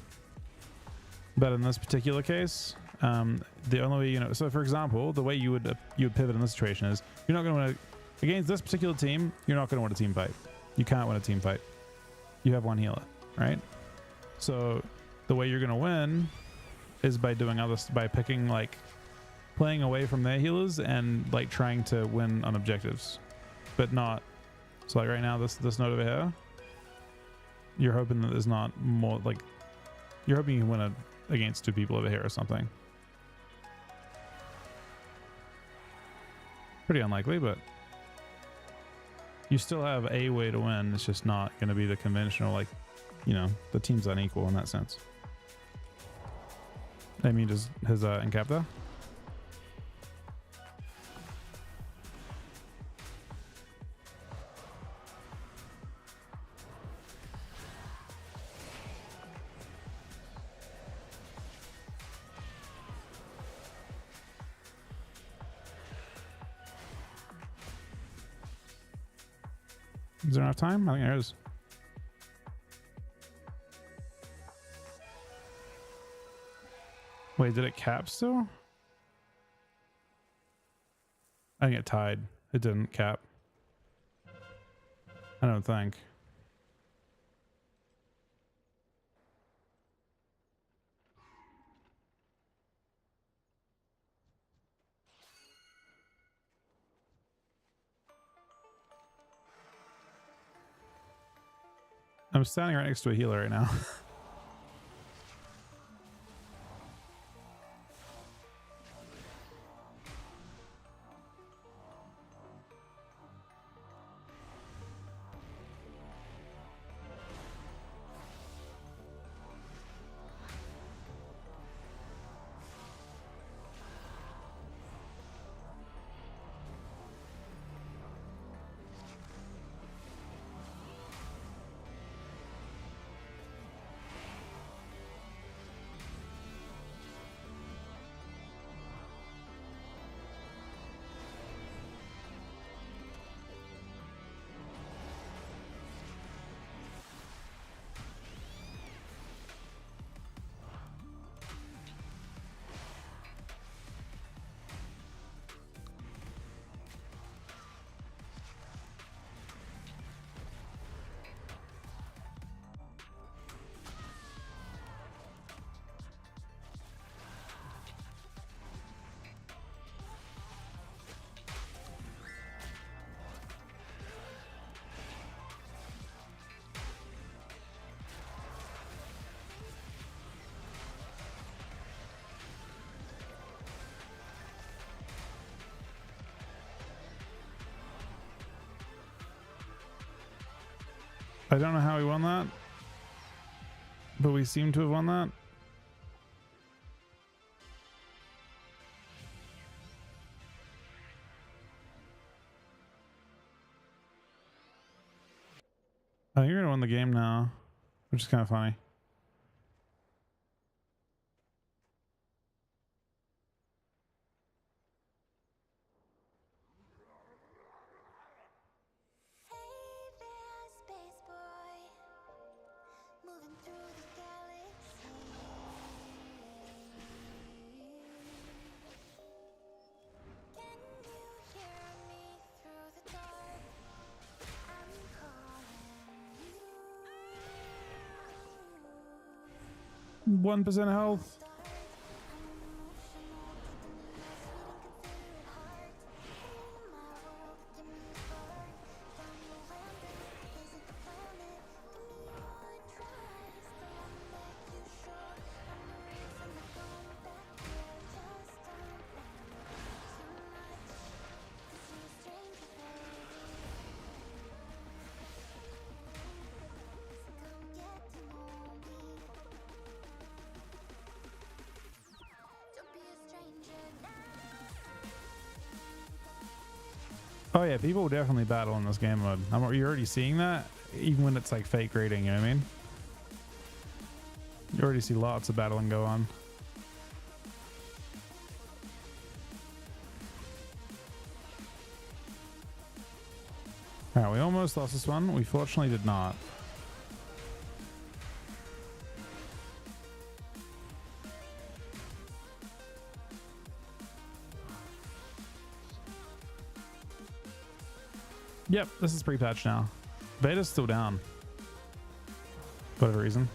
But in this particular case, the only way, you know, so for example, the way you would pivot in this situation is you're not going to win against this particular team. You're not going to win a team fight. You can't win a team fight. You have 1 healer, right? So the way you're going to win is by doing by picking, like, playing away from their healers and like trying to win on objectives, but not. So like right now, this node over here, you're hoping that there's not more, like, you're hoping you can win against 2 people over here or something. Pretty unlikely, but you still have a way to win. It's just not going to be the conventional, like, you know, the team's unequal in that sense. I mean, does his encap there? Is there enough time? I think there is. Wait, did it cap still? I think it tied. It didn't cap. I don't think. I'm standing right next to a healer right now. I don't know how we won that, but we seem to have won that. I think you're gonna win the game now, which is kind of funny. Hey there, space boy, moving through the galaxy. Can you hear me through the dark? I'm calling you. 1% health. Oh yeah, people definitely battle in this game mode. You're already seeing that, even when it's like fake rating, you know what I mean? You already see lots of battling go on. Alright, we almost lost this one. We fortunately did not. Yep, this is pre-patch now. Beta's still down. For whatever reason.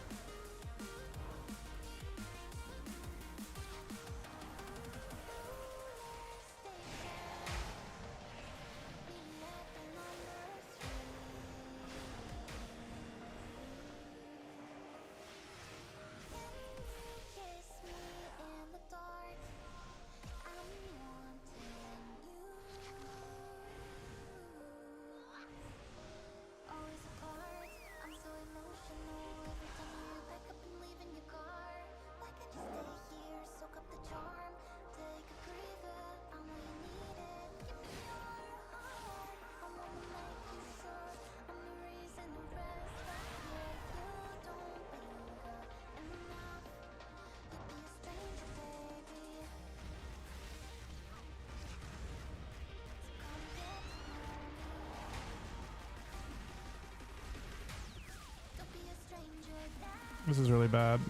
This is really bad.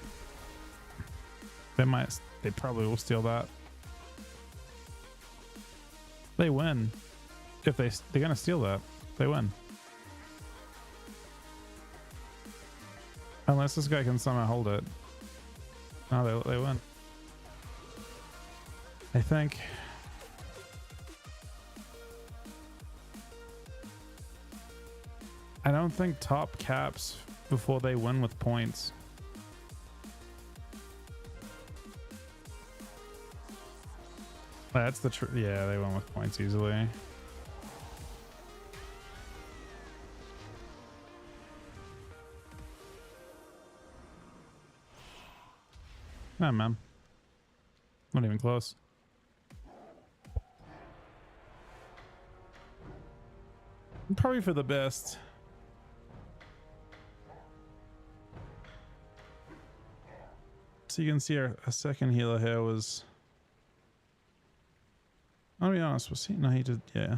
They probably will steal that. They win. If they're gonna steal that, they win. Unless this guy can somehow hold it. No, they win. I think. I don't think top caps before they win with points. That's the yeah, they won with points easily. Nah, man. Not even close. Probably for the best. So you can see our second healer here was... I'll be honest, was he? No, he did, yeah.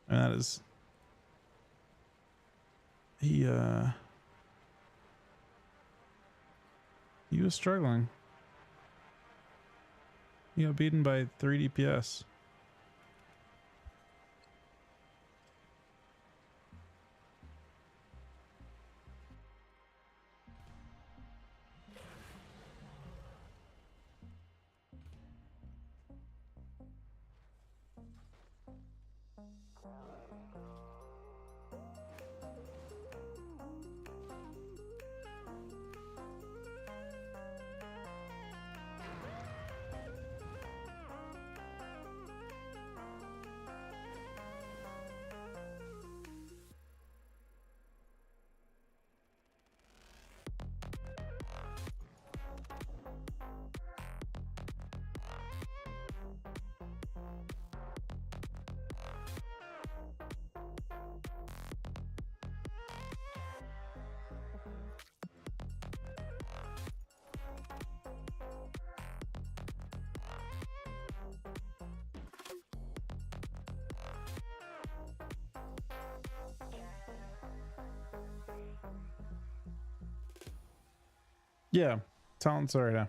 And that is... He was struggling. He got beaten by 3 DPS. Yeah, talents are right now.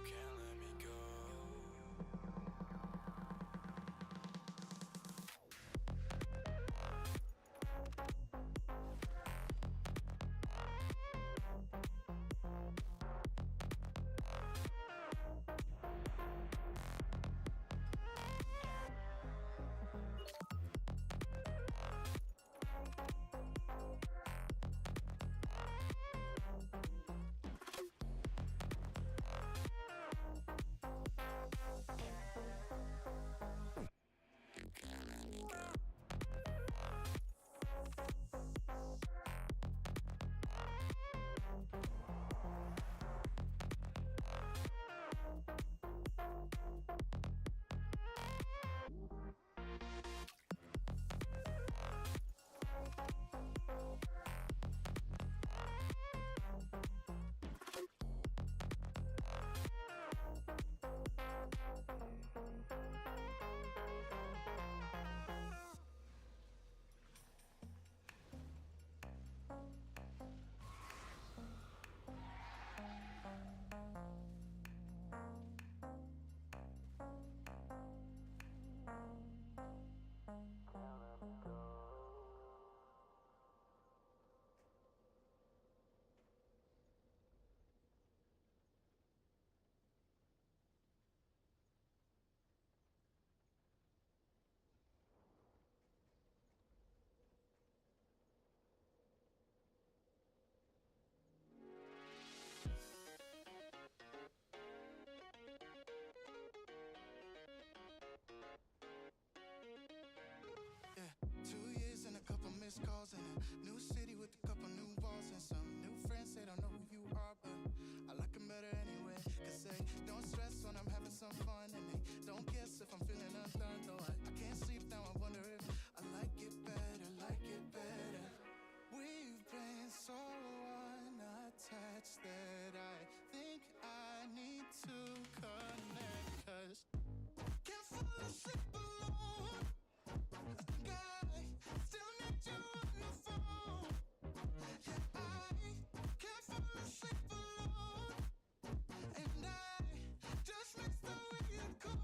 Can't let me go. Yeah, 2 years and a couple missed calls in a new city with a couple new walls and some new friends. They don't know who you are, but I like them better anyway. Cause they don't stress when I'm having some fun, and they don't guess if I'm feeling undone. Though I can't sleep now, I wonder if I like it better, like it better. We've been so unattached that I think I need to connect. Cause can't fall asleep alone. I still need you on the phone. Yeah, I can't fall asleep alone. And I just miss the way you go.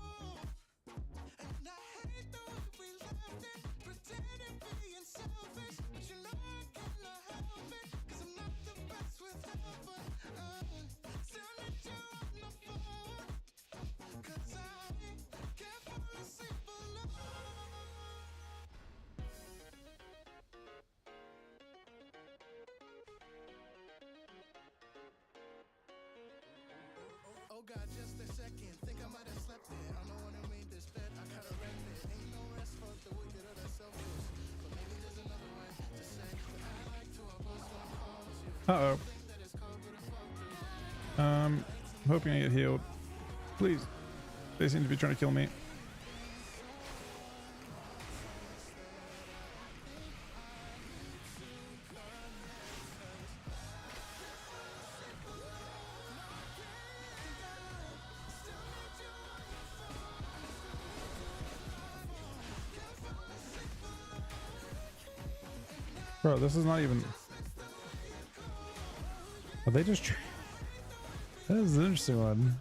And I hate the way we left it, pretending being selfish. But you know I cannot help it, cause I'm not the best with help. But still need you on the phone. Cause I can't fall asleep alone. Oh God, just a second. Think I might have slept it. I'm the one who made this bed. I kinda wrecked it. Ain't no rest for the wicked or the selfish. But maybe there's another way to say that I like to oppose when I'm close to you. Uh-oh. Think that it's cold, but I'm fucked. Hoping I get healed. Please. They seem to be trying to kill me. Bro, this is not even... Are they just... That is an interesting one.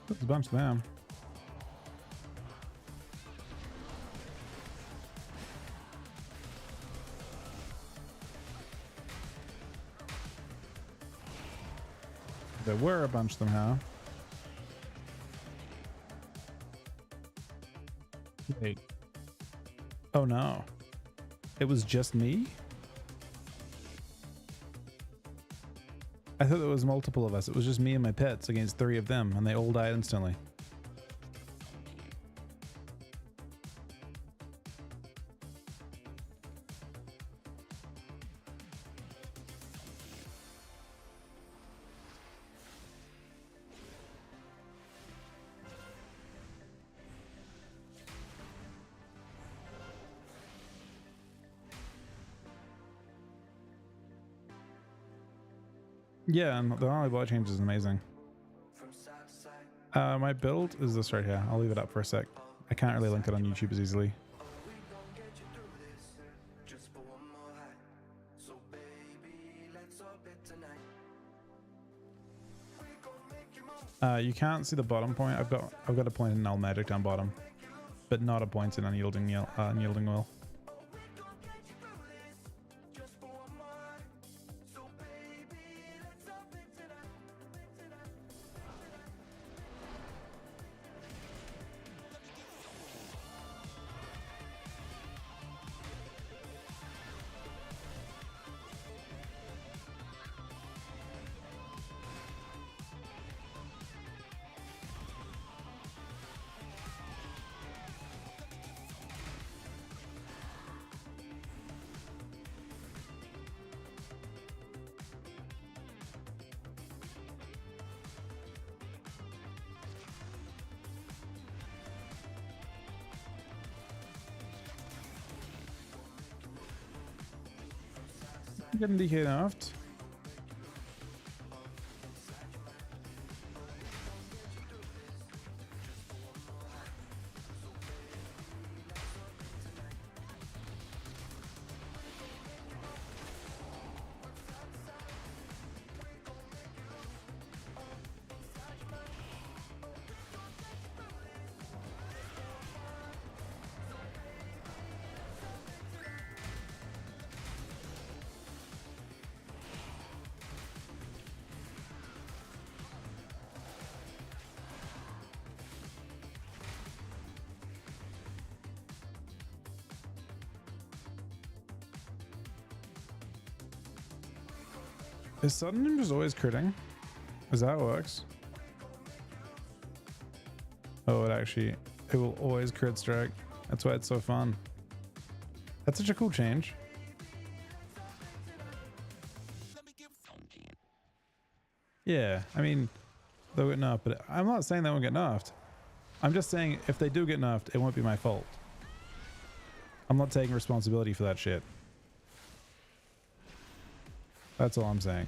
There's a bunch of them. There were a bunch of them, huh? Wait. Oh no. It was just me? I thought there was multiple of us. It was just me and my pets against 3 of them, and they all died instantly. Yeah, and the only bot change is amazing. My build is this right here. I'll leave it up for a sec. I can't really link it on YouTube as easily. You can't see the bottom point. I've got a point in null magic down bottom, but not a point in unyielding will. Getting DK nerfed. Is sudden ninjas always critting? Is that how it works? Oh, it will always crit strike. That's why it's so fun. That's such a cool change. Yeah, I mean, they'll get nerfed, but I'm not saying they won't get nerfed. I'm just saying if they do get nerfed, it won't be my fault. I'm not taking responsibility for that shit. That's all I'm saying.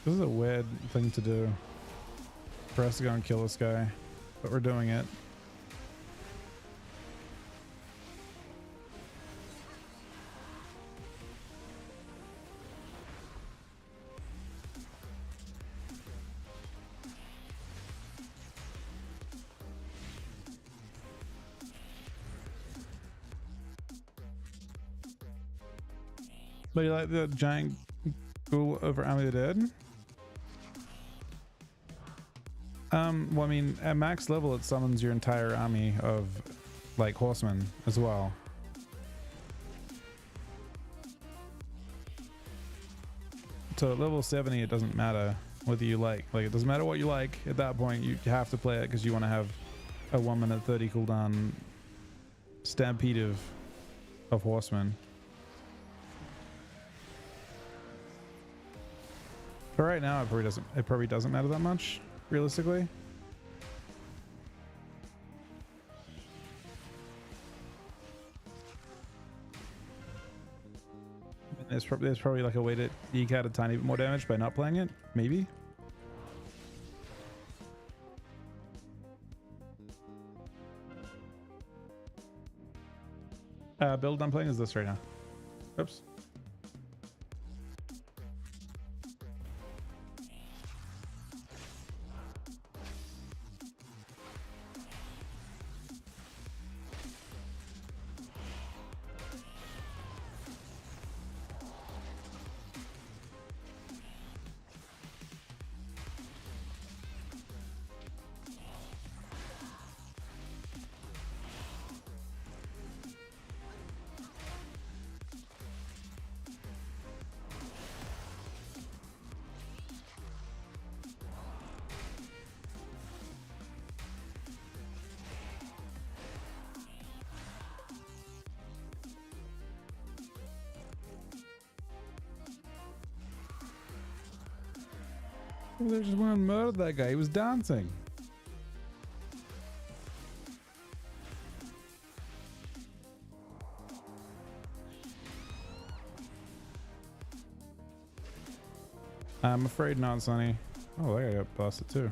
This is a weird thing to do for us to go and kill this guy, but we're doing it. But you like the giant ghoul over Army of the Dead? Well, I mean, at max level, it summons your entire army of, like, horsemen as well. So at level 70, it doesn't matter whether you like, it doesn't matter what you like. At that point, you have to play it because you want to have a 1 minute 30 cooldown stampede of of horsemen. But right now, it probably doesn't matter that much, realistically. There's probably like a way to eke out a tiny bit more damage by not playing it, maybe. Build I'm playing is this right now. Oops. They just went and murdered that guy. He was dancing. I'm afraid not, Sonny. Oh, that guy got busted too.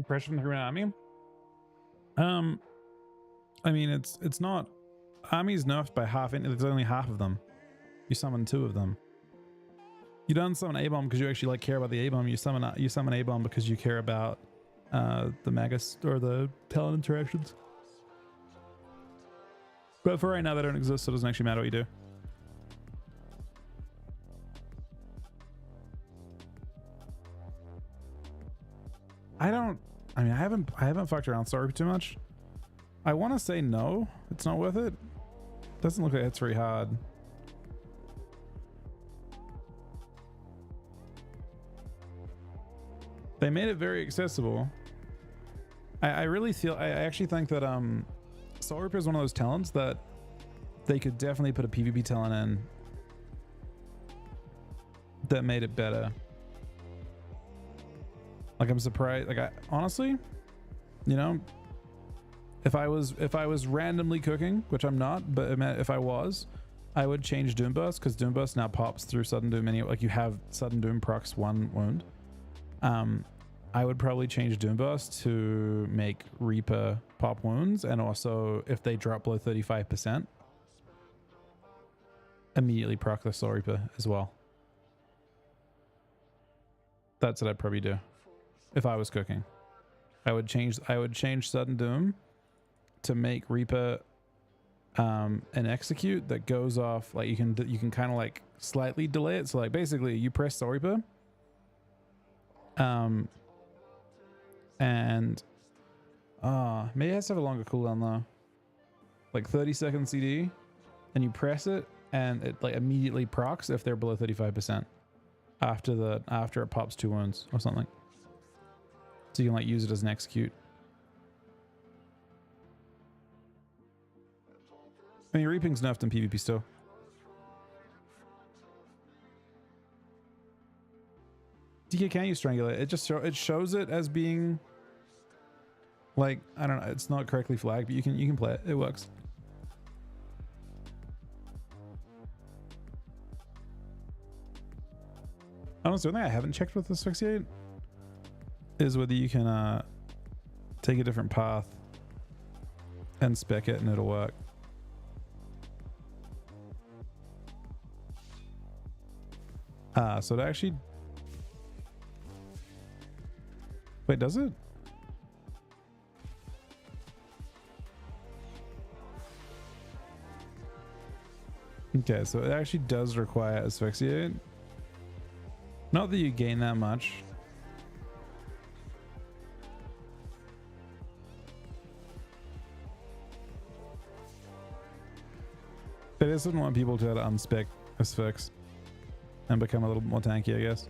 Pressure from the Korean army. I mean, it's not. Army's nerfed by half. There's only half of them. You summon 2 of them. You don't summon A-bomb because you actually like care about the A-bomb. You summon A-bomb because you care about the Magus or the talent interactions. But for right now, they don't exist, so it doesn't actually matter what you do. I mean, I haven't fucked around Sorry too much. I want to say no, it's not worth it. Doesn't look like it's very hard. They made it very accessible. I actually think that Soul Reaper is one of those talents that they could definitely put a PvP talent in that made it better. Like, I'm surprised. Like, honestly, you know, if I was randomly cooking, which I'm not, but if I was, I would change Doom Burst, because Doom Burst now pops through Sudden Doom anyway. Like, you have Sudden Doom procs 1 wound. I would probably change Doom Burst to make Reaper pop wounds, and also if they drop below 35%, immediately proc the Soul Reaper as well. That's what I'd probably do if I was cooking. I would change Sudden Doom to make Reaper an execute that goes off. Like, you can kind of like slightly delay it. So like basically you press Soul Reaper, and maybe it has to have a longer cooldown though, like 30-second CD, and you press it and it like immediately procs if they're below 35% after it pops 2 wounds or something. So you can like use it as an execute. I mean, Reaping's nerfed in PvP still. DK, can't you strangulate? It just it shows it as being like, I don't know, it's not correctly flagged, but you can play it. It works. Honestly, one thing I haven't checked with Asphyxiate is whether you can take a different path and spec it and it'll work. So it actually... Wait, does it? Okay, so it actually does require Asphyxiate. Not that you gain that much. But I just wouldn't want people to have to unspec Asphyx and become a little more tanky, I guess.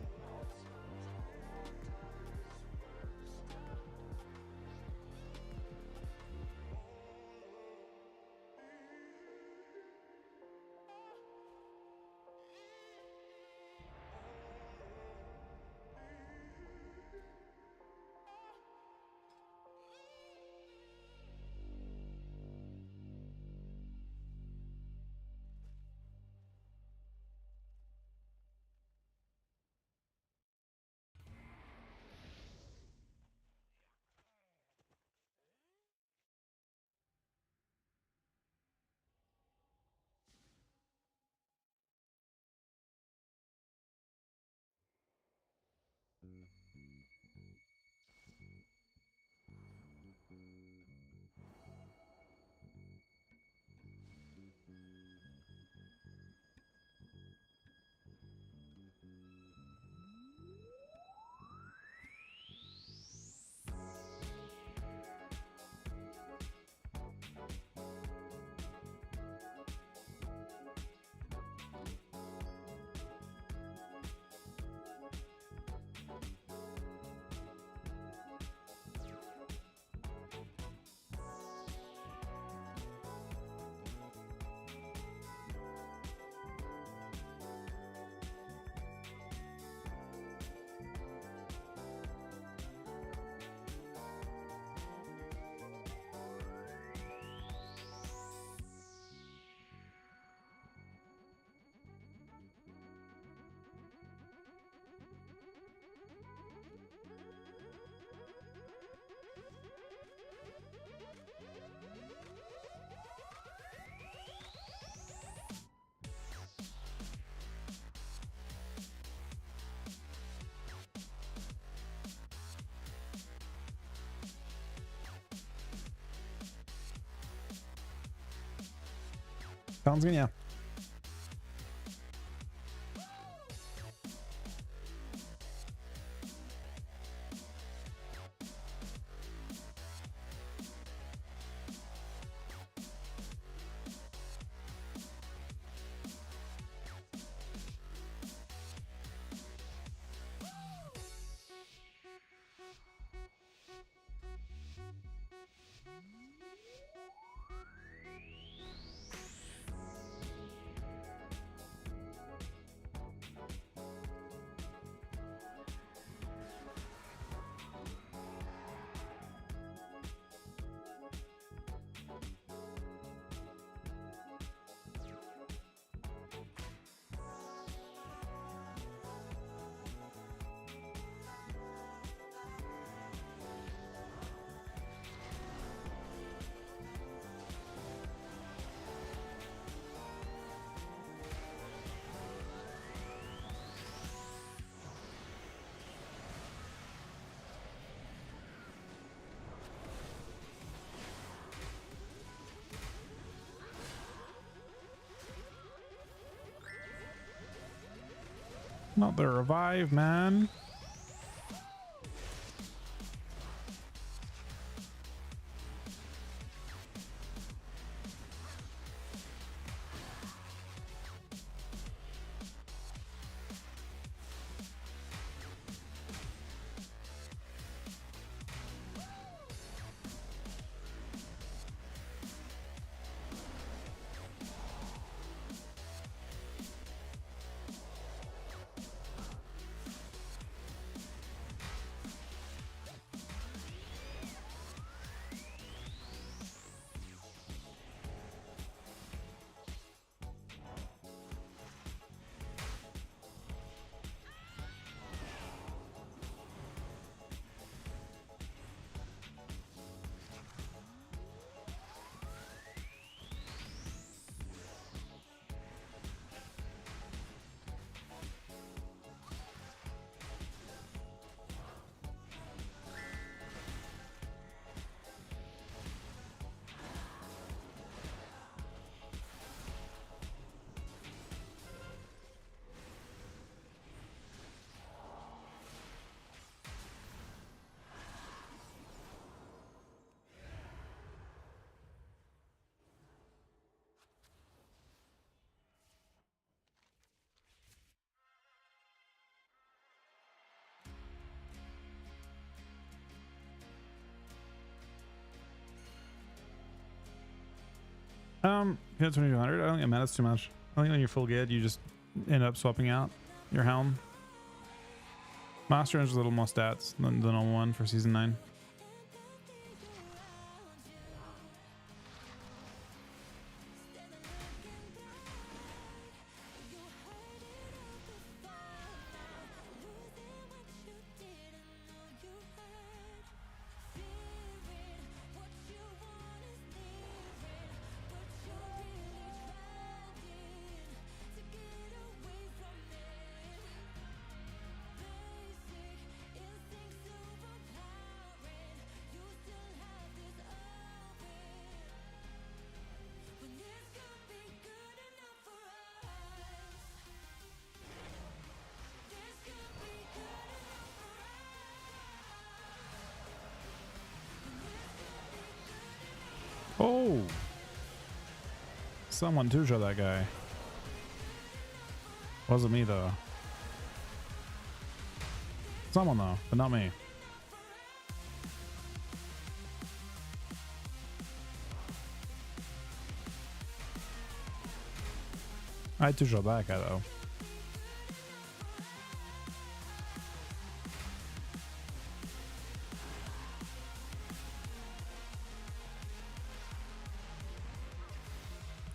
Sounds good, yeah. Not the revive, man. Yeah, 2200. I don't think it matters too much. I think when you're full geared, you just end up swapping out your helm. Master Range is a little more stats than the normal one for season 9. Oh! Someone two-shot that guy. Wasn't me though. Someone though, but not me. I two-shot that guy though.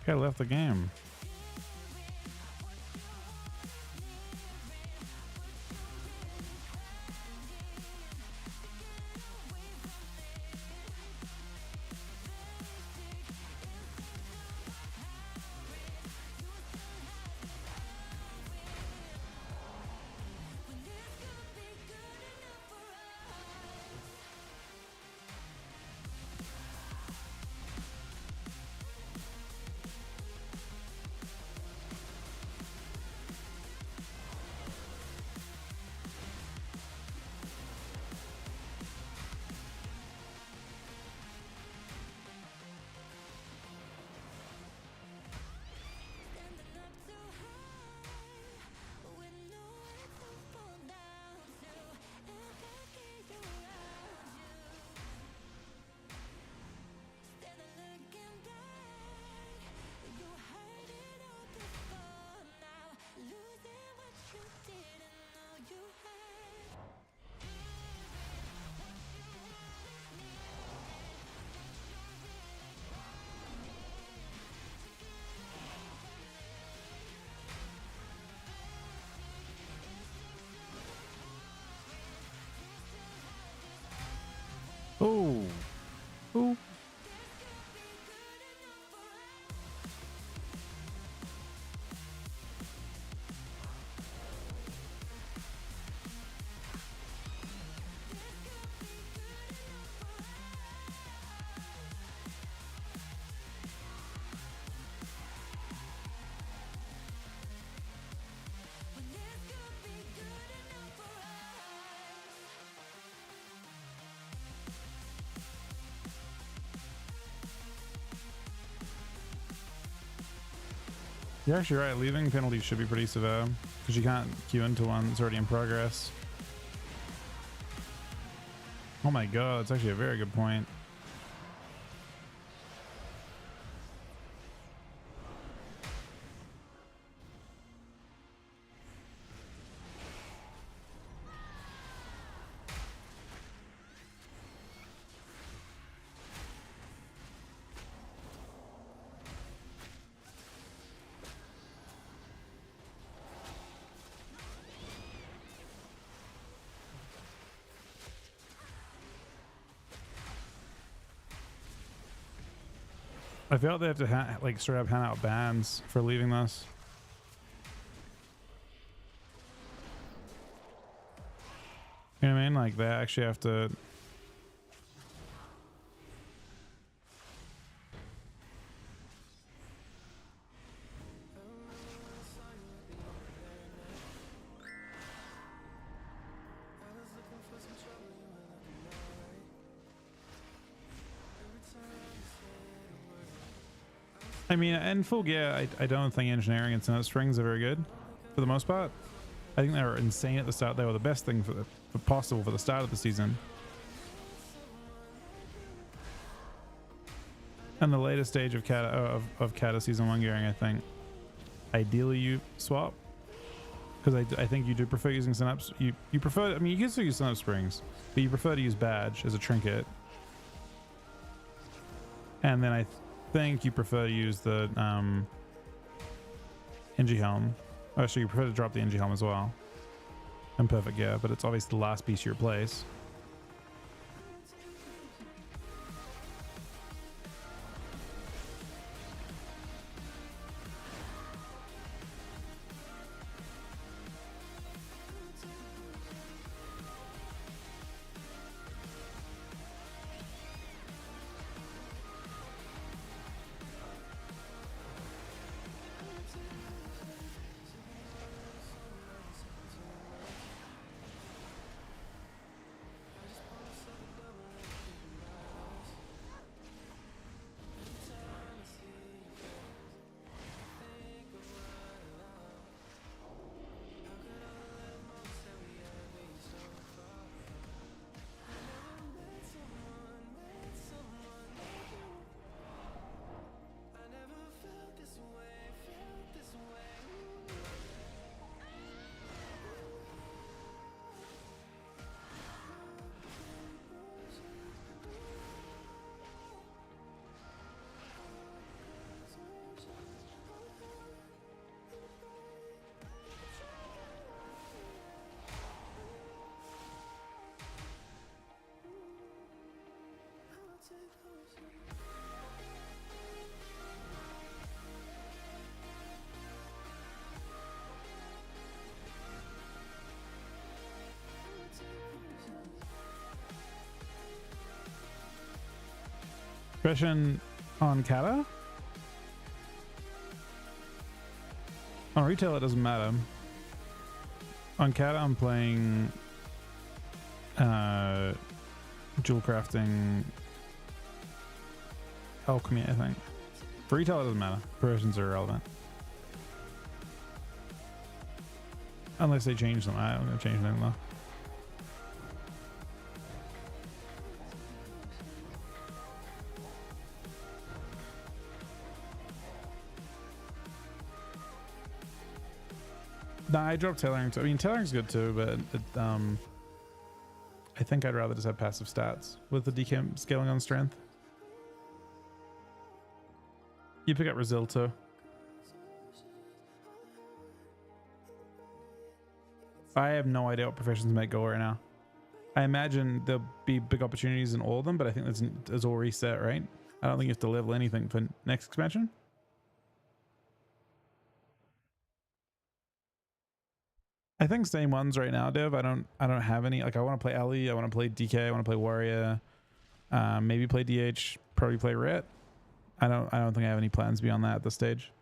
Guy left the game. Oh. Oh. You're actually right. Leaving penalties should be pretty severe because you can't queue into one that's already in progress. Oh my god, it's actually a very good point. I feel like they have to like straight up hand out bans for leaving this. You know what I mean? Like they actually have to. I mean, in full gear, I don't think engineering and Senate strings are very good for the most part. I think they were insane at the start. They were the best thing for possible for the start of the season. And the latest stage of Kata season 1 gearing, I think. Ideally, you swap. Because I think you do prefer using Synapse. You prefer, I mean, you can still use Synapse Springs, but you prefer to use Badge as a trinket. And then I think you prefer to use the Engie Helm. Oh, so you prefer to drop the Engie Helm as well. And Perfect Gear, but it's obviously the last piece you replace. Question on Kata? On retail, it doesn't matter. On Kata, I'm playing dual crafting alchemy, I think. For retail, it doesn't matter. Versions are irrelevant. Unless they change them. I don't know, change them though. Nah, I dropped tailoring. I mean, tailoring's good too, but I think I'd rather just have passive stats with the DK scaling on strength. You pick up Resil too. I have no idea what professions might go right now. I imagine there'll be big opportunities in all of them, but I think that's all reset, right? I don't think you have to level anything for next expansion. I think same ones right now, Dev. I don't have any. Like, I want to play Ellie, I want to play DK, I want to play Warrior, maybe play DH, probably play Ret. I don't think I have any plans beyond that at this stage.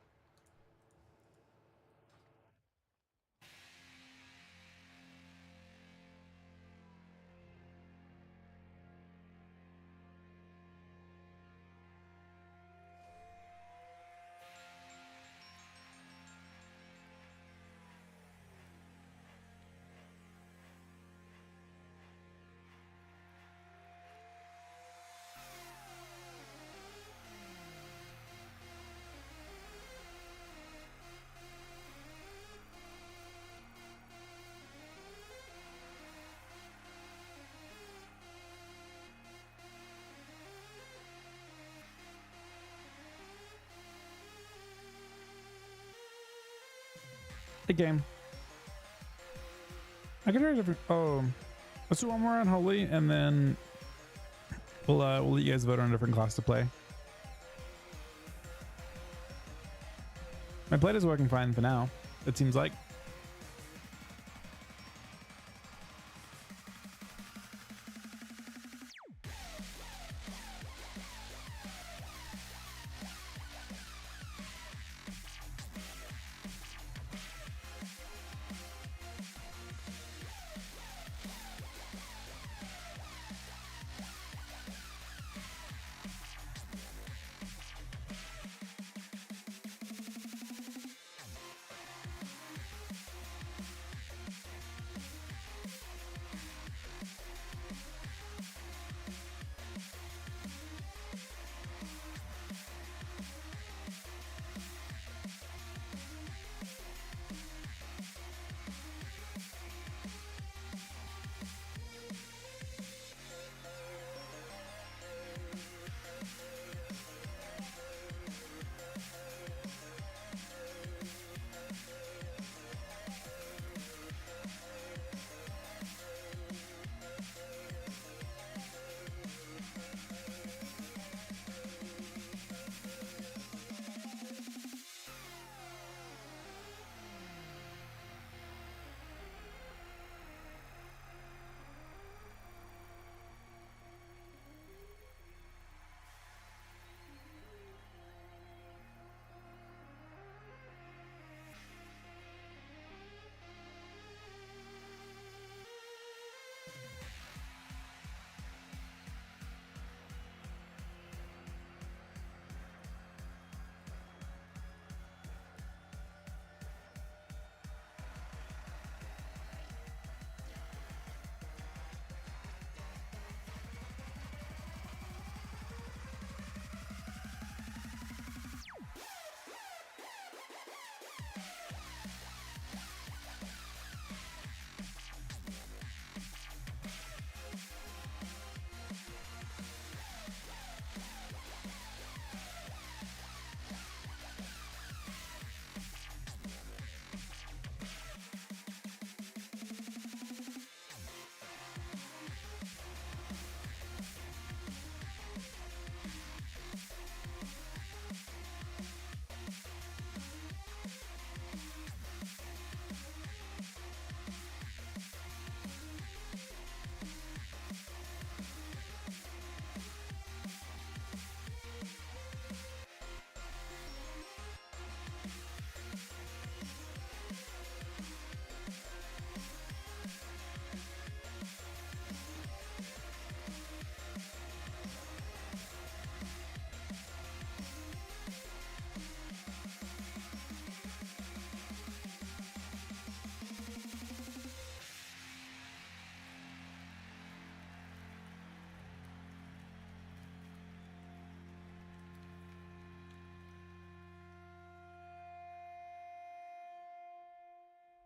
A game. I could try a different. Oh, let's do one more on Holy, and then we'll let you guys vote on a different class to play. My blade is working fine for now. It seems like.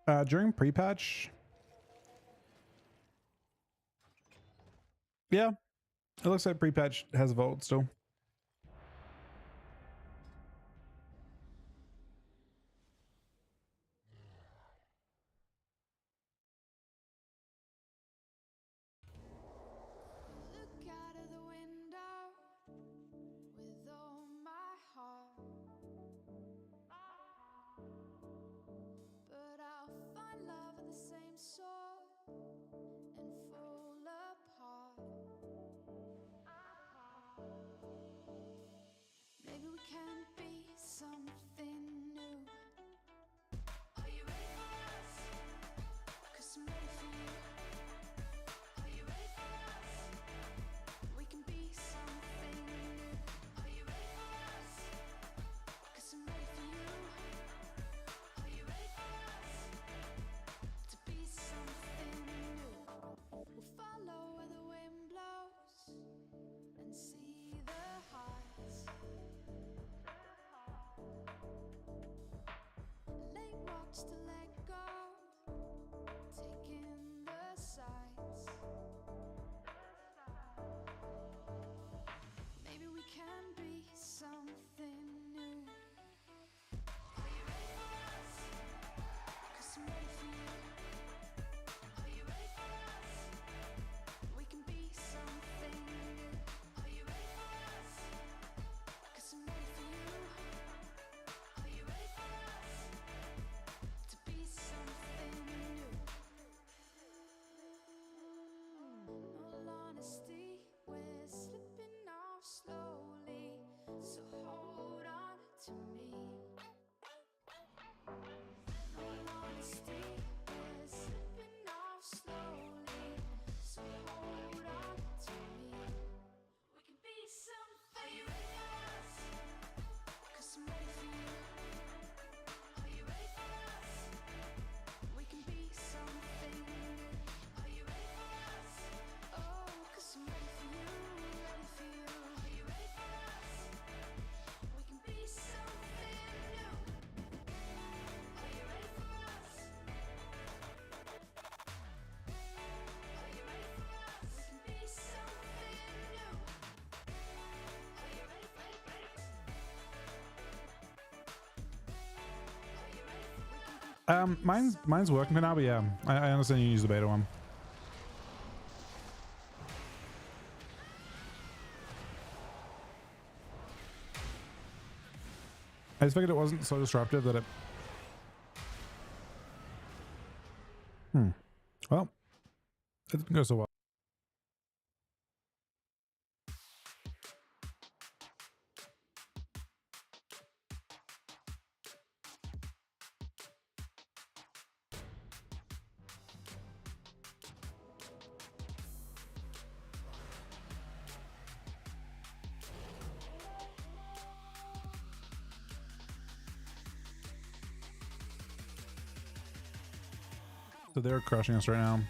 During pre-patch, yeah, it looks like pre-patch has vault still. Look out of the window with all my heart, but I'll find love at the same sort and fall apart. Maybe we can be something new. Are you ready for us? 'Cause I'm ready for you. Are you ready for us? We can be something new. Are you ready for us? 'Cause I'm ready for you. Are you ready for us? To be something new. We'll follow where the wind blows and see the heights. Late walks to let go, taking the sights. Maybe we can be something new. Are you ready for us? 'Cause I'm ready for you. Are you ready for us? We can be something new. Are you ready for us? 'Cause I'm ready for you. Are you ready for us? To be something new. All honesty, we're slipping off slowly, so hold on to me. All honesty, we're slipping off slowly, so hold on to me. We can be something. Are you ready for us? 'Cause I'm ready for you. Are you ready for us? We can be something new. Are you ready for us? Oh, 'cause I'm ready for you, ready for you. Are you ready for us? We can be something new. Are you ready for us? Are you ready for us? We can be something new. Are you ready for us? Are you ready for Mine's working for now, but yeah, I understand you use the beta one. I just figured it wasn't so disruptive that it. Well, it didn't go so well. So they're crushing us right now.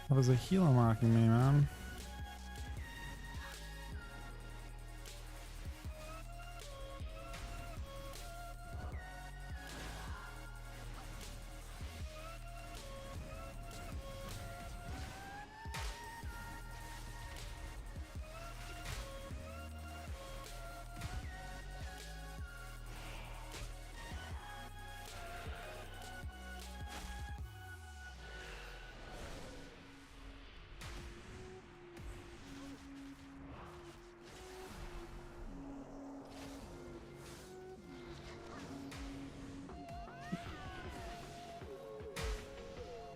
That was a healer marking me, man.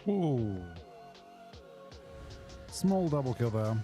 Ooh. Small double kill there.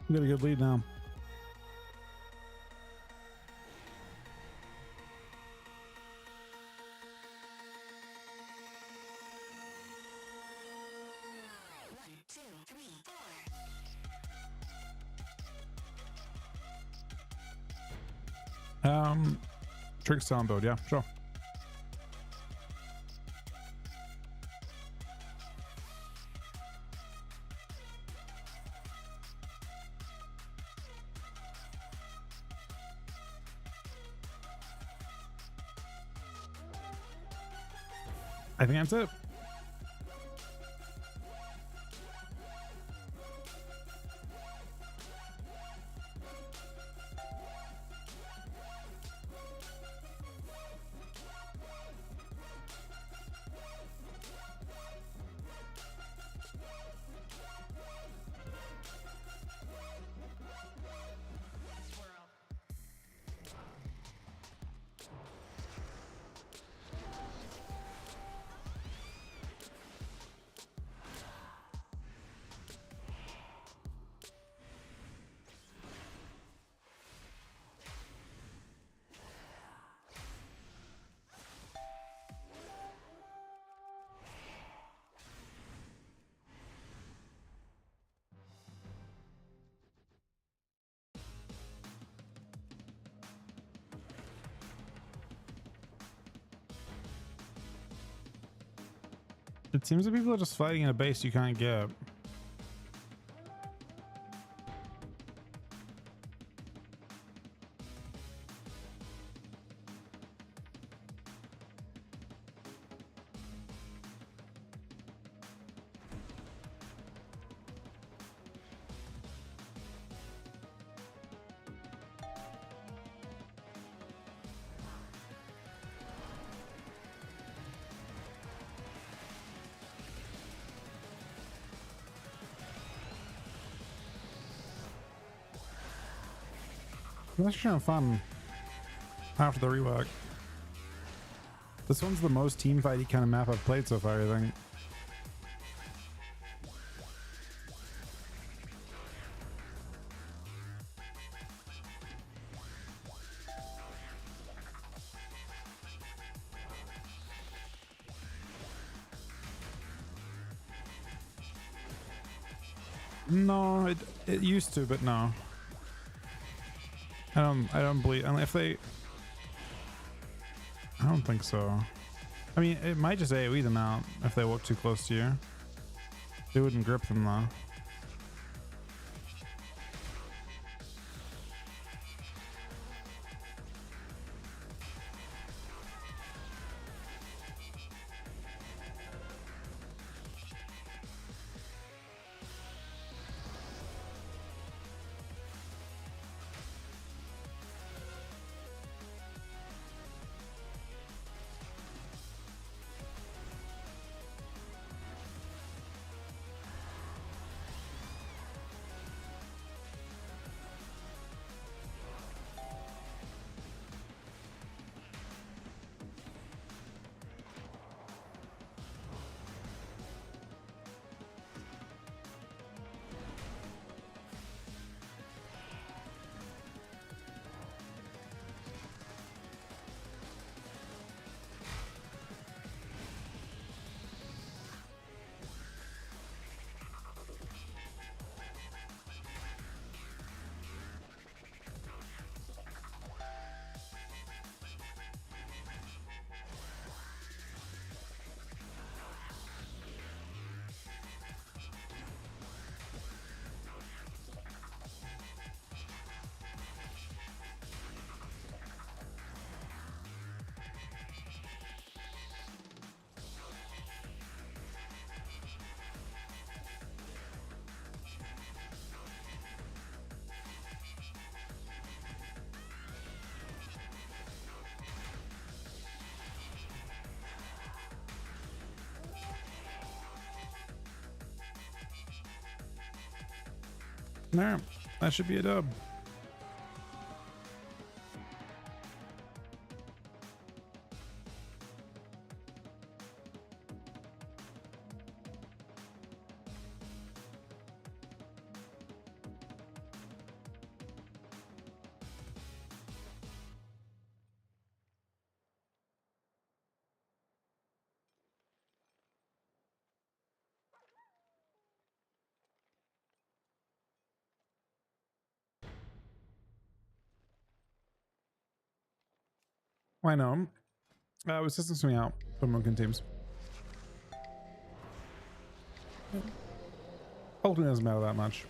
We got a good lead now. Trick sound mode, yeah, sure. I think that's it. It seems that people are just fighting in a base you can't get. That's kind of fun after the rework. This one's the most team fighty kind of map I've played so far, I think. No, it used to, but no. I don't believe, and if they, I don't think so. I mean, it might just AoE them out if they walk too close to you. They wouldn't grip them though. There, that should be a dub. I know. I was testing something out for Munkin teams. Ultimately doesn't matter that much.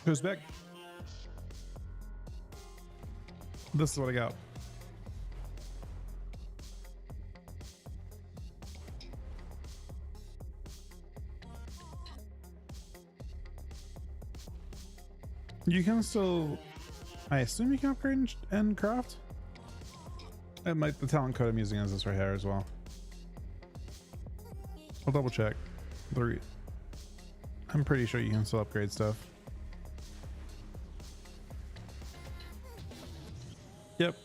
Who's back? This is what I got. You can still, I assume you can upgrade and craft. It might, the talent code I'm using is this right here as well. I'll double check. I'm pretty sure you can still upgrade stuff. Yep.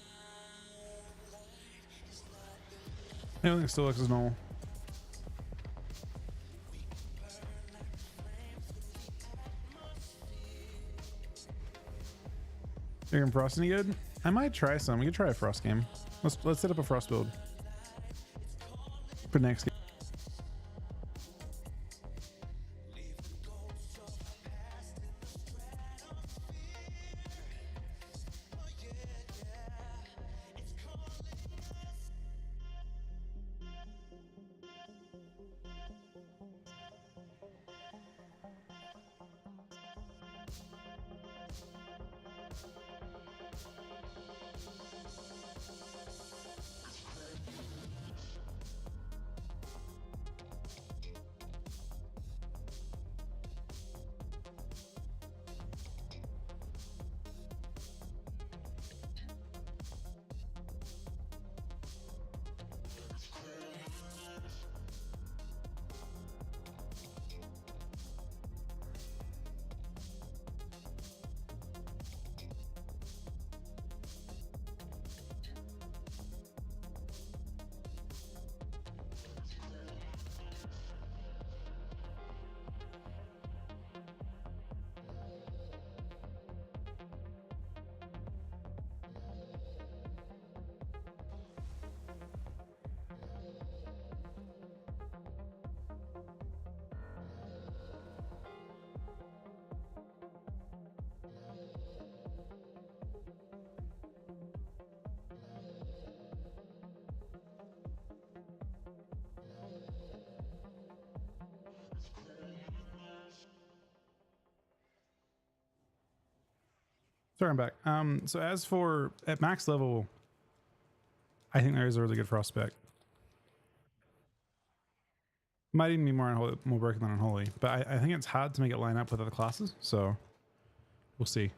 Everything still looks as normal. You're in Frost any good? I might try some. We could try a Frost game. Let's set up a Frost build for next game. Sorry, I'm back. So as for at max level, I think there is a really good Frost spec. Might even be more broken than Unholy, but I think it's hard to make it line up with other classes, so we'll see.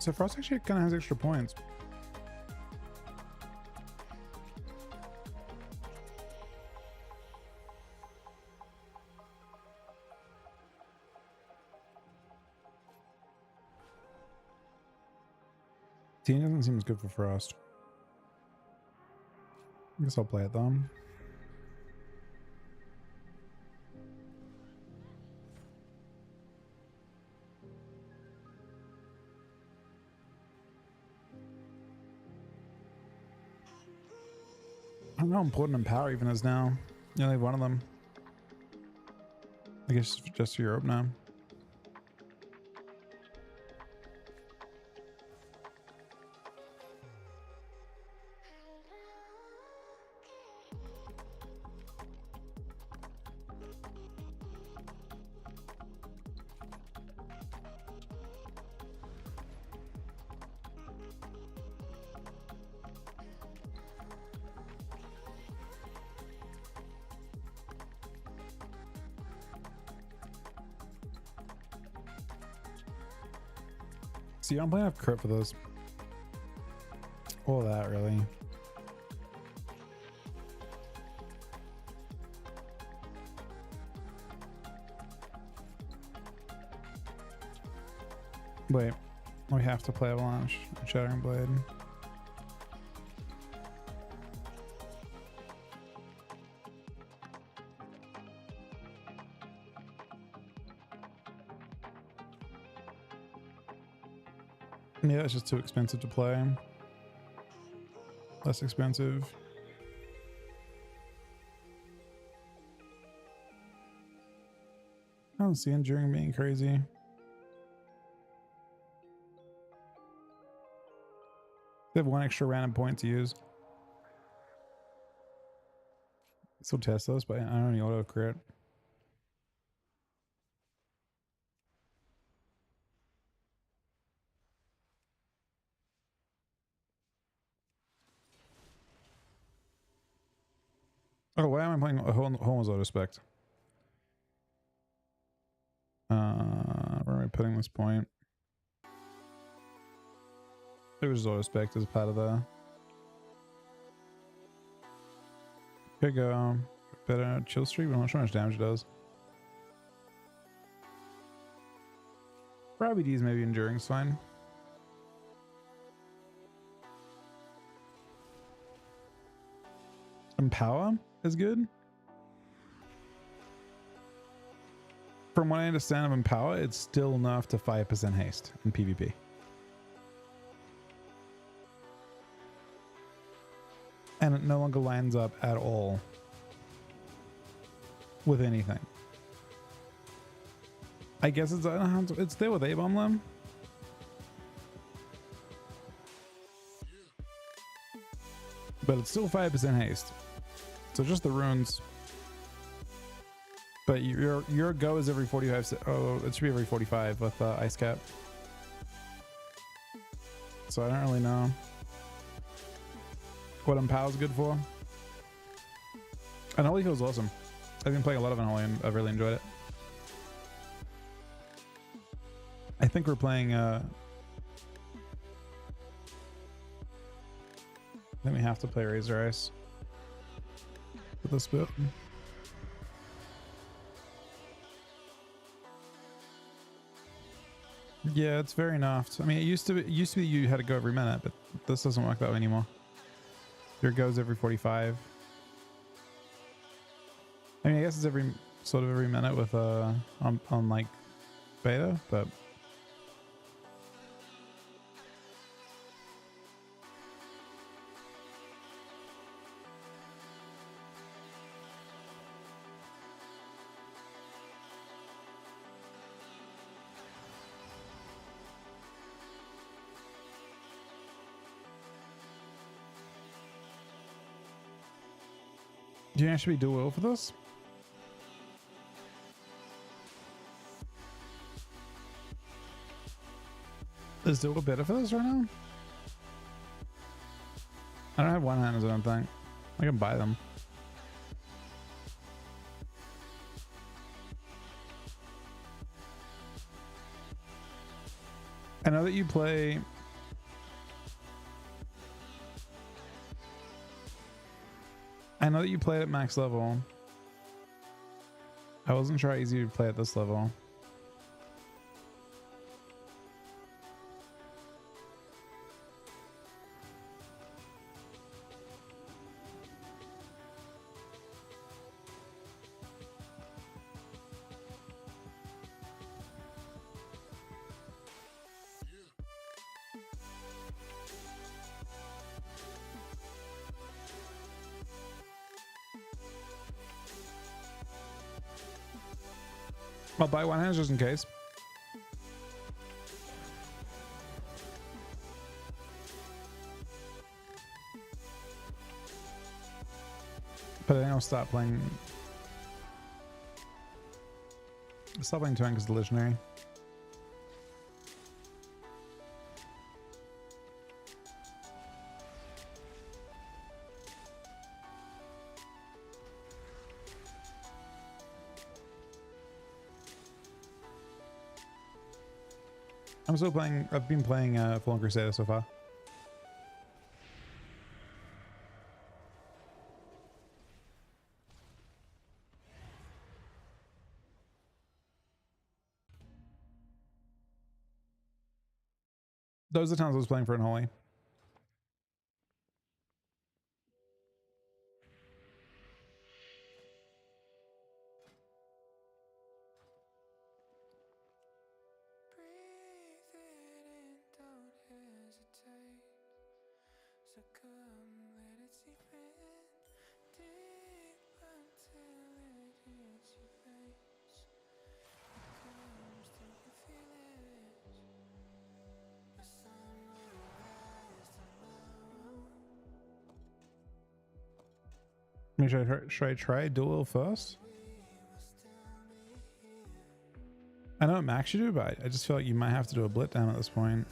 So Frost actually kind of has extra points. Team doesn't seem as good for Frost. I guess I'll play it though. I don't know how important Empower even is now. You only have one of them. I guess just for Europe now. See, I'm playing off crit for this. All that, really. Wait, we have to play Avalanche and Shattering Blade. Yeah, it's just too expensive to play. Less expensive. I don't see Enduring being crazy. They have one extra random point to use. Still test those, but I don't need auto crit. Oh, why am I playing Holmes auto spec? Where am I putting this point? It was auto spec as part of the. Could go better chill streak, but I'm not sure how much damage it does. Probably D's maybe Enduring's fine. Empower is good. From what I understand of Empower, it's still nerfed to 5% haste in PvP. And it no longer lines up at all with anything. I guess it's there with A-Bomb them. But it's still 5% haste. So just the runes. But your go is every 45. Oh, it should be every 45 with Ice Cap. So I don't really know what Empower's good for. Unholy feels awesome. I've been playing a lot of Unholy and I've really enjoyed it. I think we're playing I think we have to play Razor Ice for this bit. Yeah, it's very nerfed. I mean, it used to be you had to go every minute, but this doesn't work that way anymore. Your goes every 45. I mean, I guess it's every minute with on like beta, but do you actually do well for this? Is dual better for this right now? I don't have one-handers, I don't think. I can buy them. I know that you play I know that you played at max level. I wasn't sure how easy to play at this level. I'll buy one hand just in case. But I think I'll start playing. I'll start playing 2 hand because the legendary. I'm still playing. I've been playing Fallen Crusader so far. Those are the times I was playing for Unholy. Breathe it in, don't hesitate. So come, let it seep in deep until it hits your face. It comes, do you feel it? The sun will rise tomorrow. I mean, should I try dual first? I know what max you do, but I just feel like you might have to do a blit down at this point.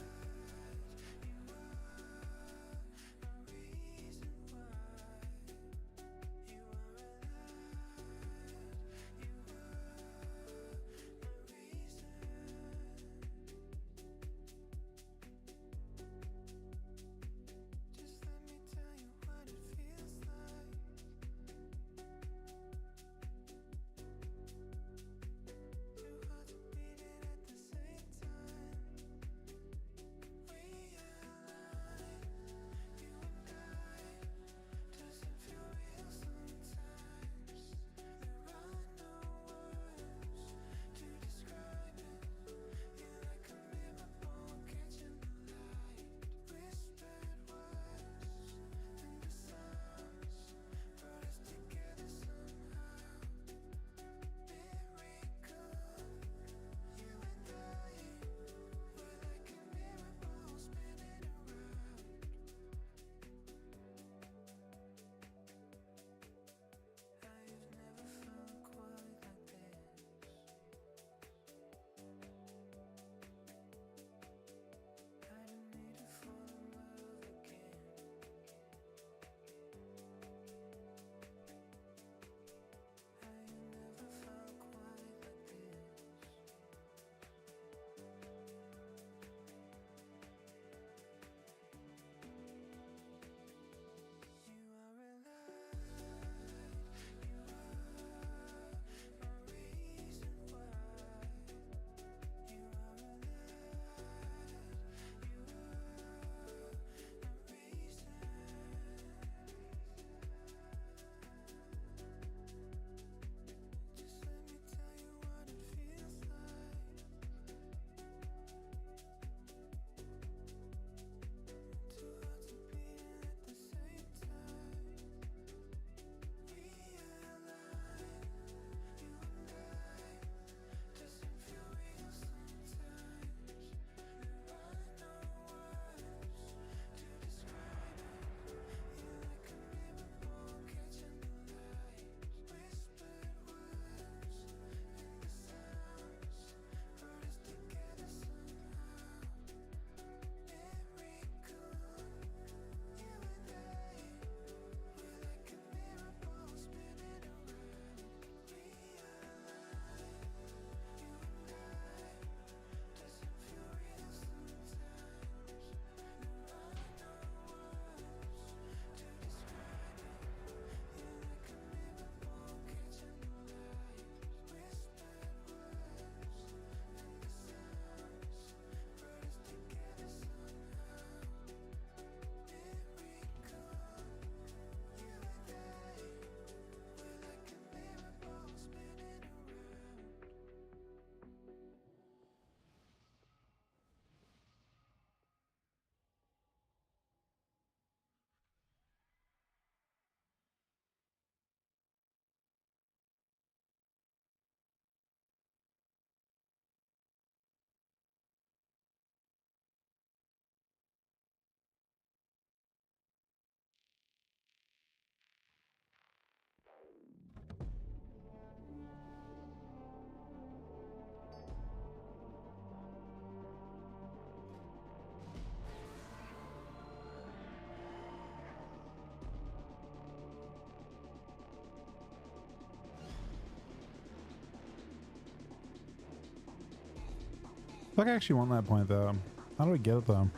Like I actually want that point though. How do I get it though?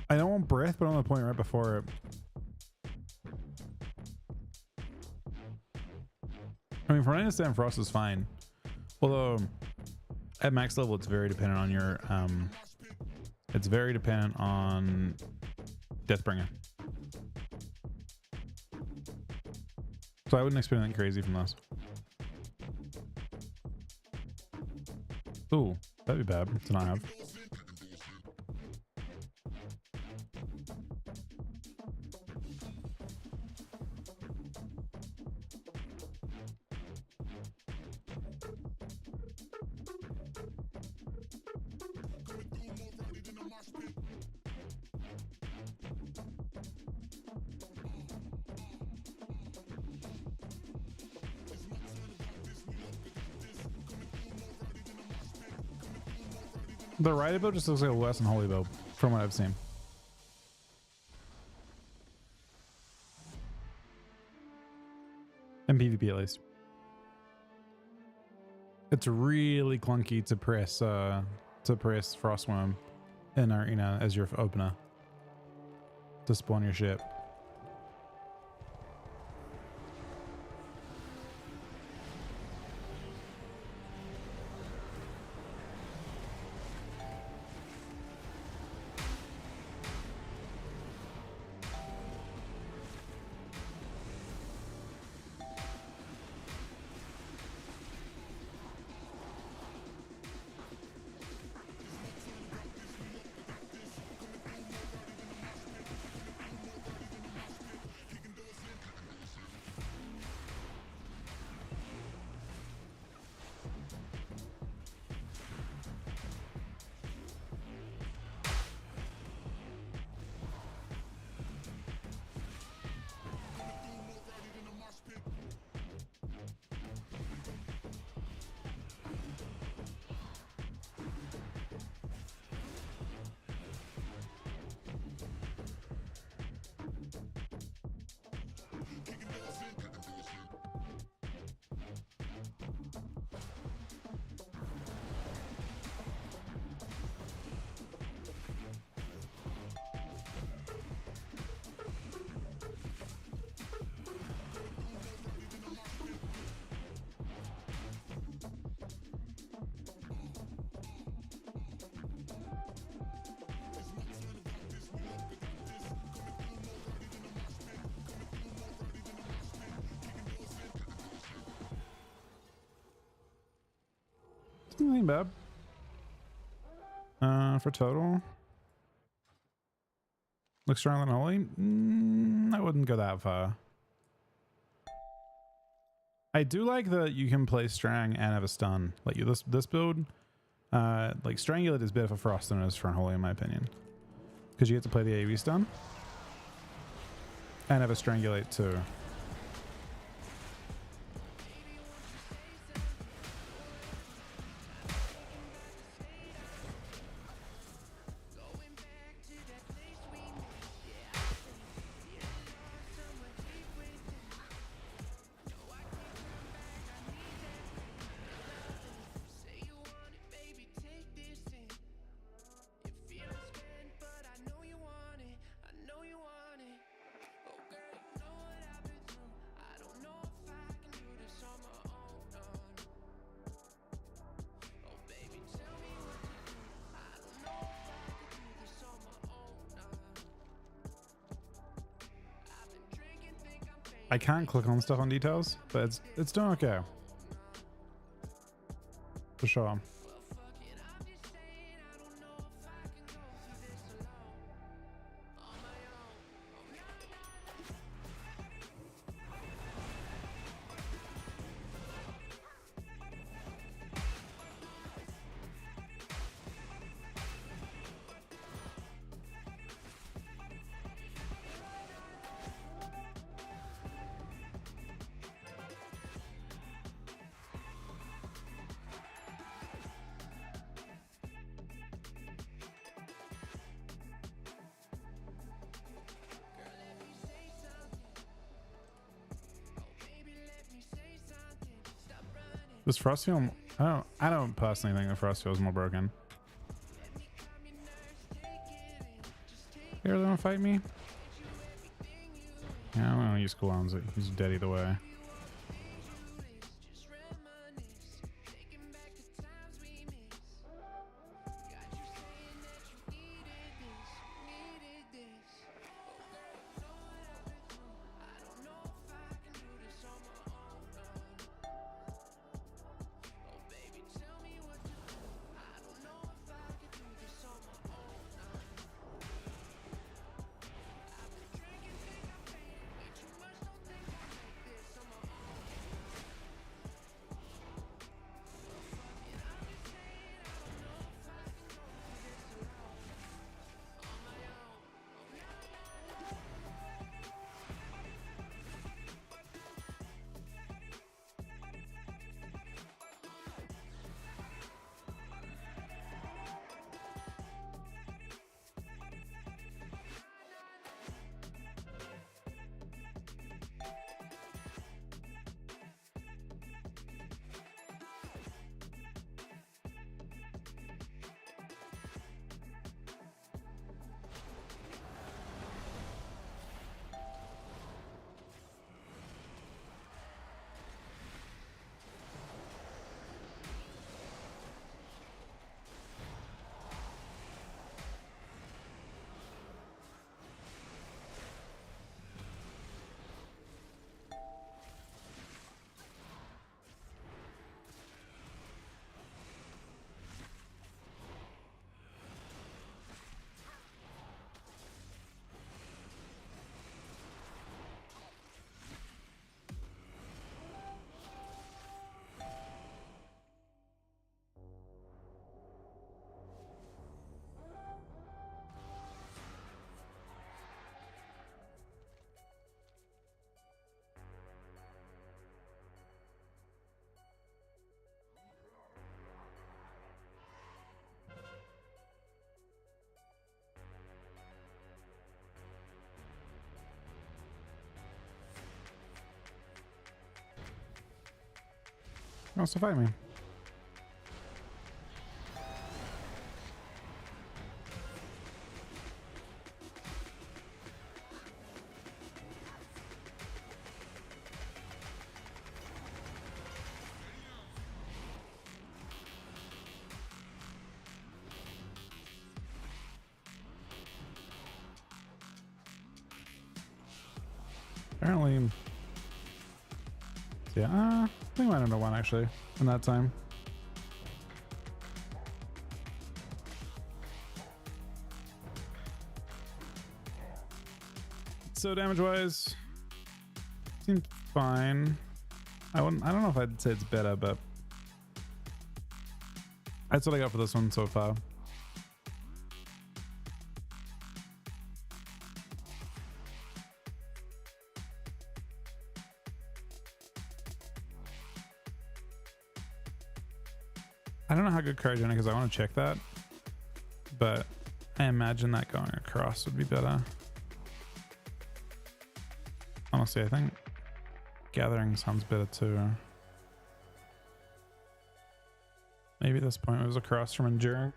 I don't want breath, but I want the point right before it. I mean, from what I understand, Frost is fine. Although, at max level, it's very dependent on your, it's very dependent on Deathbringer. So I wouldn't expect anything crazy from this. Ooh, that'd be bad to not have. The riot build just looks like a less than holy build from what I've seen. In PvP at least. It's really clunky to press Frostworm in Arena as your opener to spawn your ship. Nothing bad. For total. Looks stronger than holy? I wouldn't go that far. I do like that you can play Strang and have a stun. Like this build, like Strangulate is better for Frost than it is for Unholy in my opinion. Because you get to play the AoE stun. And have a Strangulate too. I can't click on stuff on details, but it's doing okay. For sure. Does Frost feel? I don't personally think the Frost feels more broken. You really want to fight me? Yeah, I'm gonna use cooldowns. He's dead either way. He wants to fight me. Apparently, yeah, I think I might under one actually in that time. So damage wise, seems fine. I don't know if I'd say it's better, but that's what I got for this one so far. I don't know how good courage on it because I want to check that, but I imagine that going across would be better. Honestly, I think gathering sounds better too. Maybe this point was across from enduring.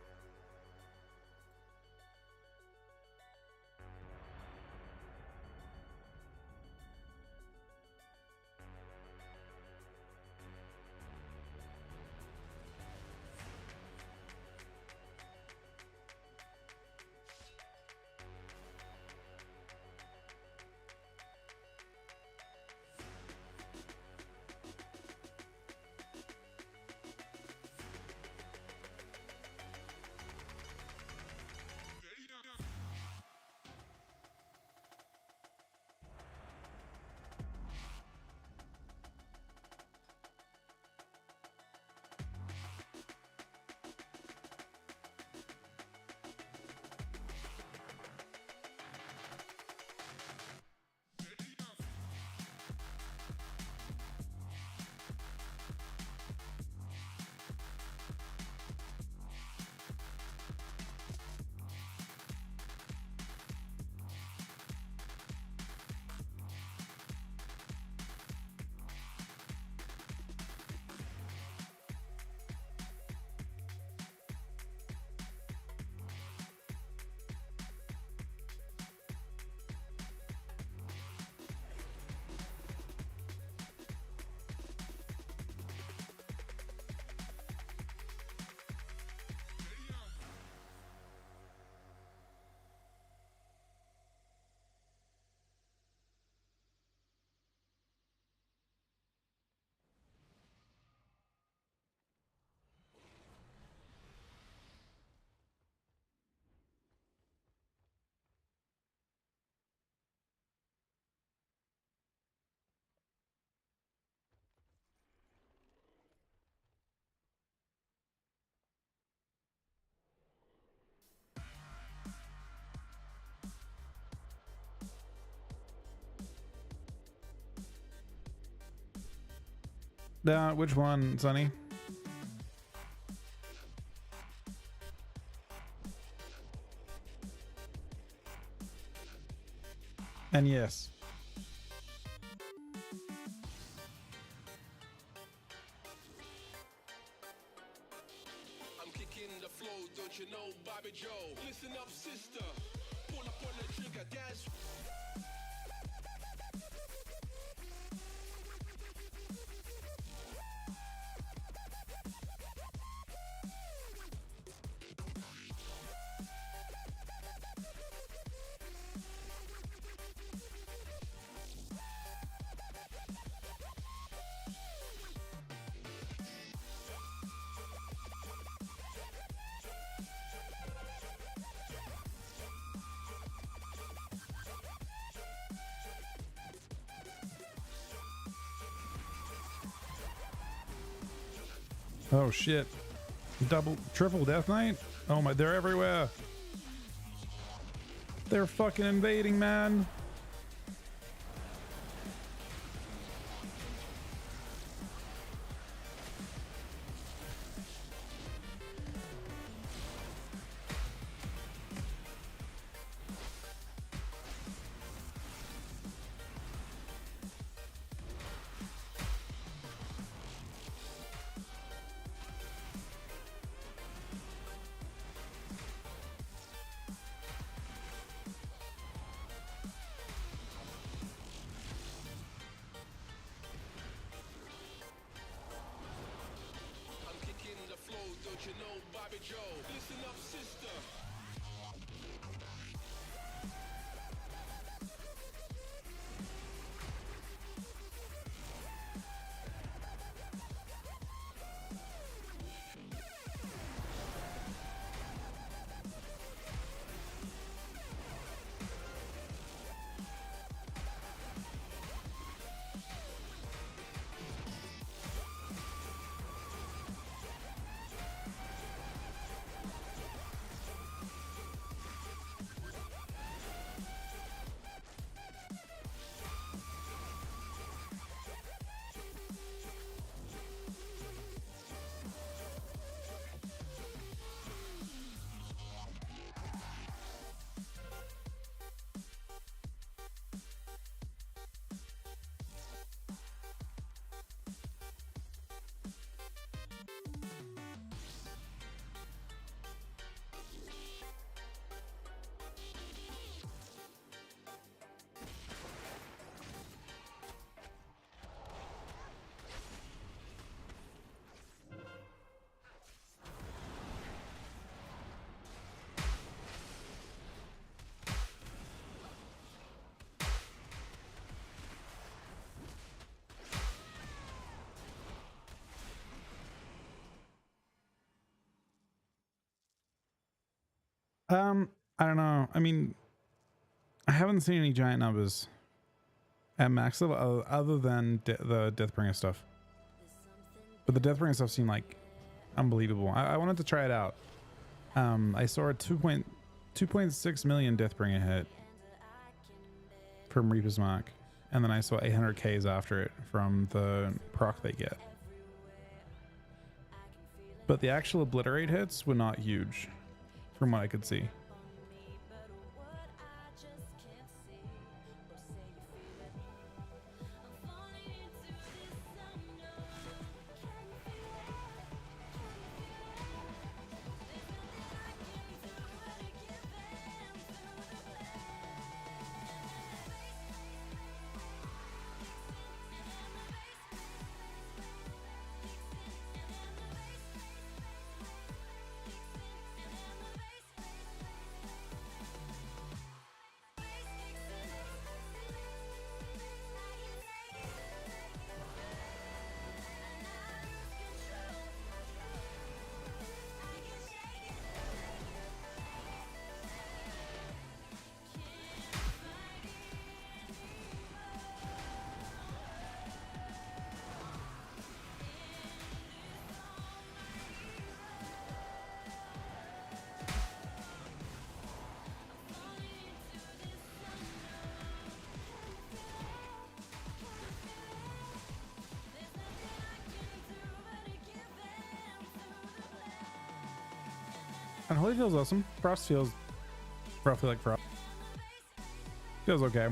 Which one, Sonny? And yes. I'm kicking the flow, don't you know, Bobby Joe? Listen up, sister. Pull up on the trigger, dance. Oh shit. Triple Death Knight? Oh my, they're everywhere. They're fucking invading, man. I'm kicking the flow, don't you know, Bobby Joe? Listen up, sister. I don't know. I mean, I haven't seen any giant numbers at max level other than the Deathbringer stuff. But the Deathbringer stuff seemed like unbelievable. I wanted to try it out. I saw a 2.6 million Deathbringer hit from Reaper's Mark, and then I saw 800Ks after it from the proc they get. But the actual obliterate hits were not huge from what I could see. Unholy feels awesome. Frost feels roughly like Frost. Feels okay.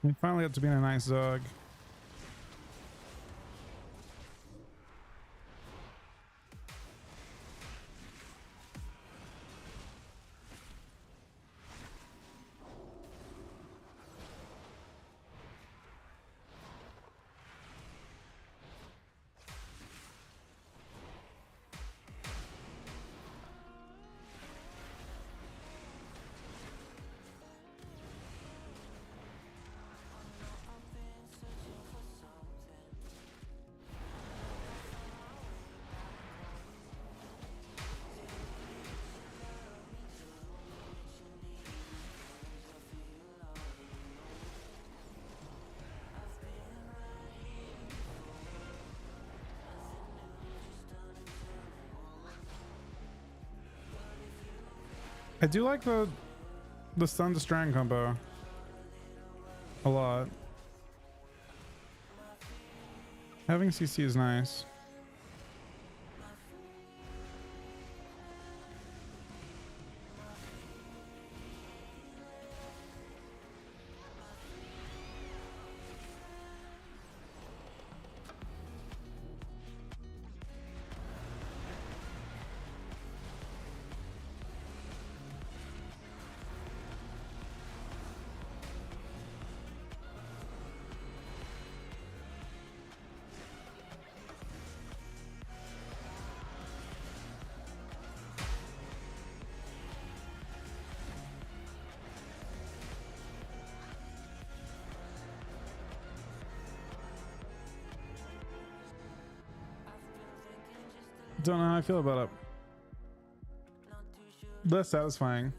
We finally got to be in a nice Zog. I do like the stun to strand combo a lot. Having CC is nice. Don't know how I feel about it. Less satisfying.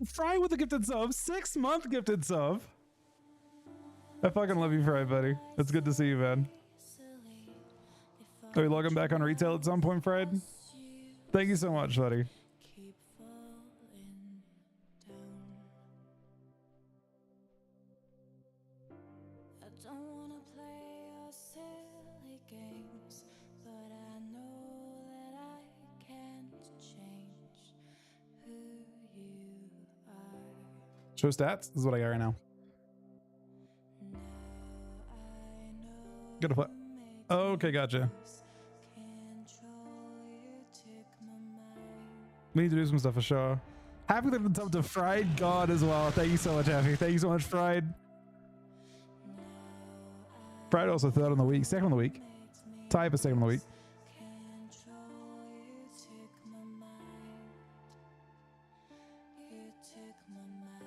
Fry with a gifted sub. 6-month gifted sub. I fucking love you, Fry, buddy. It's good to see you, man. Are we logging back on retail at some point, Fried? Thank you so much, buddy. Keep falling down. I don't wanna play your silly games, but I know that I can't change who you are. Show stats. This is what I got right now. Now I know Gotta play. Okay, gotcha. control you, took my mind. We need to do some stuff for sure. Happy that it's up to Fried God as well. Thank you so much, Happy. Thank you so much, Fried. Fried also third on the week, second on the week. Tie for second on the week. Control you, took my mind. You took my mind.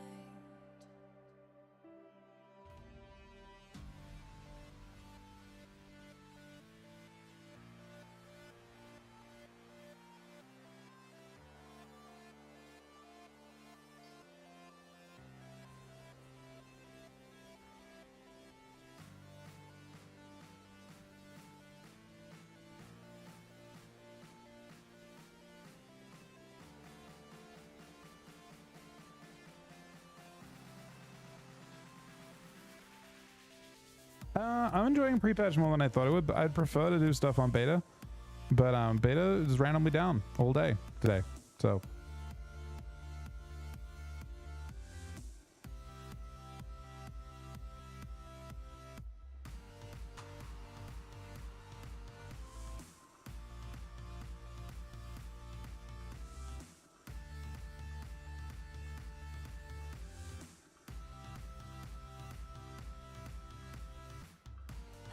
I'm enjoying Prepatch more than I thought it would, but I'd prefer to do stuff on beta. But beta is randomly down all day today. So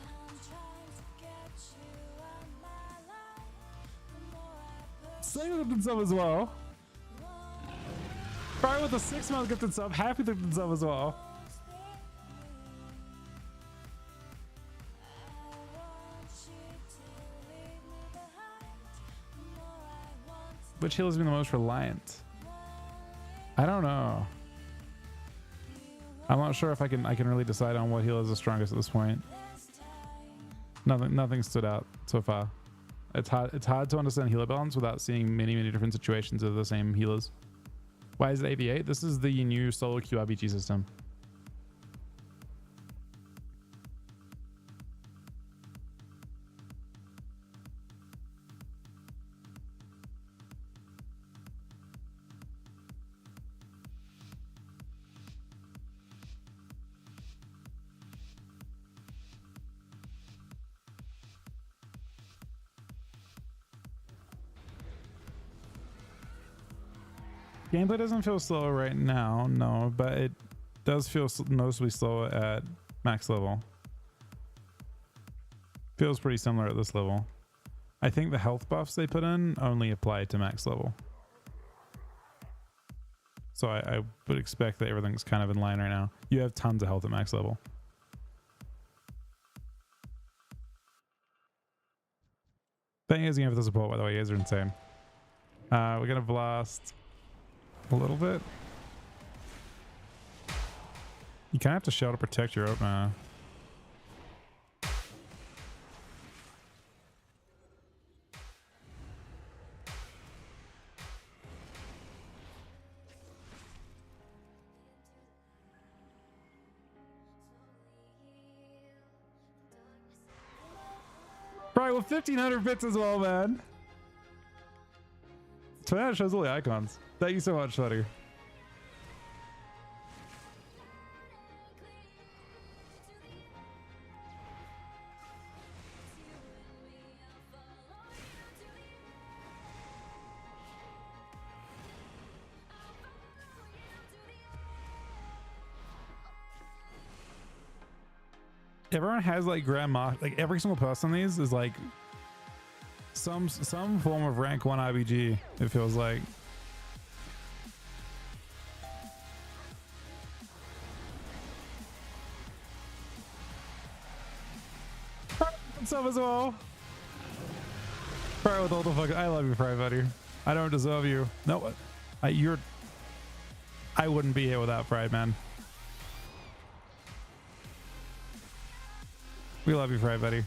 I'm trying to get you out my life. The more I push Same gifted sub as well. Fry with a 6-month gifted sub. Happy gifted sub as well. Which heal has been the most reliant? I don't know. I'm not sure if I can really decide on what heal is the strongest at this point. Nothing stood out so far. It's hard to understand healer balance without seeing many different situations of the same healers. Why is it 88? This is the new solo queue RPG system. Gameplay doesn't feel slower right now, no, but it does feel noticeably slower at max level. Feels pretty similar at this level. I think the health buffs they put in only apply to max level. So I would expect that everything's kind of in line right now. You have tons of health at max level. Thank you guys again for the support, by the way. You guys are insane. We're gonna blast a little bit. You kind of have to shell to protect your opener. Right, well, 1,500 bits as well, man. So that shows all the icons. Thank you so much, buddy. Everyone has like grandma, like every single person on these is like some form of rank 1 IBG, it feels like. Stuff as well. Fry with all the fucking. I love you, Fry, buddy. I don't deserve you. No, I I wouldn't be here without Fried, man. We love you, Fried, buddy.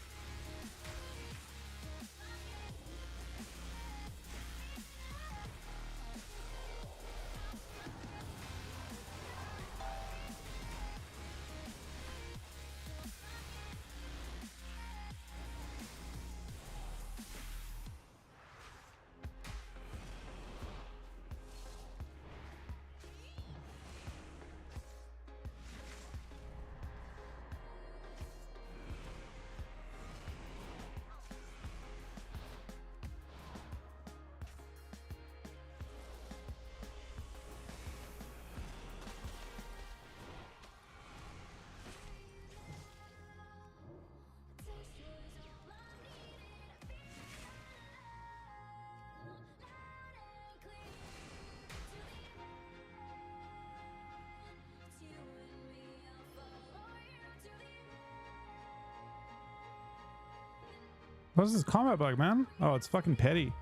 What's this combat bug, man? Oh, it's fucking petty.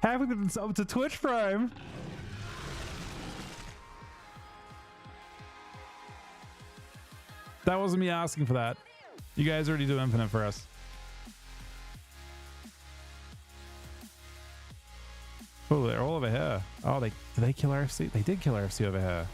Having it up to Twitch Prime. That wasn't me asking for that. You guys already do Infinite for us. Oh, they're all over here. Oh, did they kill RFC? They did kill RFC over here.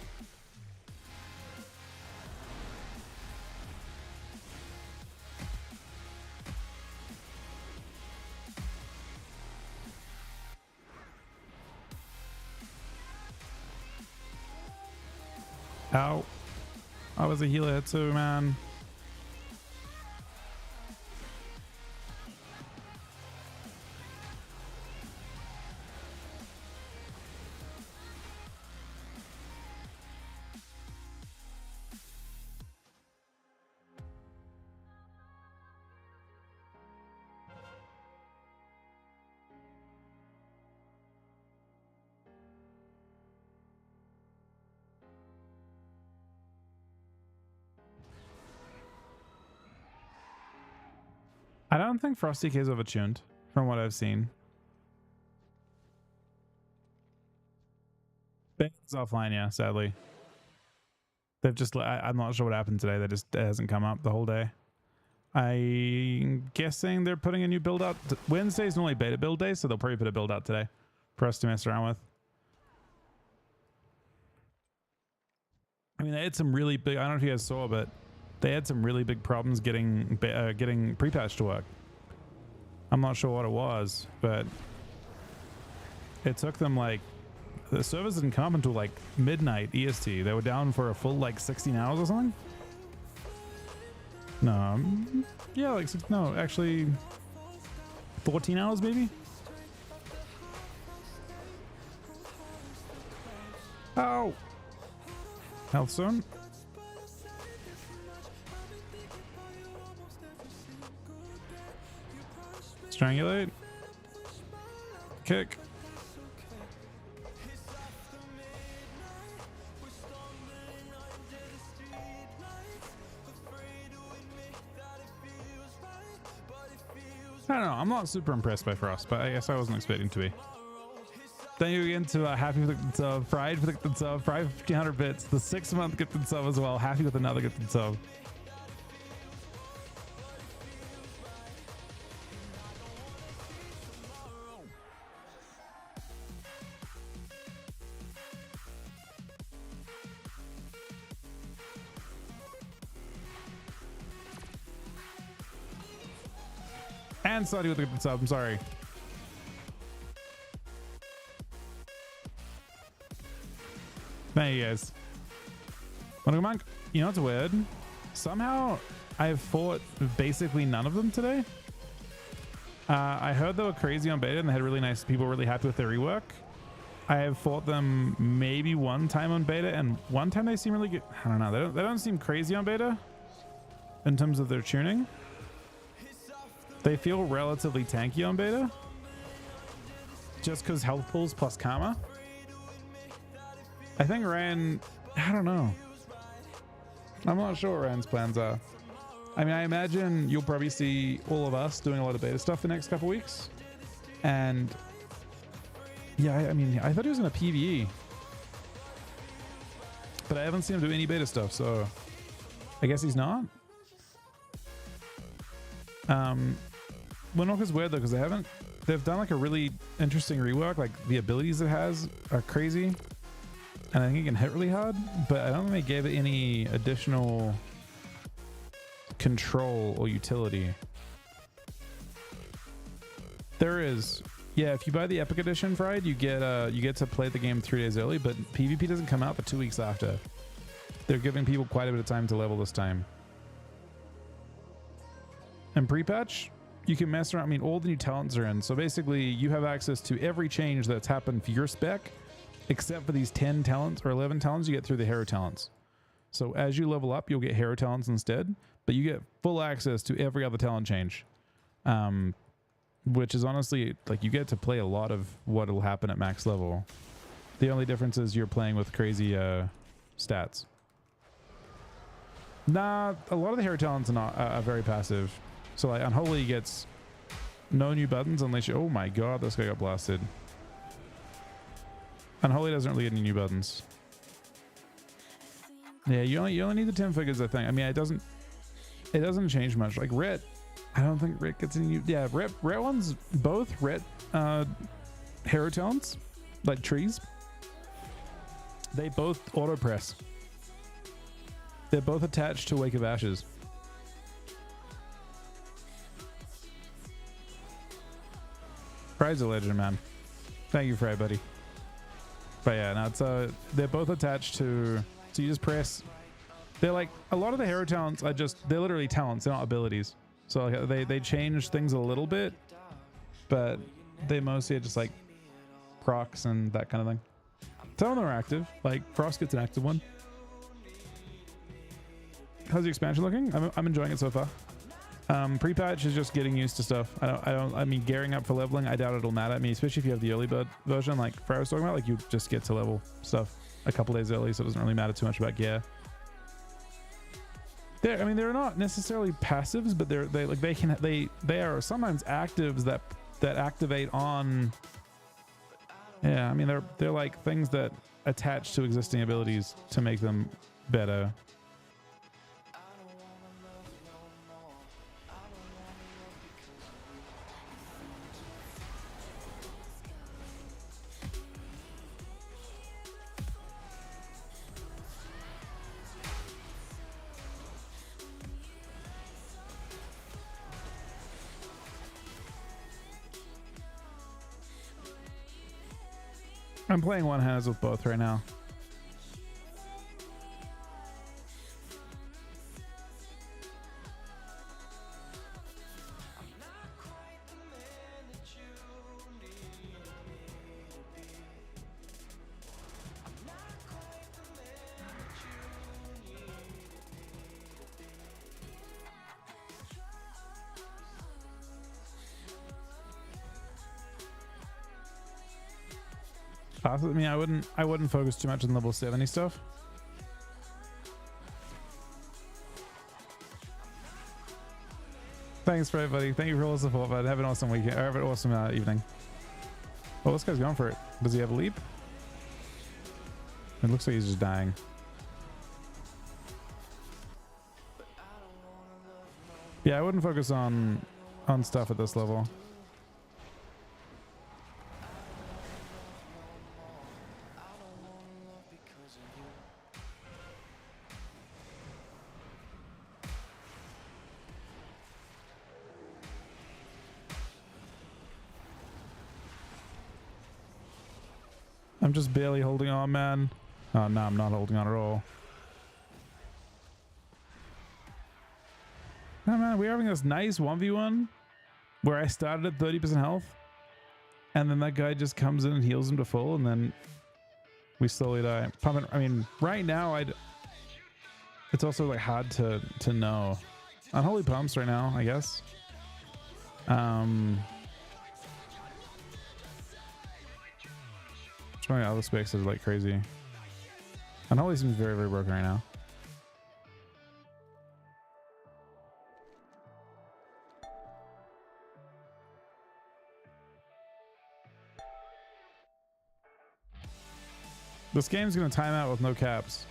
Ow. I was a healer too, man. I don't think Frosty K is overtuned from what I've seen. It's offline, yeah, sadly. They've just, I'm not sure what happened today. It hasn't come up the whole day. I'm guessing they're putting a new build out. Wednesday's normally beta build day, so they'll probably put a build out today for us to mess around with. I mean, they had some really big, I don't know if you guys saw, but they had some really big problems getting Prepatch to work. I'm not sure what it was, but it took them like, the servers didn't come up until like midnight EST. They were down for a full like 16 hours or something. No, yeah, like no, actually 14 hours maybe. Ow! Health zone. Strangulate. Kick. I don't know. I'm not super impressed by Frost, but I guess I wasn't expecting to be. Thank you again to Happy with the sub, Fried for the sub, Fried 1500 bits, the 6-month gifted sub as well. Happy with another gifted sub. And SoD with the gifted sub. I'm sorry. Thank you guys. Monk, you know what's weird? Somehow I've fought basically none of them today. I heard they were crazy on beta and they had really nice people, really happy with their rework. I have fought them maybe one time on beta, and one time they seem really good. I don't know. They don't seem crazy on beta in terms of their tuning. They feel relatively tanky on beta. Just because health pulls plus karma. I think Ryan, I don't know. I'm not sure what Ryan's plans are. I mean, I imagine you'll probably see all of us doing a lot of beta stuff the next couple weeks. And yeah, I mean, I thought he was going to PvE. But I haven't seen him do any beta stuff, so I guess he's not. Windwalker's weird though, because they've done like a really interesting rework. Like the abilities it has are crazy, and I think it can hit really hard, but I don't think they gave it any additional control or utility. There is, yeah, if you buy the Epic Edition, Fried, you get to play the game 3 days early, but PvP doesn't come out for 2 weeks after. They're giving people quite a bit of time to level this time. And Prepatch, you can mess around. I mean, all the new talents are in, so basically you have access to every change that's happened for your spec, except for these 10 talents or 11 talents you get through the hero talents. So as you level up, you'll get hero talents instead, but you get full access to every other talent change. Which is honestly, like, you get to play a lot of what will happen at max level. The only difference is you're playing with crazy stats. Nah, a lot of the hero talents are very passive. So like Unholy gets no new buttons unless you... Oh my god, this guy got blasted. Unholy doesn't really get any new buttons. Yeah, you only need the 10 figures, I think. I mean, it doesn't change much. Like Ret, I don't think Ret gets any new... Yeah, Ret ones, both Ret hero talents, like trees, they both auto press. They're both attached to Wake of Ashes. Fry's a legend, man. Thank you, Fry, buddy. But yeah, no, it's they're both attached to... So you just press... They're like... A lot of the hero talents are just... They're literally talents, they're not abilities. So like, they change things a little bit, but they mostly are just like procs and that kind of thing. Some of them are active. Like Frost gets an active one. How's the expansion looking? I'm enjoying it so far. Prepatch is just getting used to stuff. I mean, gearing up for leveling, I doubt it'll matter. I mean, especially if you have the early bird version, like Fry was talking about, like you just get to level stuff a couple days early, so it doesn't really matter too much about gear. I mean, they're not necessarily passives, but they are sometimes actives that activate on. Yeah, I mean, they're like things that attach to existing abilities to make them better. I'm playing one hands with both right now. I mean, I wouldn't focus too much on level 70 stuff. Thanks for everybody. Thank you for all the support, bud. Have an awesome weekend. Or have an awesome evening. Oh, this guy's going for it. Does he have a leap? It looks like he's just dying. Yeah, I wouldn't focus on stuff at this level. I'm just barely holding on, man. Oh, no, I'm not holding on at all. Oh, man, we're having this nice 1v1 where I started at 30% health, and then that guy just comes in and heals him to full, and then we slowly die. Pumping, I mean, right now, it's also like hard to know. Unholy pumps right now, I guess. Trying out the specs is like crazy. Unholy seems very, very broken right now. This game's gonna time out with no caps.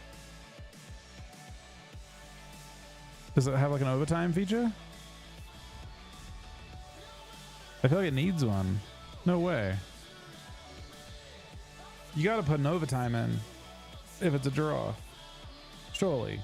Does it have like an overtime feature? I feel like it needs one. No way. You gotta put an overtime in if it's a draw. Surely.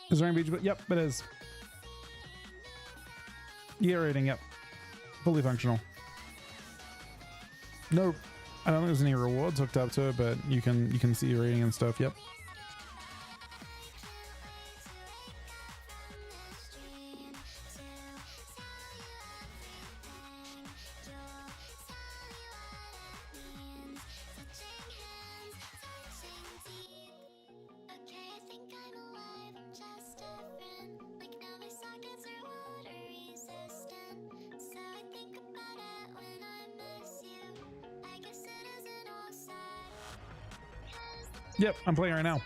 Is Rain Beach? But yep, it is. Yeah, rating. Yep, fully functional. No, I don't think there's any rewards hooked up to it, but you can see your rating and stuff. Yep. Yep, I'm playing right now.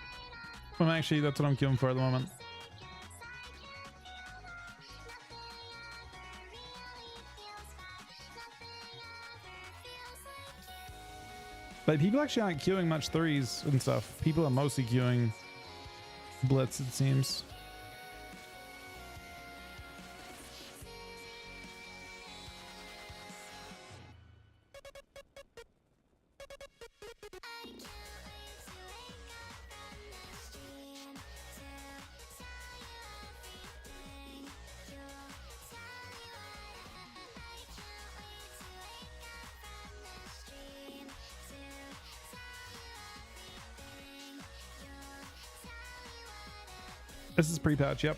I'm actually, that's what I'm queuing for at the moment. Like, people actually aren't queuing much threes and stuff. People are mostly queuing blitz, it seems. This is pre-patch, yep.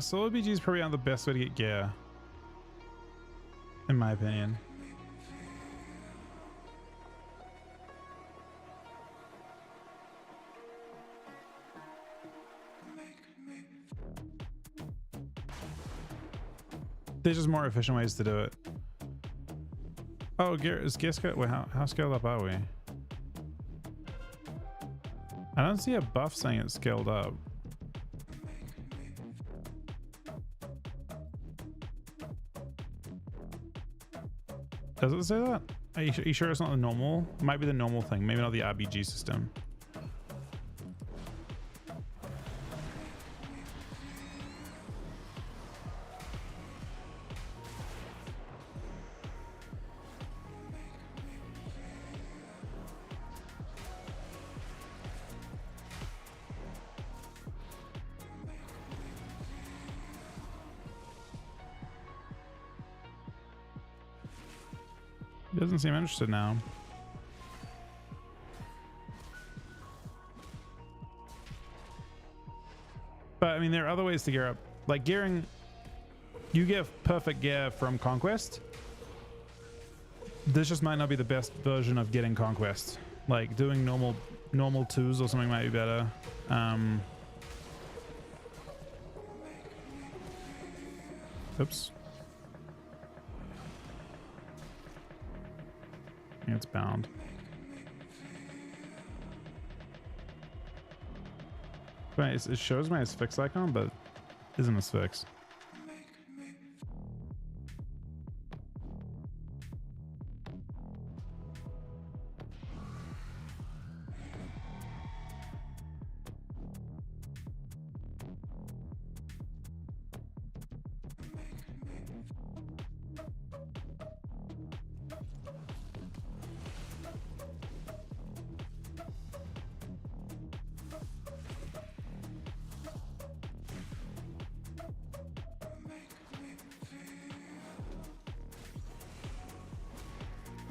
Solo BG is probably not the best way to get gear, in my opinion. There's just more efficient ways to do it. Oh, gear is gear scale. Wait, how scaled up are we? I don't see a buff saying it's scaled up. Does it say that? Are you sure it's not the normal? It might be the normal thing. Maybe not the RBG system. Doesn't seem interested now. But I mean, there are other ways to gear up. Like gearing, you get perfect gear from Conquest. This just might not be the best version of getting Conquest. Like doing normal twos or something might be better. Oops. It's bound. Right, it shows my Asphyx icon, but isn't Asphyx.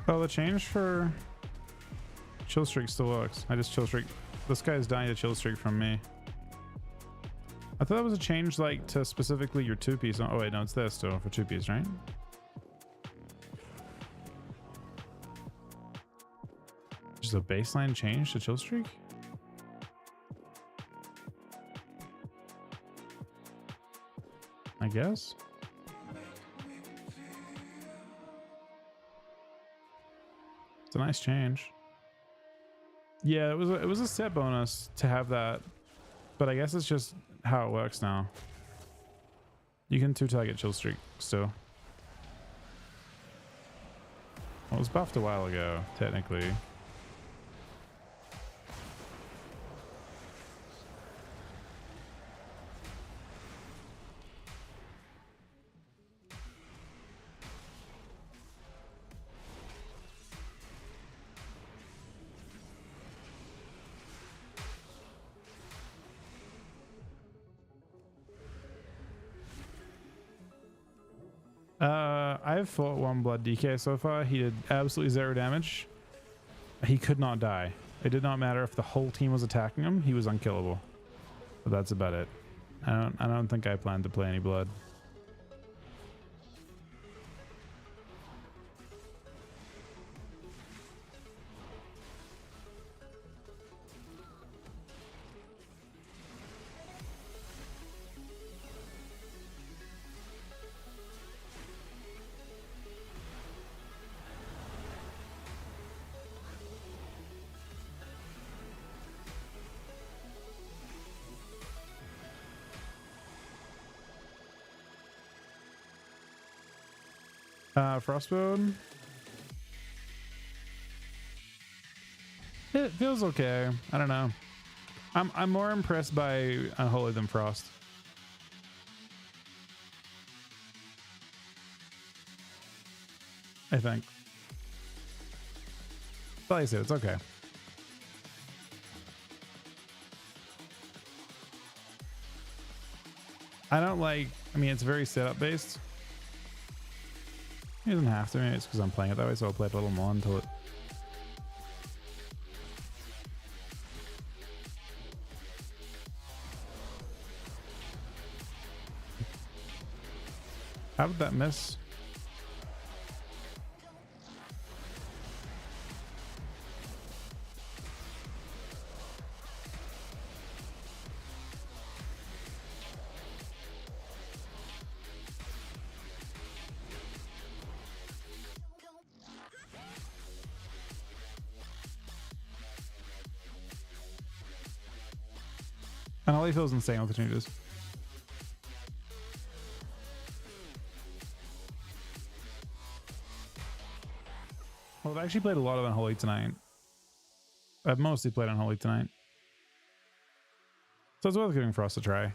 Oh, the change for chill streak still works. I just chill streak. This guy is dying to chill streak from me. I thought that was a change like to specifically your 2-piece. Oh wait, no, it's there still for 2-piece, right? Just a baseline change to chill streak? I guess. It's a nice change. Yeah, it was a set bonus to have that, but I guess it's just how it works now. You can 2-target chill streak still. Well, it was buffed a while ago, technically. I've fought one blood DK so far. He did absolutely 0 damage. He could not die. It did not matter if the whole team was attacking him. He was unkillable. But that's about it. I don't think I plan to play any blood. Frostbone. It feels okay. I don't know. I'm more impressed by Unholy than Frost. I think. But like I said, it's okay. I don't like, I mean, it's very setup based. It doesn't have to. Maybe it's because I'm playing it that way, so I'll play it a little more until it. How did that miss? And Ollie feels insane with the changes. Well, I've actually played a lot of Unholy tonight. I've mostly played Unholy tonight. So it's worth giving Frost a try.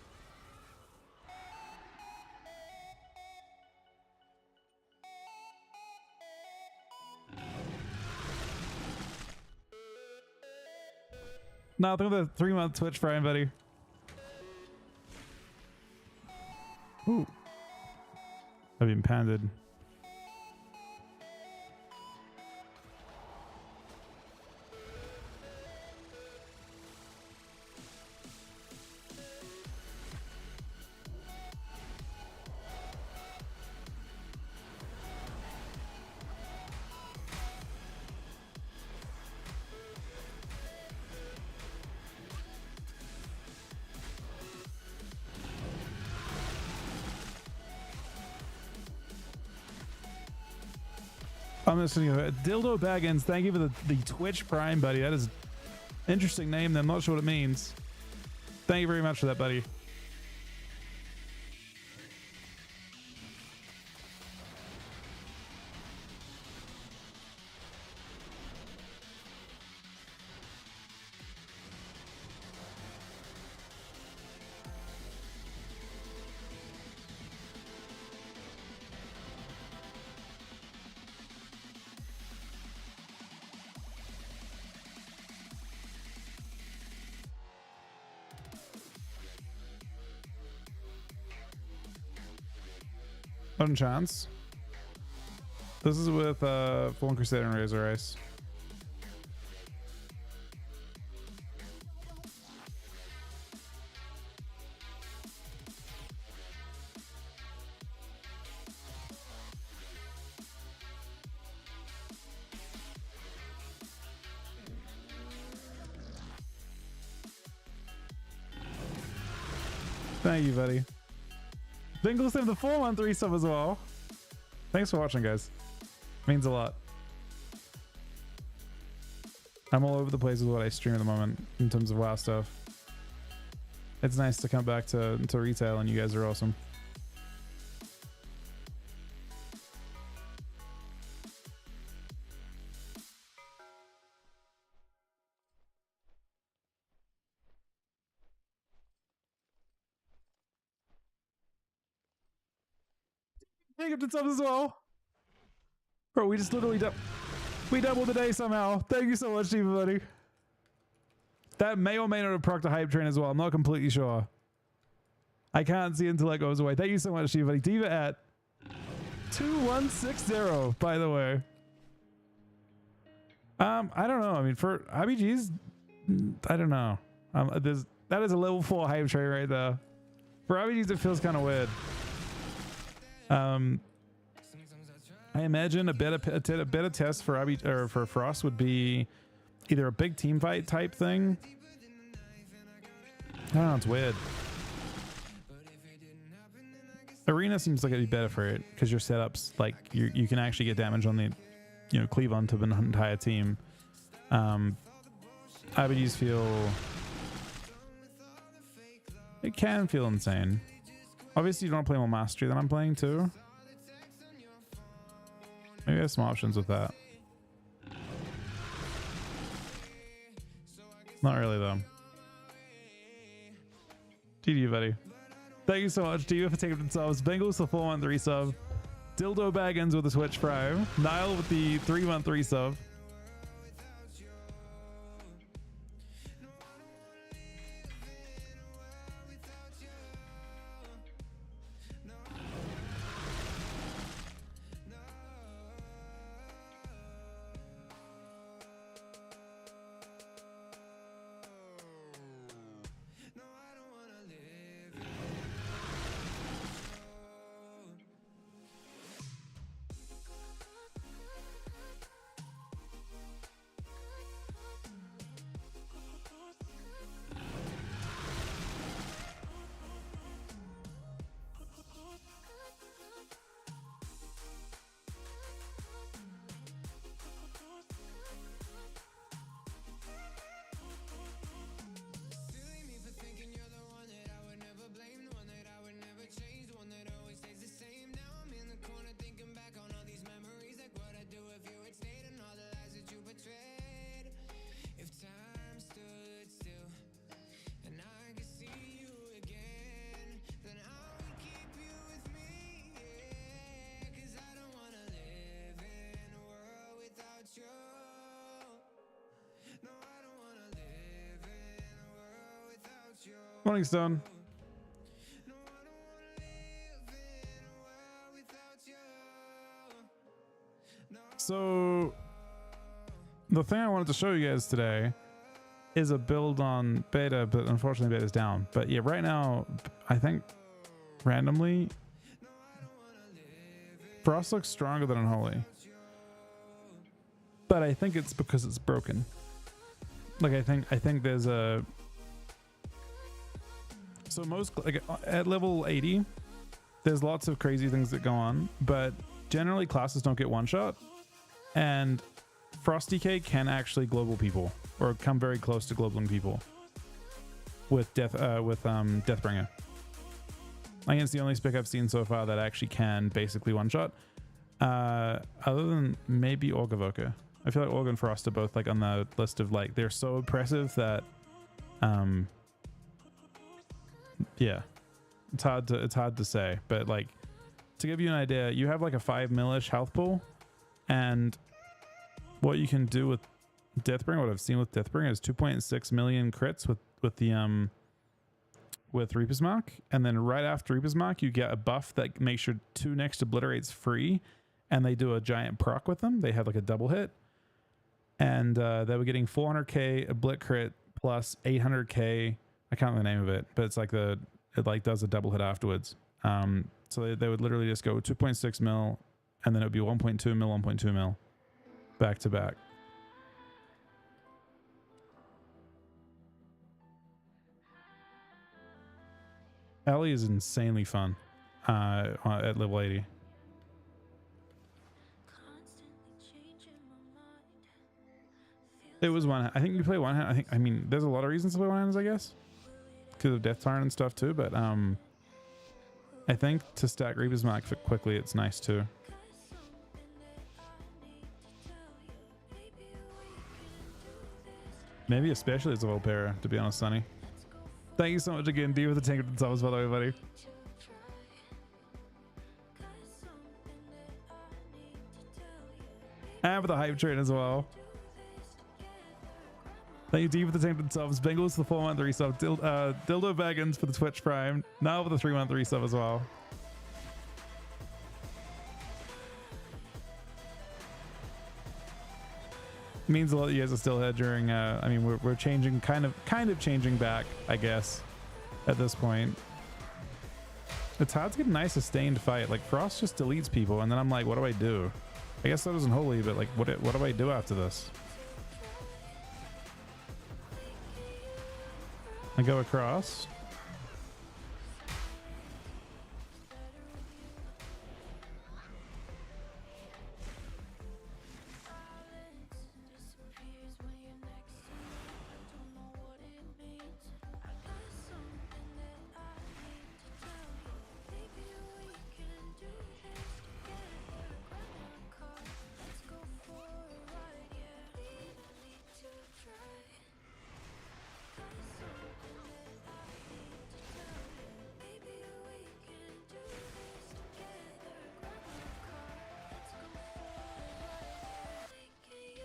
No, think of the 3-month Twitch Prime, buddy. Ooh. I've been panded. I'm listening to it. Dildo Baggins, thank you for the Twitch Prime, buddy. That is an interesting name. I'm not sure what it means. Thank you very much for that, buddy. One chance. This is with Fallen Crusader and Razor Ice. Thank you, buddy. Dingle sent the 4-month resub as well. Thanks for watching, guys. Means a lot. I'm all over the place with what I stream at the moment in terms of WoW stuff. It's nice to come back to retail, and you guys are awesome. Hey, Captain Subs as well. Bro, we just literally doubled the day somehow. Thank you so much, Diva, buddy. That may or may not have procced a hype train as well. I'm not completely sure. I can't see until it goes away. Thank you so much, Diva, buddy. Diva at 2160, by the way. I don't know. I mean, for IBGs, I don't know. That is a level 4 hype train right there. For IBGs, it feels kind of weird. I imagine a better test for or for Frost would be either a big team fight type thing. I don't know. It's weird. Arena seems like it'd be better for it because your setups, like you can actually get damage on the, cleave onto the entire team. IBGs feel, it can feel insane. Obviously, you don't play more mastery than I'm playing too. Maybe I have some options with that. Not really though. GG, buddy. Thank you so much to you for taking themselves. Bengals the 4-1 resub. Dildo Baggins with the Switch Prime. Nile with the 3-1 resub. Morning, Stone. So the thing I wanted to show you guys today is a build on beta, but unfortunately beta's down. But yeah, right now, I think randomly, Frost looks stronger than Unholy. But I think it's because it's broken. Like I think there's a, so most, like at level 80, there's lots of crazy things that go on, but generally classes don't get one shot, and Frosty K can actually global people or come very close to globaling people with Deathbringer. I think it's the only spec I've seen so far that actually can basically one shot. Other than maybe Orgavoka. I feel like Org and Frost are both like on the list of like, they're so oppressive that yeah, it's hard to say, but like to give you an idea, you have like a 5 mil-ish health pool, and what you can do with Deathbringer, what I've seen with Deathbringer is 2.6 million crits with Reaper's Mark, and then right after Reaper's Mark you get a buff that makes your 2 next obliterates free, and they do a giant proc with them. They have like a double hit, and they were getting 400k oblit crit plus 800k. I can't remember the name of it, but it's like it like does a double hit afterwards. So they would literally just go 2.6 mil, and then it would be 1.2 mil, 1.2 mil, back to back. Ellie is insanely fun at level 80. It was one. I think you play one hand. I mean, there's a lot of reasons to play one hands, I guess, because of Death Tyrant and stuff too. But I think to stack Reaper's Mark quickly, it's nice too. Maybe especially as a Volpera, to be honest, Sonny. Thank you so much again, D, with the tank and subs, by the way, buddy. And for the hype train as well. Thank you, D, for the tank and subs. Bengals for the 4-1 resub. Dildo Baggins for the Twitch Prime. Now for the 3-1 resub as well. Means a lot that you guys are still here during I mean we're changing kind of changing back, I guess, at this point. It's hard to get a nice sustained fight. Like Frost just deletes people and then I'm like, what do I do? I guess that isn't holy, but like what do I do after this? I go across.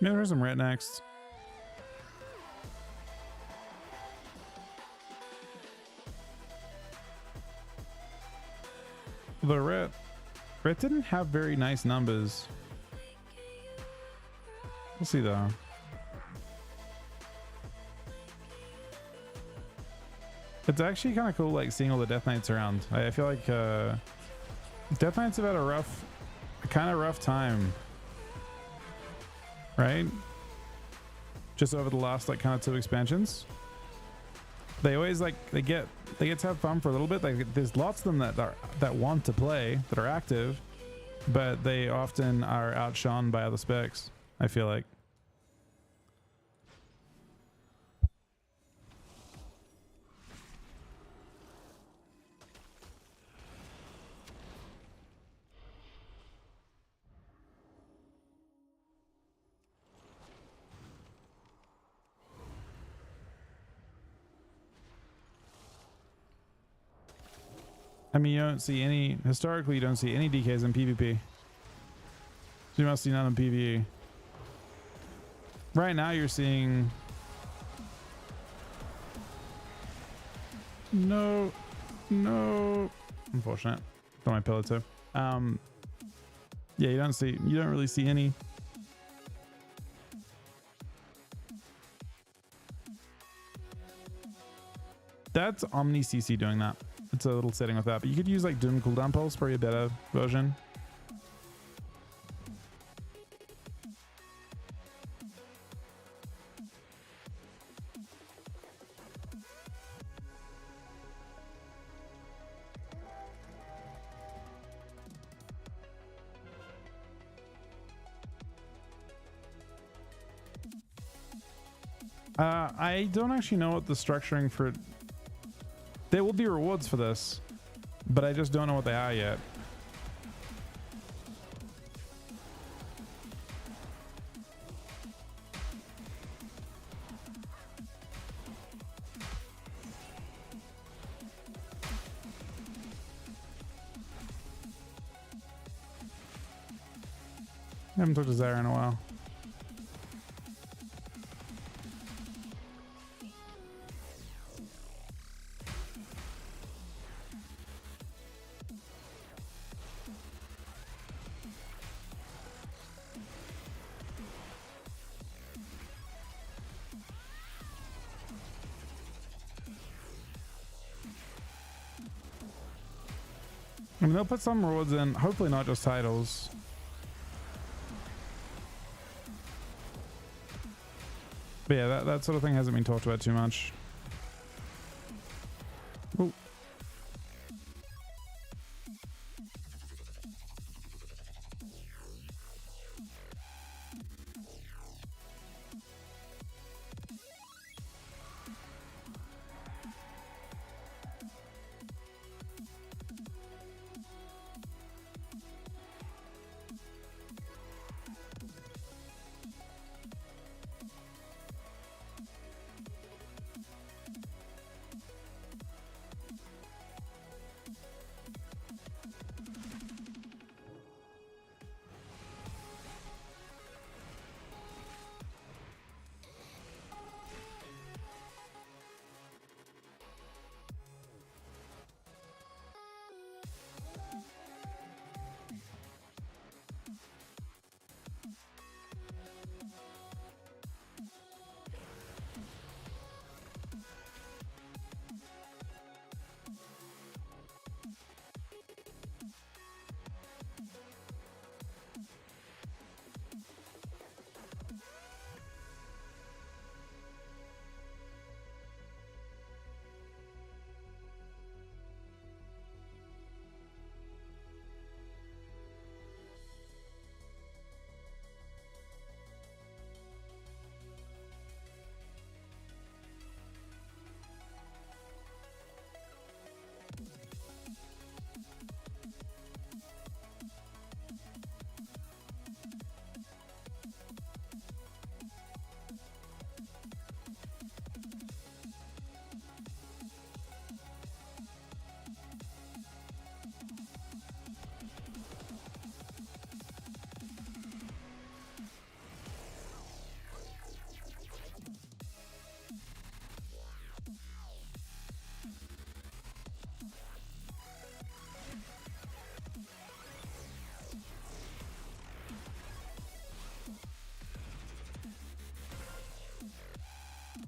Maybe there's some red next. The red didn't have very nice numbers. We'll see though. It's actually kind of cool, like seeing all the Death Knights around. I feel like Death Knights have had a kind of rough time. Right? Just over the last like kind of 2 expansions. They always like they get to have fun for a little bit. Like there's lots of them that want to play, that are active, but they often are outshone by other specs, I feel like. I mean, you don't see any, historically, you don't see any DKs in PvP. So you must see none in PvE. Right now, you're seeing. No. Unfortunate. Got my pillow too. Yeah, you don't really see any. That's Omni CC doing that. It's a little setting with that, but you could use like Doom cooldown pulse, probably a better version. I don't actually know what the structuring for. There will be rewards for this, but I just don't know what they are yet. I haven't talked to Zara in a while. I mean, they'll put some rewards in, hopefully not just titles. But yeah, that sort of thing hasn't been talked about too much. Ooh.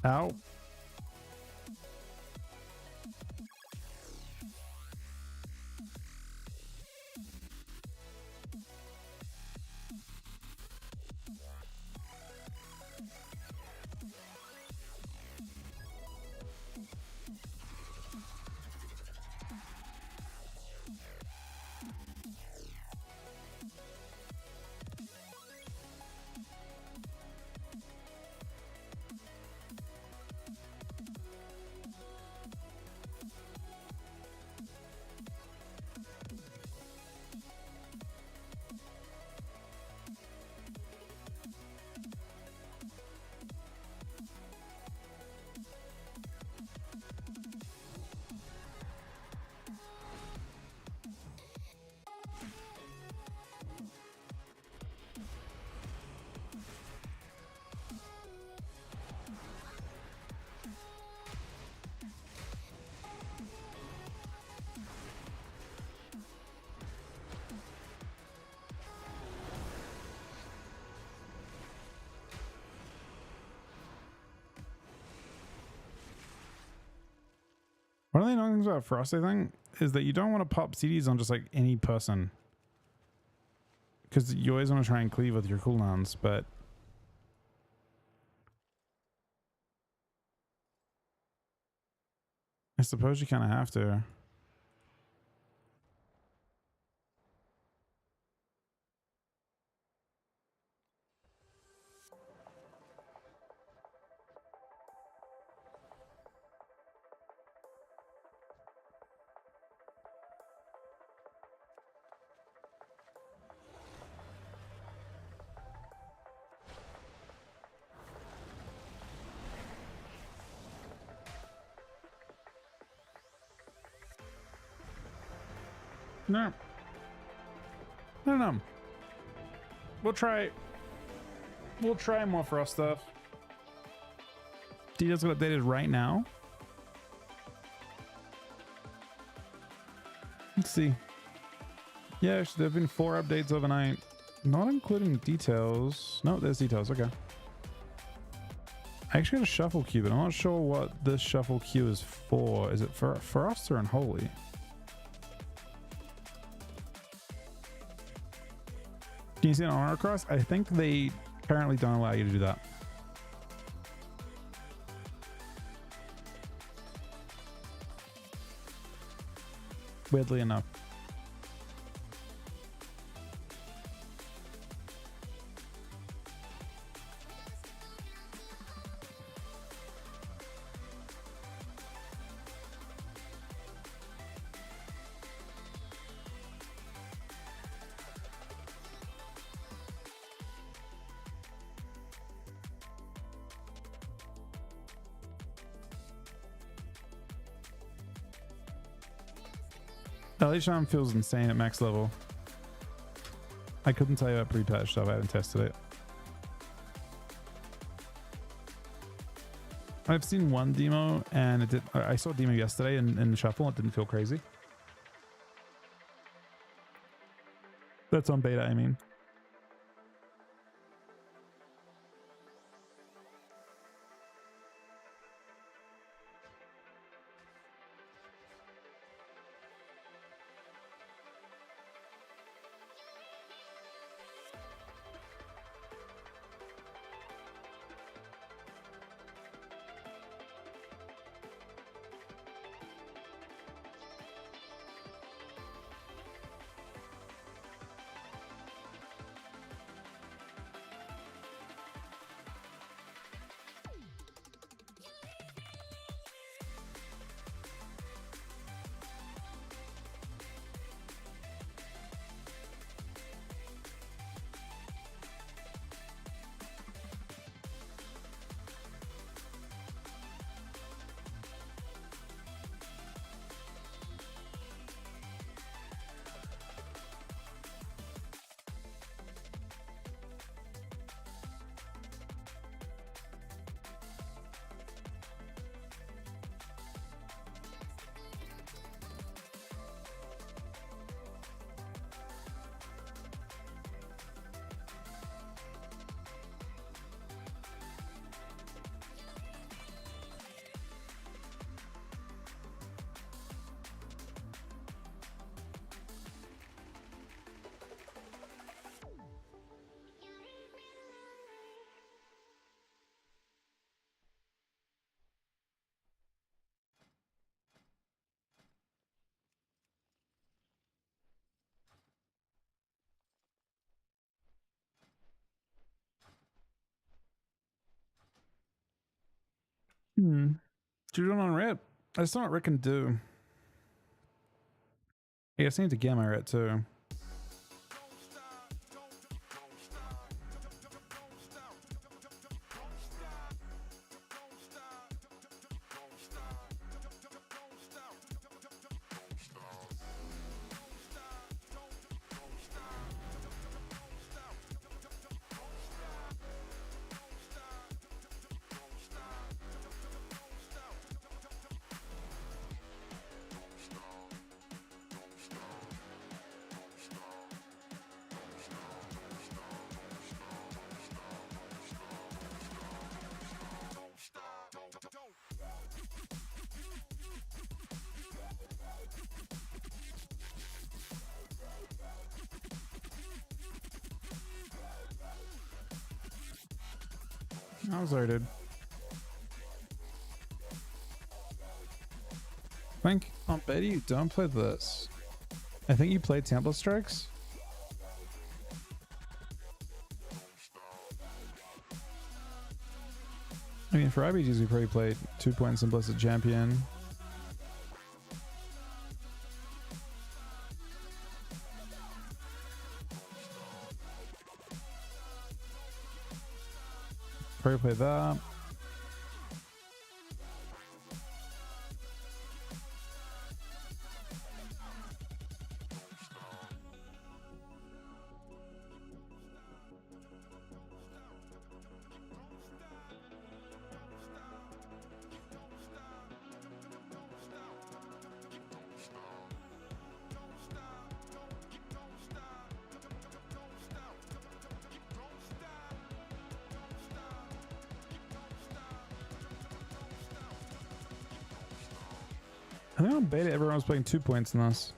Ow. One of the annoying things about Frost, I think, is that you don't want to pop CDs on just like any person. Because you always want to try and cleave with your cooldowns, but I suppose you kind of have to. No. No. We'll try more Frost stuff. Details got updated right now. Let's see. Yeah, there have been 4 updates overnight, not including details. No, there's details. Okay. I actually got a shuffle queue, but I'm not sure what this shuffle queue is for. Is it for Frost or Unholy? Can you see an honor cross? I think they currently don't allow you to do that. Weirdly enough. Charm feels insane at max level. I couldn't tell you about Prepatch stuff. I haven't tested it. I've seen one demo and it did. I saw a demo yesterday in Shuffle. It didn't feel crazy. That's on beta, I mean. Shoot it on rep. I just don't know what Rick can do. Yeah, I just need to get my ret too. I was sorry, dude. I think on Betty you don't play this. I think you play Temple Strikes. I mean, for IBGs we probably play 2 points Simplistic Champion. Probably play that. I think on beta everyone was playing 2 points in this.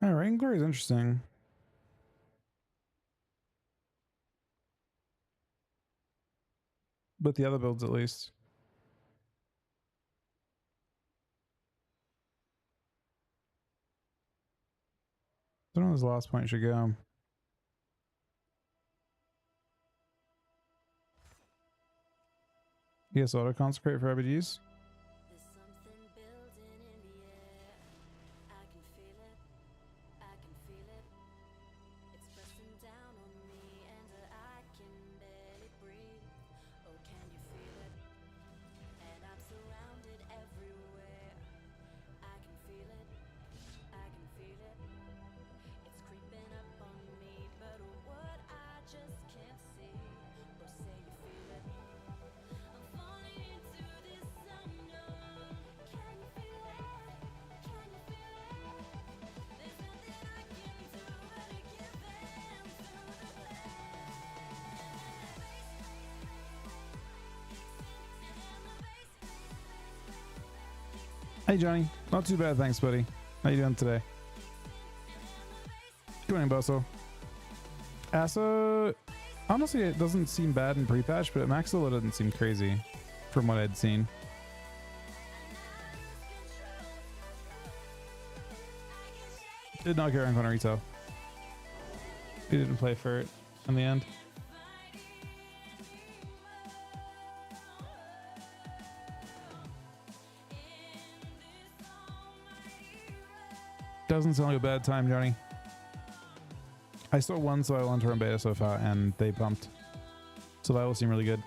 Alright, Glory is interesting. But the other builds at least. I don't know, this last point should go. Yes, auto consecrate for RPGs. There's something building in the air. I can feel it. I can feel it. It's pressing down on me and I can barely breathe. Oh, can you feel it? And I'm surrounded everywhere. I can feel it. I can feel it. It's creeping up on me, but what I just can't see. Or say you feel it. I'm falling into this unknown. Can you feel it? Can you feel it? There's nothing I can do but to give in to the Hey Johnny, not too bad, thanks buddy. How you doing today? Good morning, Bosso. Asa, honestly it doesn't seem bad in pre-patch, but at max level it doesn't seem crazy from what I'd seen. Did not care on retail. He didn't play for it in the end. Doesn't sound like a bad time, Johnny. I saw one soil on Torrent Beta so far, and they bumped. So that will seem really good.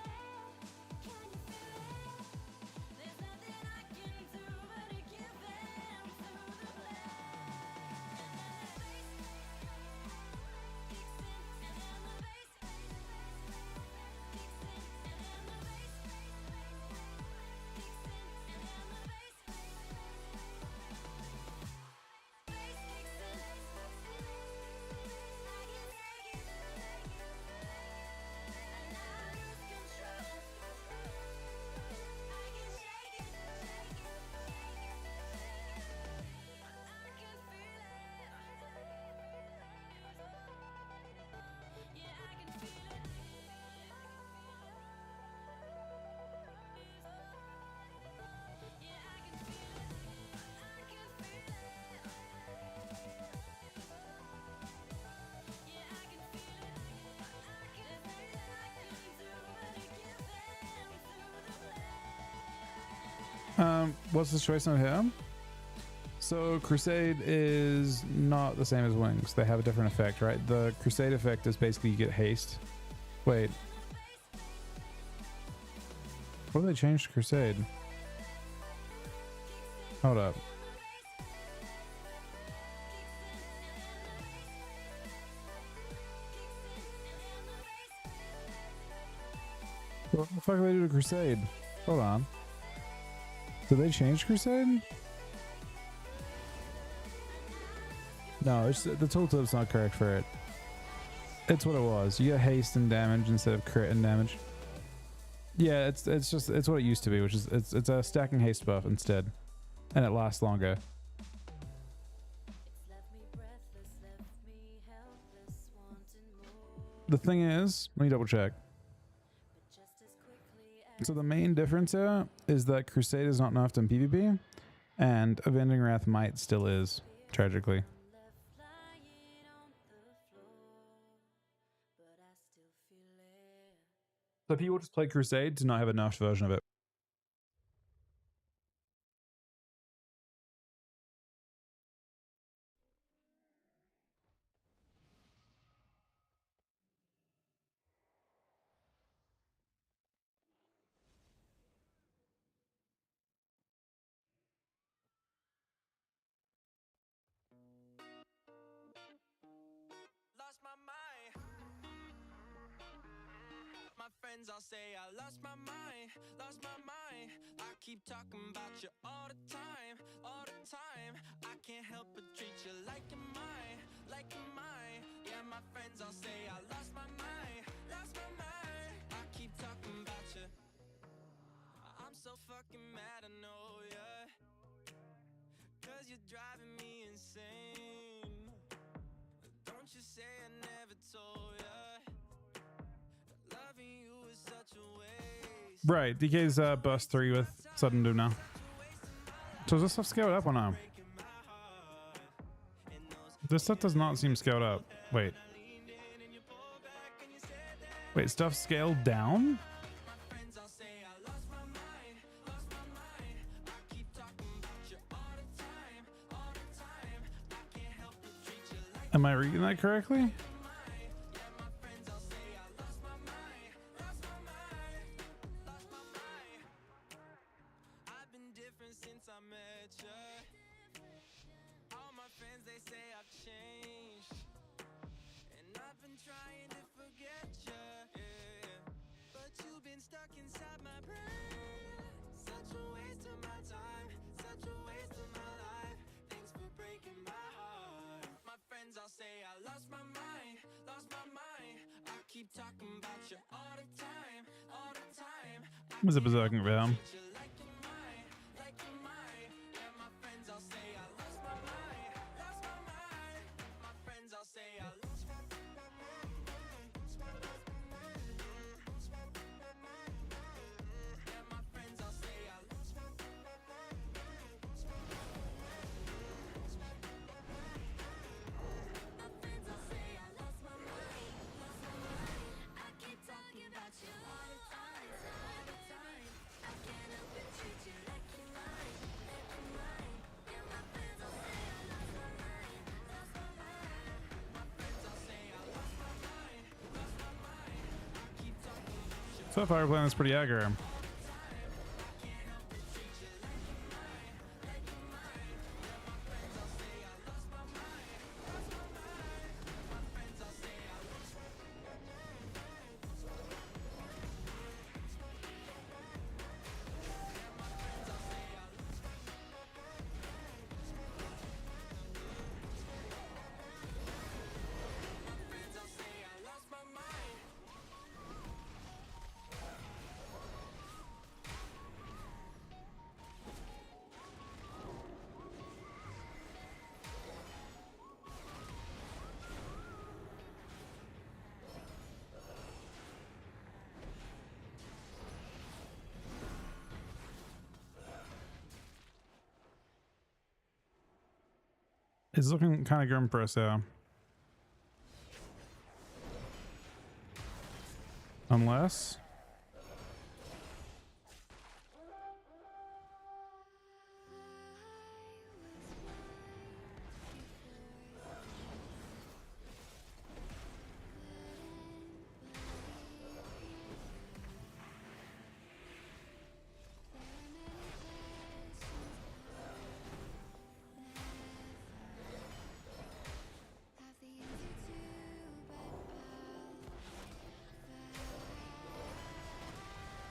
What's the choice on here? So Crusade is not the same as Wings. They have a different effect, right? The Crusade effect is basically you get haste. Wait. What did they change to Crusade? Hold up. What the fuck did they do to Crusade? Hold on. Did they change Crusade? No, it's, the tooltip's not correct for it. It's what it was. You get haste and damage instead of crit and damage. Yeah, it's what it used to be, which is it's a stacking haste buff instead, and it lasts longer. The thing is, let me double check. So the main difference here is that Crusade is not nerfed in PvP, and Avenging Wrath Might still is, tragically. So people just play Crusade to not have a nerfed version of it. Lost my mind. My friends all say I lost my mind, lost my mind. I keep talking about you all the time, all the time. I can't help but treat you like you're mine, like you're mine. Yeah, my friends all say I lost my mind, lost my mind. I keep talking about you. I'm so fucking mad, I know, yeah. 'Cause you're driving me insane. Don't you say I never told ya. Loving you is such a waste. Right, DK's burst 3 with sudden doom now. So is this stuff scaled up or no? This stuff does not seem scaled up. Wait. Wait, stuff scaled down? Am I reading that correctly? I've been different since I met ya. All my friends, they say I've changed, and I've been trying to forget ya, yeah. But you've been stuck inside my brain. Such a waste of my time, such a waste of my life. Thanks for breaking my heart. My friends all say I lost my mind, lost my mind. I keep talking about you all the time, all the time. Was a berserking round. So far, we're playing this pretty aggro. It's looking kind of grim for us now. Unless...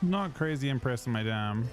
Not crazy impressed with my dam.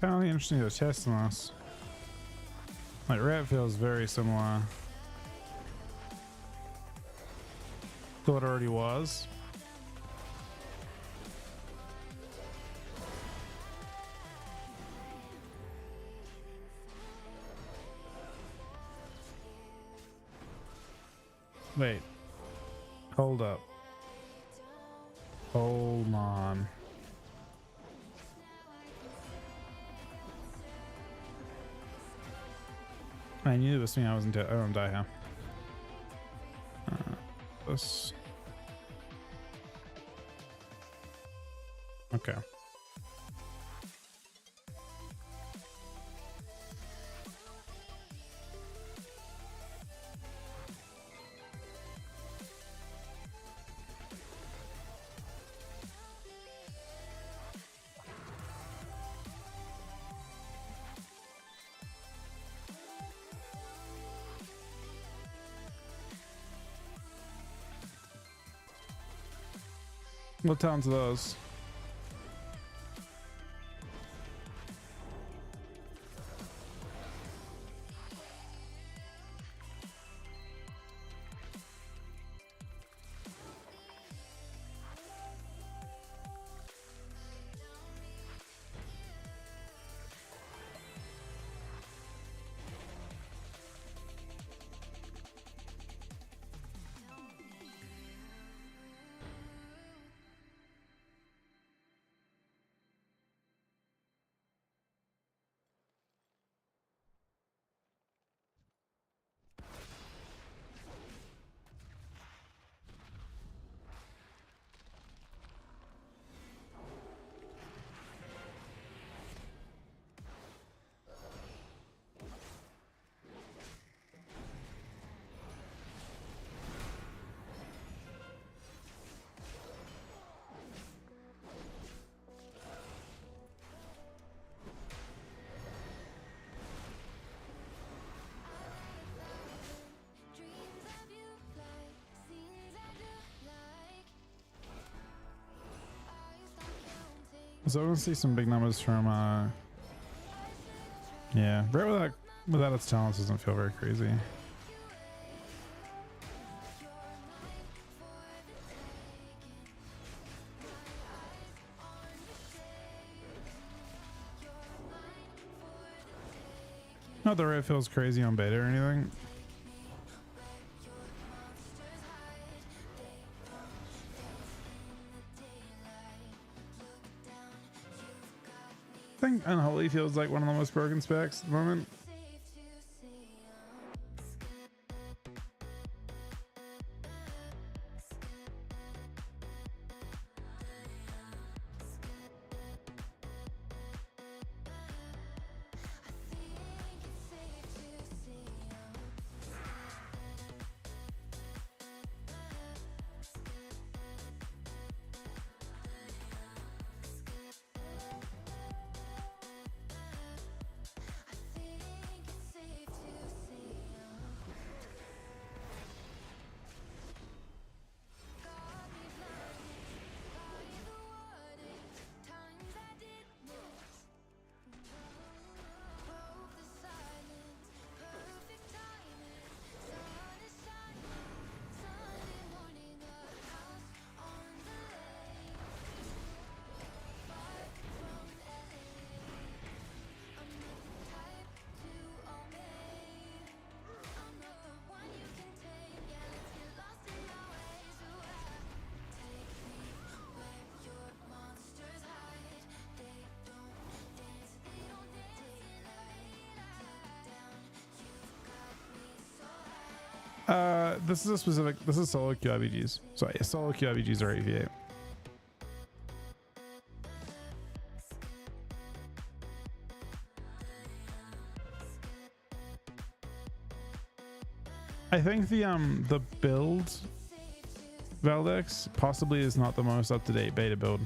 Kind of interesting to test on this. Like red feels very similar to what it already was. Wait. Hold up. Hold on. I knew this thing I wasn't dead. I don't die here. This. Okay. What towns are those? So I want to see some big numbers from yeah, right without its talents doesn't feel very crazy. Not that it feels crazy on beta or anything. I think Unholy feels like one of the most broken specs at the moment. This is solo QRPGs. So yeah, solo QRPGs are AV8. I think the build Valdex possibly is not the most up-to-date beta build.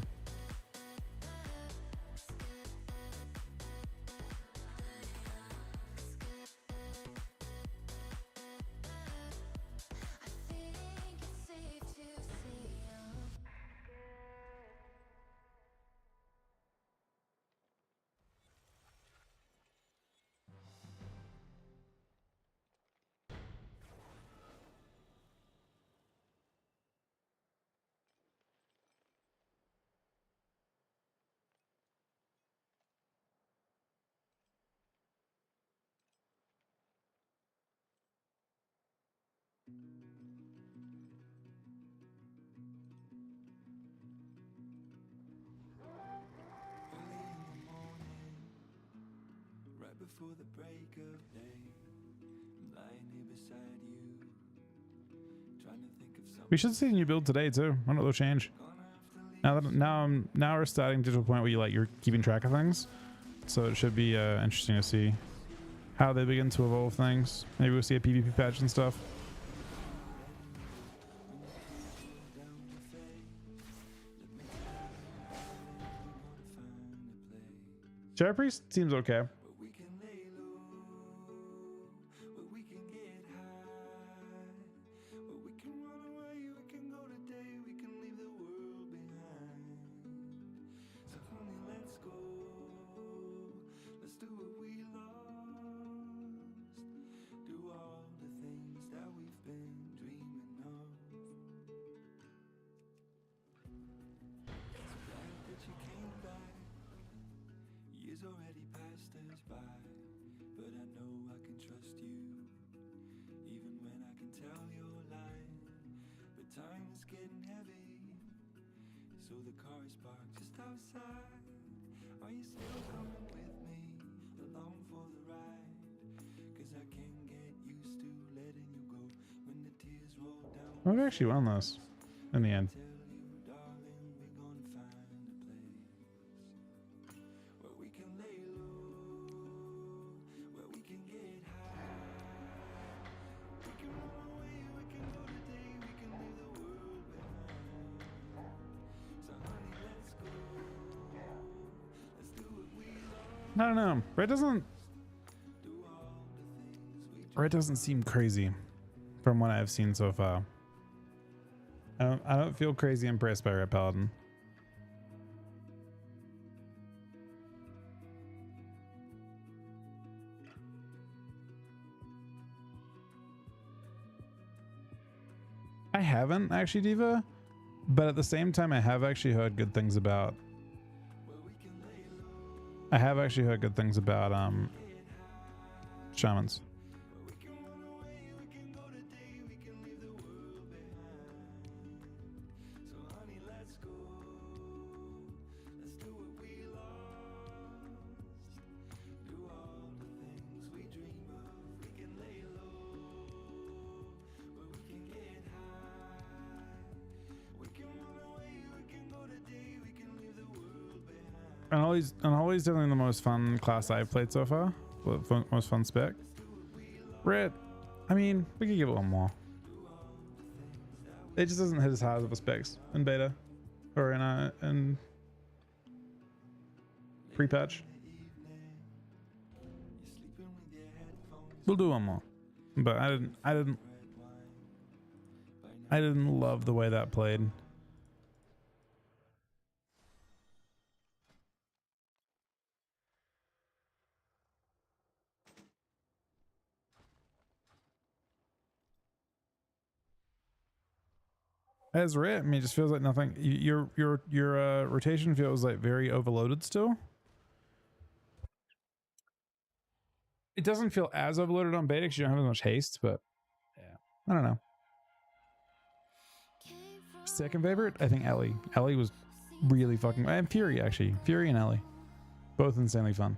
Before the break of day, I'm lying here beside you, trying to think of something. We should see a new build today too. I wonder what will change. Now we're starting to a point where you're keeping track of things, so it should be interesting to see how they begin to evolve things. Maybe we'll see a PvP patch and stuff. Shadow Priest seems okay. Already passed us by, but I know I can trust you, even when I can tell you're lying. But time is getting heavy, so the car is parked just outside. Are you still coming with me along for the ride? Cause I can't get used to letting you go when the tears roll down. I've actually won this in the end. I don't know. Red doesn't seem crazy from what I've seen so far. I don't feel crazy impressed by Red Paladin. I haven't actually, Diva, but at the same time, I have actually heard good things about. Shamans. And always definitely the most fun class I've played so far. Most fun spec. Red. I mean, we could give it one more. It just doesn't hit as hard as the specs in beta or in pre-patch. We'll do one more, but I didn't love the way that played. As rare, I mean, it just feels like nothing. Your rotation feels like very overloaded still. It doesn't feel as overloaded on beta because you don't have as much haste, but yeah, I don't know. Second favorite, I think Ellie. Ellie was really fucking, and Fury actually. Fury and Ellie, both insanely fun.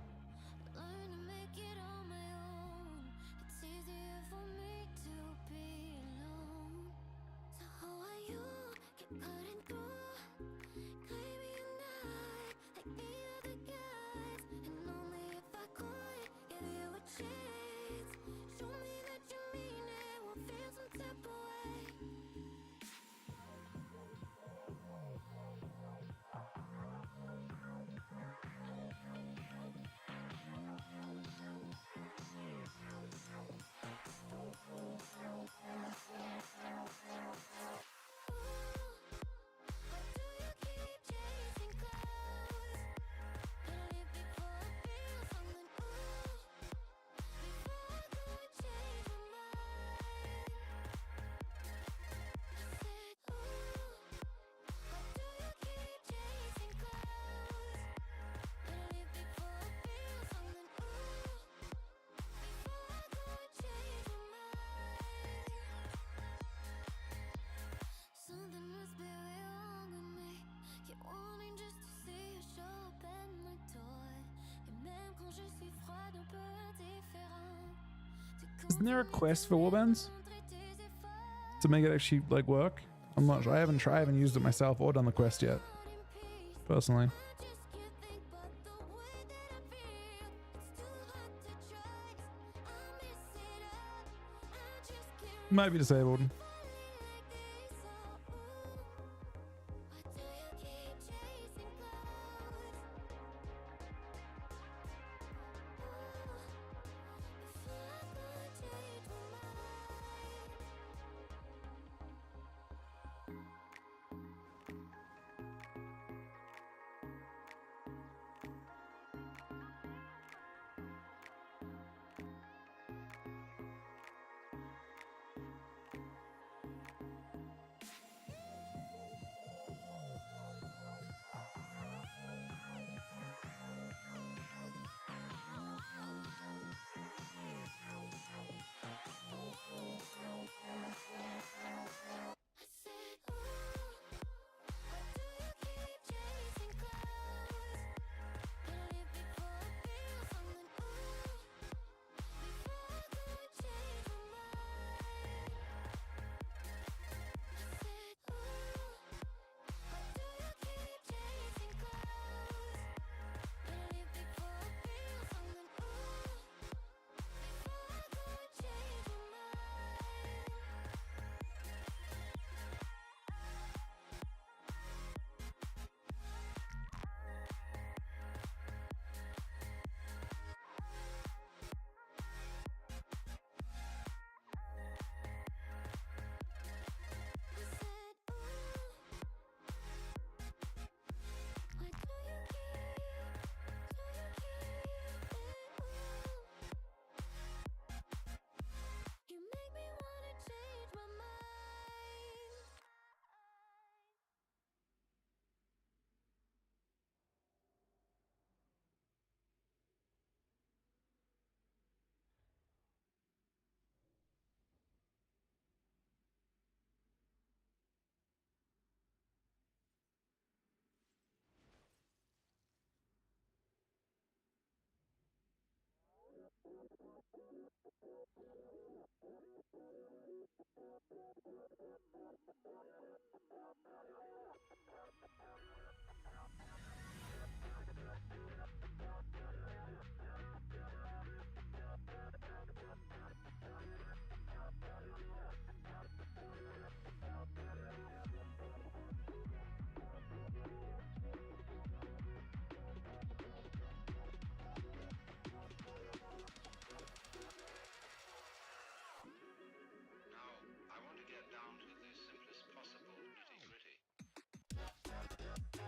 Isn't there a quest for warbands to make it actually like work? I'm not sure. I haven't used it myself or done the quest yet, personally. Might be disabled.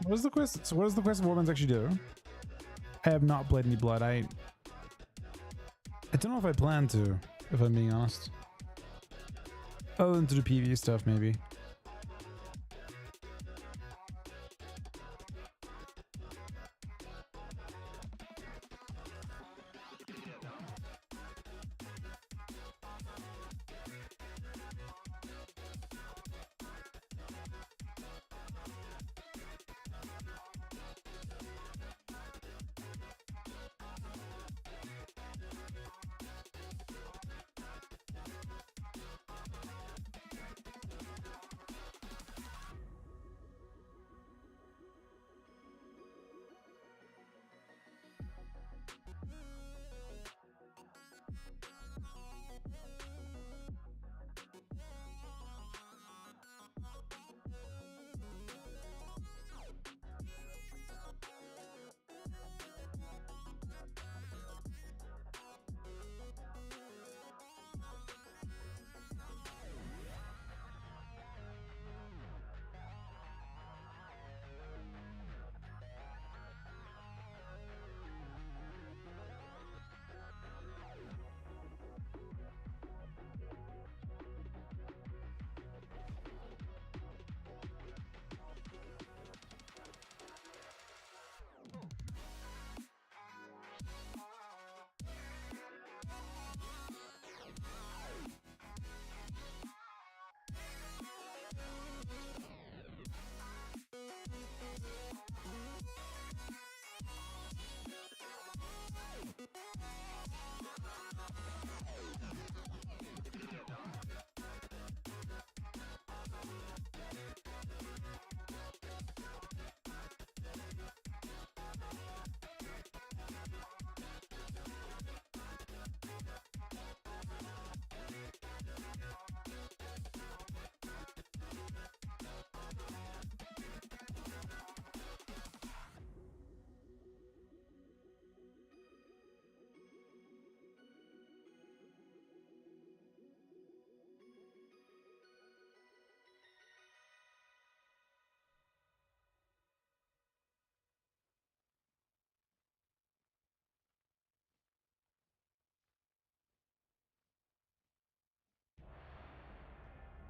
What does the quest? So what does the quest of Warbands actually do? I have not played any Blood. I don't know if I plan to, if I'm being honest. Other than to do PvE stuff, maybe.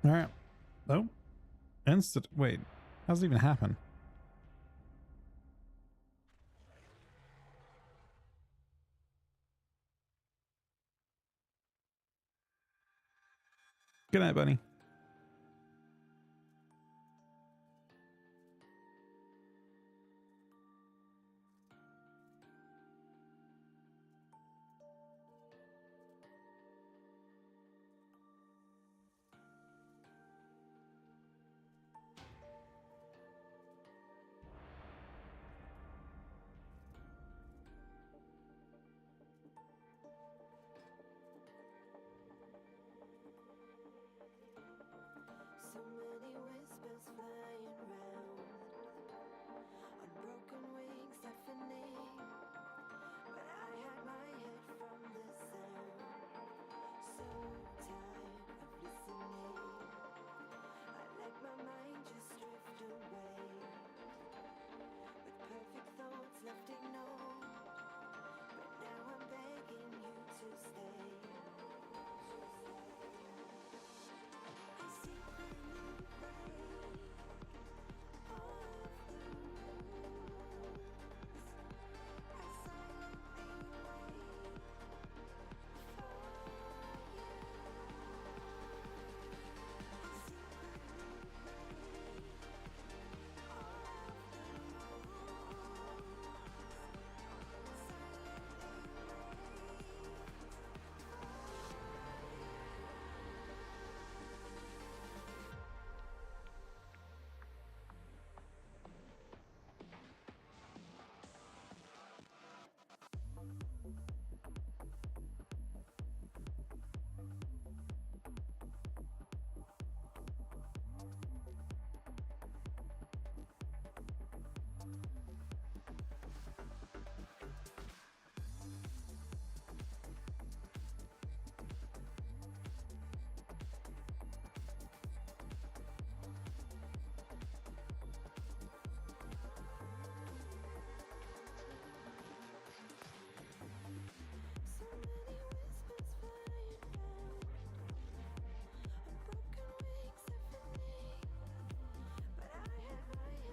All right. Oh, instant. Wait, how does it even happen? Good night, bunny.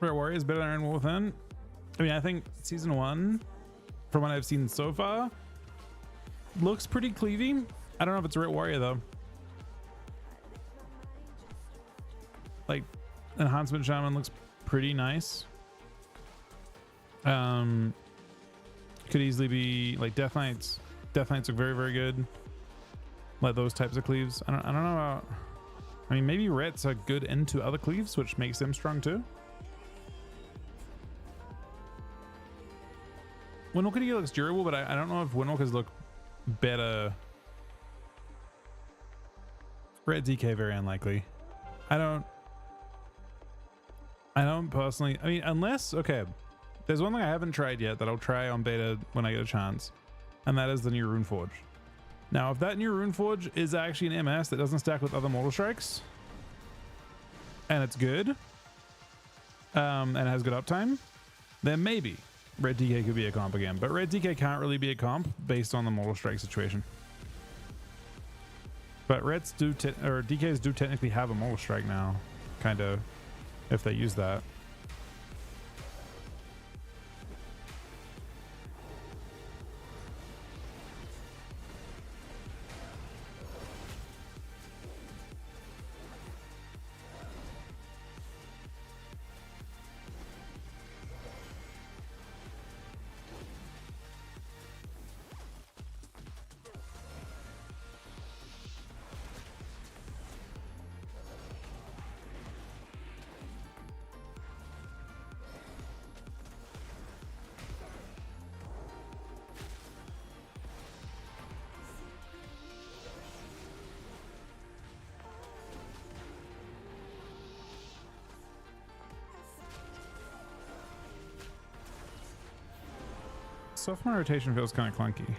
Red Warrior is better than Iron Within. I mean, I think season 1, from what I've seen so far, looks pretty cleavy. I don't know if it's Red Warrior though. Like, Enhancement Shaman looks pretty nice. Could easily be like Death Knights. Death Knights look very, very good. Like those types of cleaves. I don't know about. I mean, maybe Rets are good into other cleaves, which makes them strong too. Windwalker looks durable, but I don't know if Windwalkers look better. Red DK very unlikely. I don't personally. I mean, unless okay, there's one thing I haven't tried yet that I'll try on beta when I get a chance, and that is the new Runeforge. Now, if that new Runeforge is actually an MS that doesn't stack with other Mortal Strikes, and it's good, and it has good uptime, then maybe Red DK could be a comp again. But Red DK can't really be a comp based on the Mortal Strike situation. But Reds do, or DKs do technically have a Mortal Strike now, kind of, if they use that. Sophomore rotation feels kind of clunky.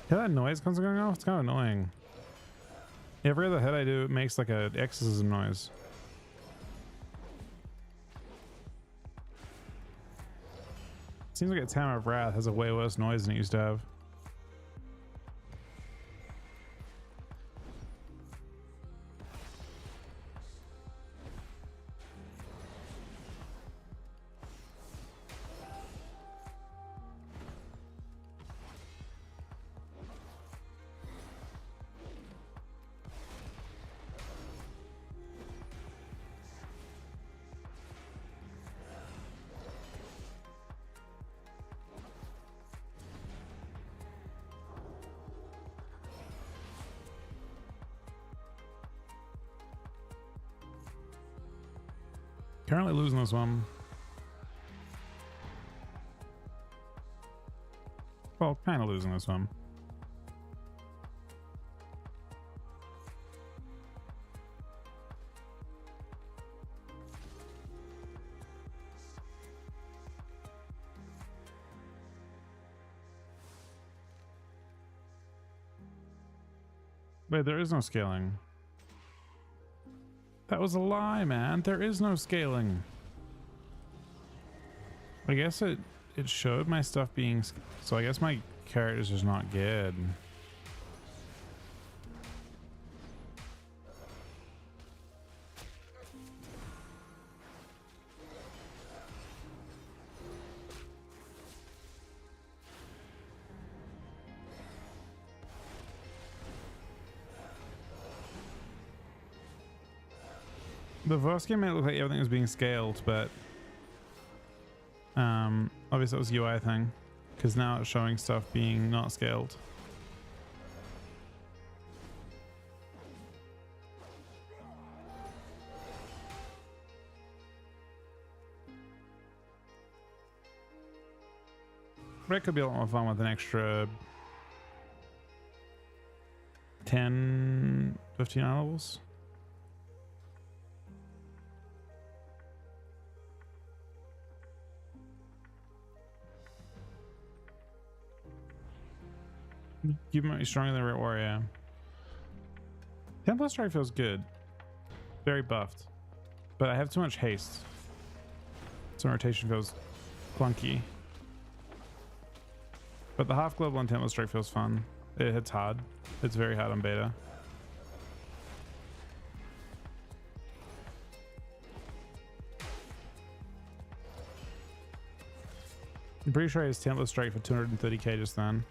Hear that noise constantly going off? It's kind of annoying. Every other hit I do, it makes like an exorcism noise. Seems like its Hammer of Wrath has a way worse noise than it used to have. Currently losing this one. Well, kind of losing this one. Wait, there is no scaling. That was a lie, man. There is no scaling. I guess it showed my stuff being... So I guess my character's just not good. The first game made it look like everything was being scaled, but obviously that was a UI thing, because now it's showing stuff being not scaled. But it could be a lot more fun with an extra 10, 15 levels. You might be stronger than the Red Warrior. Templar Strike feels good. Very buffed. But I have too much haste. So rotation feels clunky. But the half global and Templar Strike feels fun. It hits hard. It's very hard on beta. I'm pretty sure I used Templar Strike for 230k just then.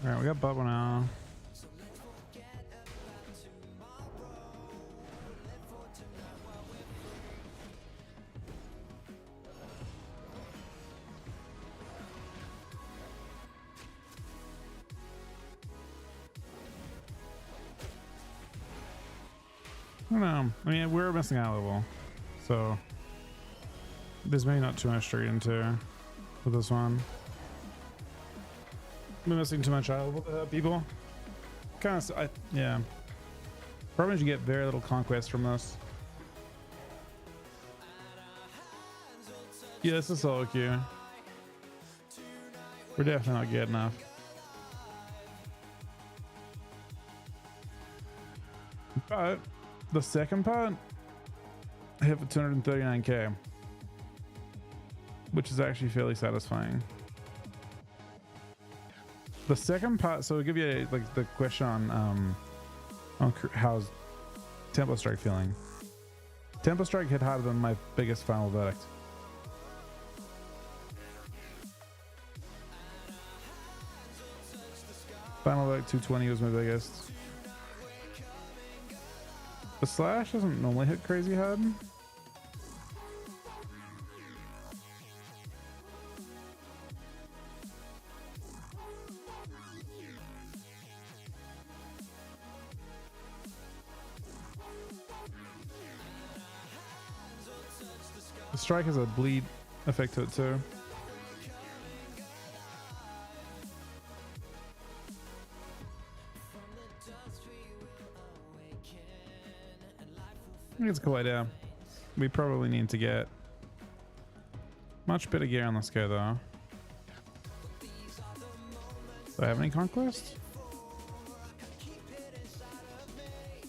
All right, we got bubble now. I don't know. I mean, we're missing out a level, so there's maybe not too much to read into with this one. We're missing too much eye level people. Kind of, yeah. Problem is you get very little conquest from this. Yeah, this is solo queue. We're definitely not good enough. But the second part hit for 239k, which is actually fairly satisfying. The second part, so I'll give you like the question on how's Templar Strike feeling. Templar Strike hit harder than my biggest final verdict. Final verdict 220 was my biggest. The slash doesn't normally hit crazy hard. The strike has a bleed effect to it too. I think it's a cool idea. We probably need to get much better gear on this guy though. Do I have any conquest?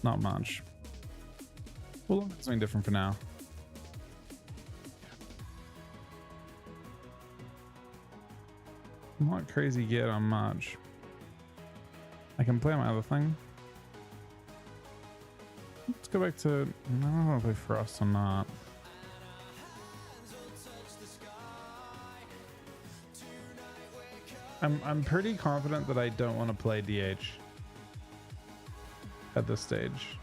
Not much. We'll look at something different for now. Not crazy gear on much. I can play my other thing. go back to. I don't know if I want to play Frost or not. I'm pretty confident that I don't want to play DH at this stage.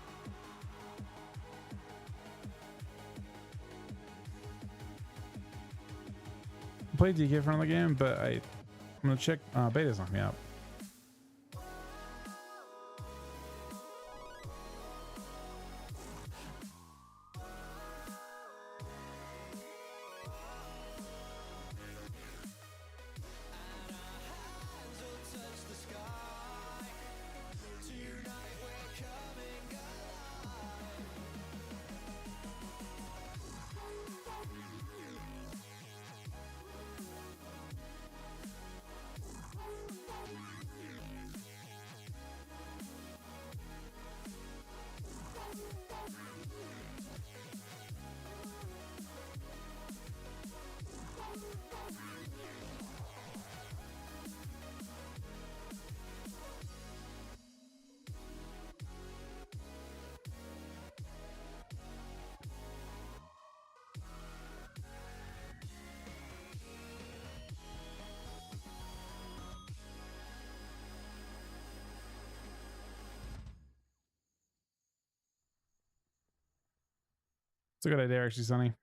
Play DK in front of the game, but I'm gonna check. Beta's knocked me out. It's a good idea, actually, Sonny.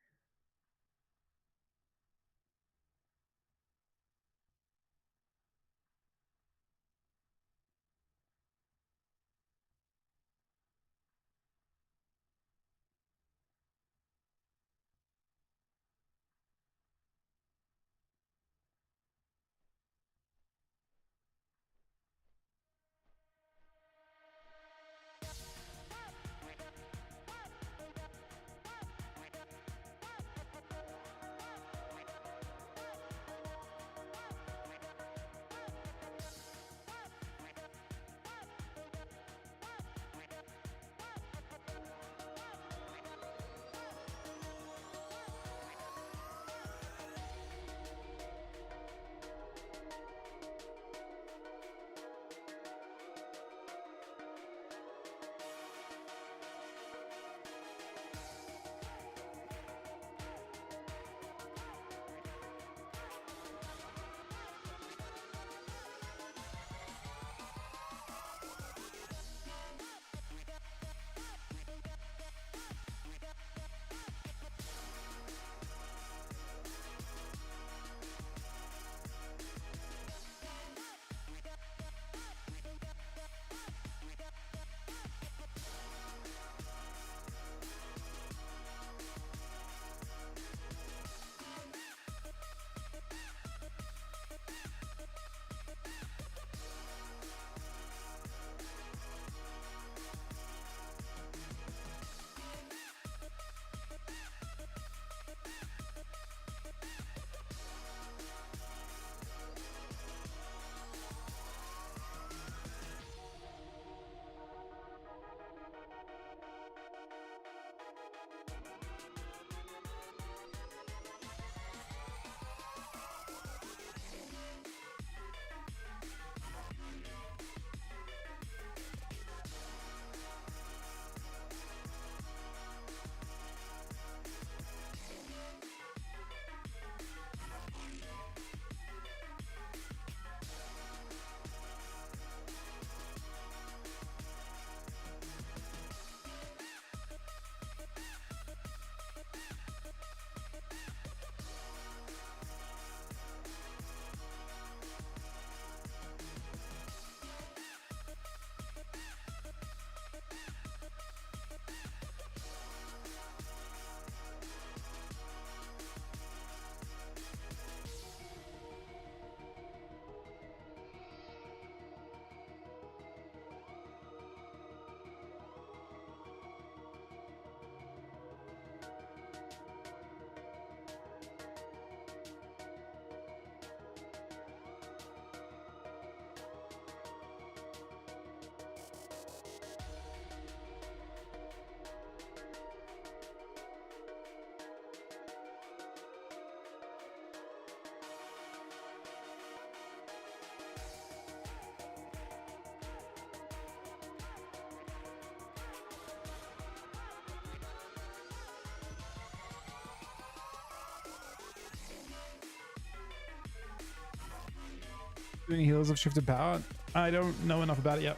Do any healers have shifted power? I don't know enough about it yet.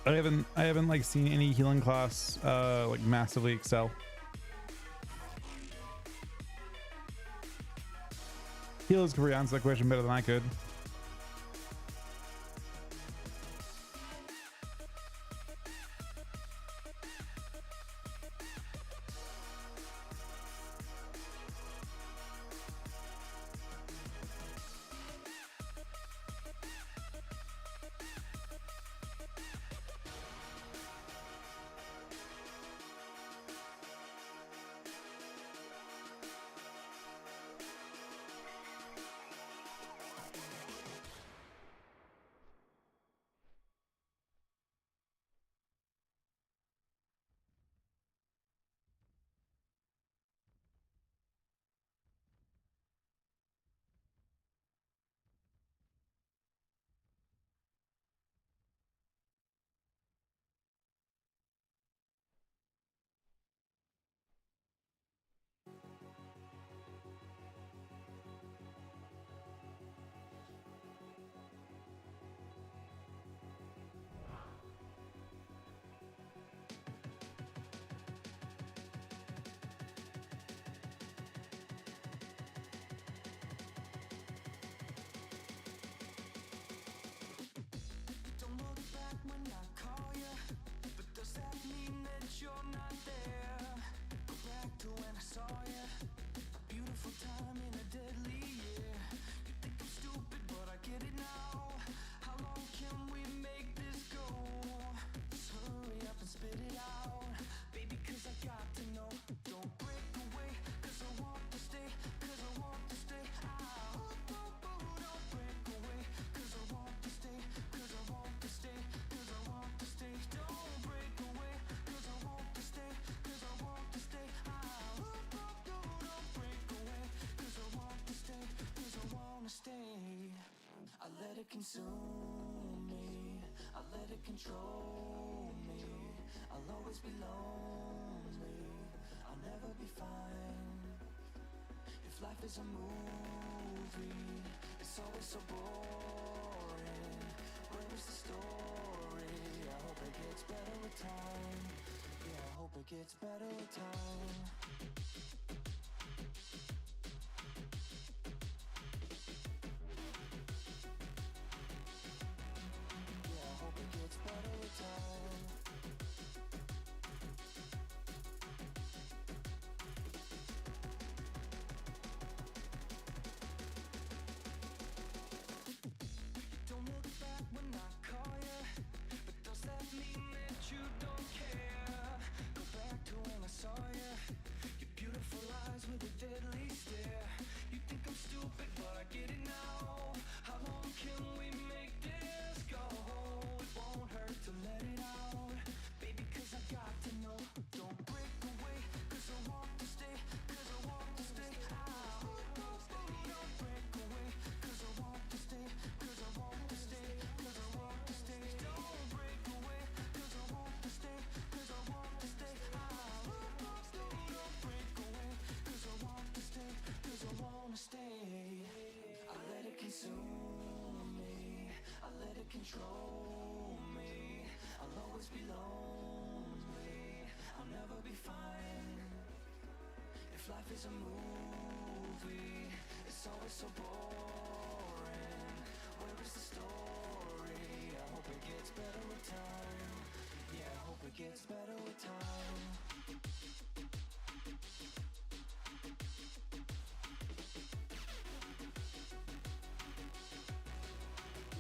I haven't like seen any healing class like massively excel. Healers could probably answer that question better than I could. Don't look back when I call you, but does that mean that you're not there? Go back to when I saw you, a beautiful time in a deadly year. You think I'm stupid, but I get it now. How long can we make this go? Just hurry up and spit it out, baby, 'cause I got to know. Don't break away, 'cause I want to stay, 'cause I want to stay. Don't break away, 'cause I want to stay, 'cause I want to stay, 'cause I want to stay. Don't break away, 'cause I want to stay, 'cause I want to stay. Don't break away, 'cause I want to stay, 'cause I want to stay. I let it consume me, I let it control me. I'll always be lonely, I'll never be fine. If life is a movie, it's always so boring. Where is the story? I hope it gets better with time. Yeah, I hope it gets better with time. Yeah, I hope it gets better with time. Don't look back when I call you, but does that mean that you don't care? Go back to when I saw you, your beautiful eyes with a deadly stare. You think I'm stupid, but I get it now. How long can we make this go? It won't hurt to let it out, baby, 'cause I got to know. Don't break away, 'cause I want to stay, 'cause I want to stay. Don't break away, 'cause I want to stay, 'cause I want to stay, 'cause I want to stay. Don't break away, 'cause I want to stay, 'cause I want to stay. Don't break away, 'cause I want to stay, 'cause I want to stay. I let it consume me, I let it control me. I'll always be lonely, I'll never be fine. If life is a movie, it's always so boring. Where is the story? I hope it gets better with time. Yeah, I hope it gets better with time.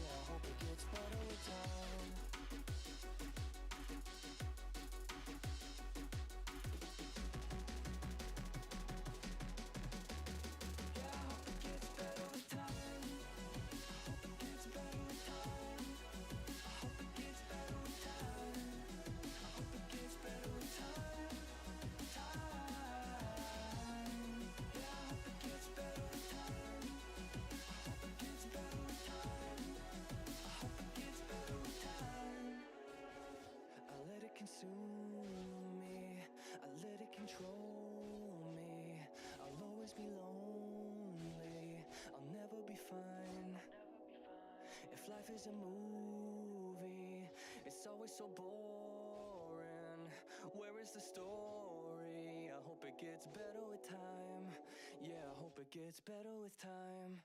Yeah, I hope it gets better with time. Yeah, I hope it gets better with time. I hope it gets better with time. I hope it gets better with time. I hope it gets better with time. Yeah, I hope it gets better with time. I hope it gets better with time. I hope it gets better with time. I let it consume me, I let it control me. I'll always be lonely, I'll never be fine. life is a movie. It's always so boring. Where is the story? I hope it gets better with time. Yeah, I hope it gets better with time.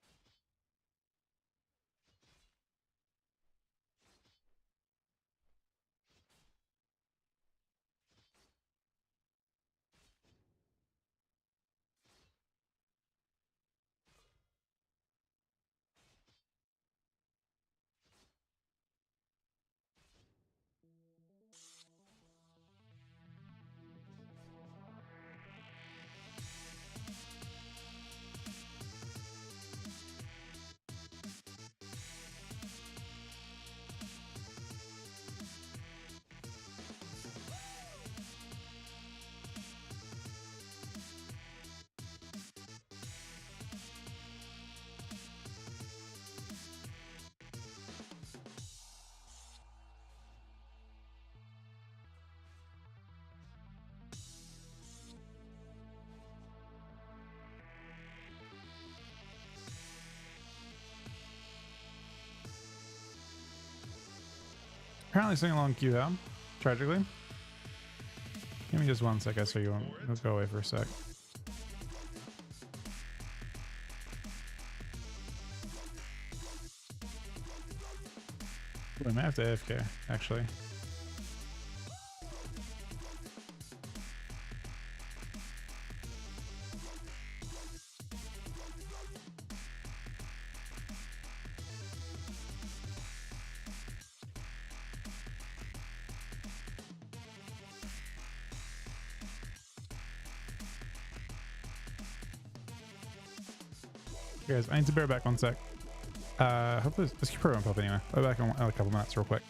Apparently sing along queue out, tragically. Give me just 1 sec, so you won't it'll go away for a sec. Ooh, I may have to AFK, actually. Guys, I need to bear back 1 sec. Hopefully this probably won't pop anyway. I'll be back in a couple minutes real quick.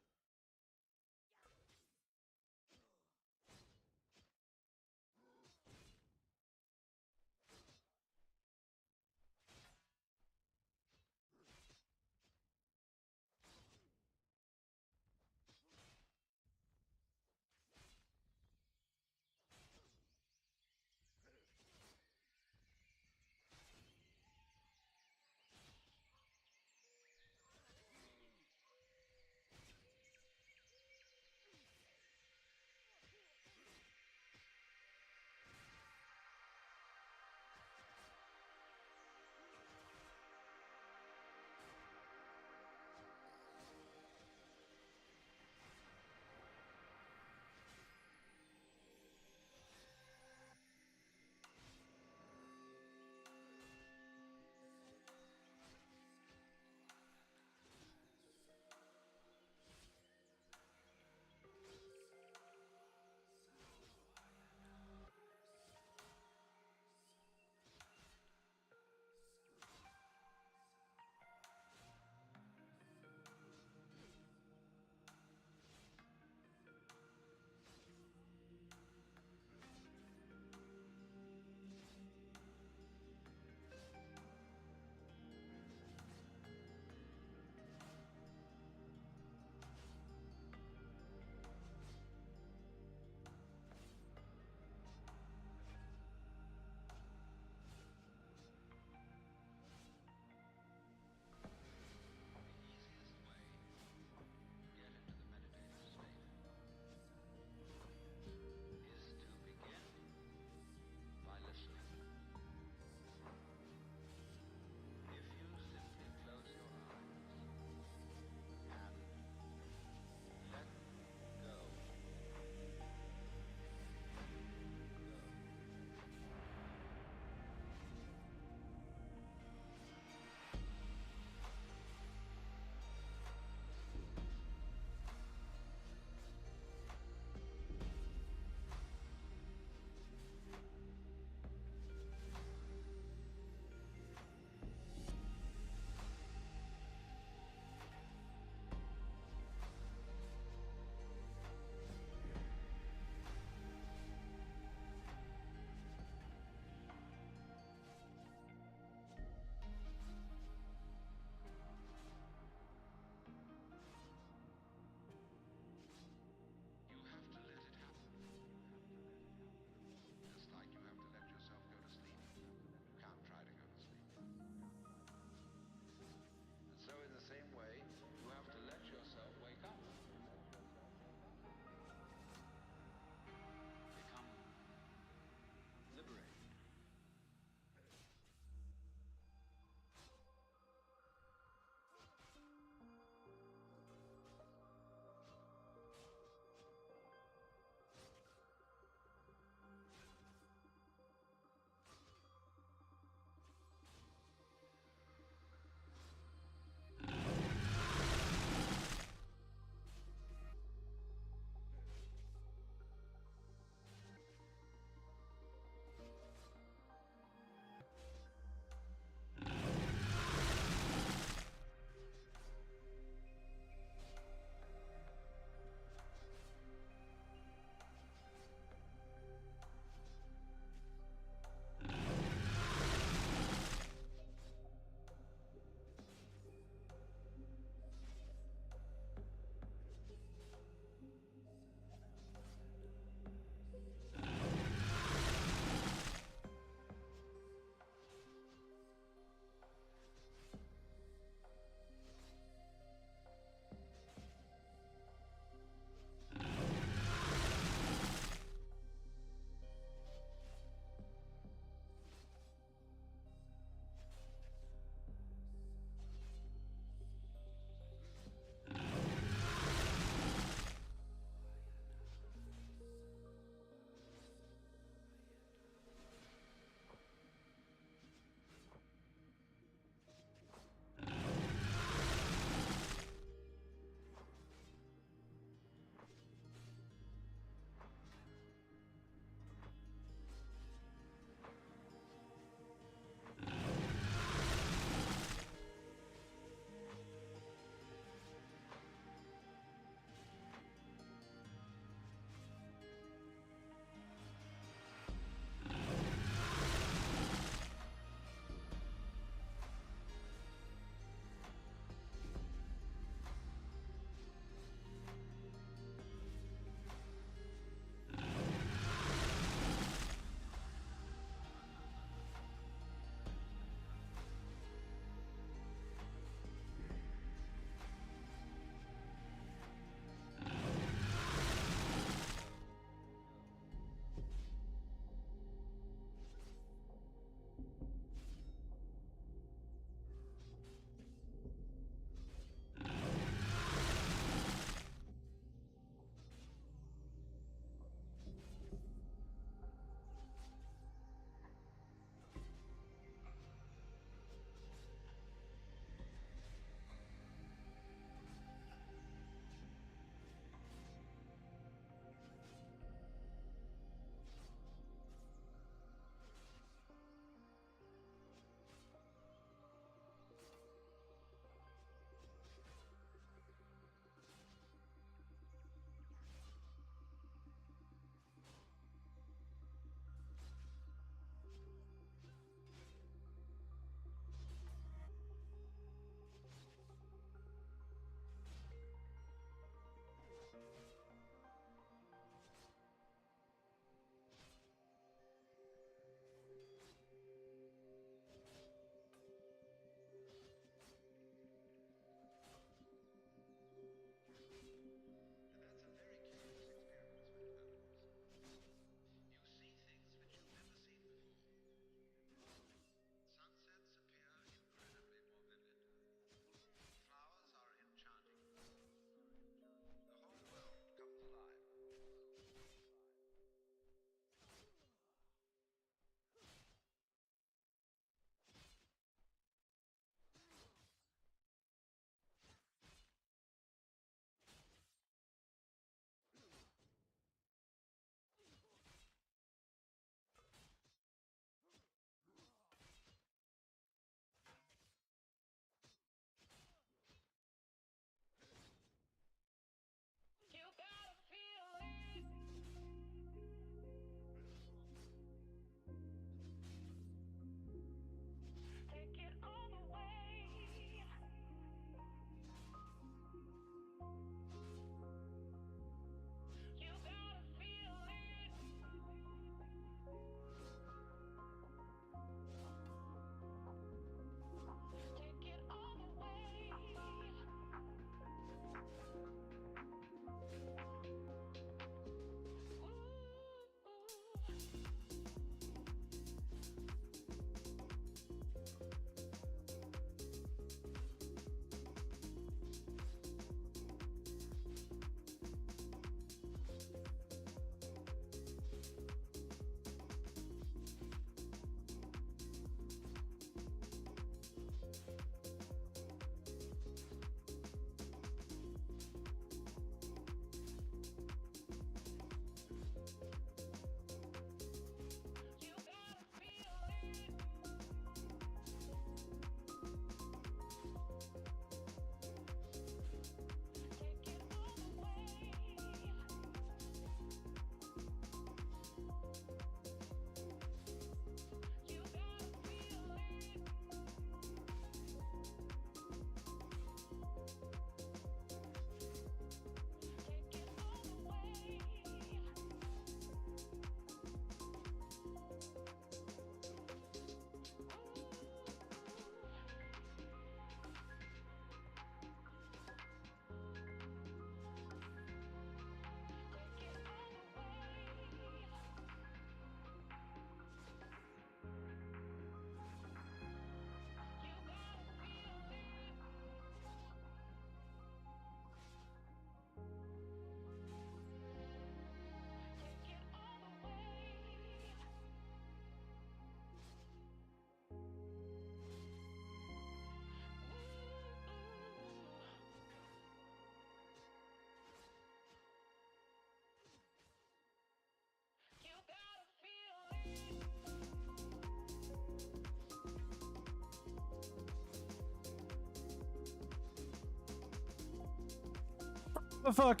The fuck?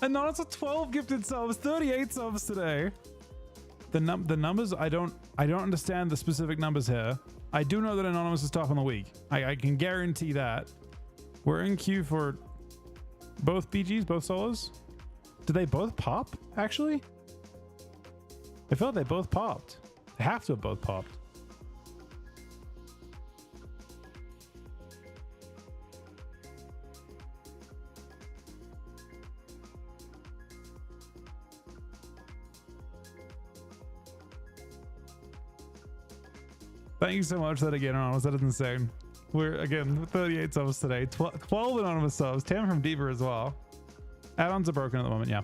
Anonymous with 12 gifted subs, 38 subs today. The numbers, I don't understand the specific numbers here. I do know that Anonymous is top on the week. I can guarantee that. We're in queue for both BGs, both solos. Did they both pop, actually? I feel like they both popped. They have to have both popped. Thank you so much for that again, Anonymous. That is insane. We're, again, 38 subs today. 12 Anonymous subs. 10 from Deeper as well. Add-ons are broken at the moment, yeah.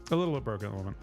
A little bit broken at the moment.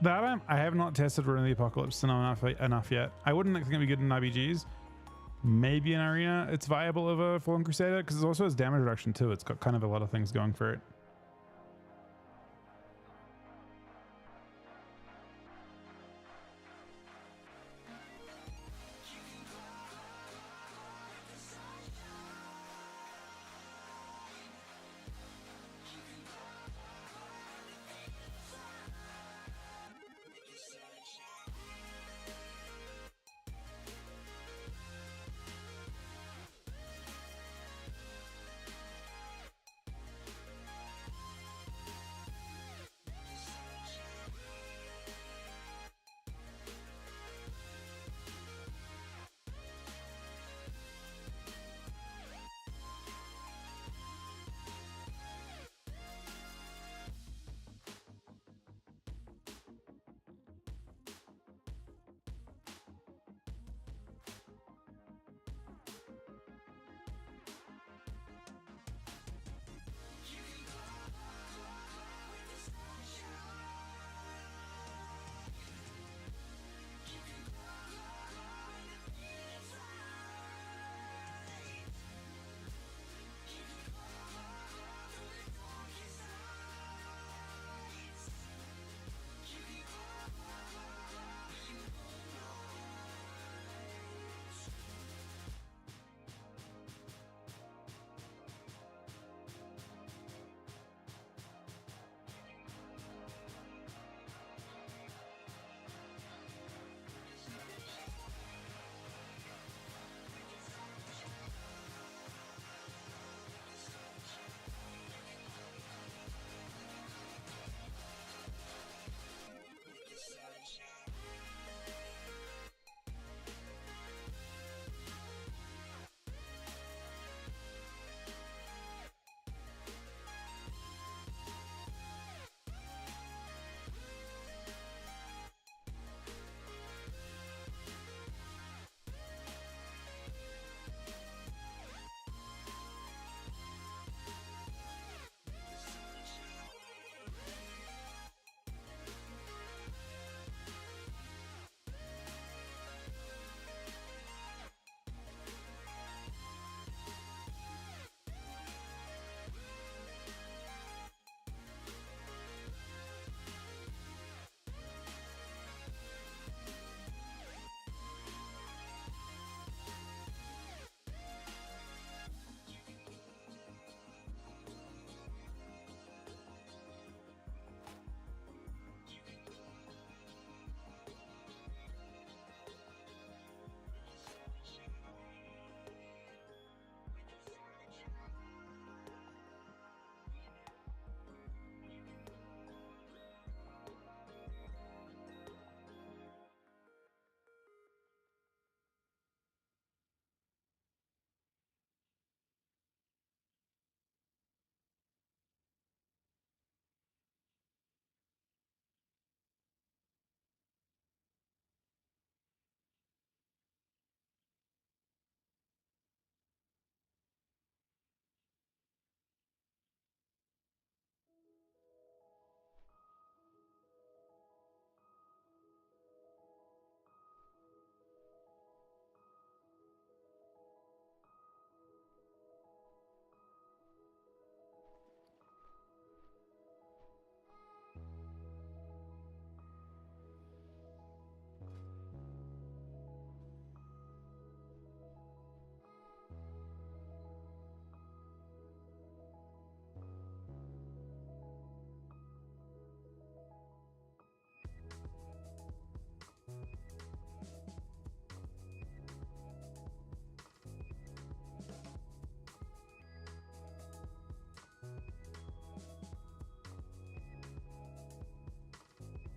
That I have not tested Rune of the Apocalypse to know enough yet. I wouldn't think it's going to be good in IBGs. Maybe in Arena it's viable over Fallen Crusader because it also has damage reduction too. It's got kind of a lot of things going for it.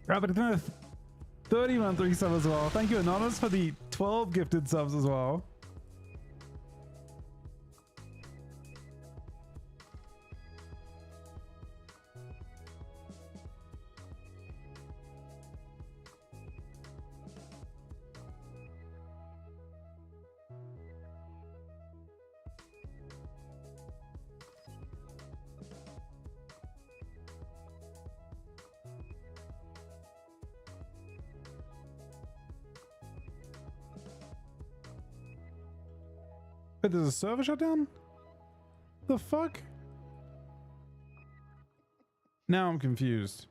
Rabbit Smith, 30 month resub as well. Thank you, Anonymous, for the 12 gifted subs as well. Wait, there's a server shutdown? The fuck? Now I'm confused.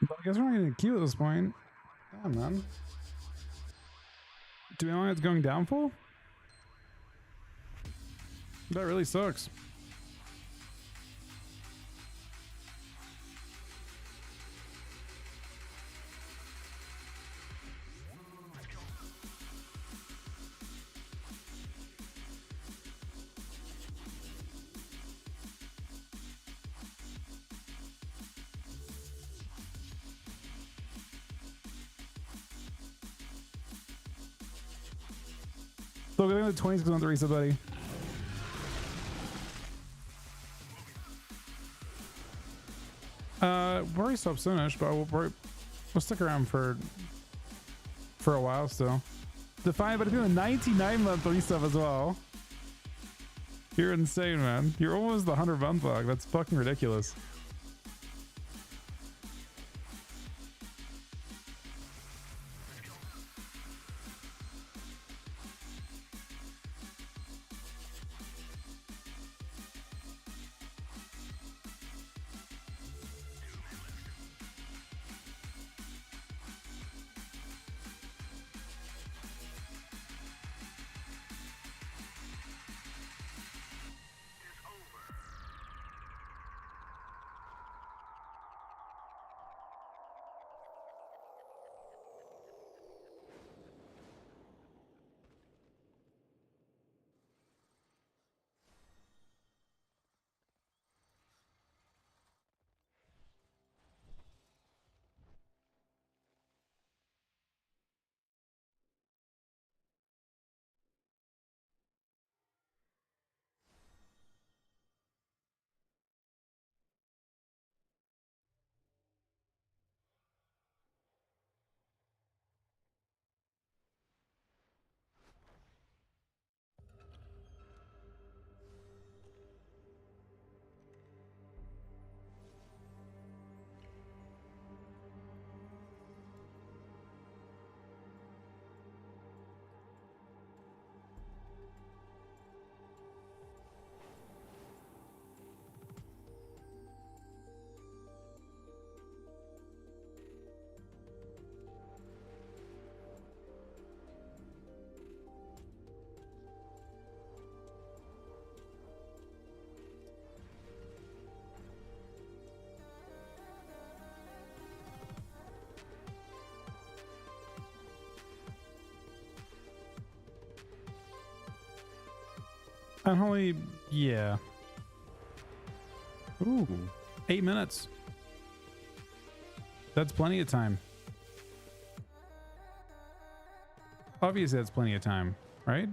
But I guess we're not getting a queue at this point. Damn, man. Do we know it's going down full? That really sucks. So we're going to 26 on the reset, buddy. We'll already stop soonish, but we'll stick around for a while still. Defiant, but it's doing a 99-month resub as well. You're insane, man. You're almost the 100-month log. That's fucking ridiculous. Unholy, yeah. Ooh, 8 minutes. That's plenty of time. Obviously, that's plenty of time, right?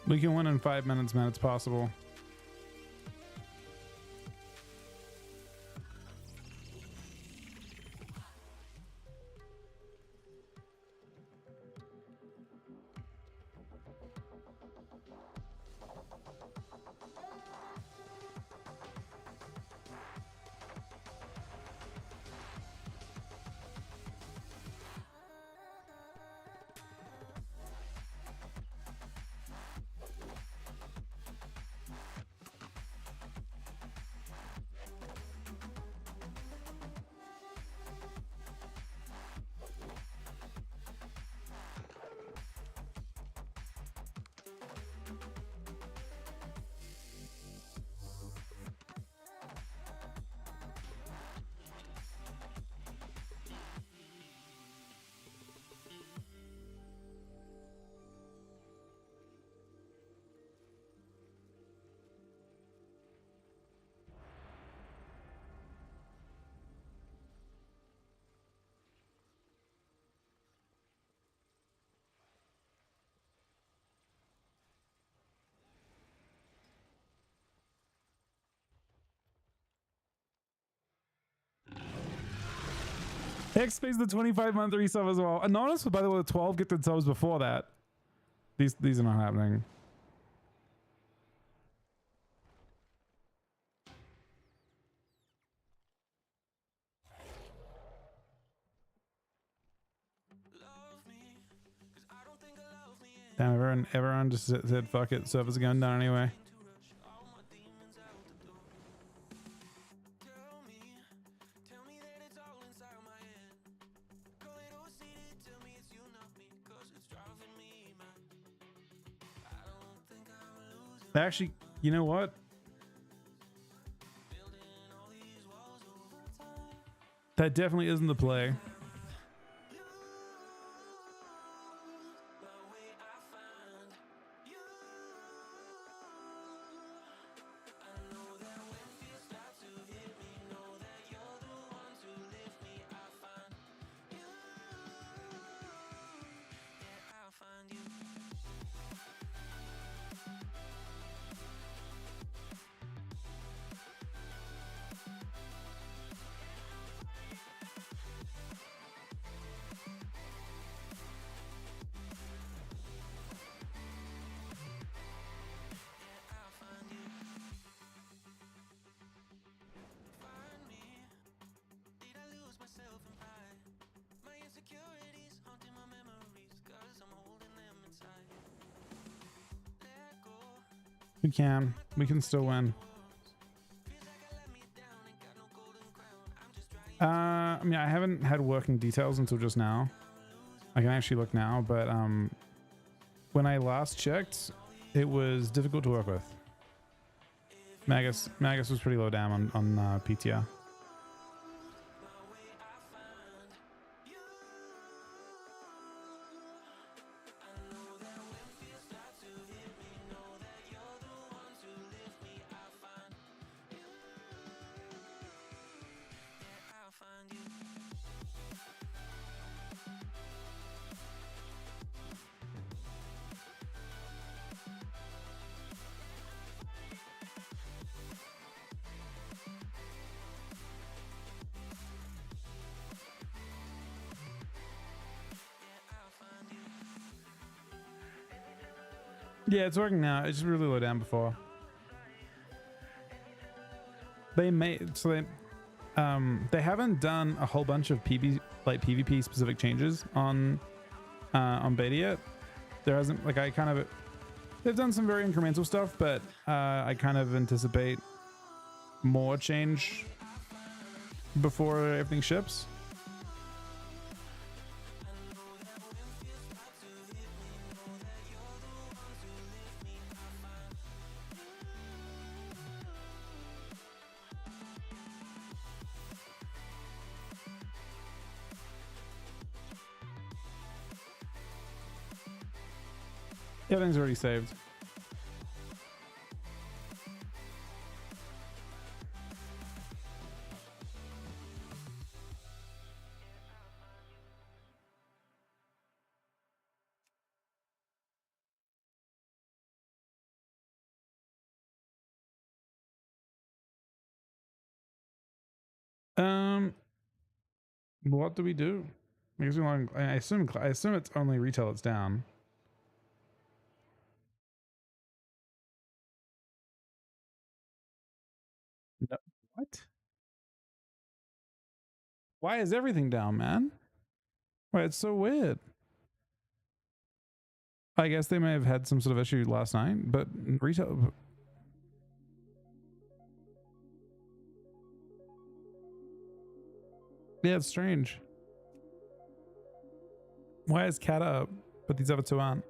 We can win in 5 minutes, man. It's possible. X pays the 25-month resub as well. Anonymous, by the way, 12 gifted subs before that. These are not happening. Damn, everyone just said fuck it. Server's going down anyway. Actually, you know what? That definitely isn't the play. We can still win. I mean, I haven't had working details until just now. I can actually look now, but when I last checked, it was difficult to work with. Magus was pretty low down on PTR. Yeah, it's working now. It's just really low down before. They haven't done a whole bunch of PvP specific changes on beta yet. There hasn't, like, they've done some very incremental stuff, but I kind of anticipate more change before everything ships. Everything's already saved. What do we do? Because I assume it's only retail it's down. No, what? Why is everything down, man? Why, it's so weird. I guess they may have had some sort of issue last night, but retail. Yeah, it's strange. Why is Cat up, but these other two aren't?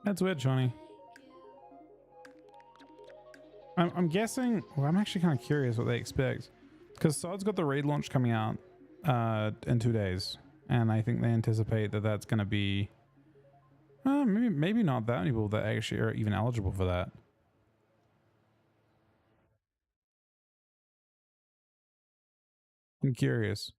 That's weird, Johnny. I'm guessing. Well, I'm actually kind of curious what they expect, because SoD's got the raid launch coming out in 2 days, and I think they anticipate that that's going to be maybe not that many people that actually are even eligible for that. I'm curious.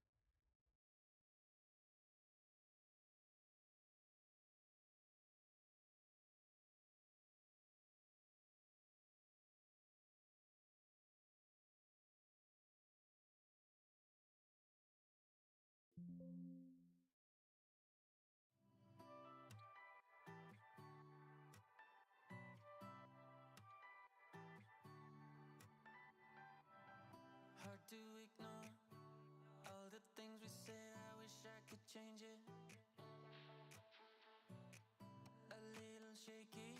Hard to ignore all the things we say. I wish I could change it. A little shaky.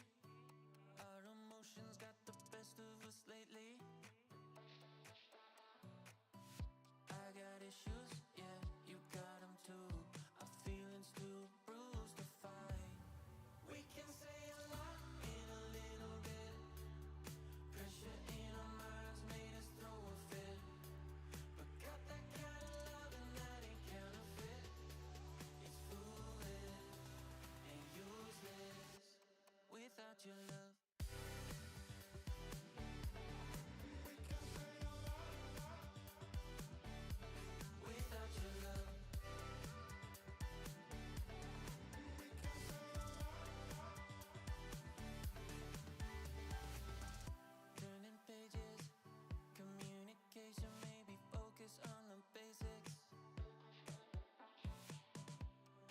Our emotions got the best of us lately. I got issues, yeah, you got them too. Our feelings too bruised to fight. We can say a lot in a little bit. Pressure in our minds made us throw a fit. But got that kind of love and that ain't counterfeit. It's foolish and useless without your love. Without your love. Turning pages, communication, maybe focus on the basics.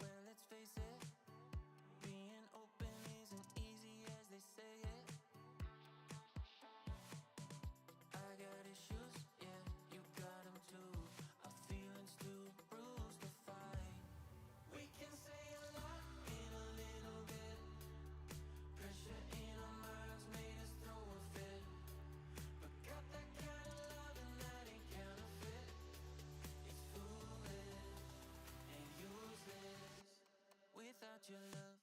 Well, let's face it, being open isn't easy as they say it. I got issues, yeah, you got them too. Our feelings too bruised to fight. We can say a lot in a little bit. Pressure in our minds made us throw a fit. But got that kind of love and that ain't counterfeit. It's foolish and useless without your love.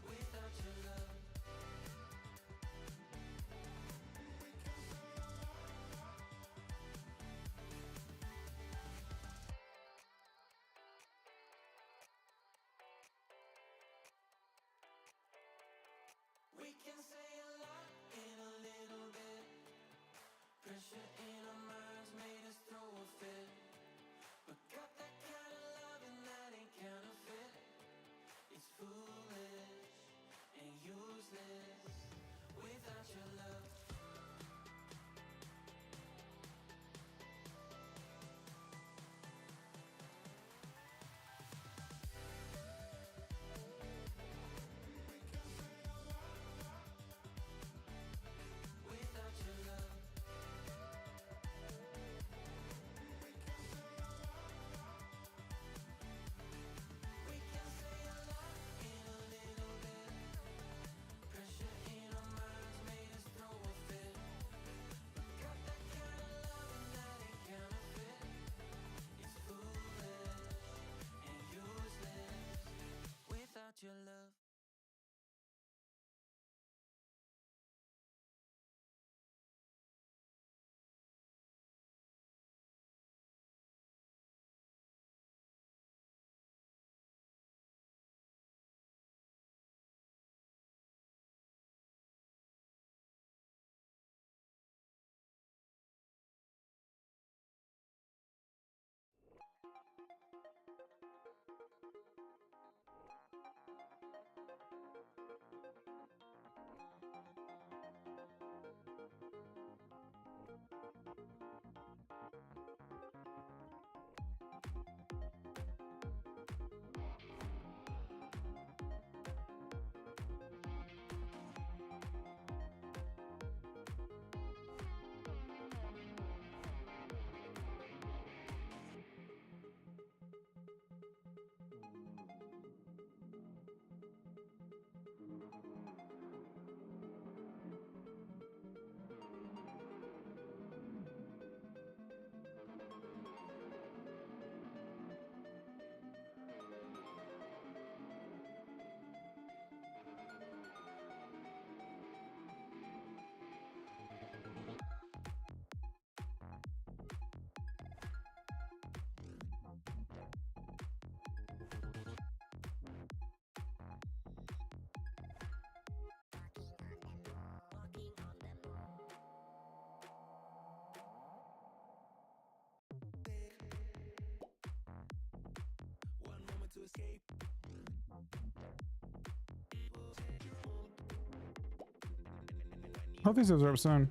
Without your love. We can say a lot in a little bit. Pressure in our minds made us throw a fit. But got that kind of love and that ain't counterfeit. It's foolish and useless without your love. Without your love. We can say a lot in a little bit. Pressure in our minds made us throw a fit. But got that kind of love and that ain't counterfeit. It's foolish and useless without your love. Hope these are up soon.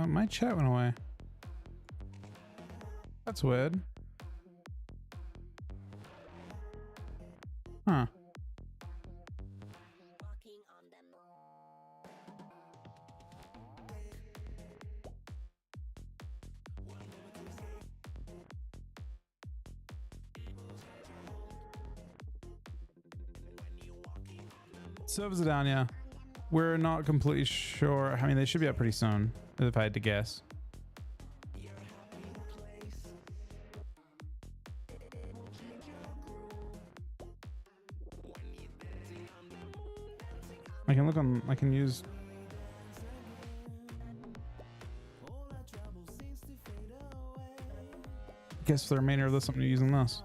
My chat went away. That's weird. Huh. Servers are down, yeah. We're not completely sure. I mean, they should be up pretty soon, if I had to guess. I can look on, I can use... guess for the remainder of this, I'm using this.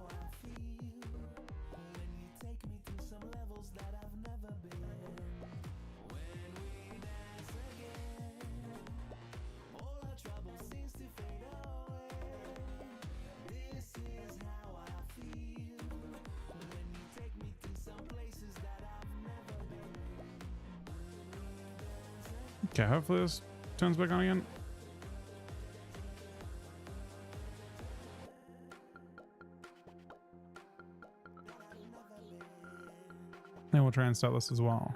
Okay, hopefully this turns back on again. And we'll try and start this as well.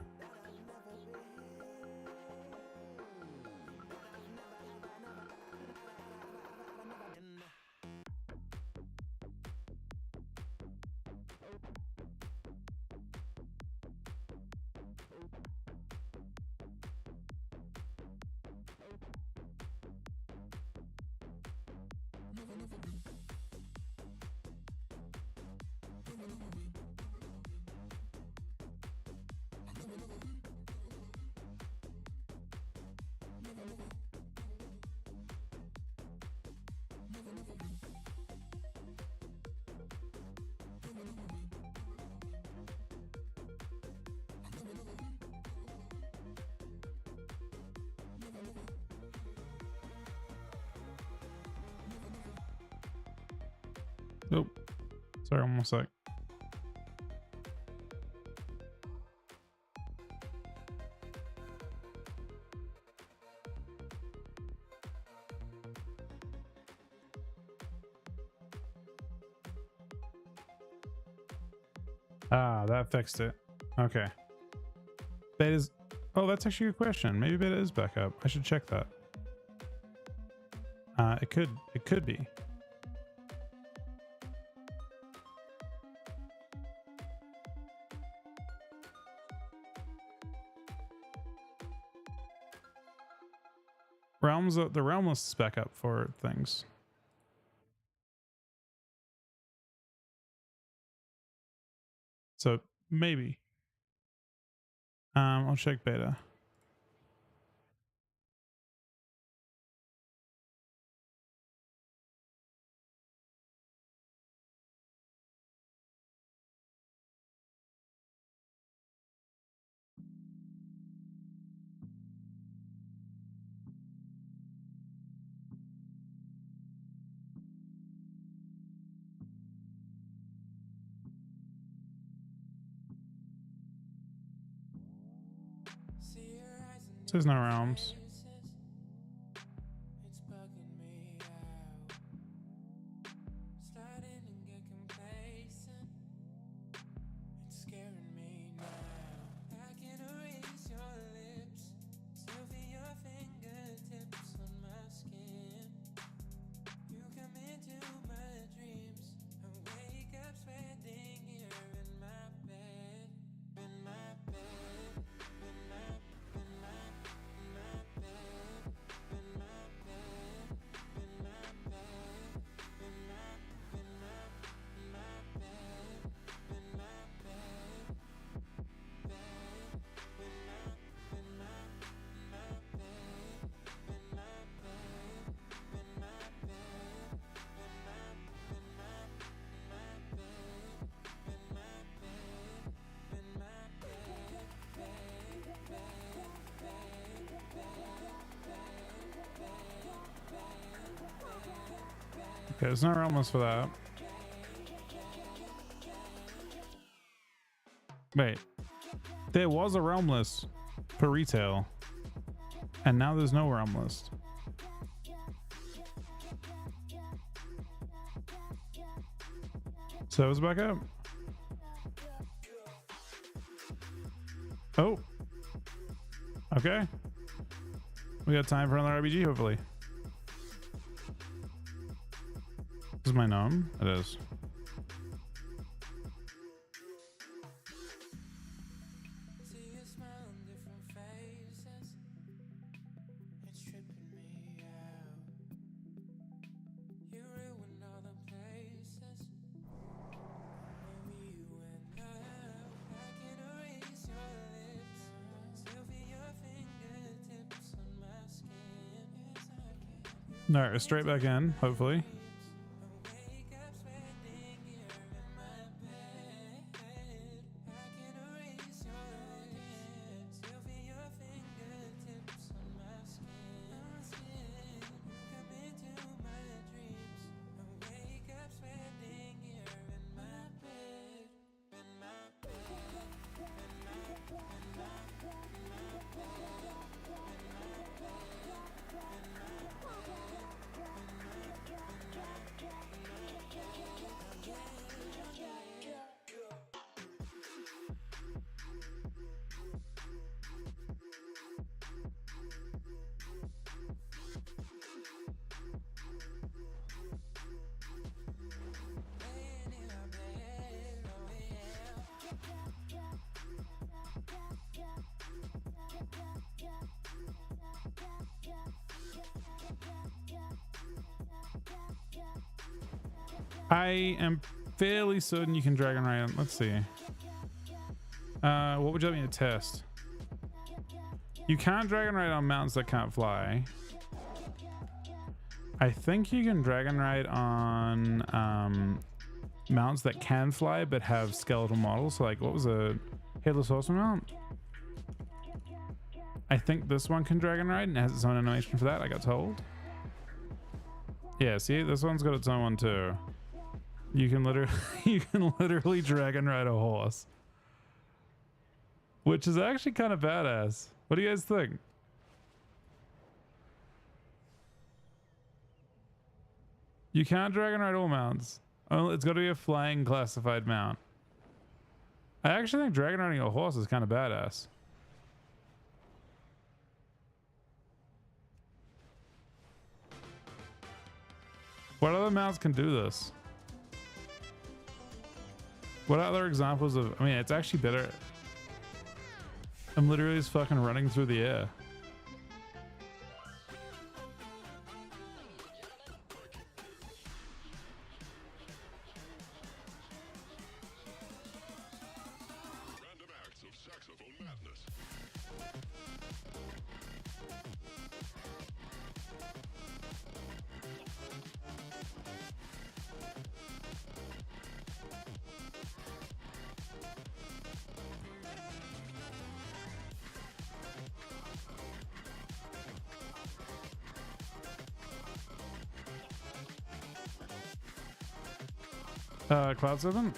Nope. Sorry, one more sec. Ah, that fixed it. Okay. Beta's... Oh, that's actually a good question. Maybe beta is back up. I should check that. It could be. The realm list is back up for things. So maybe. I'll check beta. There's no realms. Okay, there's no realmless for that. Wait. There was a realmless for retail. And now there's no realmless. So it's back up. Oh. Okay. We got time for another RPG, hopefully. This is my gnome. It is. All right, straight back in, hopefully. I am fairly certain you can dragon ride on. Let's see. What would you like me to test? You can't dragon ride on mountains that can't fly. I think you can dragon ride on mounts that can fly but have skeletal models. So like, what was a Headless Horseman mount? I think this one can dragon ride and it has its own animation for that, I got told. Yeah, see, this one's got its own one too. You can literally dragon ride a horse, which is actually kind of badass. What do you guys think? You can't dragon ride all mounts. Oh, it's got to be a flying classified mount. I actually think dragon riding a horse is kind of badass. What other mounts can do this? What other examples of... I mean, it's actually better. I'm literally just fucking running through the air. Random acts of saxophone madness. Cloud Serpent?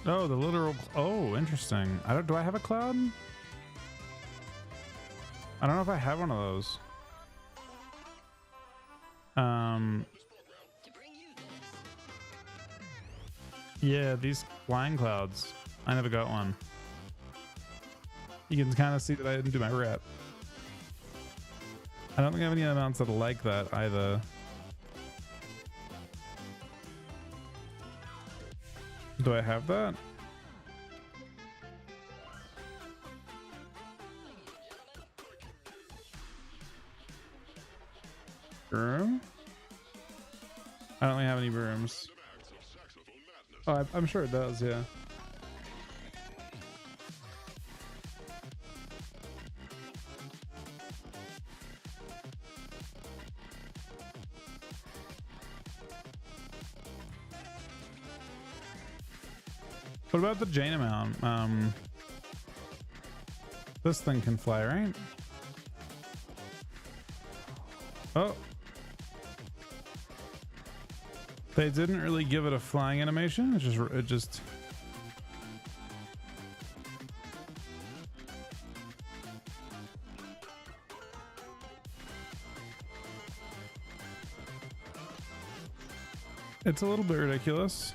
Oh, the literal... Oh, interesting. Do I have a cloud? I don't know if I have one of those. Yeah, these flying clouds. I never got one. You can kind of see that I didn't do my rep. I don't think I have any other mounts that are like that either. Do I have that? Broom? I don't really have any brooms. Oh, I'm sure it does, yeah. What about the Jane amount? This thing can fly, right? Oh. They didn't really give it a flying animation. It just it's a little bit ridiculous.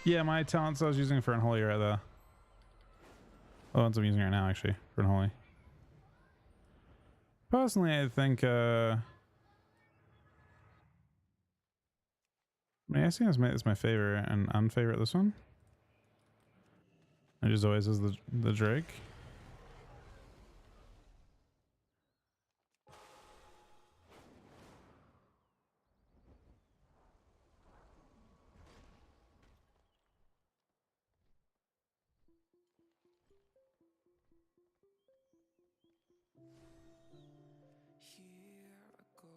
Yeah, my talents I was using for Unholy are the ones I'm using right now, actually, for Unholy. Personally, I think, I think it's my favorite and unfavorite this one. It just always is the Drake. Here I go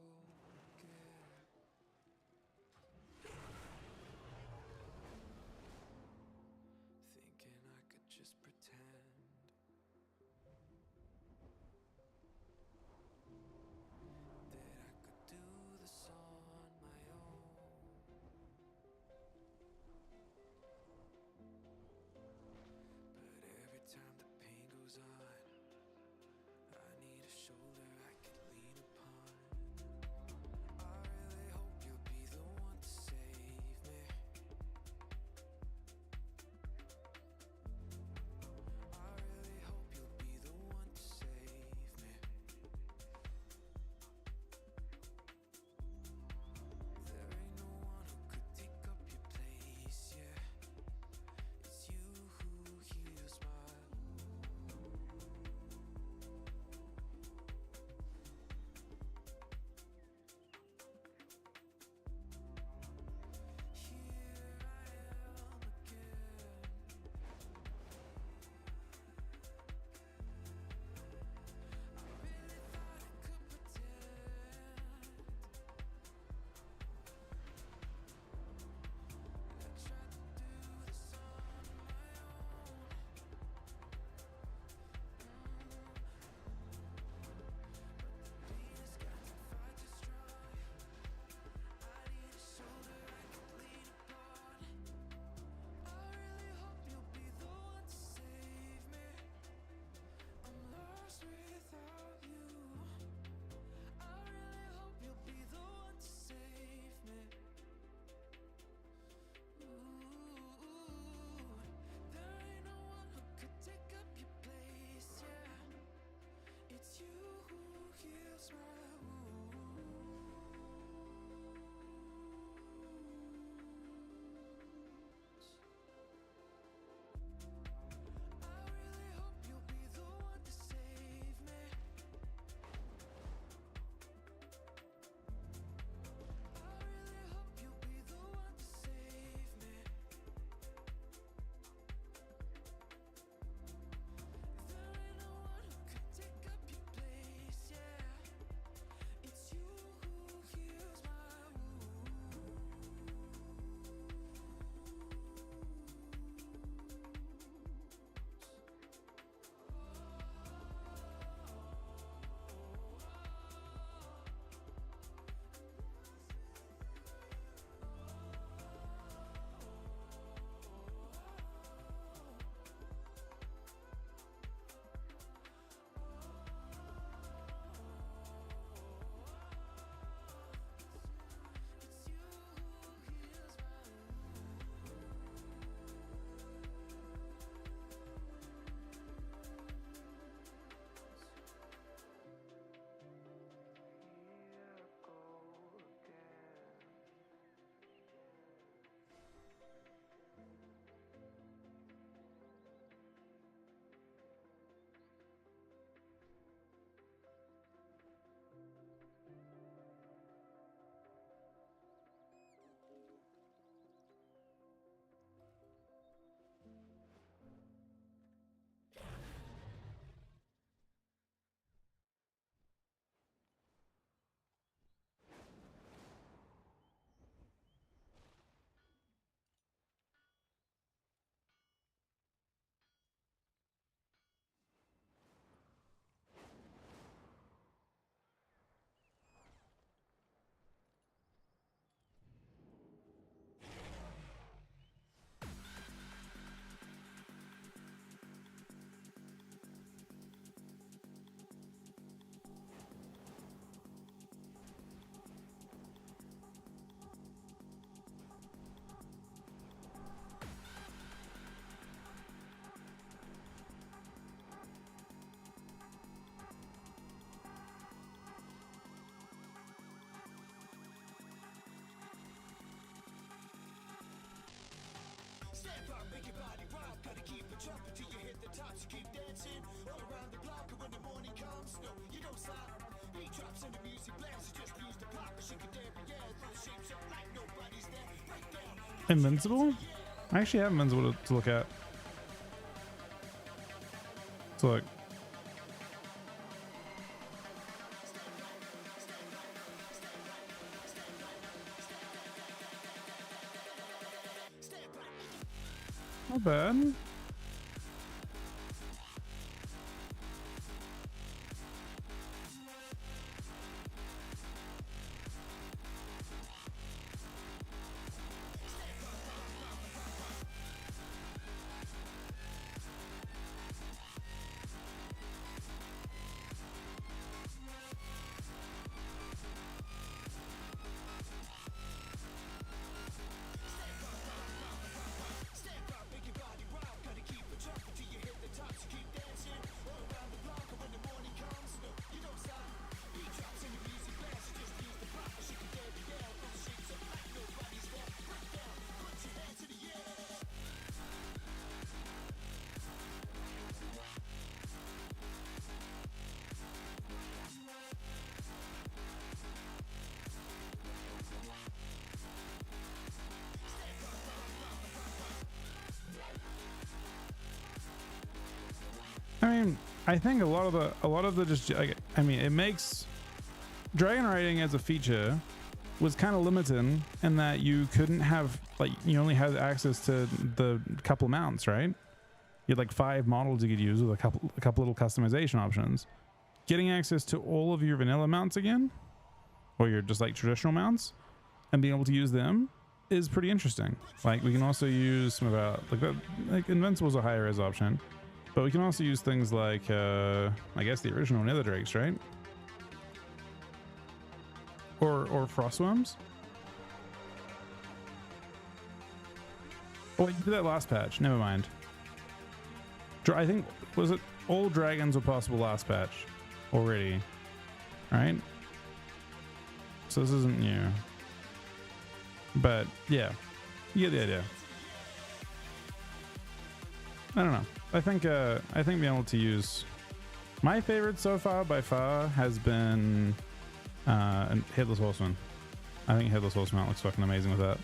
again. Thinking I could just pretend that I could do this on my own. But every time the pain goes on, I need a shoulder I could lean upon. Invincible? I actually have Invincible to look at. Let's look. Not bad. I mean, I think a lot of the just like, I mean, it makes dragon riding as a feature was kind of limiting in that you couldn't have, like, you only had access to the couple of mounts, right? You had like 5 models you could use with a couple little customization options. Getting access to all of your vanilla mounts again, or your just like traditional mounts, and being able to use them is pretty interesting. Like, we can also use some of our like Invincible's a higher res option. But we can also use things like, I guess the original Nether Drakes, right? Or Frostworms. Oh, you did that last patch. Never mind. I think, was it all dragons were possible last patch already? Right? So this isn't new. But yeah, you get the idea. I don't know. I think being able to use, my favorite so far by far has been Headless Horseman. I think Headless Horseman looks fucking amazing with that.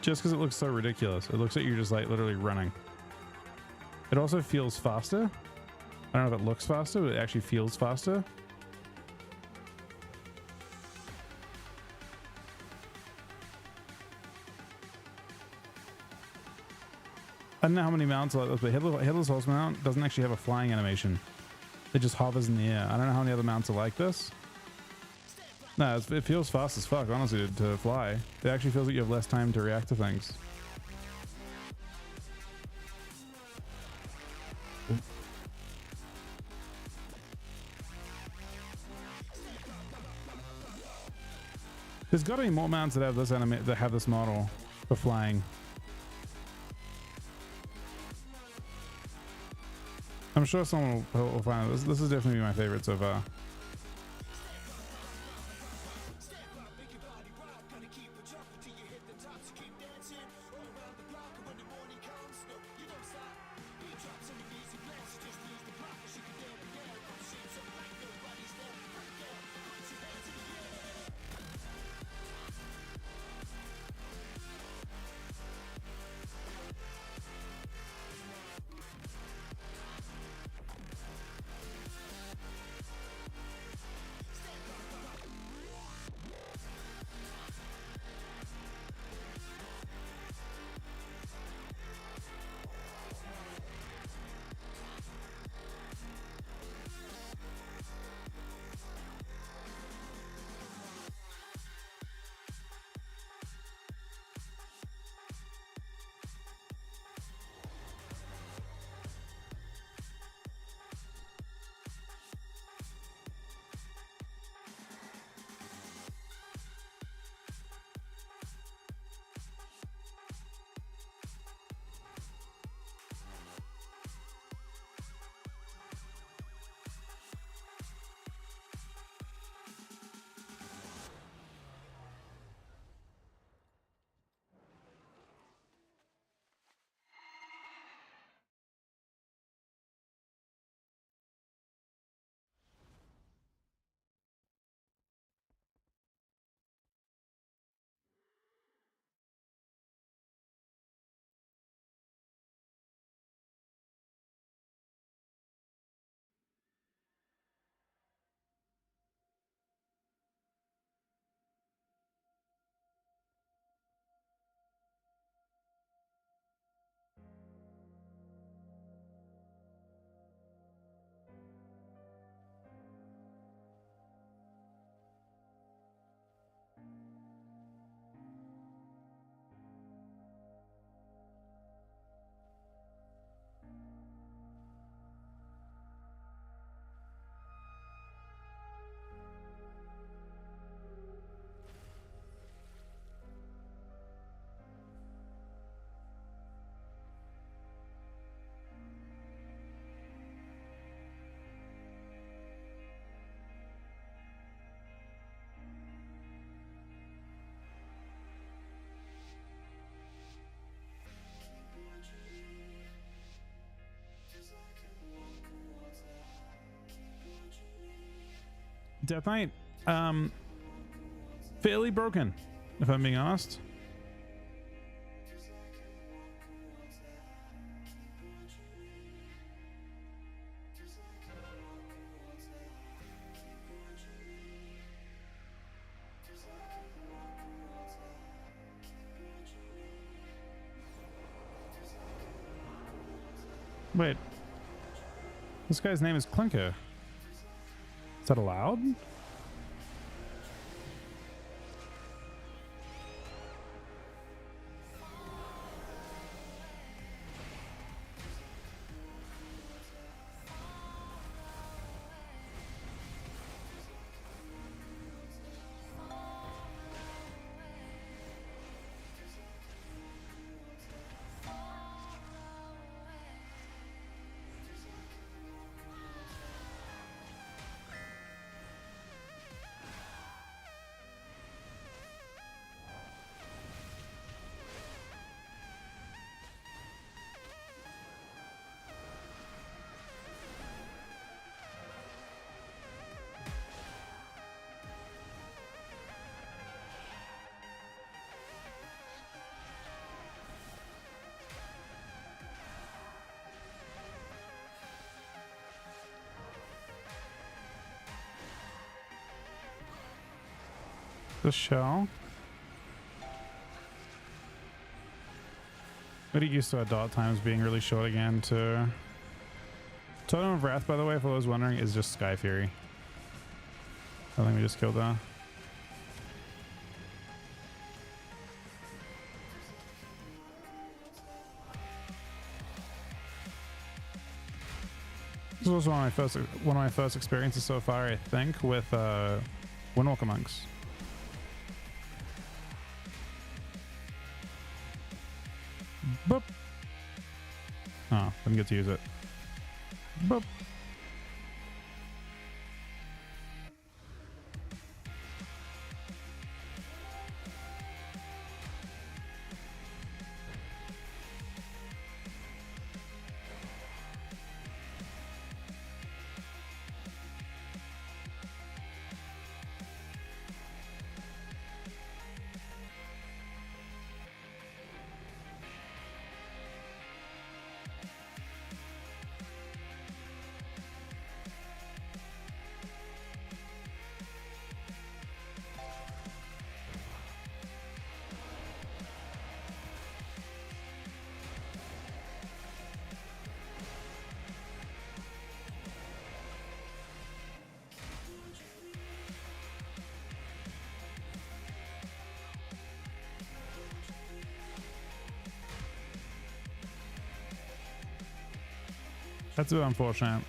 Just because it looks so ridiculous. It looks like you're just like literally running. It also feels faster. I don't know if it looks faster, but it actually feels faster. I don't know how many mounts are like this, but Headless Horse mount doesn't actually have a flying animation. It just hovers in the air. I don't know how many other mounts are like this. No, it feels fast as fuck, honestly, to fly. It actually feels like you have less time to react to things. There's got to be more mounts that have this this model for flying. I'm sure someone will find this. This is definitely my favorite so far. Death Knight, fairly broken, if I'm being honest. Wait, this guy's name is Clinker. Is that allowed? The shell. But he used to dot times being really short again too. Totem of Wrath, by the way, for those wondering, is just Sky Fury. I think we just killed that. This was one of my first experiences so far, I think, with Windwalker Monks. Boop. Oh, didn't get to use it. Boop. That's a bit unfortunate.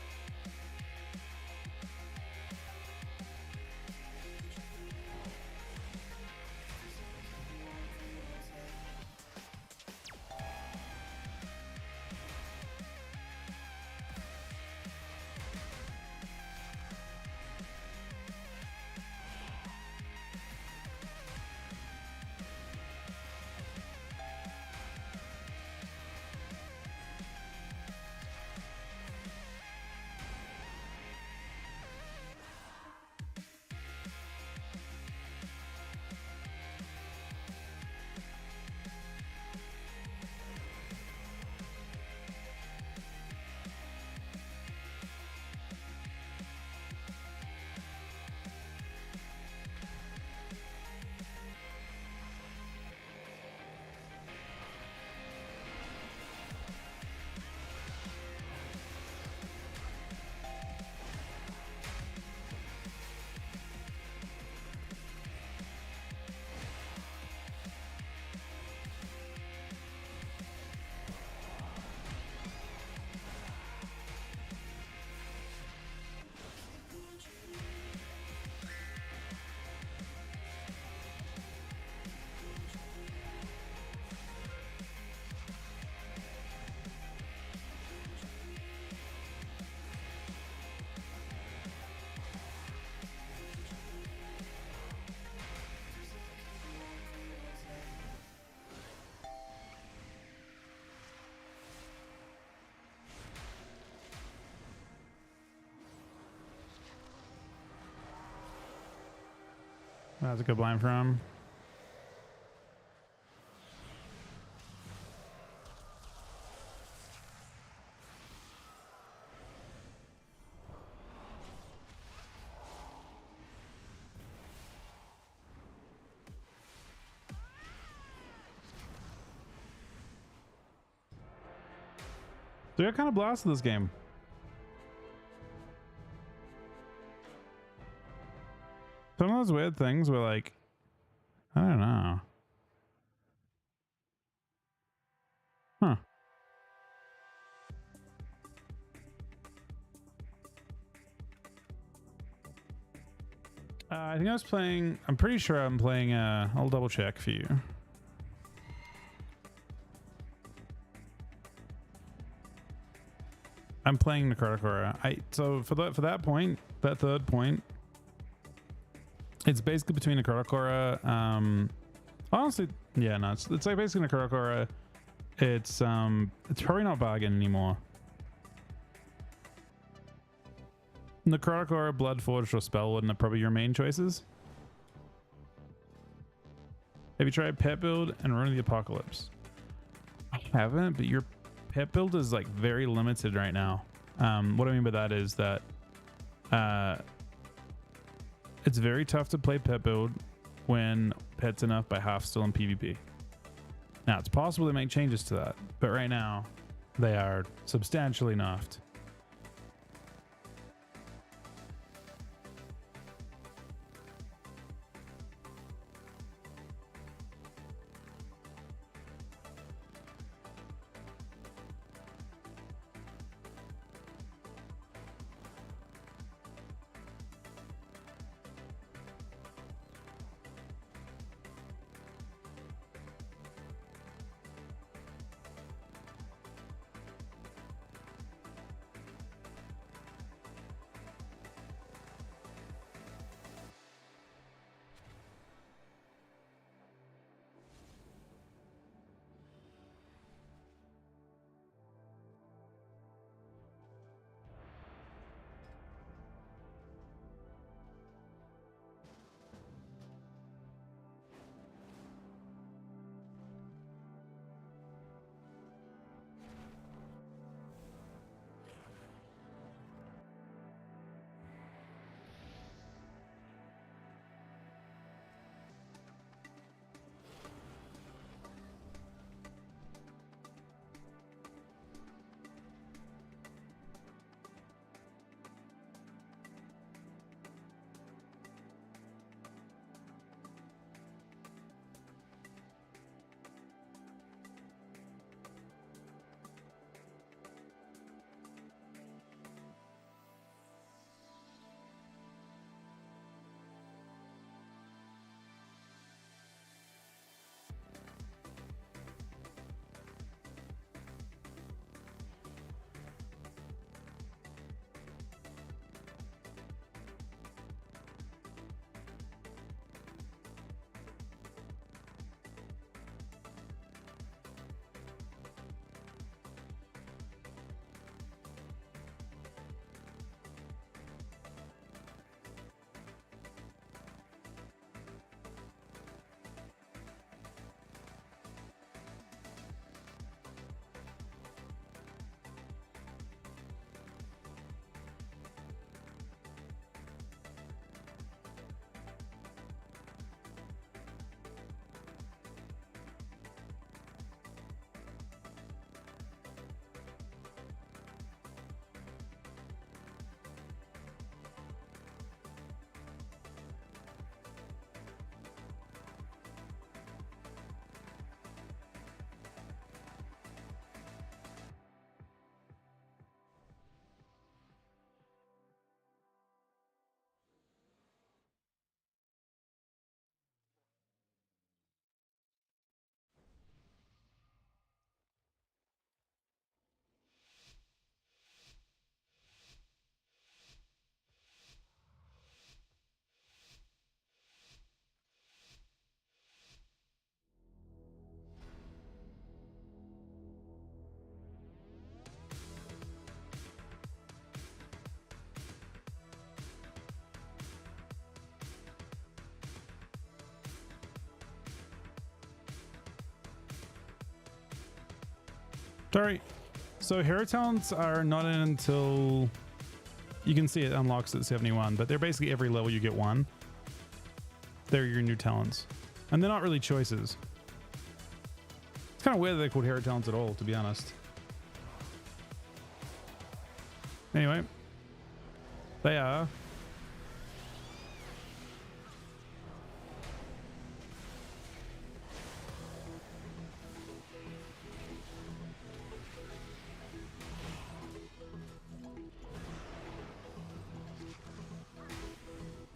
That's a good line from. So I kind of blasted this game. Some of those weird things were like, I don't know. Huh. I think I was playing, I'm pretty sure I'm playing, I'll double check for you. I'm playing Necroticora. So for that point, that third point, it's basically between Necroticora. Honestly, yeah, no, it's like basically Necroticora. It's probably not bargain anymore. Necroticora, Bloodforged, or Spellwood are probably your main choices. Have you tried Pet Build and Rune of the Apocalypse? I haven't, but your Pet Build is like very limited right now. What I mean by that is that it's very tough to play Pet Build when Pet's enough by half still in PvP. Now, it's possible they make changes to that, but right now they are substantially nerfed. Sorry. So hero talents are not in until you can see it unlocks at 71, but they're basically every level you get one. They're your new talents. And they're not really choices. It's kind of weird that they're called hero talents at all, to be honest. Anyway, they are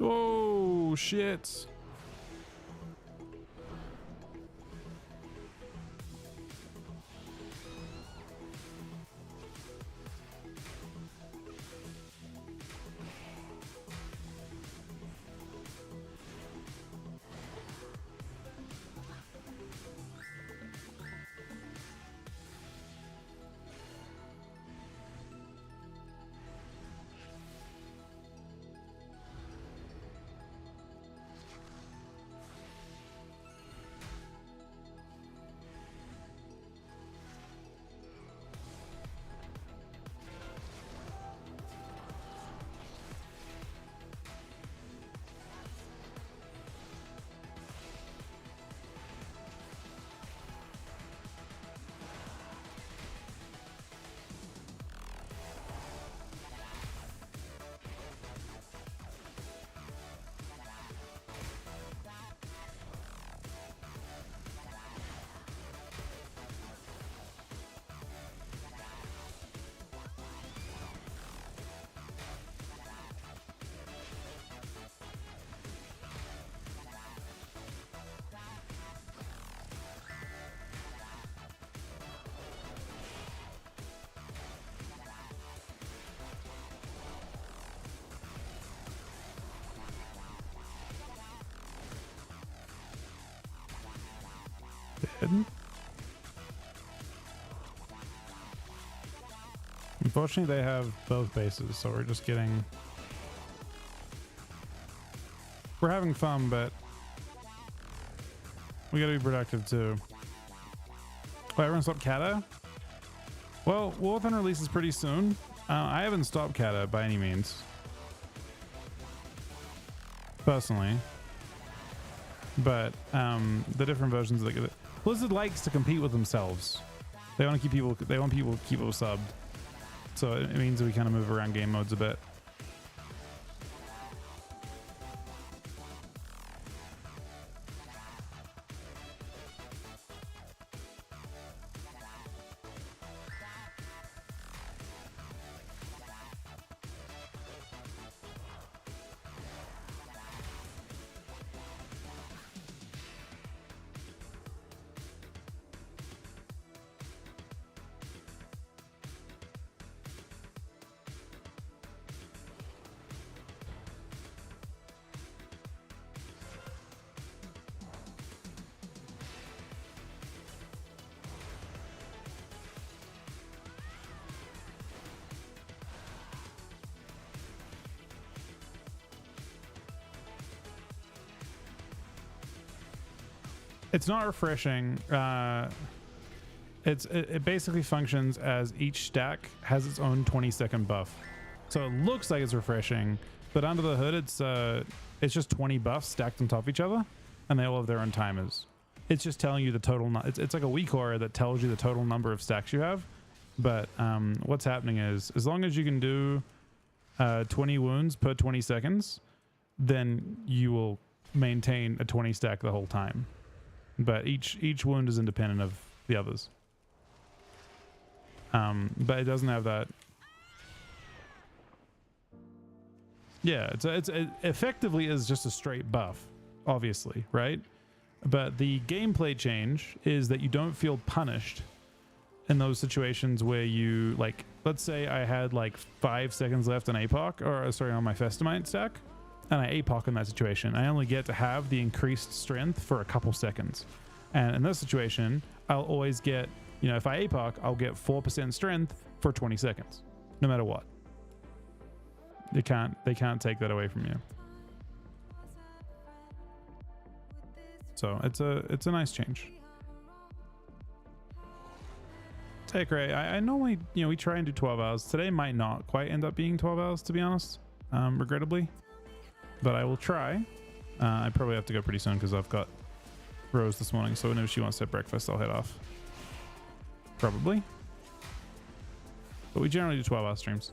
oh shit. Unfortunately, they have both bases, so we're just getting... We're having fun, but we gotta be productive too. Oh, everyone stop Kata? Well, War Thunder releases pretty soon. I haven't stopped Kata by any means. Personally. But the different versions of the... Blizzard likes to compete with themselves. They want to keep people. They want people to keep people subbed. So it means that we kind of move around game modes a bit. It's not refreshing. It basically functions as each stack has its own 20-second buff. So it looks like it's refreshing, but under the hood, it's just 20 buffs stacked on top of each other, and they all have their own timers. It's just telling you the total. It's like a weak aura that tells you the total number of stacks you have. But what's happening is, as long as you can do 20 wounds per 20 seconds, then you will maintain a 20 stack the whole time. But each wound is independent of the others. But it doesn't have that. Yeah, it effectively is just a straight buff, obviously, right? But the gameplay change is that you don't feel punished in those situations where you, like, let's say I had like 5 seconds left on APOC, or sorry, on my Festamite stack, and I APOC in that situation. I only get to have the increased strength for a couple seconds. And in this situation, I'll always get, you know, if I APOC, I'll get 4% strength for 20 seconds, no matter what. They can't take that away from you. So it's a nice change. Hey, Cray, I normally, we try and do 12 hours. Today might not quite end up being 12 hours, to be honest, regrettably. But I will try. I probably have to go pretty soon because I've got Rose this morning. So whenever she wants to have breakfast, I'll head off. Probably. But we generally do 12-hour streams.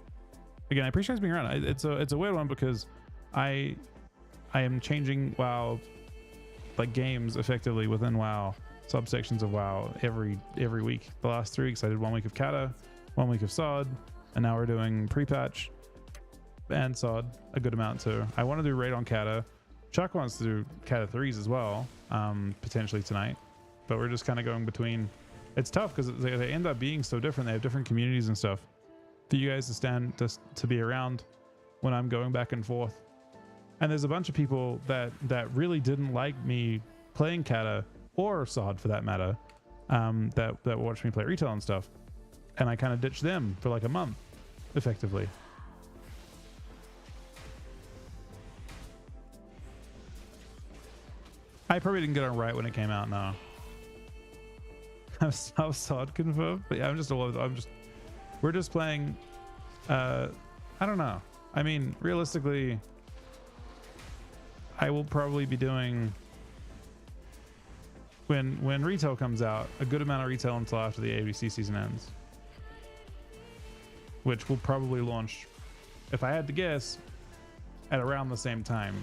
Again, I appreciate you being around. It's a weird one because I am changing WoW, like games effectively within WoW, subsections of WoW every week. The last 3 weeks I did 1 week of Kata, 1 week of SoD, and now we're doing Prepatch and SoD a good amount too. I want to do raid on Kata. Chuck wants to do Kata 3s as well, potentially tonight, but we're just kind of going between. It's tough because they end up being so different. They have different communities and stuff for you guys to stand to be around when I'm going back and forth. And there's a bunch of people that really didn't like me playing Kata or SoD for that matter, that watched me play retail and stuff, and I kind of ditched them for like a month effectively. I probably didn't get it right when it came out. No. I'm SoD confirmed, but yeah, we're just playing. I don't know. I mean, realistically, I will probably be doing when retail comes out a good amount of retail until after the ABC season ends, which will probably launch, if I had to guess, at around the same time.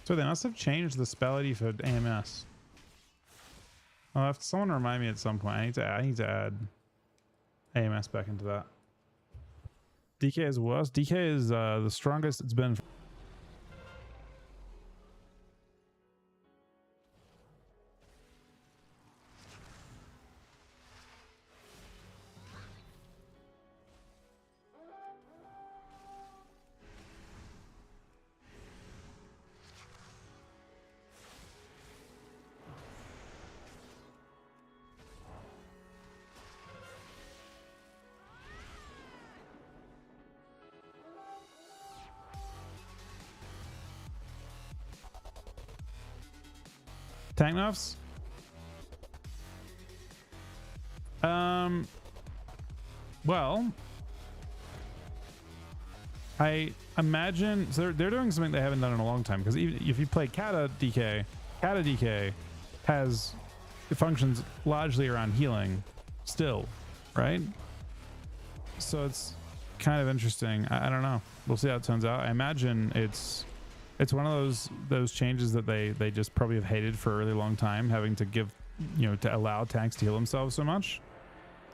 So they must have changed the spell ID for AMS. I'll have someone remind me at some point. I need to add AMS back into that. DK is worse. DK is the strongest it's been. Tank nerfs? Well, I imagine so they're doing something they haven't done in a long time, because even if you play Kata DK has it functions largely around healing still, right? So it's kind of interesting. I don't know. We'll see how it turns out. I imagine it's one of those changes that they just probably have hated for a really long time, having to give, to allow tanks to heal themselves so much,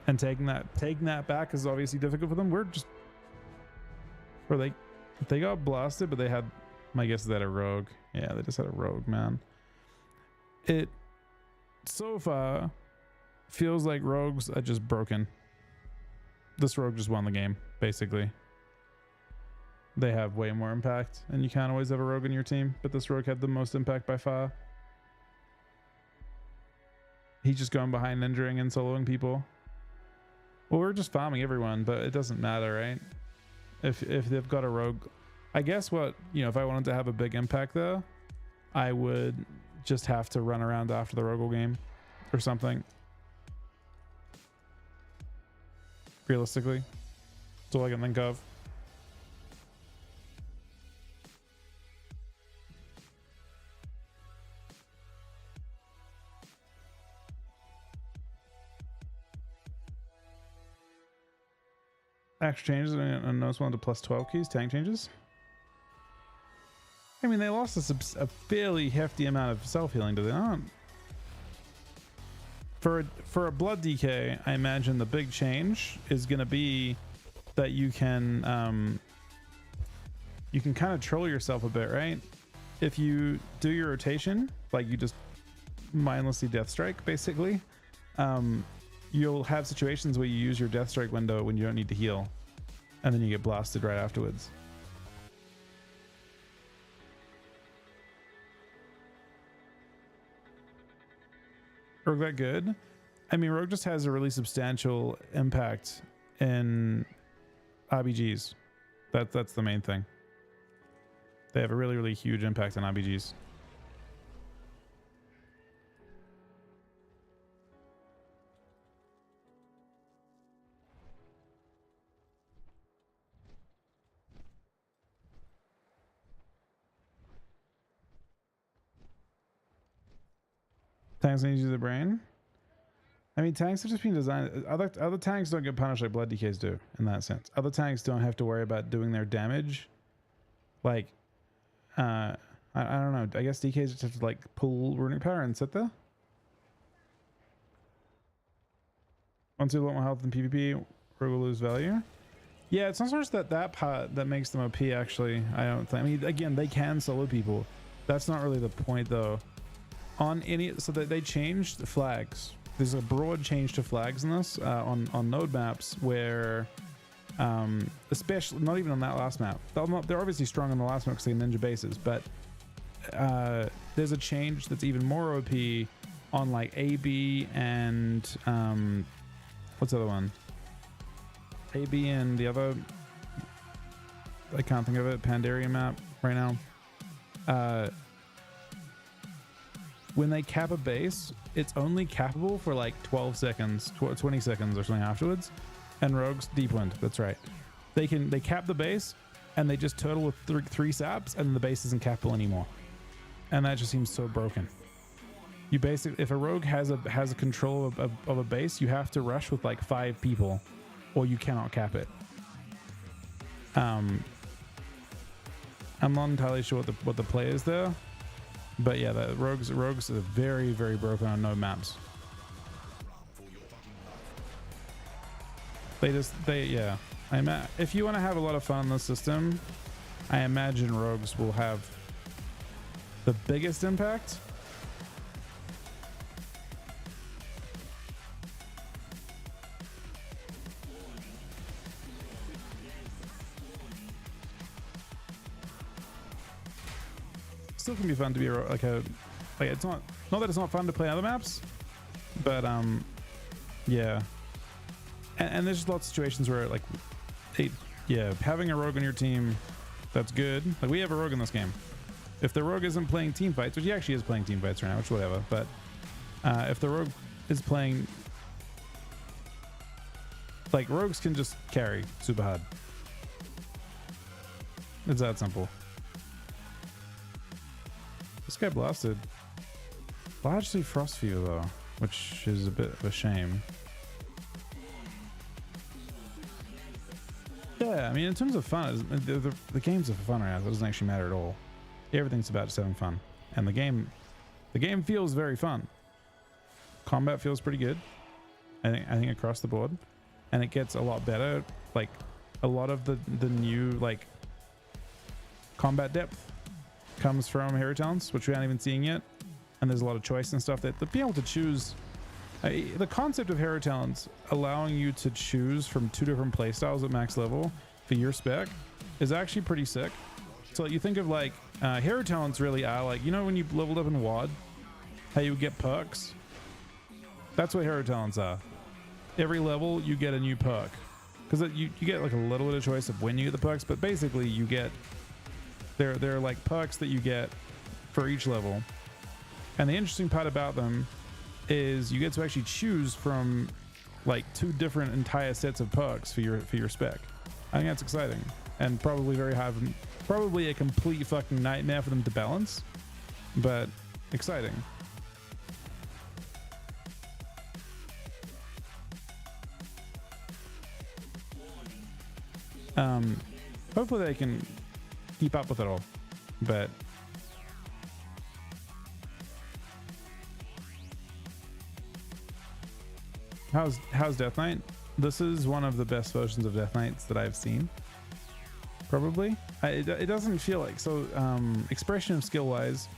and taking that back is obviously difficult for them. They got blasted, but they had, my guess is that a rogue. Yeah, they just had a rogue, man. It so far feels like rogues are just broken. This rogue just won the game, basically. They have way more impact, and you can't always have a rogue in your team, but this rogue had the most impact by far. He's just going behind injuring and soloing people. Well, we're just farming everyone, but it doesn't matter, right? If they've got a rogue, I guess if I wanted to have a big impact there, I would just have to run around after the rogue game or something. Realistically, that's all I can think of. Action changes and notice one to plus 12 keys. Tank changes. I mean, they lost a fairly hefty amount of self-healing, do they not? For a blood DK, I imagine the big change is going to be that you can kind of troll yourself a bit, right? if you do your rotation, like you just mindlessly death strike basically, you'll have situations where you use your death strike window when you don't need to heal, and then you get blasted right afterwards. Rogue that good? I mean, Rogue just has a really substantial impact in RBGs. That's the main thing. They have a really, really huge impact on RBGs. Tanks need to use the brain. I mean, tanks have just been designed. Other tanks don't get punished like blood DKs do in that sense. Other tanks don't have to worry about doing their damage. Like, I don't know. I guess DKs just have to like pull runic power and sit there. Once you have a lot more health than PvP, Rogue will lose value. Yeah, it's not so much that part that makes them OP. Actually, I don't think. I mean, again, they can solo people. That's not really the point though. On any, so that they changed the flags. There's a broad change to flags in this on node maps where, especially not even on that last map. They're obviously strong on the last map because they're ninja bases, but there's a change that's even more OP on like AB and what's the other one? AB and the other, I can't think of it. Pandaria map right now. When they cap a base, it's only cappable for like 12 seconds, 20 seconds or something afterwards. And Rogue's deep wind, that's right. They cap the base and they just turtle with three saps and the base isn't cappable anymore. And that just seems so broken. You basically, if a Rogue has a control of a base, you have to rush with like 5 people or you cannot cap it. I'm not entirely sure what the play is there. But yeah, the rogues are very, very broken on node maps. Yeah. If you want to have a lot of fun in this system, I imagine rogues will have the biggest impact. Still can be fun to be like it's not that it's not fun to play other maps, but yeah, and there's just lots of situations where like having a rogue on your team, that's good. Like we have a rogue in this game. If the rogue isn't playing team fights, which he actually is playing team fights right now, which whatever, but if the rogue is playing, like rogues can just carry super hard. It's that simple. This guy blasted. Largely Frost Fever though, which is a bit of a shame. Yeah, I mean in terms of fun, the games are for fun right now. It doesn't actually matter at all. Everything's about just having fun, and the game feels very fun. Combat feels pretty good. I think across the board, and it gets a lot better. Like a lot of the new like combat depth comes from hero talents, which we aren't even seeing yet, and there's a lot of choice and stuff that being able to choose. The concept of hero talents allowing you to choose from 2 different playstyles at max level for your spec is actually pretty sick. So you think of like hero talents really are like, you know, when you leveled up in WoD, how you get perks. That's what hero talents are. Every level you get a new perk, because you get like a little bit of choice of when you get the perks, but basically you get they're like perks that you get for each level. And the interesting part about them is you get to actually choose from like 2 different entire sets of perks for your spec. I think that's exciting and probably very hard, probably a complete fucking nightmare for them to balance, but exciting. Hopefully they can keep up with it all, but how's Death Knight? This is one of the best versions of Death Knights that I've seen, probably. It doesn't feel like so. Expression of skill wise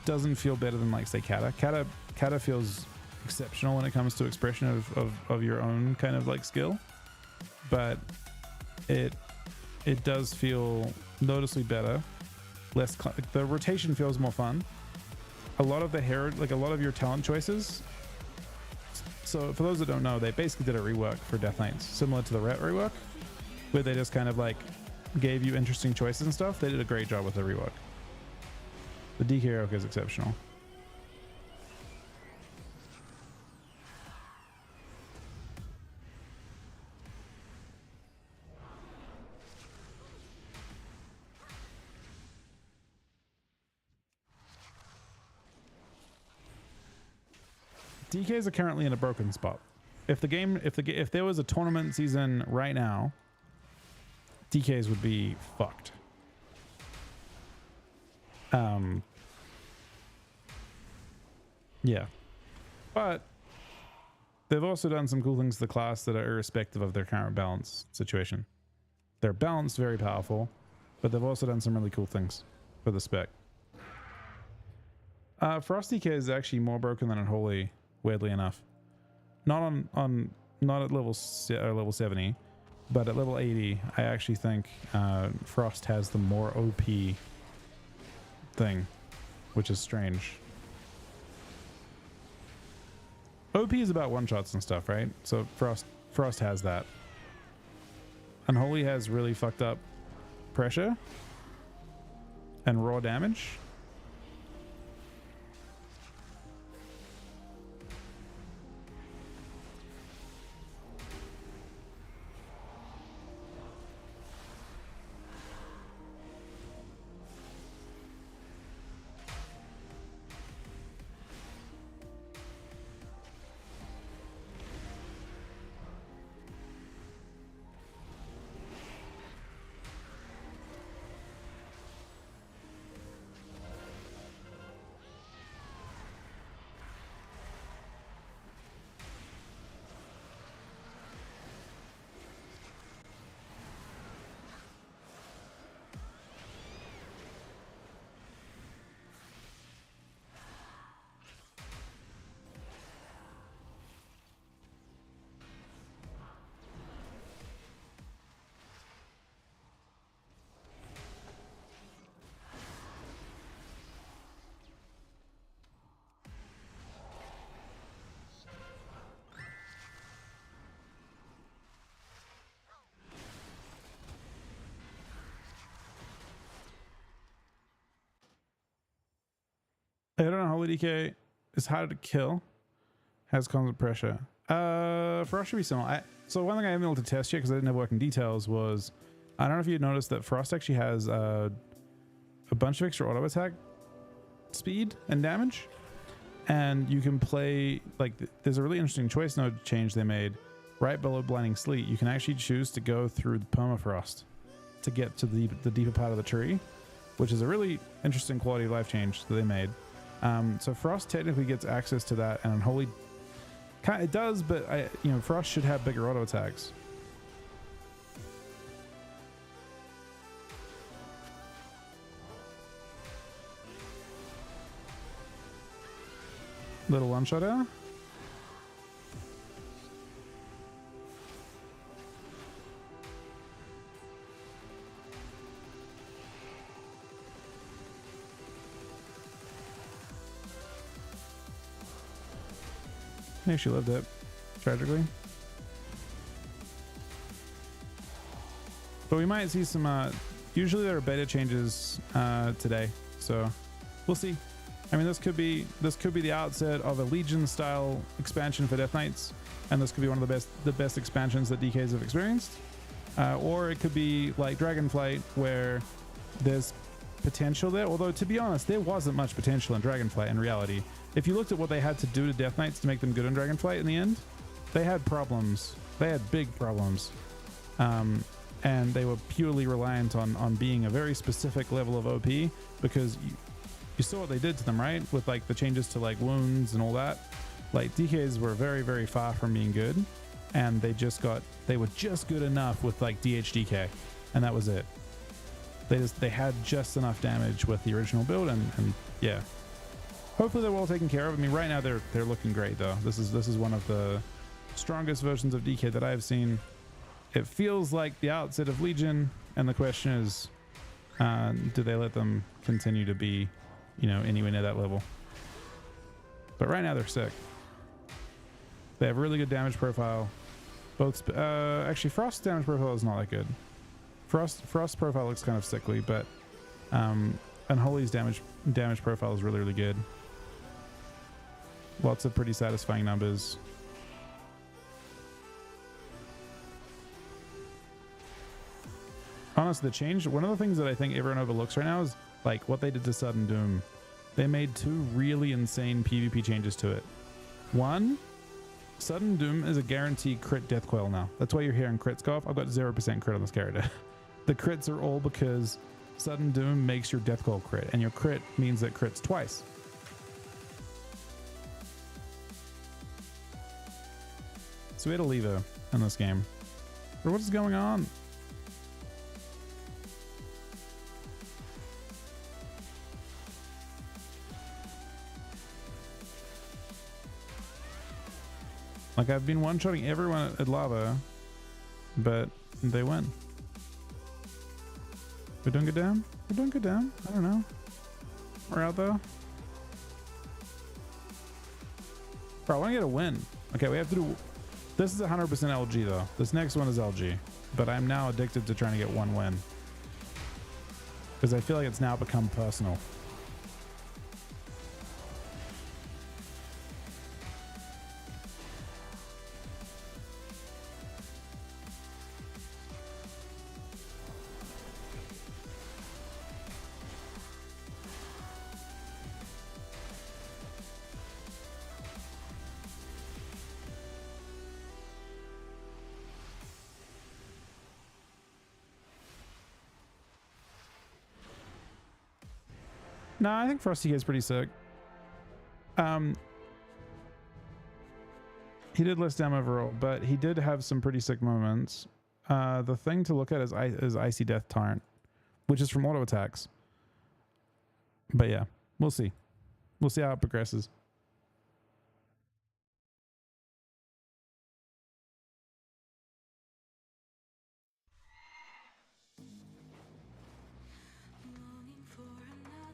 doesn't feel better than like say Kata. Kata feels exceptional when it comes to expression of your own kind of like skill, but it does feel noticeably better. The rotation feels more fun. A lot of the hair, like a lot of your talent choices. So for those that don't know, they basically did a rework for Death Knights, similar to the Ret rework, where they just kind of like gave you interesting choices and stuff. They did a great job with the rework. The DK rework is exceptional. DKs are currently in a broken spot. If there was a tournament season right now, DKs would be fucked. Yeah, but they've also done some cool things to the class that are irrespective of their current balance situation. They're balanced, very powerful, but they've also done some really cool things for the spec. Frost DK is actually more broken than Unholy, weirdly enough. Not at level 70, but at level 80, I actually think Frost has the more OP thing, which is strange. OP is about one-shots and stuff, right? So Frost has that. Unholy has really fucked up pressure and raw damage. I don't know. Holy DK is harder to kill. Has constant pressure. Frost should be similar. So one thing I haven't been able to test yet because I didn't have working details was, I don't know if you noticed that Frost actually has a bunch of extra auto attack speed and damage, and you can play like there's a really interesting choice node change they made right below Blinding Sleet. You can actually choose to go through the permafrost to get to the deeper part of the tree, which is a really interesting quality of life change that they made. So Frost technically gets access to that, and Unholy it does, but Frost should have bigger auto attacks. Little one shot out. I think she lived it, tragically. But we might see some, usually there are beta changes today, so we'll see. I mean, this could be the outset of a Legion style expansion for Death Knights, and this could be one of the best expansions that DKs have experienced. Or it could be like Dragonflight, where there's potential there, although to be honest, there wasn't much potential in Dragonflight in reality. If you looked at what they had to do to Death Knights to make them good in Dragonflight in the end, they had problems. They had big problems. And they were purely reliant on being a very specific level of OP, because you saw what they did to them, right? With like the changes to like wounds and all that. Like DKs were very, very far from being good, and they were just good enough with like DHDK, and that was it. They had just enough damage with the original build, and yeah. Hopefully they're well taken care of. I mean, right now they're looking great though. This is one of the strongest versions of DK that I've seen. It feels like the outset of Legion, and the question is, do they let them continue to be, you know, anywhere near that level? But right now they're sick. They have really good damage profile. Both actually Frost's damage profile is not that good. Frost profile looks kind of sickly, but Unholy's damage profile is really good. Lots of pretty satisfying numbers. Honestly, the change, one of the things that I think everyone overlooks right now is like what they did to Sudden Doom. They made two really insane PvP changes to it. One, Sudden Doom is a guaranteed crit death coil now. That's why you're hearing crits go off. I've got 0% crit on this character. The crits are all because Sudden Doom makes your death coil crit, and your crit means that crits twice. So we had a lever in this game. But what is going on? Like, I've been one-shotting everyone at lava, but they win. We're doing good down? We're doing good down? I don't know. We're out though. Bro, I want to get a win. Okay, we have to do... This is 100% LG though. This next one is LG. But I'm now addicted to trying to get one win. Because I feel like it's now become personal. No, I think Frosty is pretty sick. He did less damage overall, but he did have some pretty sick moments. The thing to look at is Icy Death Torrent, which is from auto attacks. But yeah, we'll see. We'll see how it progresses.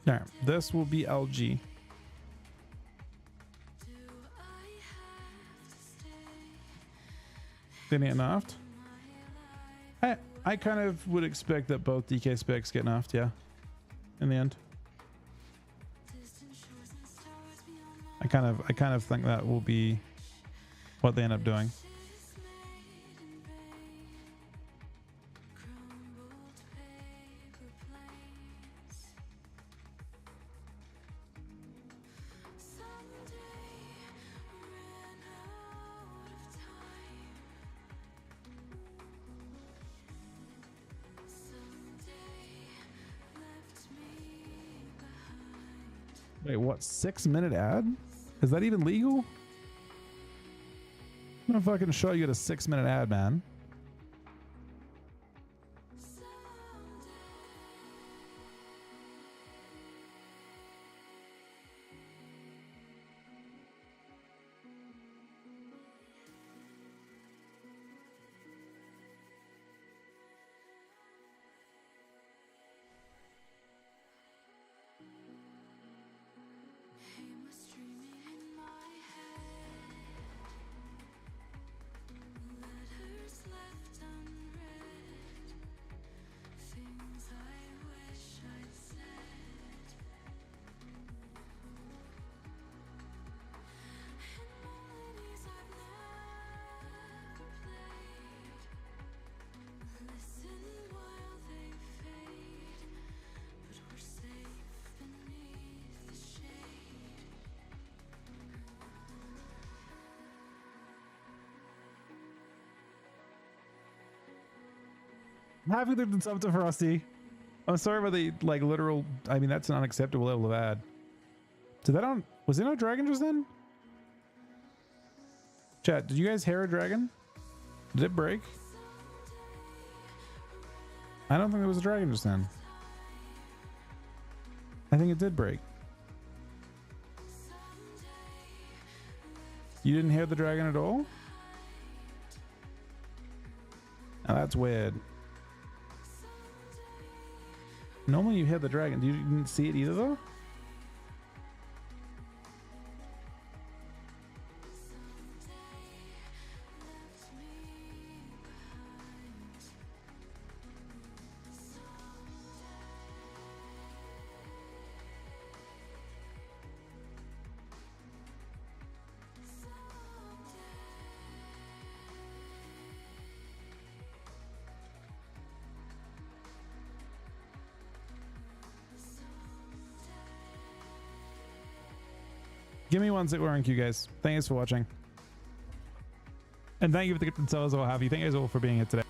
All right, this will be LG. Didn't get nerfed. I kind of would expect that both DK specs get nerfed, yeah. In the end. I kind of think that will be what they end up doing. Wait, what? 6-minute ad? Is that even legal? I'm gonna fucking show you a 6-minute ad, man. Happy to do something to Frosty. I'm sorry about the like literal. I mean, that's an unacceptable level of ad. Did that on? Was there no dragon just then? Chat, did you guys hear a dragon? Did it break? I don't think there was a dragon just then. I think it did break. You didn't hear the dragon at all? Now that's weird. Normally you hear the dragon. You didn't see it either though? Give me one sec, we're on queue, guys. Thanks for watching. And thank you for the gifted sellers or what have you. Thank you guys all for being here today.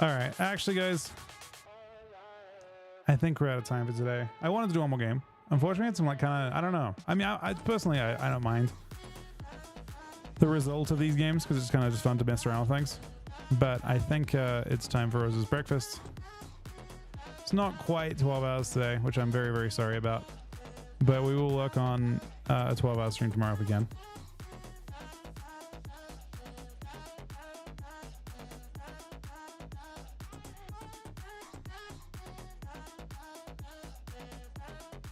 All right, actually, guys, I think we're out of time for today. I wanted to do one more game. Unfortunately, it's like kind of, I don't know. I mean, I personally, I don't mind the result of these games because it's kind of just fun to mess around with things. But I think it's time for Rose's breakfast. It's not quite 12 hours today, which I'm very, very sorry about. But we will work on a 12-hour stream tomorrow if we can.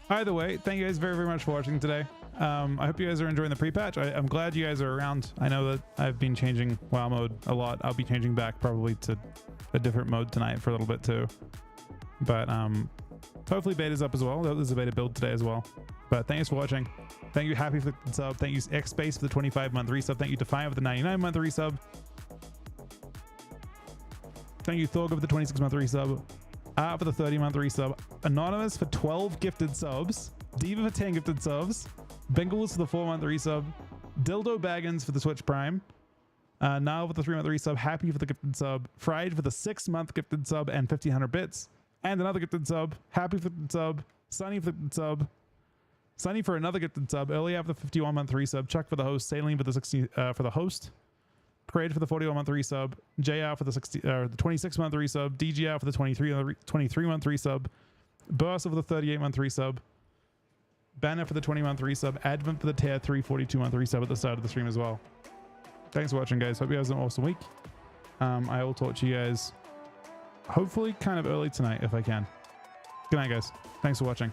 Either way, thank you guys very, very much for watching today. I hope you guys are enjoying the pre-patch. I'm glad you guys are around. I know that I've been changing WoW mode a lot. I'll be changing back probably to a different mode tonight for a little bit too. But Hopefully beta's up as well. There's a beta build today as well. But thanks for watching. Thank you Happy for the sub. Thank you X Space for the 25-month resub. Thank you Defiant for the 99-month resub. Thank you Thorga for the 26-month resub. Art for the 30-month resub. Anonymous for 12 gifted subs. Diva for 10 gifted subs. Bengals for the 4-month resub. Dildo Baggins for the Twitch Prime. Niall for the 3-month resub. Happy for the gifted sub. Fried for the 6-month gifted sub and 1500 bits. And another gifted sub. Happy for the sub. Sunny for the gifted sub. Sunny for another gifted sub. Early for the 51-month resub. Chuck for the host. Saline for the 60 for the host. Parade for the 41-month resub. JR for the 26-month resub. DGR for the 23-month resub. Bursa for the 38-month resub. Banner for the 20-month resub. Advent for the tier 3 42-month resub at the start of the stream as well. Thanks for watching, guys. Hope you guys have an awesome week. I will talk to you guys hopefully kind of early tonight if I can. Good night, guys. Thanks for watching.